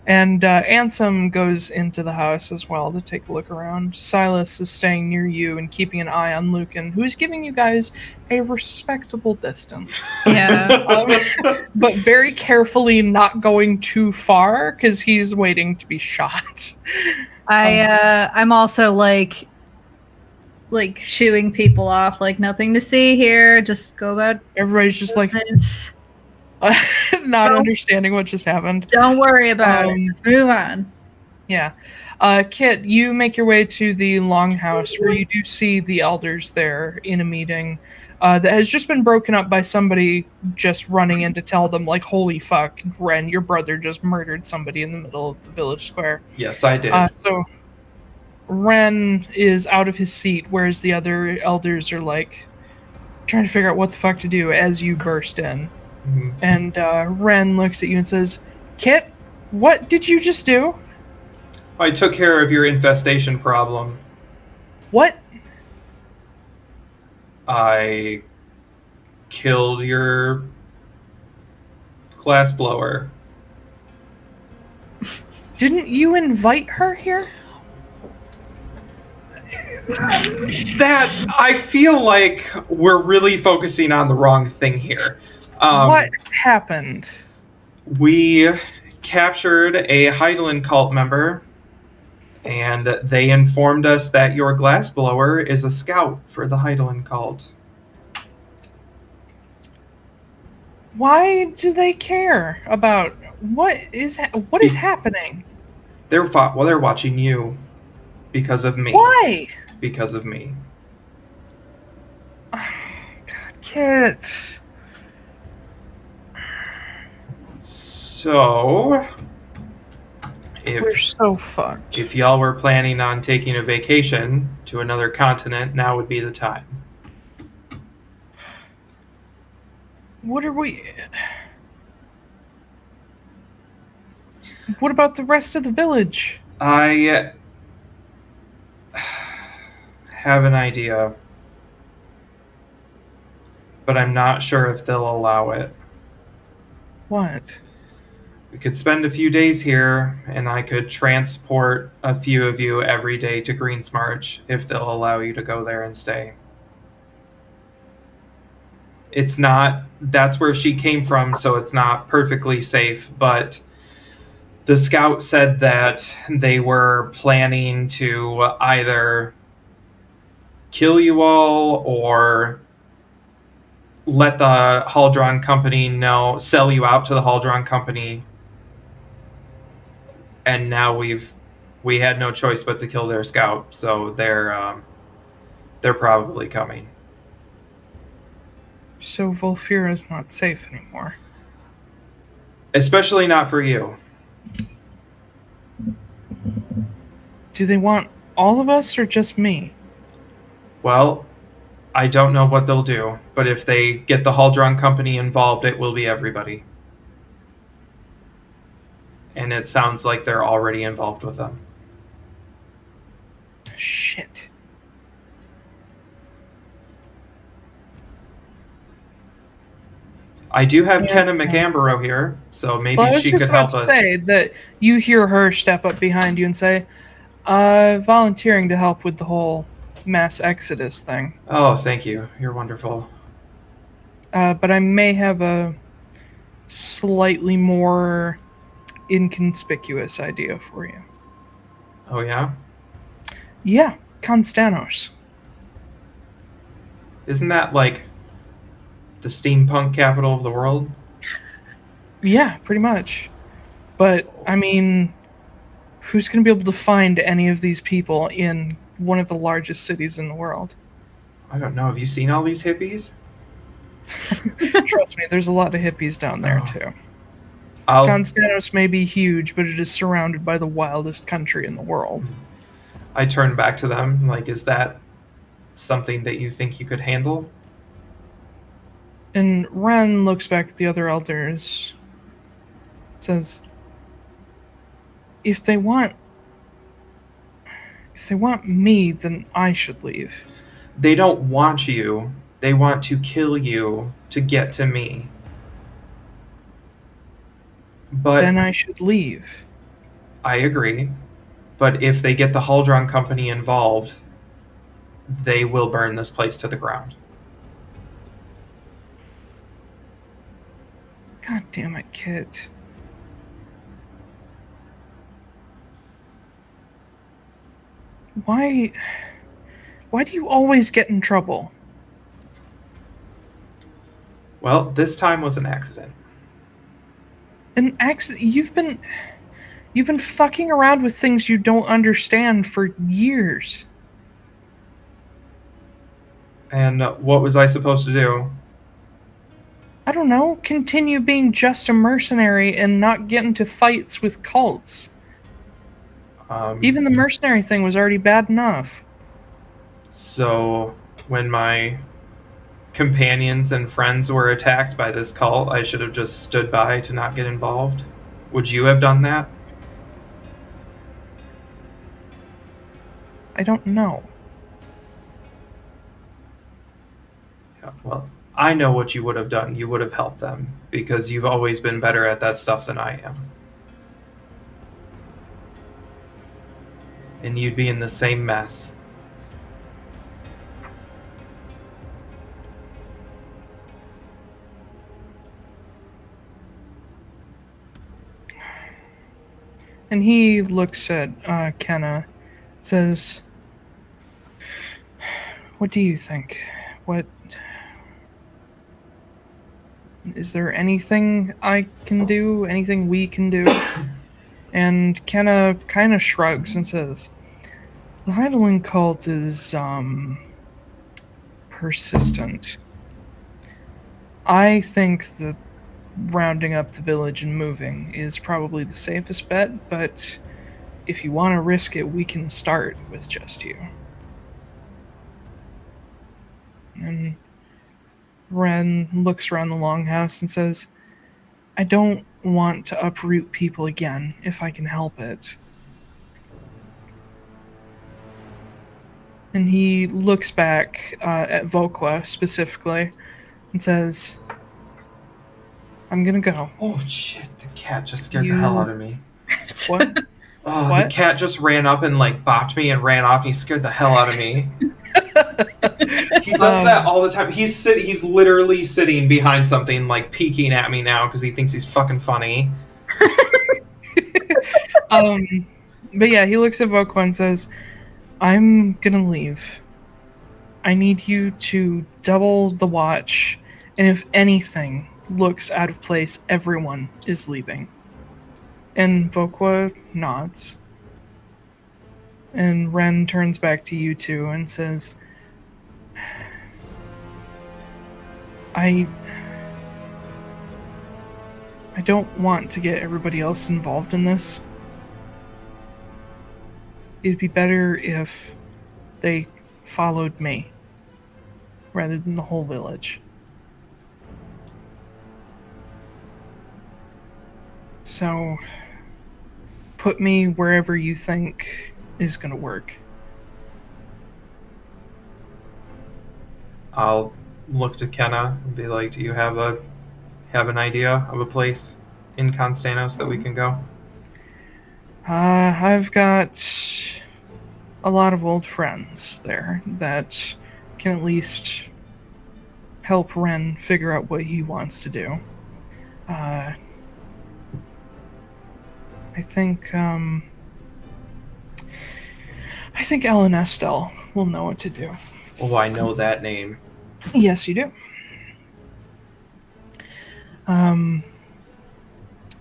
Speaker 1: And Ansem goes into the house as well to take a look around. Silas is staying near you and keeping an eye on Lucan, who's giving you guys a respectable distance.
Speaker 5: Yeah.
Speaker 1: But very carefully not going too far because he's waiting to be shot.
Speaker 5: I'm also like shooing people off, nothing to see here. Just go about.
Speaker 1: Everybody's just not understanding what just happened.
Speaker 5: Don't worry about it. Just move on.
Speaker 1: Yeah. Kit, you make your way to the longhouse where you do see the elders there in a meeting that has just been broken up by somebody just running in to tell them, holy fuck, Ren, your brother just murdered somebody in the middle of the village square.
Speaker 4: Yes, I did.
Speaker 1: So Ren is out of his seat, whereas the other elders are trying to figure out what the fuck to do as you burst in.
Speaker 4: Mm-hmm.
Speaker 1: And Ren looks at you and says, Kit, what did you just do?
Speaker 4: I took care of your infestation problem.
Speaker 1: What?
Speaker 4: I killed your glassblower.
Speaker 1: Didn't you invite her here?
Speaker 4: That, I feel like we're really focusing on the wrong thing here.
Speaker 1: What happened?
Speaker 4: We captured a Heidelen Cult member, and they informed us that your glassblower is a scout for the Heidelen Cult.
Speaker 1: Why do they care about what is happening?
Speaker 4: They're watching you because of me.
Speaker 1: Why?
Speaker 4: Because of me.
Speaker 1: Oh, God, Kit.
Speaker 4: So,
Speaker 1: we're so fucked.
Speaker 4: If y'all were planning on taking a vacation to another continent, now would be the time.
Speaker 1: What are we... What about the rest of the village?
Speaker 4: I have an idea, but I'm not sure if they'll allow it.
Speaker 1: What?
Speaker 4: We could spend a few days here, and I could transport a few of you every day to Greensmarch if they'll allow you to go there and stay. It's not... That's where she came from, so it's not perfectly safe, but the scout said that they were planning to either kill you all or let the Haldron Company know, sell you out to the Haldron Company. And now we had no choice but to kill their scout, so they're they're probably coming.
Speaker 1: So Volfira is not safe anymore.
Speaker 4: Especially not for you.
Speaker 1: Do they want all of us or just me?
Speaker 4: Well, I don't know what they'll do, but if they get the Heidelen Company involved, it will be everybody. And it sounds like they're already involved with them.
Speaker 1: Shit.
Speaker 4: I do have Kenna McAmborough here, so maybe she could help us.
Speaker 1: Say that you hear her step up behind you and say, volunteering to help with the whole mass exodus thing.
Speaker 4: Oh, thank you. You're wonderful.
Speaker 1: But I may have a slightly more inconspicuous idea for you.
Speaker 4: Oh, yeah?
Speaker 1: Yeah, Constanos.
Speaker 4: Isn't that like the steampunk capital of the world?
Speaker 1: Yeah, pretty much. But, I mean, who's going to be able to find any of these people in one of the largest cities in the world?
Speaker 4: I don't know. Have you seen all these hippies?
Speaker 1: Trust me, there's a lot of hippies down there, too.
Speaker 4: I'll...
Speaker 1: Constanos may be huge, but it is surrounded by the wildest country in the world.
Speaker 4: I turn back to them, like, is that something that you think you could handle?
Speaker 1: And Ren looks back at the other elders, says, if they want me, then I should leave.
Speaker 4: They don't want you. They want to kill you to get to me. But
Speaker 1: then I should leave.
Speaker 4: I agree. But if they get the Heidelen Company involved, they will burn this place to the ground.
Speaker 1: God damn it, Kit. Why do you always get in trouble?
Speaker 4: Well, this time was an accident.
Speaker 1: An accident? You've been fucking around with things you don't understand for years.
Speaker 4: And what was I supposed to do?
Speaker 1: I don't know. Continue being just a mercenary and not get into fights with cults. Even the mercenary thing was already bad enough.
Speaker 4: So, when my companions and friends were attacked by this cult, I should have just stood by to not get involved? Would you have done that?
Speaker 1: I don't know.
Speaker 4: Yeah, well, I know what you would have done. You would have helped them, because you've always been better at that stuff than I am. And you'd be in the same mess.
Speaker 1: And he looks at Kenna, says, what do you think? What... Is there anything I can do? Anything we can do? And Kenna kind of shrugs and says, the Heidelen Cult is, persistent. I think that rounding up the village and moving is probably the safest bet, but if you want to risk it, we can start with just you. And Ren looks around the longhouse and says, I don't want to uproot people again, if I can help it. And he looks back at Volqua specifically and says, I'm gonna go.
Speaker 4: Oh shit, the cat just scared the hell out of me.
Speaker 1: What?
Speaker 4: Oh,
Speaker 1: what?
Speaker 4: The cat just ran up and like bopped me and ran off and he scared the hell out of me. He does that all the time. He's literally sitting behind something like peeking at me now because he thinks he's fucking funny.
Speaker 1: But yeah, he looks at Volqua and says, I'm gonna leave. I need you to double the watch, and if anything looks out of place, everyone is leaving. And Volqua nods. And Ren turns back to you two and says, I don't want to get everybody else involved in this. It'd be better if they followed me rather than the whole village. So, put me wherever you think is going to work.
Speaker 4: I'll look to Kenna and be like, do you have an idea of a place in Constanos that we can go?
Speaker 1: I've got a lot of old friends there that can at least help Ren figure out what he wants to do. I think Ellen Estelle will know what to do.
Speaker 4: Oh, I know that name.
Speaker 1: Yes, you do.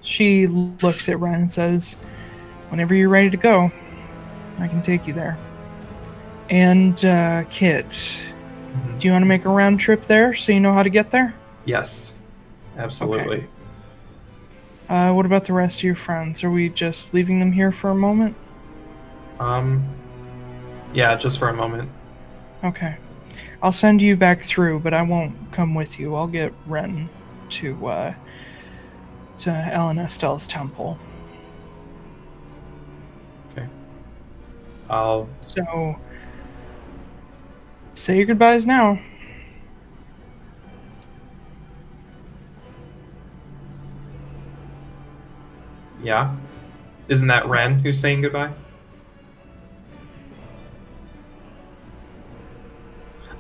Speaker 1: She looks at Ren and says, whenever you're ready to go, I can take you there. And, Kit, do you want to make a round trip there so you know how to get there?
Speaker 4: Yes, absolutely.
Speaker 1: Okay. What about the rest of your friends? Are we just leaving them here for a moment?
Speaker 4: Yeah, just for a moment.
Speaker 1: Okay. I'll send you back through, but I won't come with you. I'll get Ren to Ellen Estelle's temple.
Speaker 4: Okay.
Speaker 1: So, say your goodbyes now.
Speaker 4: Yeah? Isn't that Ren who's saying goodbye?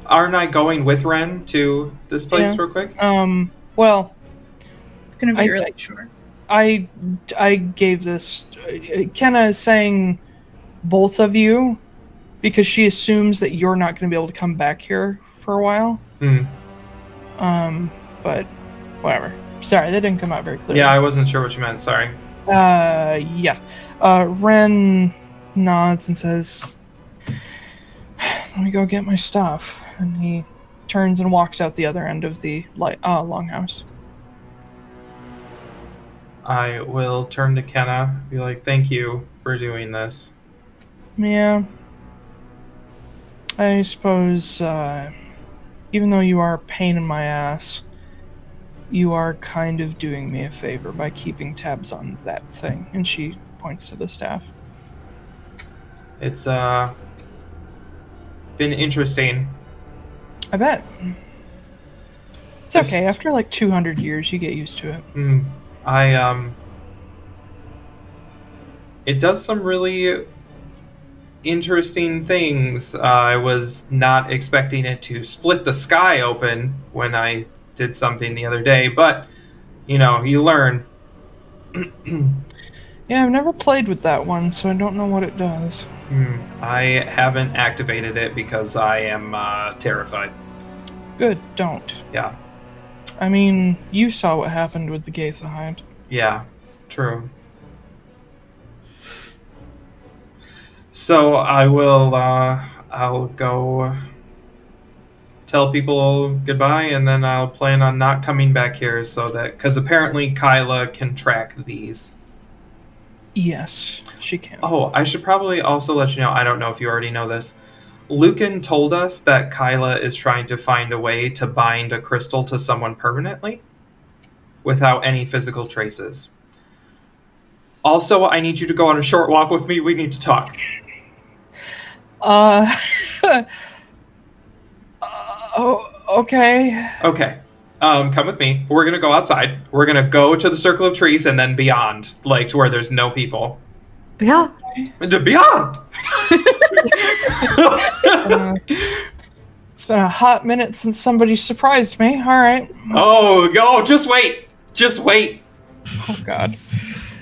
Speaker 4: Aren't I going with Ren to this place real quick?
Speaker 1: Well,
Speaker 5: It's gonna be really short.
Speaker 1: I gave this. Kenna is saying both of you because she assumes that you're not going to be able to come back here for a while. But whatever. Sorry, that didn't come out very clearly.
Speaker 4: Yeah, I wasn't sure what you meant. Sorry.
Speaker 1: Yeah. Ren nods and says, "Let me go get my stuff." And he turns and walks out the other end of the longhouse.
Speaker 4: I will turn to Kenna, be like, thank you for doing this.
Speaker 1: Yeah. I suppose, even though you are a pain in my ass, you are kind of doing me a favor by keeping tabs on that thing. And she points to the staff.
Speaker 4: It's, been interesting.
Speaker 1: I bet. It's okay. After like 200 years, you get used to it.
Speaker 4: It does some really interesting things. I was not expecting it to split the sky open when I did something the other day, but, you learn.
Speaker 1: Yeah, I've never played with that one, so I don't know what it does.
Speaker 4: I haven't activated it because I am terrified.
Speaker 1: Good, don't.
Speaker 4: Yeah.
Speaker 1: I mean, you saw what happened with the Gaitha hide.
Speaker 4: Yeah, true. So I will, I'll go tell people goodbye, and then I'll plan on not coming back here so that, because apparently Kyla can track these.
Speaker 1: Yes, she can.
Speaker 4: Oh, I should probably also let you know, I don't know if you already know this. Lucan told us that Kyla is trying to find a way to bind a crystal to someone permanently without any physical traces. Also, I need you to go on a short walk with me. We need to talk.
Speaker 1: Okay.
Speaker 4: Okay. Come with me. We're going to go outside. We're going to go to the circle of trees and then beyond, like to where there's no people.
Speaker 5: Yeah.
Speaker 4: To beyond!
Speaker 1: It's been a hot minute since somebody surprised me. All right.
Speaker 4: Oh, just wait. Just wait.
Speaker 1: Oh, God.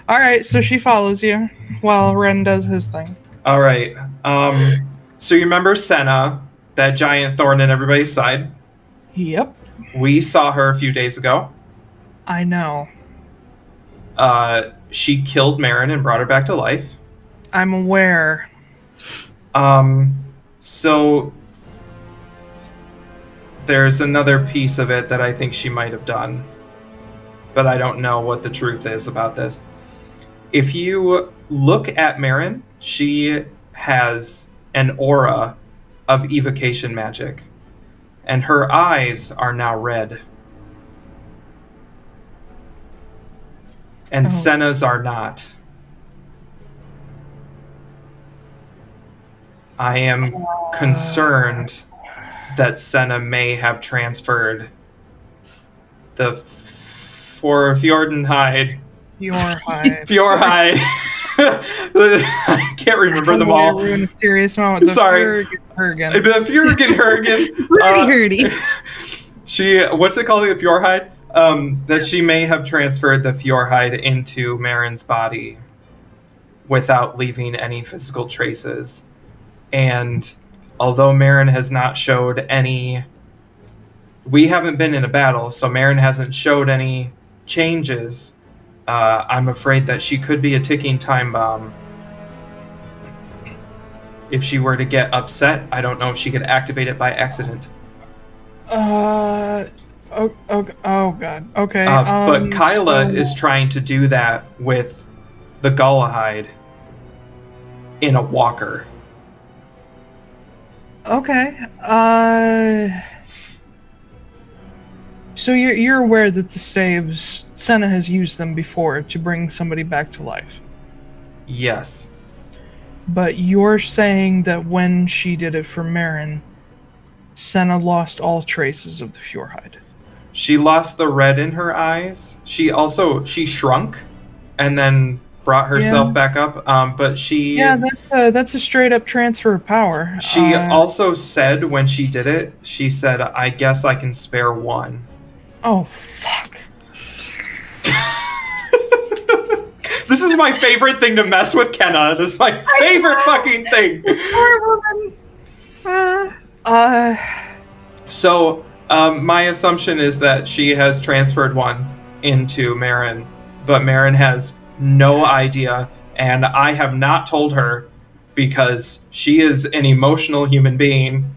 Speaker 1: All right, so she follows you while Ren does his thing.
Speaker 4: All right. So you remember Senna, that giant thorn in everybody's side?
Speaker 1: Yep.
Speaker 4: We saw her a few days ago.
Speaker 1: I know.
Speaker 4: She killed Marin and brought her back to life.
Speaker 1: I'm aware.
Speaker 4: So there's another piece of it that I think she might have done, but I don't know what the truth is about this. If you look at Marin, she has an aura of evocation magic, and her eyes are now red. And Senna's are not. I am concerned that Senna may have transferred the Fjordenhide. Fjorhide. I can't remember them all.
Speaker 1: We're in a serious moment.
Speaker 4: Sorry. The Fjorgenhergen. She, what's it called? The Fjorhide? That she may have transferred the Fjorhide into Marin's body without leaving any physical traces. And although Marin has not showed any... We haven't been in a battle, so Marin hasn't showed any changes. I'm afraid that she could be a ticking time bomb. If she were to get upset, I don't know if she could activate it by accident.
Speaker 1: Oh god. Okay.
Speaker 4: But Kyla is trying to do that with the Gullahide in a walker.
Speaker 1: Okay. So you're aware that the staves, Senna has used them before to bring somebody back to life.
Speaker 4: Yes.
Speaker 1: But you're saying that when she did it for Marin, Senna lost all traces of the Fjorhide.
Speaker 4: She lost the red in her eyes. She shrunk and then brought herself back up. But she...
Speaker 1: Yeah, that's a straight up transfer of power.
Speaker 4: She also said when she did it, she said, I guess I can spare one.
Speaker 1: Oh, fuck.
Speaker 4: This is my favorite thing to mess with Kenna. This is my favorite fucking thing.
Speaker 5: Poor woman.
Speaker 4: So, my assumption is that she has transferred one into Marin, but Marin has no idea, and I have not told her because she is an emotional human being,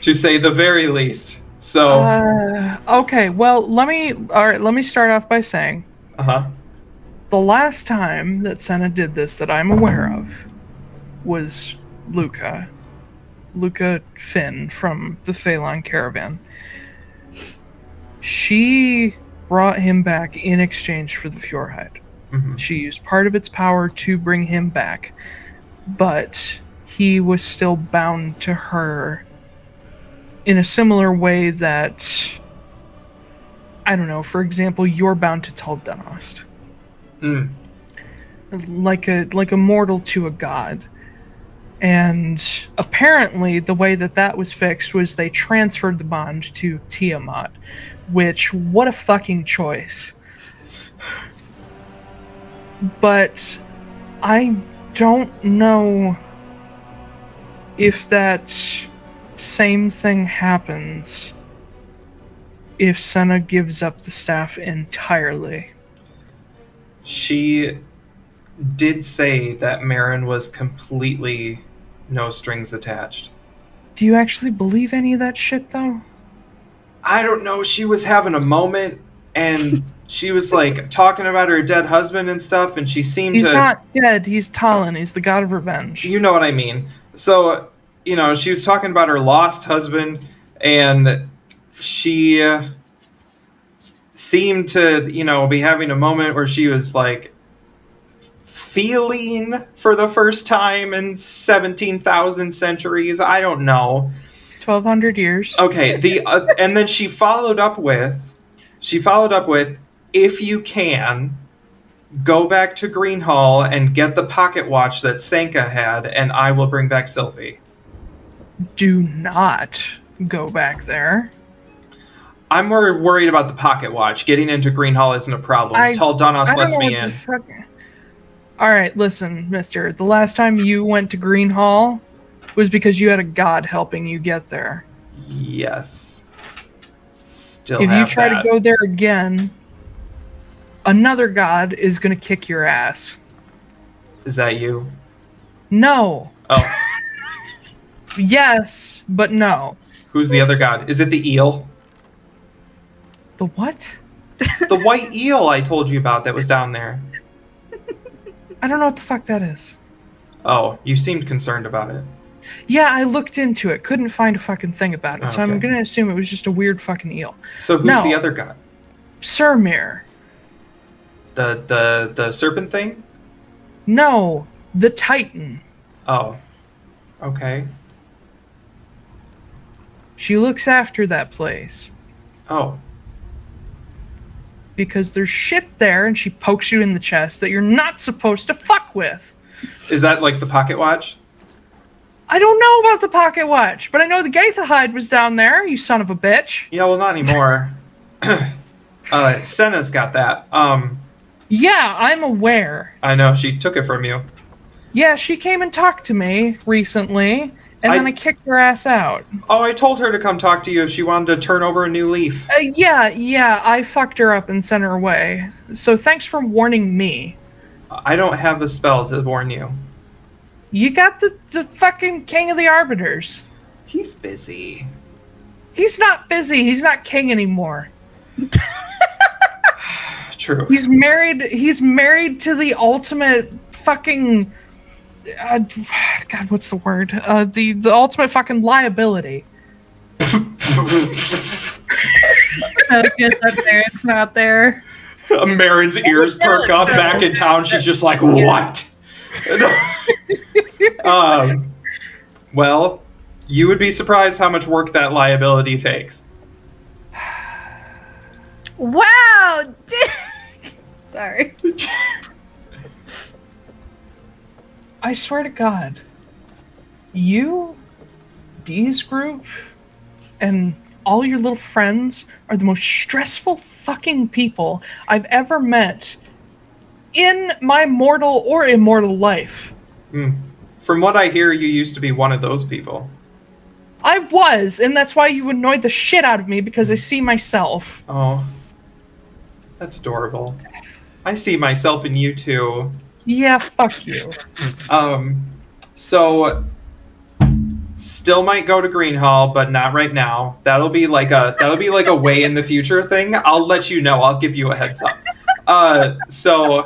Speaker 4: to say the very least. So
Speaker 1: okay, well, let me start off by saying the last time that Senna did this that I'm aware of was Luca Finn from the Phelan Caravan. She brought him back in exchange for the Fjorhide. Mm-hmm. She used part of its power to bring him back, but he was still bound to her in a similar way that, I don't know, for example, you're bound to Taiylor. Like a mortal to a god. And apparently the way that was fixed was they transferred the bond to Tiamat, which, what a fucking choice. But I don't know if that same thing happens if Senna gives up the staff entirely.
Speaker 4: She did say that Marin was completely no strings attached.
Speaker 1: Do you actually believe any of that shit, though?
Speaker 4: I don't know. She was having a moment, and she was, like, talking about her dead husband and stuff, and she seemed
Speaker 1: He's not dead. He's Talon. He's the god of revenge.
Speaker 4: You know what I mean. So, you know, she was talking about her lost husband, and she seemed to, you know, be having a moment where she was, like, feeling for the first time in 17,000 centuries. I don't know.
Speaker 1: 1,200 years.
Speaker 4: Okay, and then she followed up with, if you can, go back to Greenhall and get the pocket watch that Sanka had, and I will bring back Sylvie.
Speaker 1: Do not go back there.
Speaker 4: I'm more worried about the pocket watch. Getting into Greenhall isn't a problem until Donos lets me in.
Speaker 1: Alright, listen, mister. The last time you went to Greenhall was because you had a god helping you get there.
Speaker 4: Yes.
Speaker 1: If you try to go there again, another god is going to kick your ass.
Speaker 4: Is that you?
Speaker 1: No.
Speaker 4: Oh.
Speaker 1: Yes, but no.
Speaker 4: Who's the other god? Is it the eel?
Speaker 1: The what?
Speaker 4: The white eel I told you about that was down there.
Speaker 1: I don't know what the fuck that is.
Speaker 4: Oh, you seemed concerned about it.
Speaker 1: Yeah, I looked into it. Couldn't find a fucking thing about it. So
Speaker 4: Okay.
Speaker 1: I'm going to assume it was just a weird fucking eel.
Speaker 4: So who's the other god?
Speaker 1: Surmir.
Speaker 4: The serpent thing?
Speaker 1: No, the Titan.
Speaker 4: Oh. Okay.
Speaker 1: She looks after that place.
Speaker 4: Oh.
Speaker 1: Because there's shit there and she pokes you in the chest that you're not supposed to fuck with.
Speaker 4: Is that like the pocket watch?
Speaker 1: I don't know about the pocket watch, but I know the Gaitha hide was down there, you son of a bitch.
Speaker 4: Yeah, well, not anymore. Senna's got that.
Speaker 1: Yeah, I'm aware.
Speaker 4: I know, she took it from you.
Speaker 1: Yeah, she came and talked to me recently, and then I kicked her ass out.
Speaker 4: Oh, I told her to come talk to you if she wanted to turn over a new leaf.
Speaker 1: Yeah, I fucked her up and sent her away. So thanks for warning me.
Speaker 4: I don't have a spell to warn you.
Speaker 1: You got the fucking King of the Arbiters.
Speaker 4: He's busy.
Speaker 1: He's not busy. He's not king anymore.
Speaker 4: True.
Speaker 1: He's married to the ultimate fucking... God, what's the word? The ultimate fucking liability.
Speaker 5: It's up there. It's not there.
Speaker 4: Marin's ears perk up back in town. She's just like, what? Well, you would be surprised how much work that liability takes.
Speaker 5: Wow! Sorry.
Speaker 1: I swear to God, you, Dee's group, and all your little friends are the most stressful fucking people I've ever met in my mortal or immortal life.
Speaker 4: From what I hear, you used to be one of those people.
Speaker 1: I was, and that's why you annoyed the shit out of me, because I see myself.
Speaker 4: Oh, that's adorable. I see myself in you too.
Speaker 1: Yeah, fuck you.
Speaker 4: So still might go to Green Hall, but not right now. That'll be like a way in the future thing. I'll let you know. I'll give you a heads up. So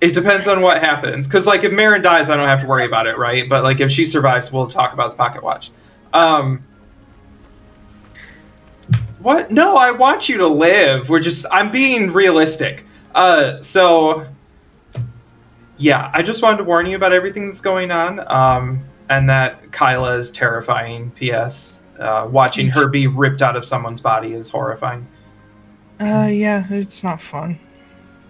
Speaker 4: it depends on what happens. Because like if Marin dies, I don't have to worry about it, right? But like if she survives, we'll talk about the pocket watch. What? No, I want you to live. I'm being realistic. So yeah, I just wanted to warn you about everything that's going on. And that Kyla is terrifying. P.S. Watching her be ripped out of someone's body is horrifying.
Speaker 1: Yeah, it's not fun.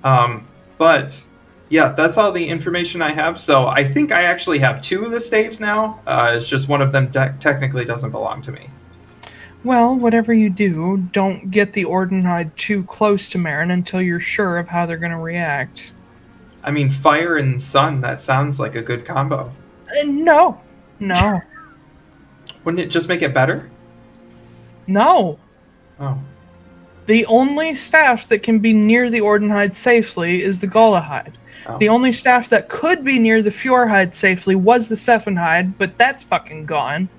Speaker 4: But yeah, that's all the information I have. So I think I actually have 2 of the staves now. It's just one of them technically doesn't belong to me.
Speaker 1: Well, whatever you do, don't get the Ordenhide too close to Marin until you're sure of how they're going to react.
Speaker 4: I mean, fire and sun, that sounds like a good combo.
Speaker 1: No.
Speaker 4: Wouldn't it just make it better?
Speaker 1: No.
Speaker 4: Oh.
Speaker 1: The only staff that can be near the Ordenhide safely is the Golahide.
Speaker 4: Oh.
Speaker 1: The only staff that could be near the Fjordhide safely was the Sephenhide, but that's fucking gone.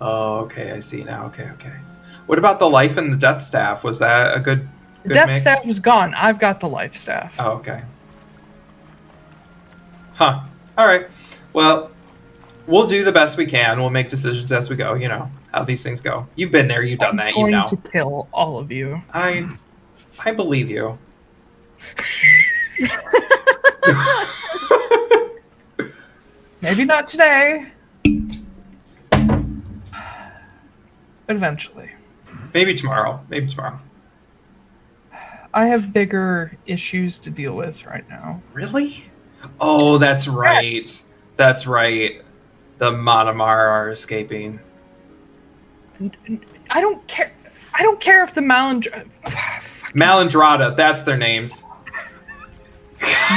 Speaker 4: Oh, okay, I see now. Okay. What about the life and the death staff? Was that a good
Speaker 1: Death
Speaker 4: mix?
Speaker 1: staff was gone. I've got the life staff.
Speaker 4: Oh, okay. Huh. All right. Well, we'll do the best we can. We'll make decisions as we go. You know how these things go. You've been there. You've done that. You know.
Speaker 1: I'm going to kill all of you.
Speaker 4: I believe you.
Speaker 1: Maybe not today. But eventually.
Speaker 4: Maybe tomorrow.
Speaker 1: I have bigger issues to deal with right now.
Speaker 4: Really? Oh, that's right.
Speaker 1: Yes.
Speaker 4: That's right. The Monomar are escaping.
Speaker 1: I don't care. I don't care if the
Speaker 4: Malandrada, that's their names.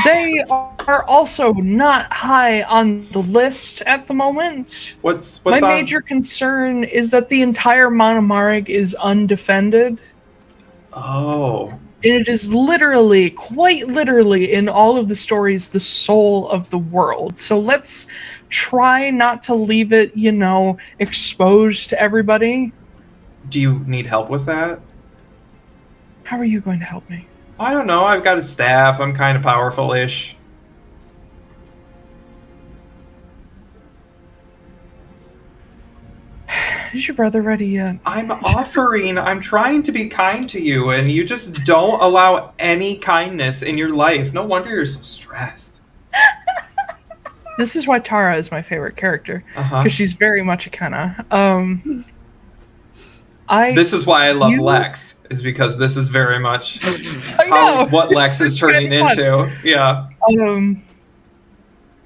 Speaker 1: They are also not high on the list at the moment.
Speaker 4: What's
Speaker 1: My
Speaker 4: on?
Speaker 1: major concern is that the entire Monomarig is undefended.
Speaker 4: Oh.
Speaker 1: it is literally, quite literally, in all of the stories, the soul of the world. So let's try not to leave it, exposed to everybody.
Speaker 4: Do you need help with that?
Speaker 1: How are you going to help me?
Speaker 4: I don't know. I've got a staff. I'm kind of powerful-ish.
Speaker 1: Is your brother ready yet?
Speaker 4: I'm offering. I'm trying to be kind to you, and you just don't allow any kindness in your life. No wonder you're so stressed.
Speaker 1: This is why Tara is my favorite character, because she's very much a Kenna.
Speaker 4: This is why I love Lex, is because this is very much what Lex is turning into. Yeah.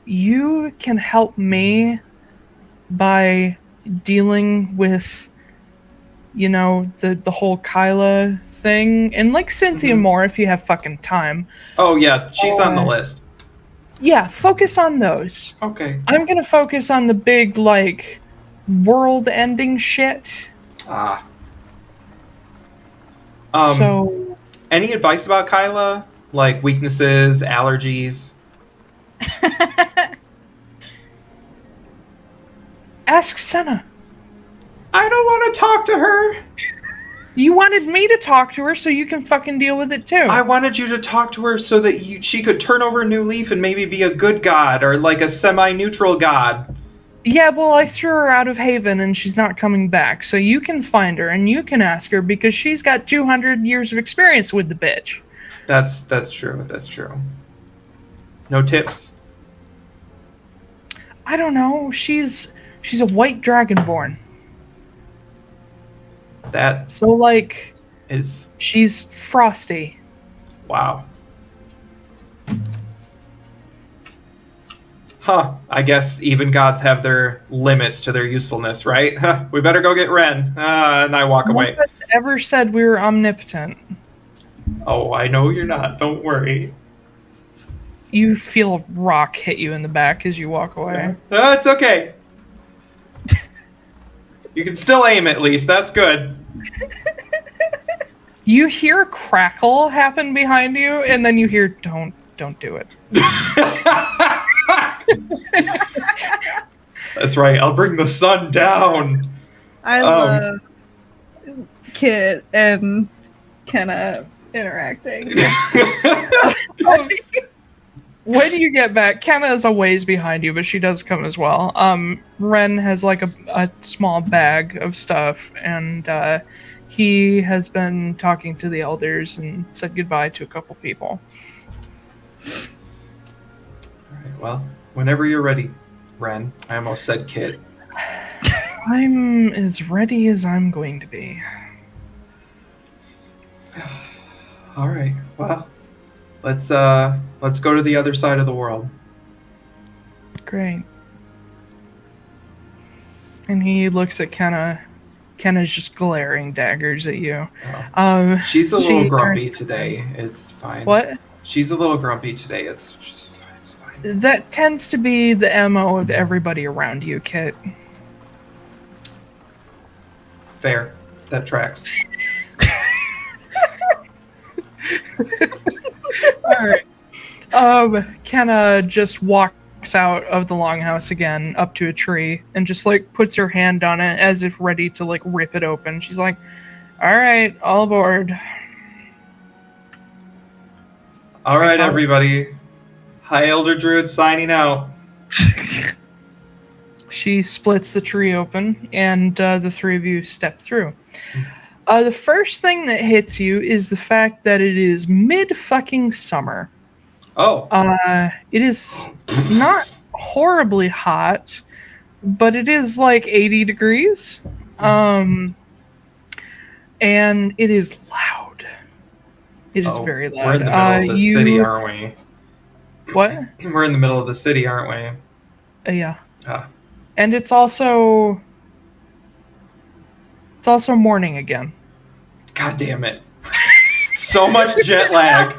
Speaker 1: You can help me by dealing with, the whole Kyla thing, and like Cynthia more if you have fucking time.
Speaker 4: Oh yeah, she's on the list.
Speaker 1: Yeah, focus on those.
Speaker 4: Okay.
Speaker 1: I'm gonna focus on the big, world-ending shit. So,
Speaker 4: any advice about Kyla? Like weaknesses, allergies?
Speaker 1: Ask Senna.
Speaker 4: I don't want to talk to her.
Speaker 1: You wanted me to talk to her so you can fucking deal with it too.
Speaker 4: I wanted you to talk to her so that she could turn over a new leaf and maybe be a good god or like a semi-neutral god.
Speaker 1: Yeah, well, I threw her out of Haven and she's not coming back. So you can find her and you can ask her because she's got 200 years of experience with the bitch.
Speaker 4: That's true. That's true. No tips?
Speaker 1: I don't know. She's a white dragonborn.
Speaker 4: That
Speaker 1: so
Speaker 4: is
Speaker 1: she's frosty.
Speaker 4: Wow. Huh. I guess even gods have their limits to their usefulness, right? Huh. We better go get Ren. And I walk away.
Speaker 1: No one's ever said we were omnipotent.
Speaker 4: Oh, I know you're not. Don't worry.
Speaker 1: You feel a rock hit you in the back as you walk away.
Speaker 4: It's okay. You can still aim at least. That's good.
Speaker 1: You hear a crackle happen behind you, and then you hear, don't do it.
Speaker 4: That's right. I'll bring the sun down.
Speaker 5: I love Kit and Kenna interacting.
Speaker 1: When you get back, Kenna is a ways behind you, but she does come as well. Ren has a small bag of stuff, and he has been talking to the elders and said goodbye to a couple people.
Speaker 4: Alright, well, whenever you're ready, Ren. I almost said Kit.
Speaker 1: I'm as ready as I'm going to be.
Speaker 4: Alright, well, let's go to the other side of the world.
Speaker 1: Great. And he looks at Kenna. Kenna's just glaring daggers at you.
Speaker 4: Oh. She's a little grumpy today. It's fine.
Speaker 1: What?
Speaker 4: She's a little grumpy today. It's just fine. It's fine.
Speaker 1: That tends to be the MO of everybody around you, Kit.
Speaker 4: Fair. That tracks.
Speaker 1: Alright. Kenna just walks out of the longhouse again, up to a tree, and just puts her hand on it as if ready to rip it open. She's like, alright, all aboard.
Speaker 4: Alright, everybody. High Elder Druid signing out.
Speaker 1: She splits the tree open, and the three of you step through. The first thing that hits you is the fact that it is mid-fucking summer.
Speaker 4: Oh.
Speaker 1: It is not horribly hot, but it is 80 degrees. And it is loud. It is very loud.
Speaker 4: We're in the middle of the city, aren't we?
Speaker 1: What?
Speaker 4: We're in the middle of the city, aren't we?
Speaker 1: Yeah. And it's also morning again.
Speaker 4: God damn it. So much jet lag.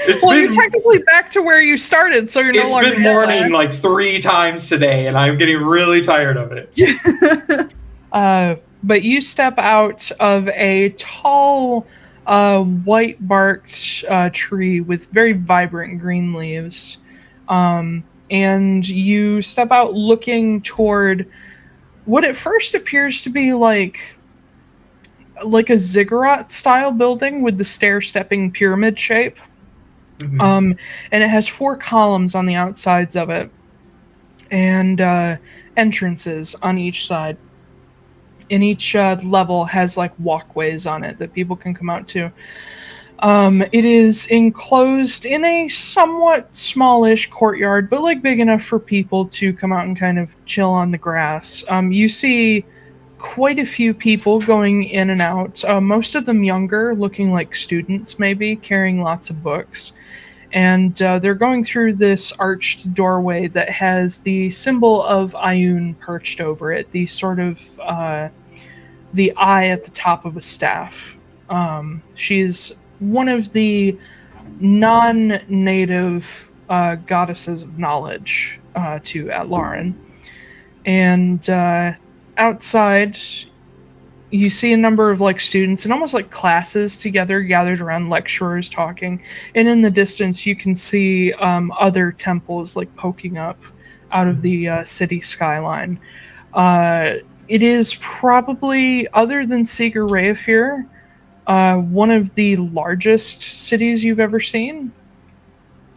Speaker 1: You're technically back to where you started, so you're no longer
Speaker 4: It's been morning 3 times today, and I'm getting really tired of it.
Speaker 1: But you step out of a tall, a white-barked tree with very vibrant green leaves. And you step out looking toward what at first appears to be like a ziggurat-style building with the stair-stepping pyramid shape.
Speaker 4: Mm-hmm.
Speaker 1: And it has 4 columns on the outsides of it, and entrances on each side. And each level has like walkways on it that people can come out to. It is enclosed in a somewhat smallish courtyard, but like big enough for people to come out and kind of chill on the grass. You see quite a few people going in and out, most of them younger, looking like students maybe, carrying lots of books. And they're going through this arched doorway that has the symbol of Ioun perched over it, the sort of the eye at the top of a staff. She's one of the non-native goddesses of knowledge to Atlaran. And outside, you see a number of like students and almost like classes together, gathered around lecturers talking. And in the distance, you can see other temples like poking up out of the city skyline. It is probably, other than Seeger Reafir, one of the largest cities you've ever seen.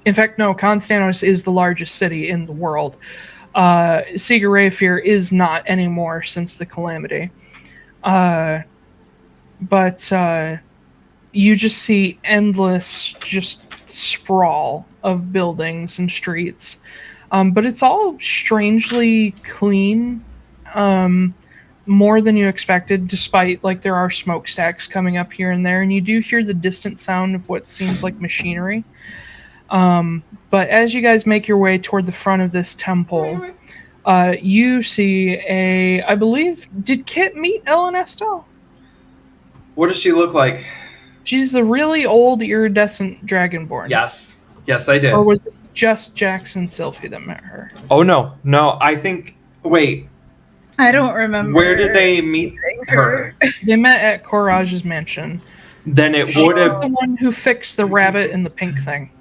Speaker 1: In fact, no, Constantos is the largest city in the world. Seeger Reafir is not anymore since the Calamity. But you just see endless just sprawl of buildings and streets. But it's all strangely clean, more than you expected, despite like there are smokestacks coming up here and there, and you do hear the distant sound of what seems like machinery. But as you guys make your way toward the front of this temple, you see I believe, did Kit meet Ellen Estelle?
Speaker 4: What does she look like?
Speaker 1: She's the really old iridescent dragonborn.
Speaker 4: Yes, I did.
Speaker 1: Or was it just Jackson Sylphie that met her?
Speaker 4: Oh no, I think. Wait,
Speaker 5: I don't remember.
Speaker 4: Where did they meet her?
Speaker 1: They met at Corage's mansion.
Speaker 4: Then it
Speaker 1: She
Speaker 4: would
Speaker 1: was
Speaker 4: have.
Speaker 1: the one who fixed the rabbit and the pink thing.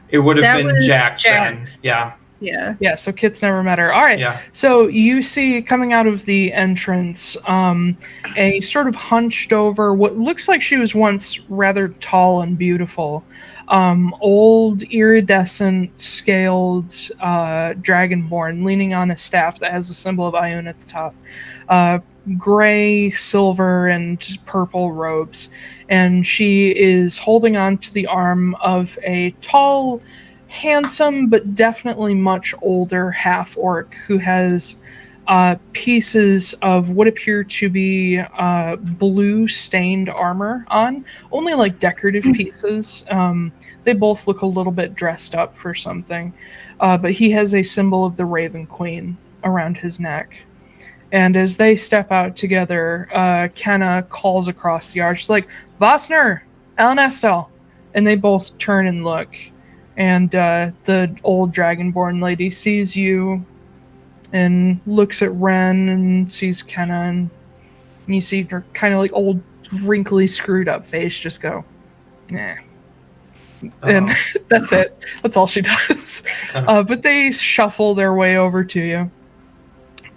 Speaker 4: It would have
Speaker 5: That
Speaker 4: been
Speaker 5: was
Speaker 4: Jax then.
Speaker 5: Jax.
Speaker 4: Yeah.
Speaker 1: Yeah, so Kit's never met her. All right.
Speaker 4: Yeah.
Speaker 1: So you see coming out of the entrance a sort of hunched over, what looks like she was once rather tall and beautiful, old iridescent scaled dragonborn leaning on a staff that has a symbol of Ioun at the top. Gray, silver, and purple robes. And she is holding on to the arm of a tall, handsome but definitely much older half-orc who has pieces of what appear to be blue stained armor on, only like decorative pieces. They both look a little bit dressed up for something, but he has a symbol of the Raven Queen around his neck. And as they step out together, Kenna calls across the arch, like, Vossner, Ellen Estelle. And they both turn and look. And the old dragonborn lady sees you and looks at Ren and sees Kenna, and you see her kind of like old, wrinkly, screwed up face just go, nah. And that's it. That's all she does. But they shuffle their way over to you.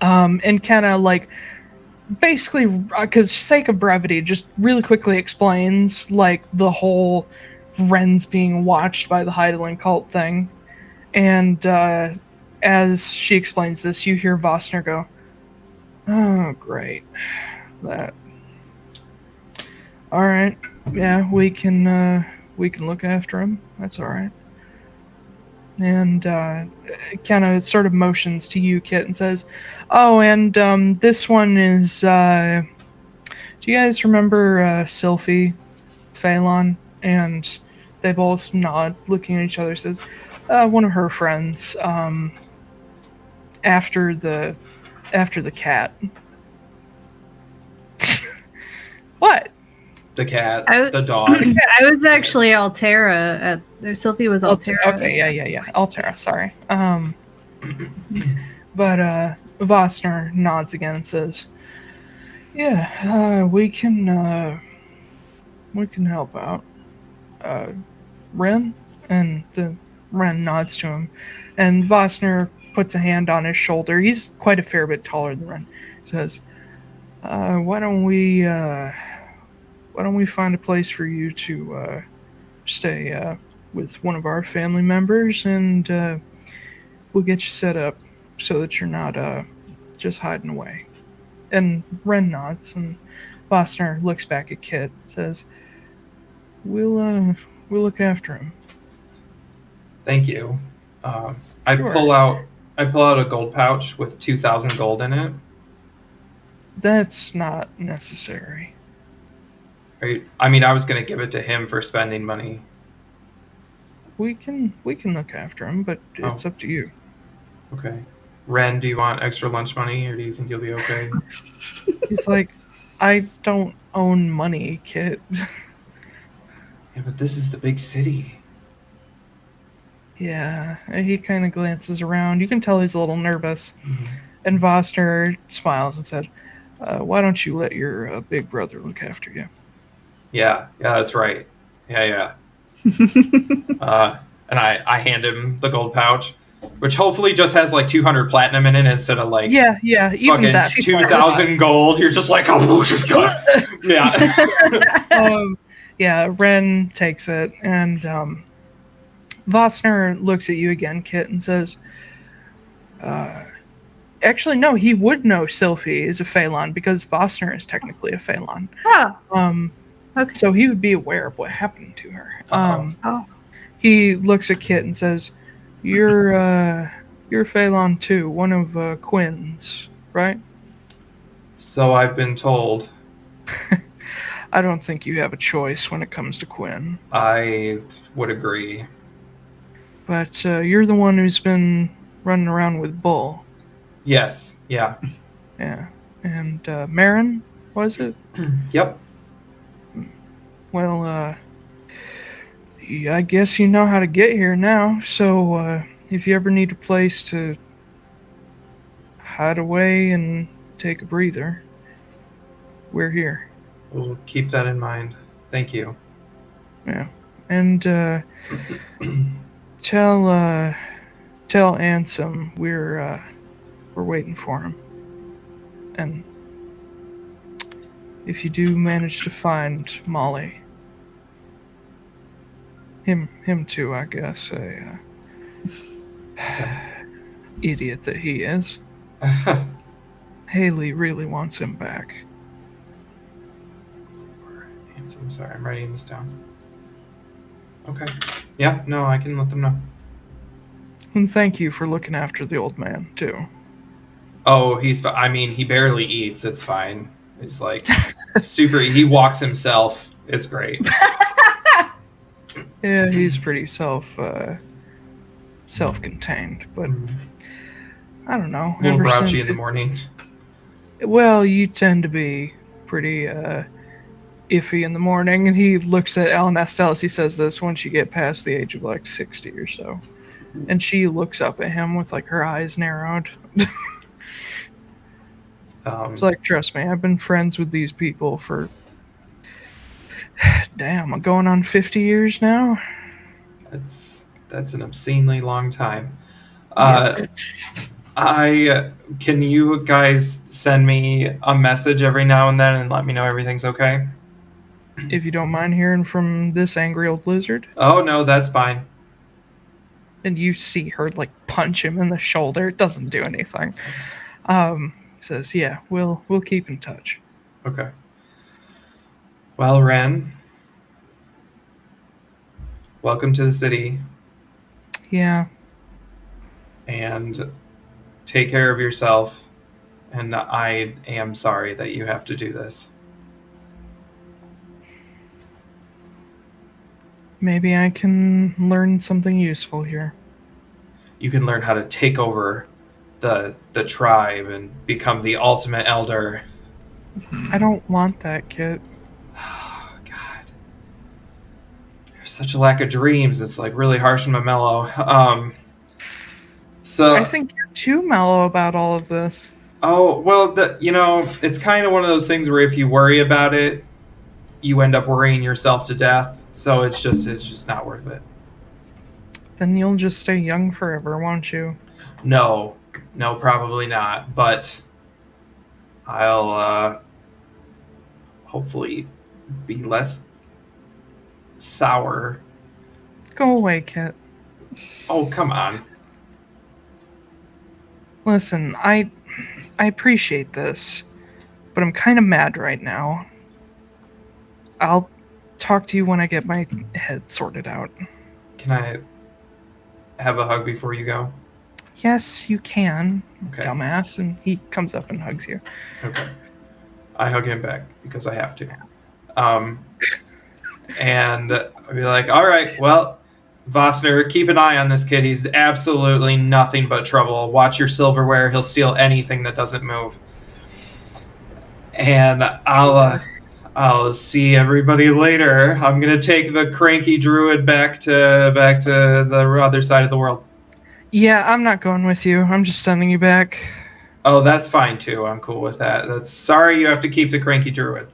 Speaker 1: And Kenna, like, basically, because sake of brevity, just really quickly explains, like, the whole Ren's being watched by the Heidelen Cult thing. And as she explains this, you hear Vossner go, oh, great. That. All right. Yeah, we can look after him. That's all right. And kind of sort of motions to you, Kit, and says, oh, and this one is, do you guys remember Sylphie, Phelan? And they both nod, looking at each other, says, one of her friends, after the cat. What?
Speaker 4: The cat, the dog.
Speaker 5: I was actually Altera. Sylphie was Altera.
Speaker 1: Okay, yeah. Altera, sorry. But Vossner nods again and says, yeah, we can we can help out. Ren? And the Ren nods to him. And Vossner puts a hand on his shoulder. He's quite a fair bit taller than Ren. Says, why don't we find a place for you to stay with one of our family members, and we'll get you set up so that you're not just hiding away. And Ren nods, and Vossner looks back at Kit and says, we'll look after him.
Speaker 4: Thank you.
Speaker 1: Sure.
Speaker 4: I pull out a gold pouch with 2,000 gold in it.
Speaker 1: That's not necessary.
Speaker 4: I mean, I was going to give it to him for spending money.
Speaker 1: We can look after him, but it's up to you.
Speaker 4: Okay. Ren, do you want extra lunch money, or do you think you'll be okay?
Speaker 1: He's like, I don't own money, Kit.
Speaker 4: Yeah, but this is the big city.
Speaker 1: Yeah, he kind of glances around. You can tell he's a little nervous.
Speaker 4: Mm-hmm.
Speaker 1: And Vossner smiles and said, why don't you let your big brother look after you?
Speaker 4: Yeah, that's right. Yeah. And I hand him the gold pouch, which hopefully just has like 200 platinum in it instead of like
Speaker 1: even
Speaker 4: fucking
Speaker 1: that
Speaker 4: 2,000 gold. You're just like, oh, yeah.
Speaker 1: Yeah, Ren takes it, and Vossner looks at you again, Kit, and says, actually, no, he would know Sylphie is a Phelan because Vossner is technically a Phelan.
Speaker 5: Oh. Okay.
Speaker 1: So he would be aware of what happened to her. He looks at Kit and says, You're Phelan too, one of Quinn's, right?
Speaker 4: So I've been told.
Speaker 1: I don't think you have a choice when it comes to Quinn.
Speaker 4: I would agree.
Speaker 1: But you're the one who's been running around with Bull.
Speaker 4: Yes, yeah.
Speaker 1: Yeah. And Marin, was it?
Speaker 4: Yep.
Speaker 1: Well, I guess you know how to get here now, so if you ever need a place to hide away and take a breather, we're here.
Speaker 4: We'll keep that in mind. Thank you.
Speaker 1: Yeah. And tell Ansem we're waiting for him. And if you do manage to find Molly, him too, I guess, idiot that he is. Haley really wants him back.
Speaker 4: I'm sorry, I'm writing this down. Okay. Yeah, no, I can let them know.
Speaker 1: And thank you for looking after the old man, too.
Speaker 4: Oh, he barely eats. It's fine. It's like super. He walks himself. It's great.
Speaker 1: Yeah, he's pretty self-contained, but I don't know.
Speaker 4: A little grouchy in the morning.
Speaker 1: Well, you tend to be pretty iffy in the morning, and he looks at Ellen Estelle as he says this once you get past the age of like 60 or so. And she looks up at him with like her eyes narrowed. It's like, trust me, I've been friends with these people for I'm going on 50 years now.
Speaker 4: That's an obscenely long time. Can you guys send me a message every now and then and let me know everything's okay?
Speaker 1: If you don't mind hearing from this angry old lizard.
Speaker 4: Oh no, that's fine.
Speaker 1: And you see her like punch him in the shoulder. It doesn't do anything. Says, yeah, we'll keep in touch.
Speaker 4: Okay. Well, Ren, welcome to the city.
Speaker 1: Yeah.
Speaker 4: And take care of yourself. And I am sorry that you have to do this.
Speaker 1: Maybe I can learn something useful here.
Speaker 4: You can learn how to take over the tribe and become the ultimate elder.
Speaker 1: I don't want that, Kit.
Speaker 4: Oh, God. There's such a lack of dreams. It's like really harsh and mellow. So
Speaker 1: I think you're too mellow about all of this.
Speaker 4: Oh, well, it's kind of one of those things where if you worry about it, you end up worrying yourself to death. So it's just not worth it.
Speaker 1: Then you'll just stay young forever, won't you?
Speaker 4: No, probably not. But I'll hopefully be less sour.
Speaker 1: Go away, Kit.
Speaker 4: Oh, come on.
Speaker 1: Listen, I appreciate this, but I'm kind of mad right now. I'll talk to you when I get my head sorted out.
Speaker 4: Can I have a hug before you go?
Speaker 1: Yes, you can,
Speaker 4: Okay.
Speaker 1: dumbass. And he comes up and hugs you.
Speaker 4: Okay. I hug him back because I have to. And I'll be like, all right, well, Vossner, keep an eye on this kid. He's absolutely nothing but trouble. Watch your silverware. He'll steal anything that doesn't move. And I'll see everybody later. I'm gonna take the cranky druid back to the other side of the world.
Speaker 1: Yeah, I'm not going with you. I'm just sending you back.
Speaker 4: Oh, that's fine too. I'm cool with that. Sorry you have to keep the cranky druid.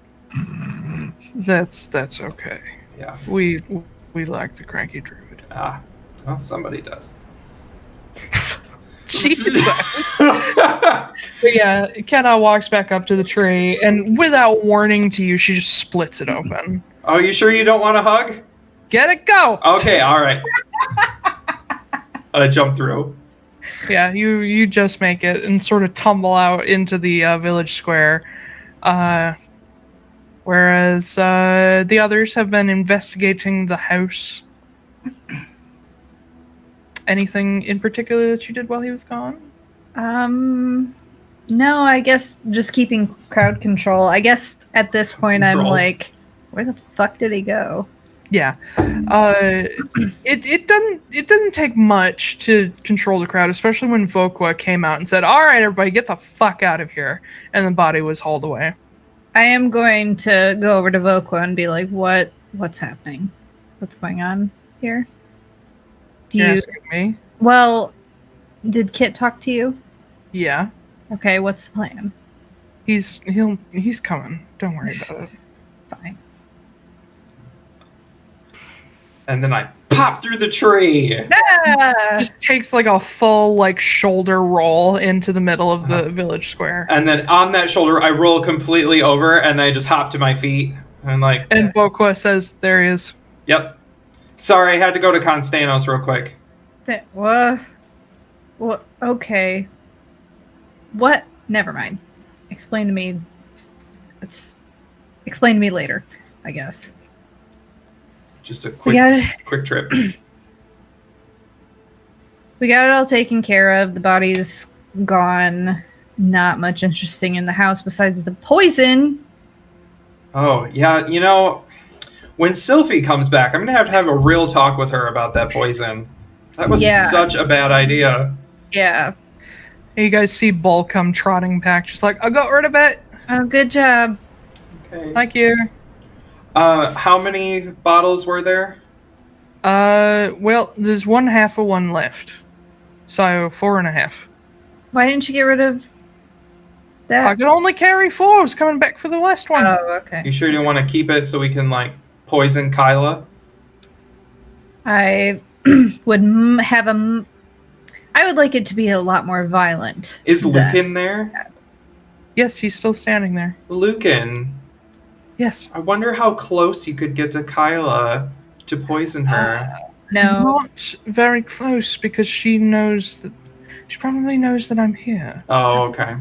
Speaker 1: That's okay.
Speaker 4: Yeah.
Speaker 1: We like the cranky druid.
Speaker 4: Well, somebody does.
Speaker 1: Jesus. But yeah, Kenna walks back up to the tree, and without warning to you, she just splits it open.
Speaker 4: Oh, you sure you don't want a hug?
Speaker 1: Get it, go!
Speaker 4: Okay, all right. I jump through.
Speaker 1: Yeah, you just make it and sort of tumble out into the village square. Whereas the others have been investigating the house. Anything in particular that you did while he was gone?
Speaker 2: No, I guess just keeping crowd control. I guess at this point I'm like, where the fuck did he go?
Speaker 1: Yeah. It doesn't take much to control the crowd, especially when Vokwa came out and said, all right, everybody, get the fuck out of here. And the body was hauled away.
Speaker 2: I am going to go over to Vokwa and be like, what's happening? What's going on here?
Speaker 1: You're asking me?
Speaker 2: Well, did Kit talk to you?
Speaker 1: Yeah.
Speaker 2: Okay, what's the plan?
Speaker 1: He's coming. Don't worry about it.
Speaker 2: Fine.
Speaker 4: And then I pop through the tree.
Speaker 1: Just takes like a full like shoulder roll into the middle of the village square.
Speaker 4: And then on that shoulder, I roll completely over, and I just hop to my feet. And
Speaker 1: Vokwa says, there he is.
Speaker 4: Yep. Sorry, I had to go to Constanos real quick.
Speaker 2: What? Okay. What? Never mind. Explain to me. Explain to me later, I guess.
Speaker 4: Just a quick trip.
Speaker 2: We got it all taken care of. The body's gone. Not much interesting in the house besides the poison.
Speaker 4: Oh, yeah, when Sylphie comes back, I'm going to have a real talk with her about that poison. That was such a bad idea.
Speaker 2: Yeah.
Speaker 1: You guys see Bull come trotting back, just like, I got rid of it.
Speaker 2: Oh, good job.
Speaker 4: Okay.
Speaker 1: Thank you.
Speaker 4: How many bottles were there?
Speaker 1: Well, there's 1/2 of one left. So 4.5.
Speaker 2: Why didn't you get rid of that?
Speaker 1: I could only carry 4. I was coming back for the last one.
Speaker 2: Oh, okay.
Speaker 4: You sure you don't want to keep it so we can, poison Kyla?
Speaker 2: I would I would like it to be a lot more violent.
Speaker 4: Is Lucan there?
Speaker 1: Yes, he's still standing there.
Speaker 4: Lucan.
Speaker 1: Yes.
Speaker 4: I wonder how close you could get to Kyla to poison her.
Speaker 2: No.
Speaker 1: Not very close, because she probably knows that I'm here.
Speaker 4: Oh, okay.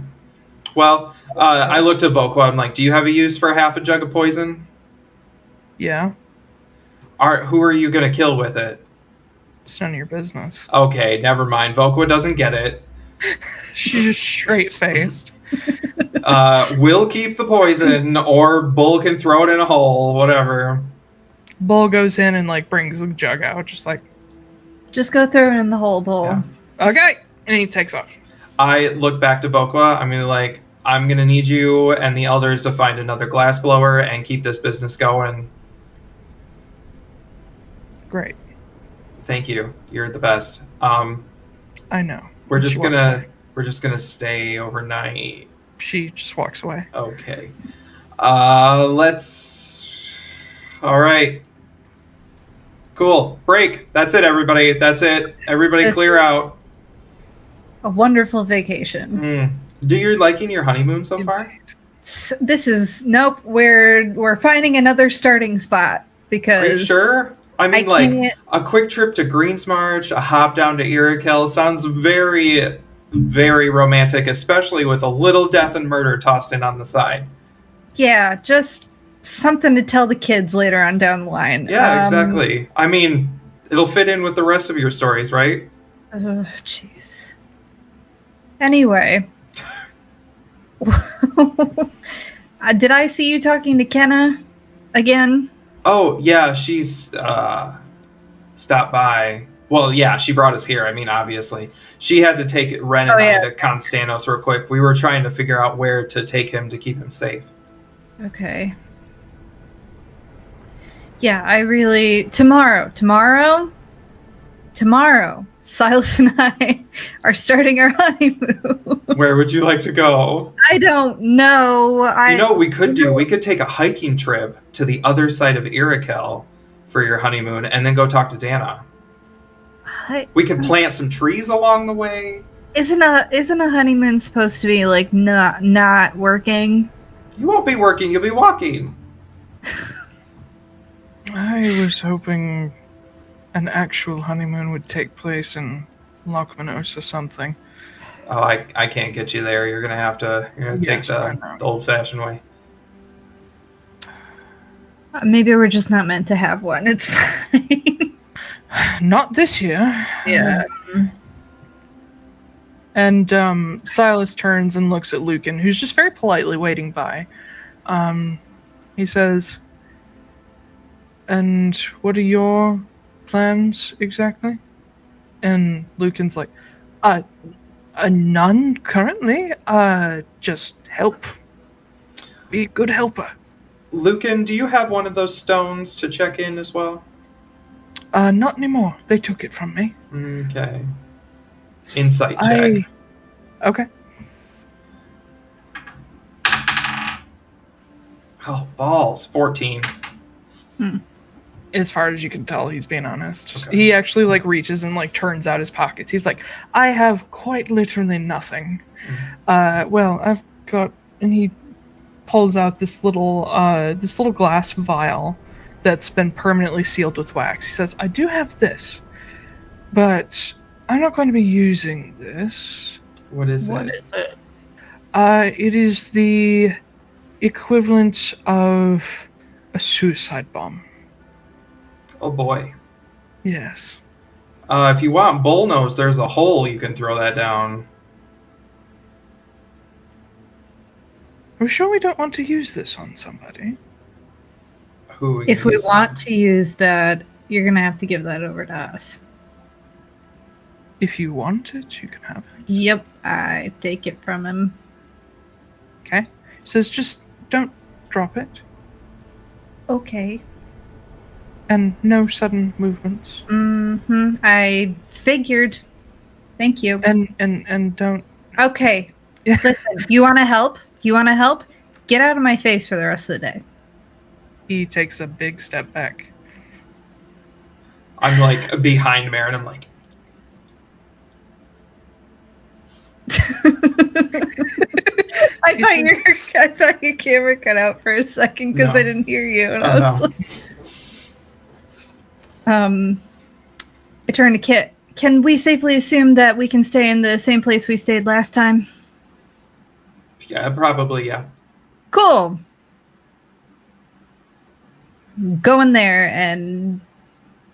Speaker 4: Well, I looked at Vokwa. I'm like, do you have a use for half a jug of poison?
Speaker 1: Yeah.
Speaker 4: Who are you going to kill with it?
Speaker 1: It's none of your business.
Speaker 4: Okay, never mind. Vokwa doesn't get it.
Speaker 1: She's just straight-faced.
Speaker 4: We'll keep the poison, or Bull can throw it in a hole, whatever.
Speaker 1: Bull goes in and, brings the jug out,
Speaker 2: just go throw it in the hole, Bull.
Speaker 4: Yeah.
Speaker 1: Okay! And he takes off.
Speaker 4: I look back to Vokwa. I'm going to need you and the elders to find another glass blower and keep this business going.
Speaker 1: Great.
Speaker 4: Thank you. You're the best.
Speaker 1: I know.
Speaker 4: We're just gonna stay overnight.
Speaker 1: She just walks away.
Speaker 4: Okay. Let's All right. Cool. Break. That's it, everybody. That's it. Everybody clear out.
Speaker 5: A wonderful vacation.
Speaker 4: Do you liking your honeymoon so far?
Speaker 5: This is nope. We're finding another starting spot because.
Speaker 4: Are you sure? I mean, a quick trip to Greensmarch, a hop down to Iroquois sounds very, very romantic, especially with a little death and murder tossed in on the side.
Speaker 5: Yeah, just something to tell the kids later on down the line.
Speaker 4: Yeah, exactly. I mean, it'll fit in with the rest of your stories, right?
Speaker 5: Oh, jeez. Anyway. Did I see you talking to Kenna again?
Speaker 4: Oh, yeah, she's stopped by. Well, yeah, she brought us here. I mean, obviously. She had to take Ren and I to Constanos real quick. We were trying to figure out where to take him to keep him safe.
Speaker 5: Okay. Yeah, I really... Tomorrow, Silas and I are starting our honeymoon.
Speaker 4: Where would you like to go?
Speaker 5: I don't know.
Speaker 4: You know what we could do? We could take a hiking trip to the other side of Iroquois for your honeymoon and then go talk to Dana. We could plant some trees along the way.
Speaker 5: Isn't a honeymoon supposed to be like not working?
Speaker 4: You won't be working, you'll be walking.
Speaker 1: I was hoping an actual honeymoon would take place in Lochmanos or something.
Speaker 4: Oh, I can't get you there. You're gonna take the old-fashioned way.
Speaker 5: Maybe we're just not meant to have one. It's fine.
Speaker 1: Not this year.
Speaker 5: Yeah.
Speaker 1: And Silas turns and looks at Lucan, who's just very politely waiting by. He says, "And what are your plans exactly?" And Lucan's like, none currently. Just help. Be a good helper."
Speaker 4: Lucan, do you have one of those stones to check in as well?
Speaker 1: Not anymore. They took it from me.
Speaker 4: Okay. Insight check.
Speaker 1: Okay.
Speaker 4: Oh, balls. 14.
Speaker 1: As far as you can tell, he's being honest.
Speaker 4: Okay.
Speaker 1: He actually reaches and turns out his pockets. He's like, "I have quite literally nothing." Well, I've got, and he pulls out this little glass vial that's been permanently sealed with wax. He says, "I do have this, but I'm not going to be using this."
Speaker 4: What is
Speaker 1: it? It is the equivalent of a suicide bomb.
Speaker 4: Oh boy.
Speaker 1: Yes.
Speaker 4: If you want bullnose, there's a hole you can throw that down.
Speaker 1: Are we sure we don't want to use this on somebody?
Speaker 4: Who?
Speaker 5: If we want to use that, you're gonna have to give that over to us.
Speaker 1: If you want it, you can have it.
Speaker 5: Yep, I take it from him.
Speaker 1: Okay. He says, "Just don't drop it.
Speaker 5: Okay.
Speaker 1: And no sudden movements."
Speaker 5: I figured. Thank you.
Speaker 1: And don't.
Speaker 5: Okay. Listen, you want to help? Get out of my face for the rest of the day.
Speaker 1: He takes a big step back.
Speaker 4: I'm behind Marin. I'm like.
Speaker 5: I thought your camera cut out for a second because I didn't hear you, and I was like, I turned to Kit. Can we safely assume that we can stay in the same place we stayed last time?
Speaker 4: Yeah, probably, yeah.
Speaker 5: Cool. Go in there, and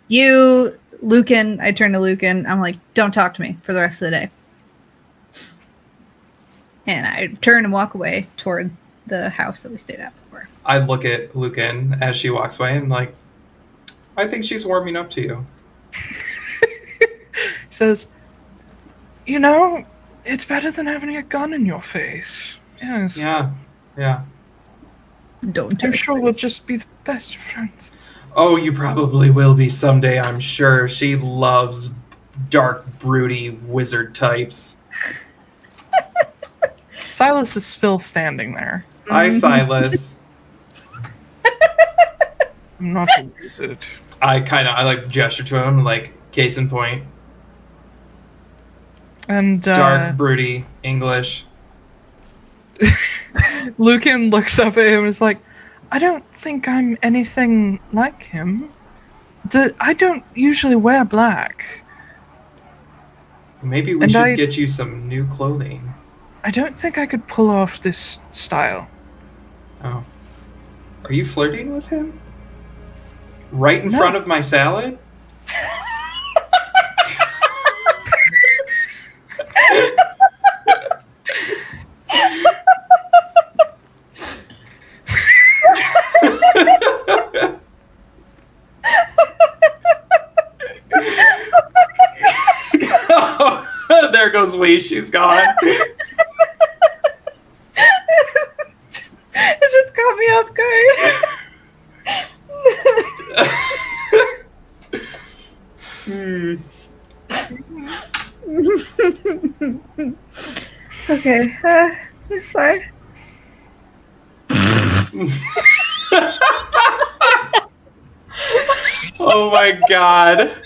Speaker 5: you, Lucan, I turn to Lucan. I'm like, don't talk to me for the rest of the day. And I turn and walk away toward the house that we stayed at before.
Speaker 4: I look at Lucan as she walks away and I think she's warming up to you.
Speaker 1: He says, it's better than having a gun in your face. Yes.
Speaker 4: Yeah.
Speaker 1: I'm sure we'll just be the best of friends.
Speaker 4: Oh, you probably will be someday, I'm sure. She loves dark, broody wizard types.
Speaker 1: Silas is still standing there.
Speaker 4: Hi, Silas.
Speaker 1: I'm not a wizard.
Speaker 4: I like gesture to him, like case in point.
Speaker 1: And
Speaker 4: Dark, broody, English.
Speaker 1: Lucan looks up at him and is like, I don't think I'm anything like him. I don't usually wear black.
Speaker 4: Maybe we should get you some new clothing.
Speaker 1: I don't think I could pull off this style.
Speaker 4: Oh. Are you flirting with him? Right in front of my salad? Oh, there goes Wee. She's gone.
Speaker 5: It just caught me off guard. Okay, it's fine.
Speaker 4: Oh my god.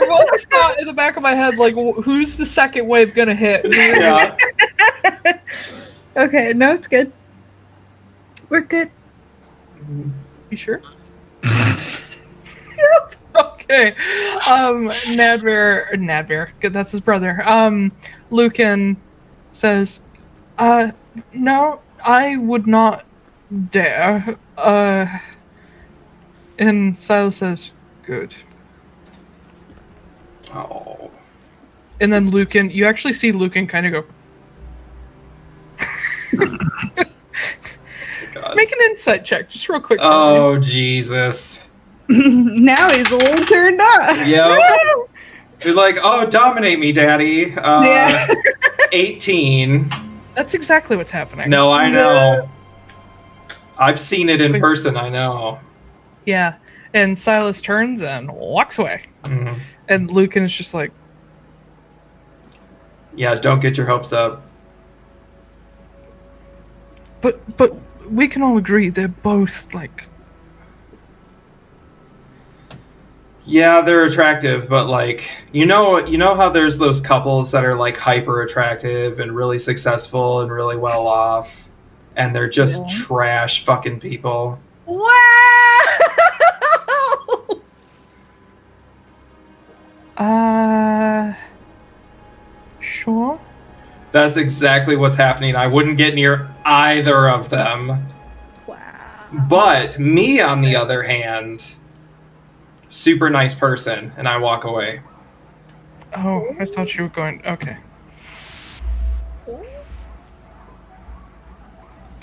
Speaker 1: What's not in the back of my head, like, who's the second wave gonna hit?
Speaker 4: Yeah.
Speaker 5: Okay, no, it's good. We're good.
Speaker 1: You sure? Yep. Okay. Nadver, that's his brother. Lucan says, no, I would not dare. And Silas says, good.
Speaker 4: Oh.
Speaker 1: And then Lucan, you actually see Lucan kind of go.
Speaker 4: God.
Speaker 1: Make an insight check, just real quick.
Speaker 4: Oh, Jesus.
Speaker 5: Now he's a little turned up.
Speaker 4: Yep. You're like, oh, dominate me, daddy.
Speaker 5: Yeah.
Speaker 4: 18.
Speaker 1: That's exactly what's happening.
Speaker 4: No, I know. I've seen it in person, I know.
Speaker 1: Yeah. And Silas turns and walks away.
Speaker 4: Mm-hmm.
Speaker 1: And Lucan is just like,
Speaker 4: yeah, don't get your hopes up.
Speaker 1: But we can all agree they're both like.
Speaker 4: Yeah, they're attractive, but like you know how there's those couples that are like hyper attractive and really successful and really well off, and they're just trash fucking people.
Speaker 5: Wow.
Speaker 1: Sure.
Speaker 4: That's exactly what's happening. I wouldn't get near either of them.
Speaker 5: Wow.
Speaker 4: But me, on the other hand, super nice person, and I walk away.
Speaker 1: Oh, I thought you were going. Okay.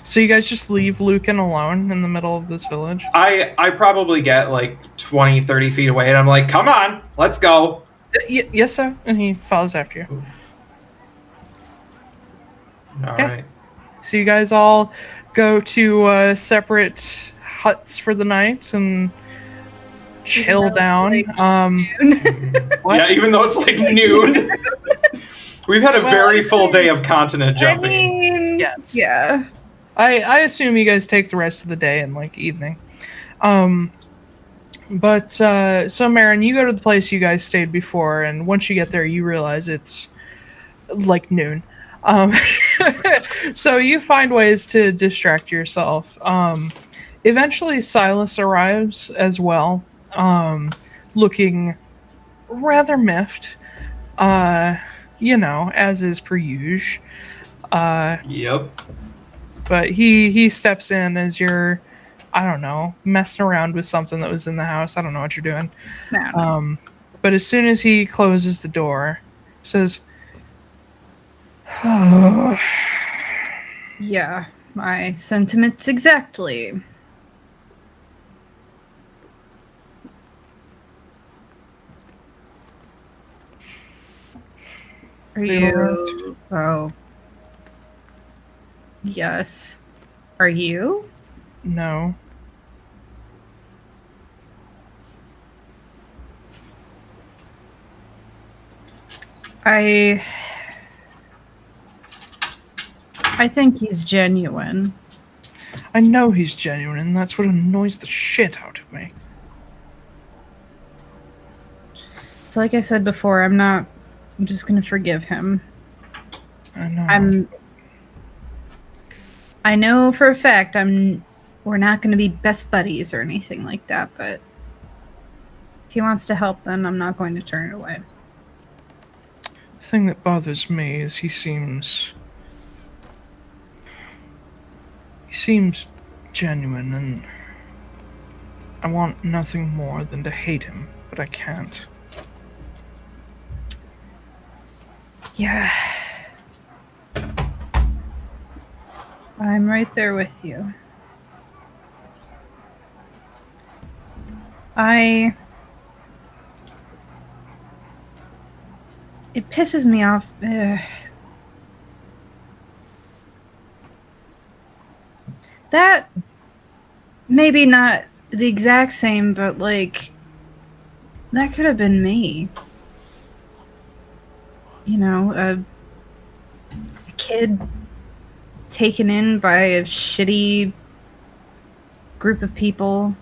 Speaker 1: So you guys just leave Lucan alone in the middle of this village?
Speaker 4: I probably get like 20, 30 feet away, and I'm like, come on, let's go.
Speaker 1: Yes, sir. And he follows after you.
Speaker 4: All right.
Speaker 1: So you guys all go to separate huts for the night and chill down.
Speaker 4: Yeah, even though it's like noon. We've had a very full day of continent jumping.
Speaker 5: I mean,
Speaker 1: yes.
Speaker 5: Yeah.
Speaker 1: I assume you guys take the rest of the day and like evening. But so Marin, you go to the place you guys stayed before, and once you get there, you realize it's like noon. So you find ways to distract yourself. Eventually, Silas arrives as well, looking rather miffed, as is per usual.
Speaker 4: Yep.
Speaker 1: But he steps in as you're, I don't know, messing around with something that was in the house. I don't know what you're doing.
Speaker 5: No.
Speaker 1: But as soon as he closes the door, says, oh.
Speaker 5: Yeah, my sentiments exactly. Are you? Oh. Yes. Are you?
Speaker 1: No.
Speaker 5: I think he's genuine.
Speaker 1: I know he's genuine, and that's what annoys the shit out of me.
Speaker 5: So like I said before, I'm just gonna forgive him.
Speaker 1: I know.
Speaker 5: I know for a fact we're not gonna be best buddies or anything like that, but if he wants to help, then I'm not going to turn it away.
Speaker 1: The thing that bothers me is he seems genuine, and I want nothing more than to hate him, but I can't.
Speaker 5: Yeah. I'm right there with you. It pisses me off. That maybe not the exact same, but like that could have been me. You know, a kid taken in by a shitty group of people.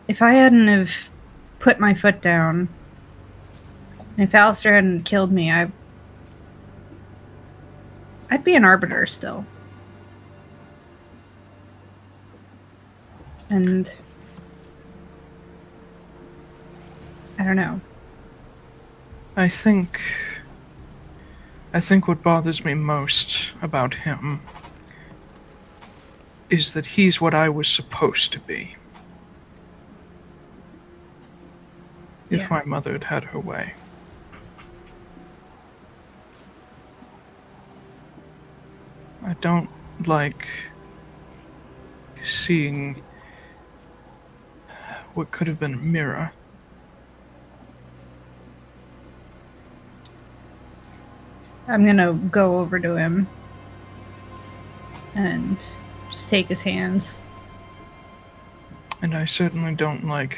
Speaker 5: If I hadn't have put my foot down, and if Alistair hadn't killed me, I'd be an arbiter still. And I don't know.
Speaker 1: I think what bothers me most about him is that he's what I was supposed to be. If my mother had had her way. I don't like seeing what could have been a mirror.
Speaker 5: I'm gonna go over to him and just take his hands.
Speaker 1: And I certainly don't like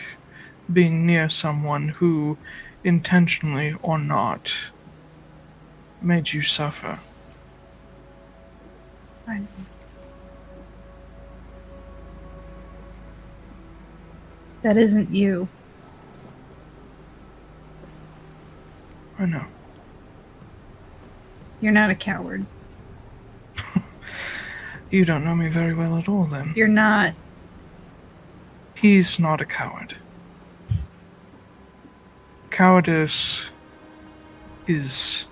Speaker 1: being near someone who, intentionally or not, made you suffer.
Speaker 5: I know. That isn't you.
Speaker 1: I know.
Speaker 5: You're not a coward.
Speaker 1: You don't know me very well at all, then.
Speaker 5: You're not.
Speaker 1: He's not a coward. Cowardice is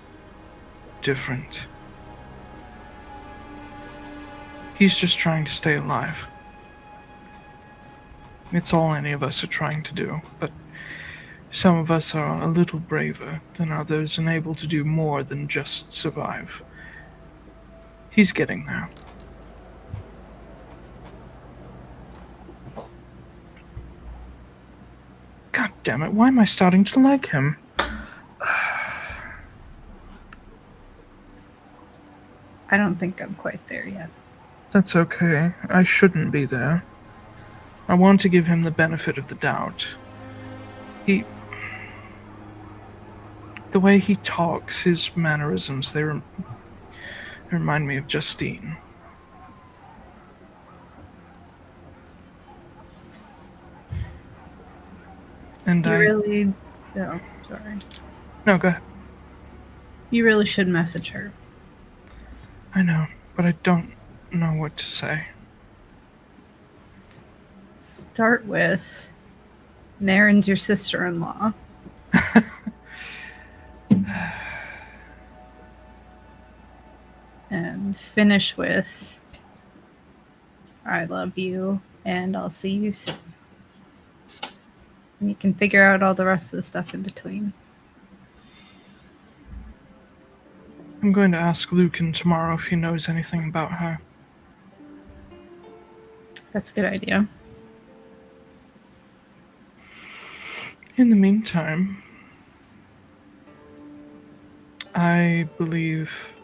Speaker 1: different. He's just trying to stay alive. It's all any of us are trying to do, but some of us are a little braver than others and able to do more than just survive. He's getting there. God damn it, why am I starting to like him?
Speaker 5: I don't think I'm quite there yet.
Speaker 1: That's okay. I shouldn't be there. I want to give him the benefit of the doubt. The way he talks, his mannerisms, they remind me of Justine. And
Speaker 5: really... Oh, sorry.
Speaker 1: No, go ahead.
Speaker 5: You really should message her.
Speaker 1: I know, but I don't know what to say.
Speaker 5: Start with Marin's your sister-in-law. And finish with I love you and I'll see you soon. And you can figure out all the rest of the stuff in between.
Speaker 1: I'm going to ask Lucan tomorrow if he knows anything about her.
Speaker 5: That's a good idea.
Speaker 1: In the meantime, I believe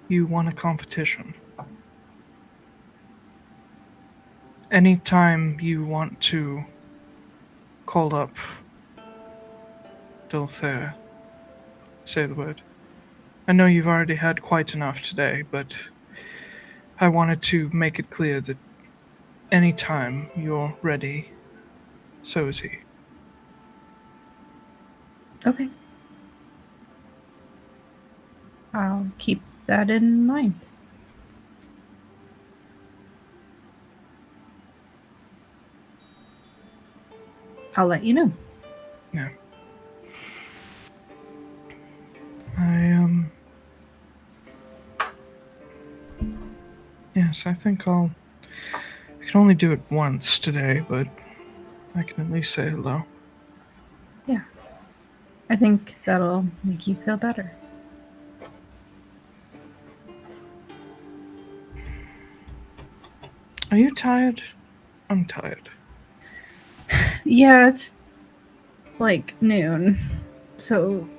Speaker 1: you won a competition. Anytime you want to call up Dulcere, say the word. I know you've already had quite enough today, but I wanted to make it clear that anytime you're ready, so is he.
Speaker 5: Okay. I'll keep that in mind. I'll let you know.
Speaker 1: Yeah. Yes, I think I can only do it once today, but I can at least say hello.
Speaker 5: Yeah. I think that'll make you feel better.
Speaker 1: Are you tired? I'm tired.
Speaker 5: Yeah, it's like noon. So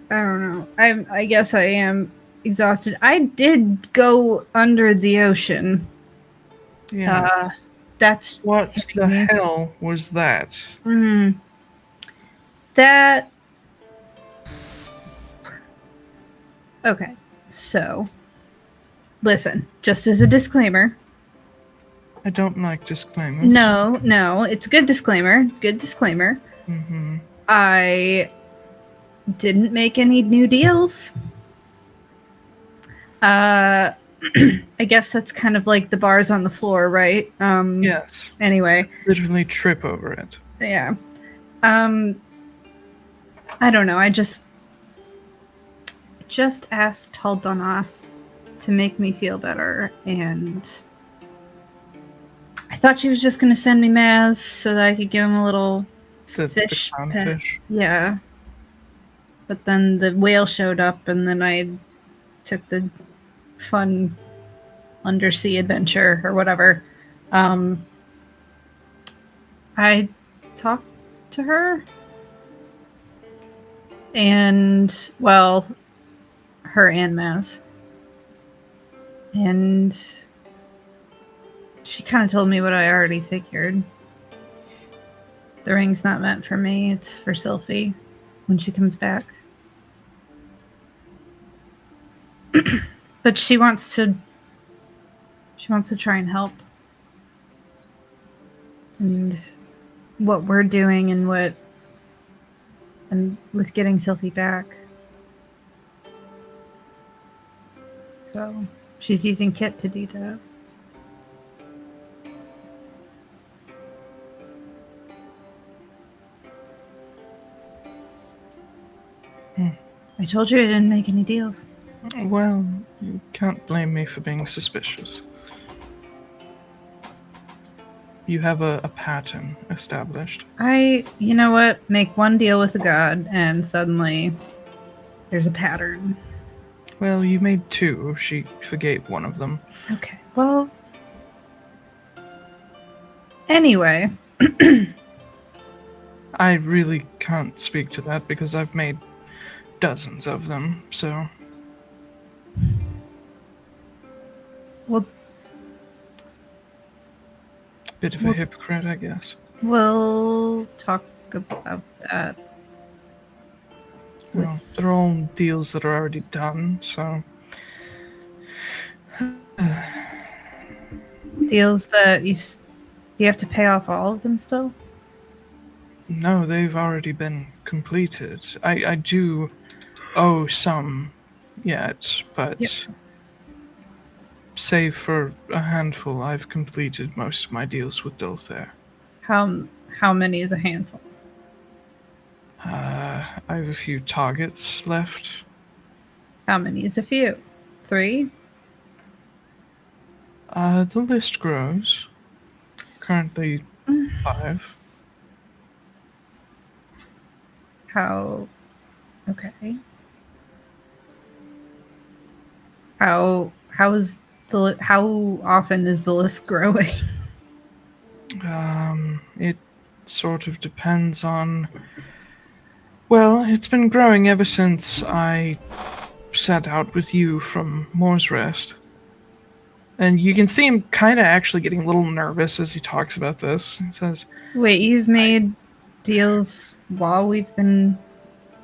Speaker 5: I don't know. I guess I am exhausted. I did go under the ocean.
Speaker 1: Yeah.
Speaker 5: That's
Speaker 1: What the hell was that?
Speaker 5: That. Okay, so listen, just as a disclaimer.
Speaker 1: I don't like disclaimers.
Speaker 5: No, it's a good disclaimer. Good disclaimer.
Speaker 1: Mm-hmm.
Speaker 5: I didn't make any new deals. I guess that's kind of like the bars on the floor, right?
Speaker 1: Yes.
Speaker 5: Anyway.
Speaker 1: Literally trip over it.
Speaker 5: Yeah. I don't know. I just asked Taldonas to make me feel better, and I thought she was just going to send me Maz so that I could give him a little fish.
Speaker 1: The clownfish?
Speaker 5: Yeah. But then the whale showed up, and then I took the fun undersea adventure or whatever. I talked to her, and well, her and Maz, and she kind of told me what I already figured. The ring's not meant for me, it's for Sylphie when she comes back. But she wants to try and help. And what we're doing and with getting Sylphie back. So she's using Kit to do that. I told you I didn't make any deals.
Speaker 1: Well, you can't blame me for being suspicious. You have a pattern established.
Speaker 5: You know what? Make one deal with a god, and suddenly there's a pattern.
Speaker 1: Well, you made two. She forgave one of them.
Speaker 5: Okay, well... Anyway.
Speaker 1: I really can't speak to that because I've made dozens of them, so...
Speaker 5: Well...
Speaker 1: Bit of a hypocrite, I guess.
Speaker 5: We'll talk about that.
Speaker 1: Well, they're all deals that are already done, so...
Speaker 5: Deals that you have to pay off all of them still?
Speaker 1: No, they've already been completed. I do owe some yet, but... Yep. Save for a handful, I've completed most of my deals with Dulthair.
Speaker 5: How many is a handful?
Speaker 1: I have a few targets left.
Speaker 5: How many is a few? 3?
Speaker 1: The list grows. Currently 5.
Speaker 5: How... Okay. How often is the list growing?
Speaker 1: It sort of depends on... Well, it's been growing ever since I set out with you from Moore's Rest. And you can see him kind of actually getting a little nervous as he talks about this. He says...
Speaker 5: Wait, you've made deals while we've been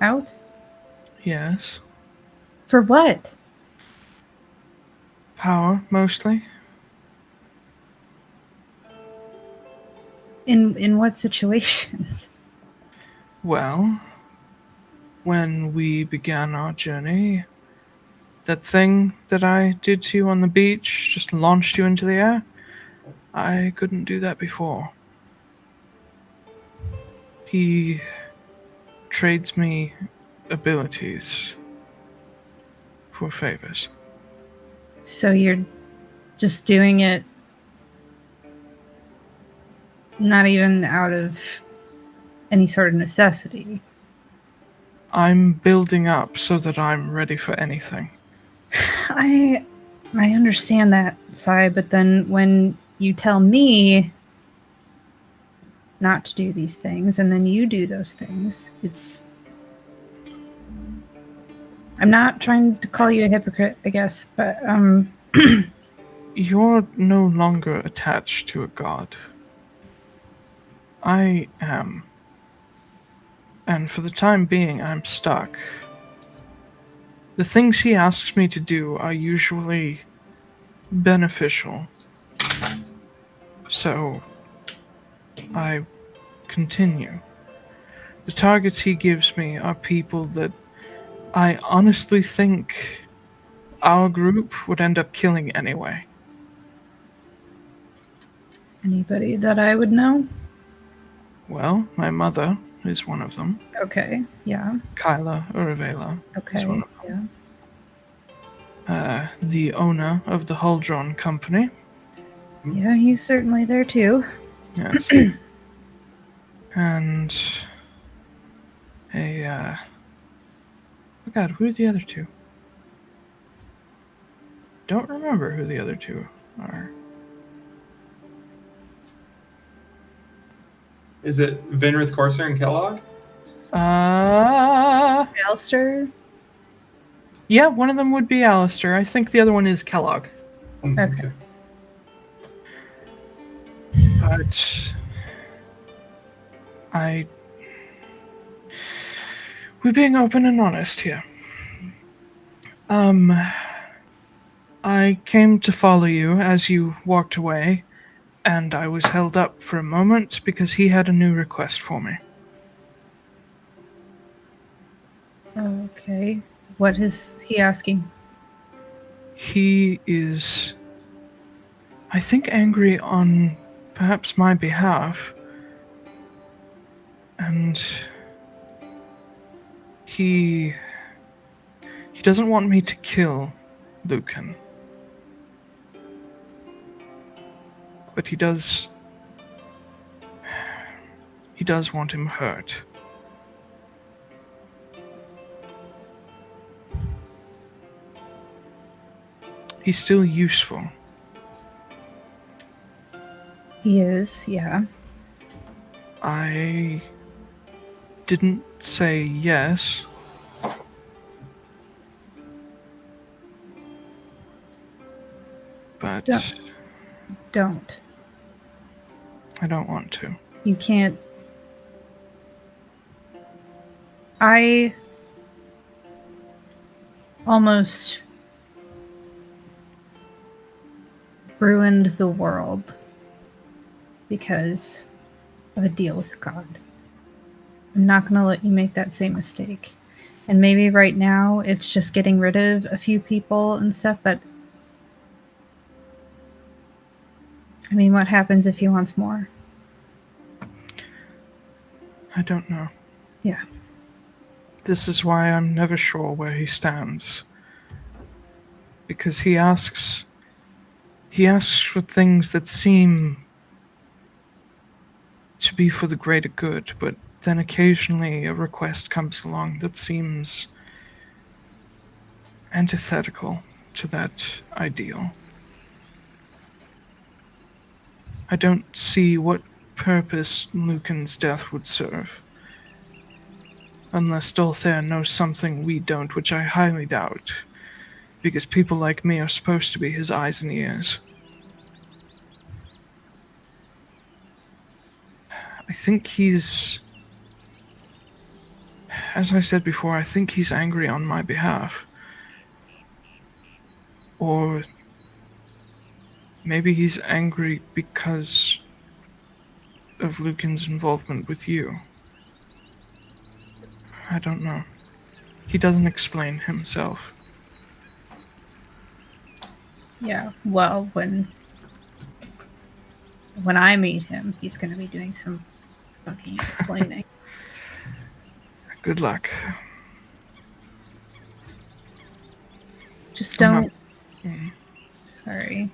Speaker 5: out?
Speaker 1: Yes.
Speaker 5: For what?
Speaker 1: Power, mostly.
Speaker 5: In what situations?
Speaker 1: Well, when we began our journey, that thing that I did to you on the beach just launched you into the air. I couldn't do that before. He trades me abilities for favors.
Speaker 5: So you're just doing it not even out of any sort of necessity.
Speaker 1: I'm building up so that I'm ready for anything.
Speaker 5: I understand that side, but then when you tell me not to do these things and then you do those things, I'm not trying to call you a hypocrite, I guess, but
Speaker 1: You're no longer attached to a god. I am. And for the time being, I'm stuck. The things he asks me to do are usually beneficial. So, I continue. The targets he gives me are people that I honestly think our group would end up killing anyway.
Speaker 5: anybody that I would know?
Speaker 1: Well, my mother is one of them.
Speaker 5: Okay, yeah.
Speaker 1: Kyla Urivela
Speaker 5: Okay,
Speaker 1: is one of
Speaker 5: yeah.
Speaker 1: them. The owner of the Huldron Company.
Speaker 5: Yeah, he's certainly there too.
Speaker 1: Yes. And oh God, who are the other two? Don't remember who the other two are.
Speaker 4: Is it Vinrith Courser and Kellogg?
Speaker 5: Alistair?
Speaker 1: Yeah, one of them would be Alistair. I think the other one is Kellogg.
Speaker 5: Okay.
Speaker 1: But we're being open and honest here. I came to follow you as you walked away, and I was held up for a moment because he had a new request for me.
Speaker 5: Okay. What is he asking?
Speaker 1: He is, I think, angry on perhaps my behalf. And he doesn't want me to kill Lucan. But he does want him hurt. He's still useful.
Speaker 5: He is, yeah.
Speaker 1: I didn't say yes. But
Speaker 5: Don't.
Speaker 1: I don't want to.
Speaker 5: You can't. I almost ruined the world because of a deal with God. I'm not going to let you make that same mistake. And maybe right now it's just getting rid of a few people and stuff, but I mean, what happens if he wants more?
Speaker 1: I don't know.
Speaker 5: Yeah.
Speaker 1: This is why I'm never sure where he stands. Because he asks for things that seem to be for the greater good, but then occasionally a request comes along that seems antithetical to that ideal. I don't see what purpose Lucan's death would serve. Unless Dolthair knows something we don't, which I highly doubt. Because people like me are supposed to be his eyes and ears. I think he's... As I said before, I think he's angry on my behalf. Or... maybe he's angry because of Lucan's involvement with you. I don't know. He doesn't explain himself.
Speaker 5: Yeah, well, when I meet him, he's going to be doing some fucking explaining.
Speaker 1: Good luck.
Speaker 5: Just don't. Sorry.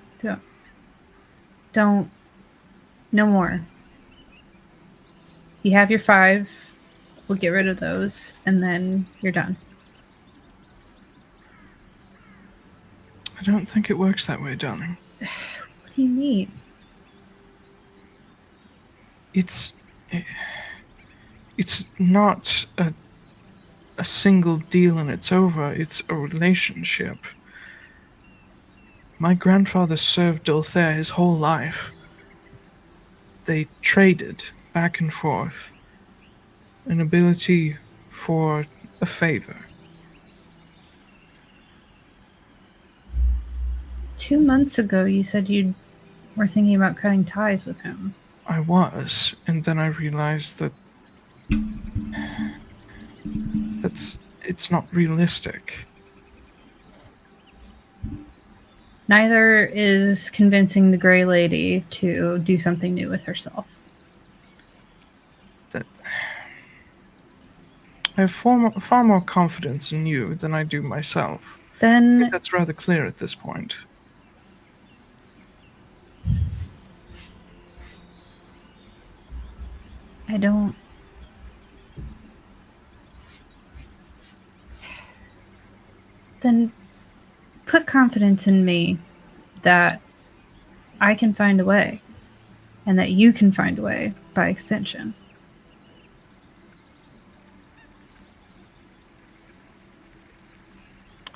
Speaker 5: Don't. No more. You have your 5. We'll get rid of those, and then you're done.
Speaker 1: I don't think it works that way, darling.
Speaker 5: What do you mean?
Speaker 1: It's not a single deal and it's over. It's a relationship. My grandfather served Dolthair his whole life. They traded back and forth an ability for a favor.
Speaker 5: 2 months ago, you said you were thinking about cutting ties with him.
Speaker 1: I was, and then I realized that it's not realistic.
Speaker 5: Neither is convincing the Grey Lady to do something new with herself.
Speaker 1: That I have far more confidence in you than I do myself. I
Speaker 5: Then
Speaker 1: think that's rather clear at this point.
Speaker 5: I don't. Then put confidence in me that I can find a way, and that you can find a way by extension.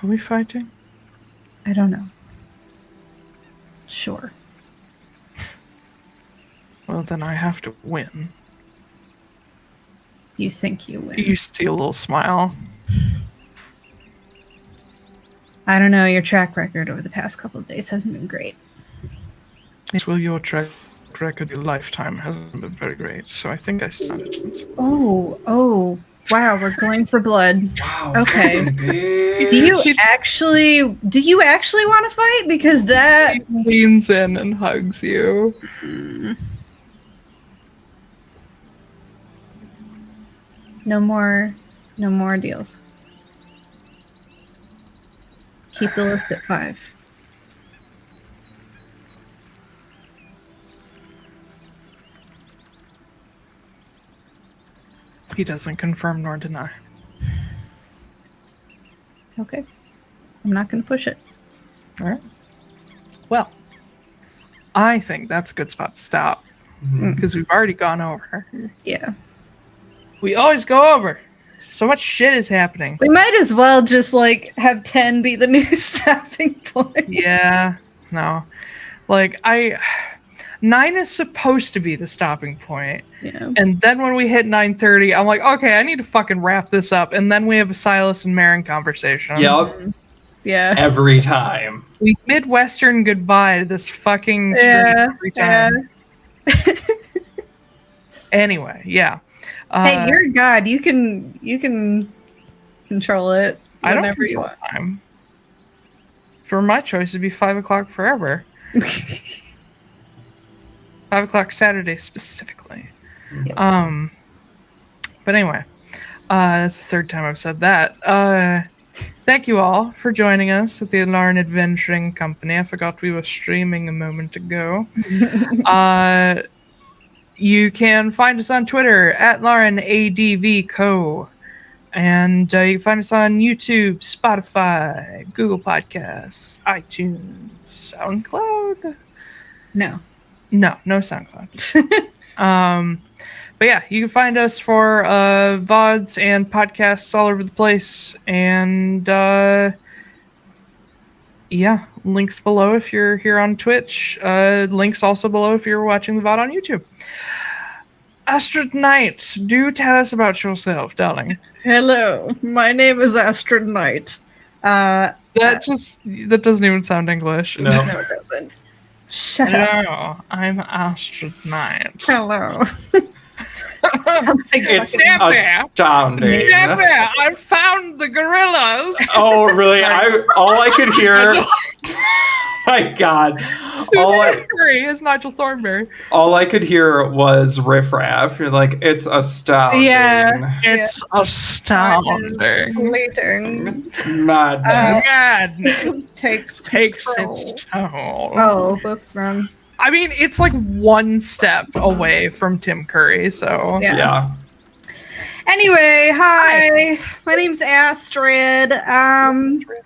Speaker 1: Are we fighting?
Speaker 5: I don't know. Sure.
Speaker 1: Well, then I have to win.
Speaker 5: You think you win.
Speaker 1: You see a little smile.
Speaker 5: I don't know. Your track record over the past couple of days hasn't been great.
Speaker 1: Well, your track record your lifetime hasn't been very great, so I think I stand a chance.
Speaker 5: Oh, wow, we're going for blood.
Speaker 4: Wow.
Speaker 5: Okay.
Speaker 4: fucking bitch.
Speaker 5: Do you actually want to fight? Because that
Speaker 1: He leans in and hugs you.
Speaker 5: no more deals. Keep the list at 5.
Speaker 1: He doesn't confirm nor deny.
Speaker 5: Okay. I'm not going to push it.
Speaker 1: All right. Well, I think that's a good spot to stop because we've already gone over.
Speaker 5: Yeah.
Speaker 1: We always go over. So much shit is happening.
Speaker 5: We might as well just have 10 be the new stopping point.
Speaker 1: Yeah. No. 9 is supposed to be the stopping point.
Speaker 5: Yeah.
Speaker 1: And then when we hit 9:30, I'm like, okay, I need to fucking wrap this up. And then we have a Silas and Marin conversation.
Speaker 4: Yep.
Speaker 5: Yeah.
Speaker 4: Every time.
Speaker 1: We Midwestern goodbye to this fucking stream every time. Anyway, yeah.
Speaker 5: Hey, you're a god. You can control it
Speaker 1: I don't
Speaker 5: whenever you
Speaker 1: control
Speaker 5: want.
Speaker 1: time. For my choice, it'd be 5 o'clock forever. 5 o'clock Saturday specifically. But anyway, that's the third time I've said that. Thank you all for joining us at the Atlaran Adventuring Company. I forgot we were streaming a moment ago. You can find us on Twitter at LaurenADVCo. And you can find us on YouTube, Spotify, Google Podcasts, iTunes, SoundCloud.
Speaker 5: No
Speaker 1: SoundCloud. But yeah, you can find us for VODs and podcasts all over the place. And yeah, links below if you're here on Twitch. Links also below if you're watching the VOD on YouTube. Astrid Knight, do tell us about yourself, darling.
Speaker 5: Hello, my name is Astrid Knight.
Speaker 1: That doesn't even sound English.
Speaker 4: No.
Speaker 5: No, it doesn't. Shut up.
Speaker 1: Hello, I'm Astrid Knight.
Speaker 5: Hello.
Speaker 4: It's
Speaker 1: Step there.
Speaker 4: astounding.
Speaker 1: Step there. I found the gorillas.
Speaker 4: Oh, really? All I could hear. My God.
Speaker 1: Susan Curry is Nigel Thornberry.
Speaker 4: All I could hear was riffraff. You're like, it's astounding.
Speaker 5: Yeah.
Speaker 1: It's astounding.
Speaker 4: Madness.
Speaker 1: Madness
Speaker 5: takes
Speaker 1: its toll.
Speaker 5: Oh, whoops, wrong.
Speaker 1: I mean, it's like one step away from Tim Curry, so
Speaker 4: Yeah.
Speaker 5: Anyway, hi. My name's Astrid. Astrid.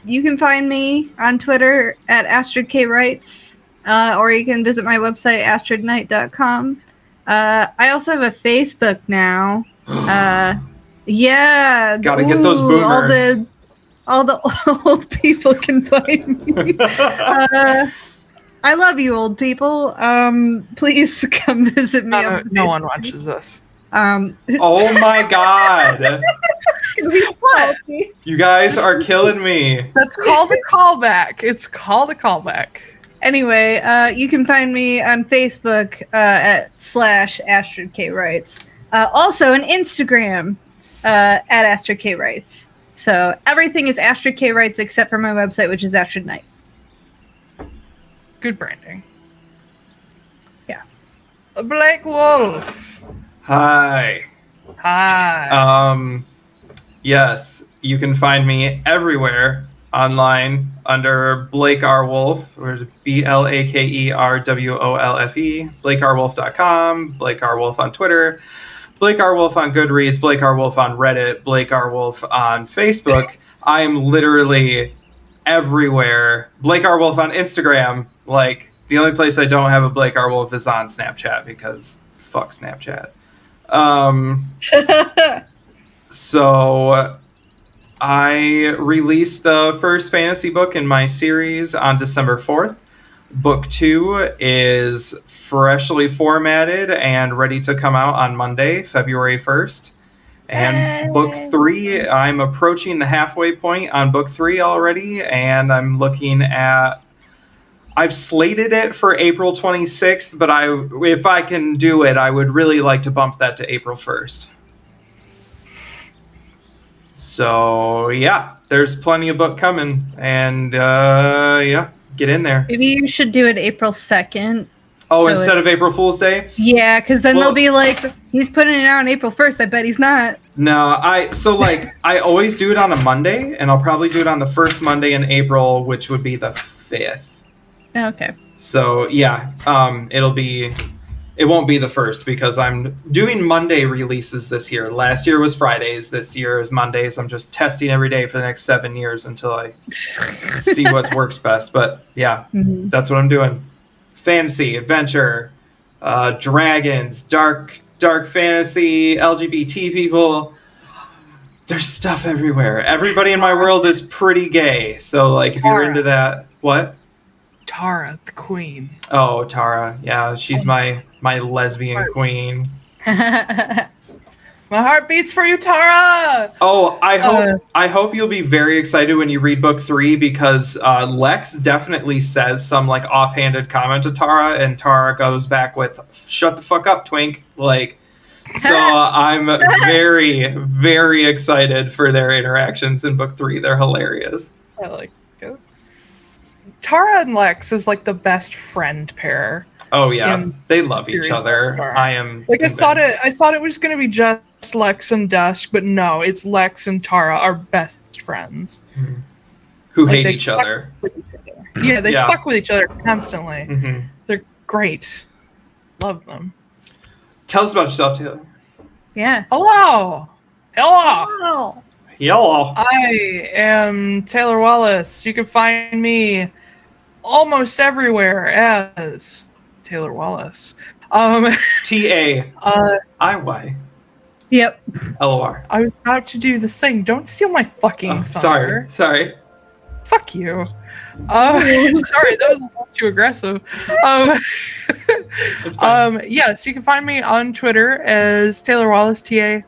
Speaker 5: You can find me on Twitter at AstridKWrites, or you can visit my website, astridknight.com. I also have a Facebook now. Yeah.
Speaker 4: Gotta get those boomers.
Speaker 5: All the old people can find me. I love you, old people. Please come visit me.
Speaker 1: no one watches this.
Speaker 4: Oh my God.
Speaker 5: What?
Speaker 4: You guys are killing me.
Speaker 1: That's called a callback. It's called a callback.
Speaker 5: Anyway, you can find me on Facebook at /AstridKWrites. Also on Instagram at AstridKWrites. So everything is Astrid K Writes except for my website, which is Astrid Knight.
Speaker 1: Good branding.
Speaker 5: Yeah.
Speaker 1: Blake Wolfe.
Speaker 4: Hi.
Speaker 1: Hi.
Speaker 4: Yes, you can find me everywhere online under Blake R. Wolfe, or BlakeRWolfe, BlakeRWolfe.com, Blake R. Wolfe on Twitter, Blake R. Wolfe on Goodreads, Blake R. Wolfe on Reddit, Blake R. Wolfe on Facebook. I am literally everywhere. Blake R. Wolfe on Instagram. Like, the only place I don't have a Blake R. Wolfe is on Snapchat, because fuck Snapchat. So I released the first fantasy book in my series on December 4th. Book 2 is freshly formatted and ready to come out on Monday, February 1st. And book 3, I'm approaching the halfway point on book 3 already, and I'm looking at... I've slated it for April 26th, but if I can do it, I would really like to bump that to April 1st. So, yeah, there's plenty of book coming, and, yeah, get in there.
Speaker 5: Maybe you should do it April 2nd.
Speaker 4: Oh, so instead of April Fool's Day?
Speaker 5: Yeah, because then they'll be like, he's putting it out on April 1st. I bet he's not.
Speaker 4: No, I always do it on a Monday, and I'll probably do it on the first Monday in April, which would be the 5th.
Speaker 5: Okay.
Speaker 4: So, yeah, it won't be the first, because I'm doing Monday releases this year. Last year was Fridays. This year is Mondays. I'm just testing every day for the next 7 years until I see what works best. But yeah, That's what I'm doing. Fantasy, adventure, dragons, dark fantasy, LGBT people. There's stuff everywhere. Everybody in my world is pretty gay. So, like, if you're into that, what?
Speaker 1: Tara, the queen.
Speaker 4: Oh, Tara. Yeah, she's my lesbian queen.
Speaker 1: My heart beats for you, Tara!
Speaker 4: Oh, I hope you'll be very excited when you read book 3, because Lex definitely says some like offhanded comment to Tara, and Tara goes back with "Shut the fuck up, twink." Like, so I'm very, very excited for their interactions in book 3. They're hilarious.
Speaker 1: I like it. Tara and Lex is like the best friend pair.
Speaker 4: Oh yeah, they love each other. I am
Speaker 1: like
Speaker 4: convinced.
Speaker 1: I thought it was going to be just Lex and Dusk, but no, it's Lex and Tara are best friends.
Speaker 4: Mm-hmm. Who hate each other.
Speaker 1: Yeah, they fuck with each other constantly.
Speaker 4: Mm-hmm.
Speaker 1: They're great. Love them.
Speaker 4: Tell us about yourself, Taiylor.
Speaker 5: Yeah.
Speaker 1: Hello.
Speaker 5: Hello.
Speaker 1: I am Taiylor Wallace. You can find me almost everywhere as Taiylor Wallace.
Speaker 4: Taiy.
Speaker 5: Yep.
Speaker 4: LOR.
Speaker 1: I was about to do the thing. Don't steal my fucking thunder.
Speaker 4: Sorry.
Speaker 1: Fuck you. Sorry, that was a little too aggressive. Yes, you can find me on Twitter as Taiylor Wallace, TAIYLOR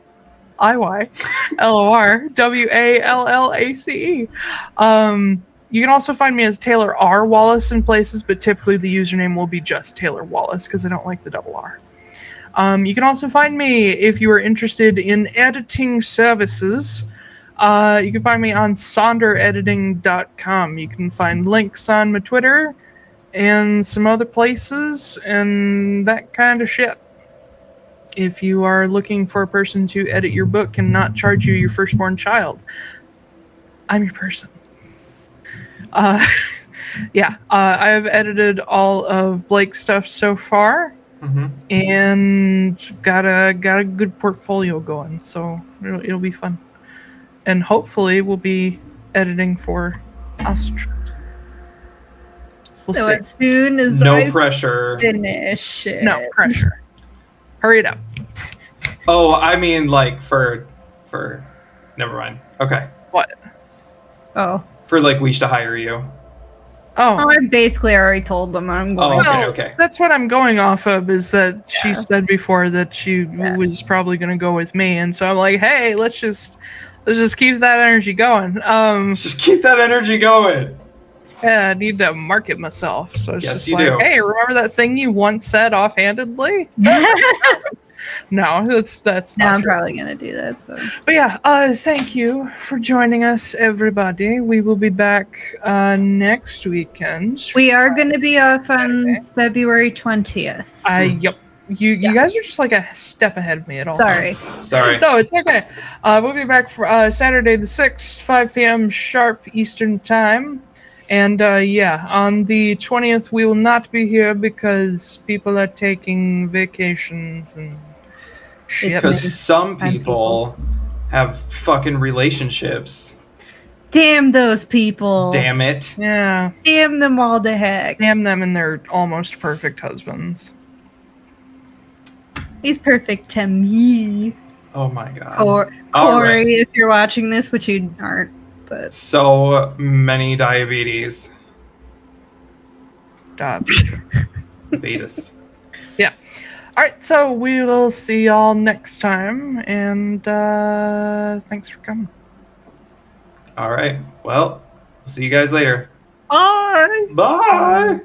Speaker 1: WALLACE. You can also find me as Taiylor R. Wallace in places, but typically the username will be just Taiylor Wallace because I don't like the double R. You can also find me if you are interested in editing services. You can find me on sonderediting.com. You can find links on my Twitter and some other places and that kind of shit. If you are looking for a person to edit your book and not charge you your firstborn child, I'm your person. I have edited all of Blake's stuff so far, and got a good portfolio going, so it'll be fun. And hopefully we'll be editing for Astrid. We'll see.
Speaker 5: As soon as
Speaker 4: pressure.
Speaker 5: Finish it.
Speaker 1: No pressure. Hurry it up.
Speaker 4: Oh, I mean, like for. Never mind. Okay.
Speaker 1: What?
Speaker 5: Oh.
Speaker 4: For like we should hire you.
Speaker 1: Oh,
Speaker 5: I basically already told them I'm going.
Speaker 4: Okay.
Speaker 1: That's what I'm going off of, is that she said before that she was probably going to go with me, and so I'm like, hey, let's just keep that energy going.
Speaker 4: Just keep that energy going.
Speaker 1: Yeah, I need to market myself. So it's
Speaker 4: Yes,
Speaker 1: just
Speaker 4: you
Speaker 1: like,
Speaker 4: do.
Speaker 1: hey, remember that thing you once said offhandedly? No, that's
Speaker 5: No,
Speaker 1: not
Speaker 5: I'm
Speaker 1: true.
Speaker 5: probably gonna do that. So.
Speaker 1: But yeah, thank you for joining us, everybody. We will be back next weekend.
Speaker 5: We are going to be off on February 20th.
Speaker 1: Yep. You guys are just like a step ahead of me at all.
Speaker 5: Sorry.
Speaker 1: No, it's okay. We'll be back for Saturday the 6th, 5 p.m. sharp Eastern time. And on the 20th, we will not be here because people are taking vacations and shit.
Speaker 4: Because some people have fucking relationships.
Speaker 5: Damn those people.
Speaker 4: Damn it.
Speaker 1: Yeah.
Speaker 5: Damn them all to heck.
Speaker 1: Damn them and their almost perfect husbands.
Speaker 5: He's perfect to me.
Speaker 4: Oh my god.
Speaker 5: Corey,
Speaker 4: right.
Speaker 5: if you're watching this, which you aren't, but
Speaker 4: So many diabetes. Betas.
Speaker 1: Yeah. All right, so we will see y'all next time, and thanks for coming.
Speaker 4: All right. Well, see you guys later.
Speaker 5: bye.
Speaker 4: Bye.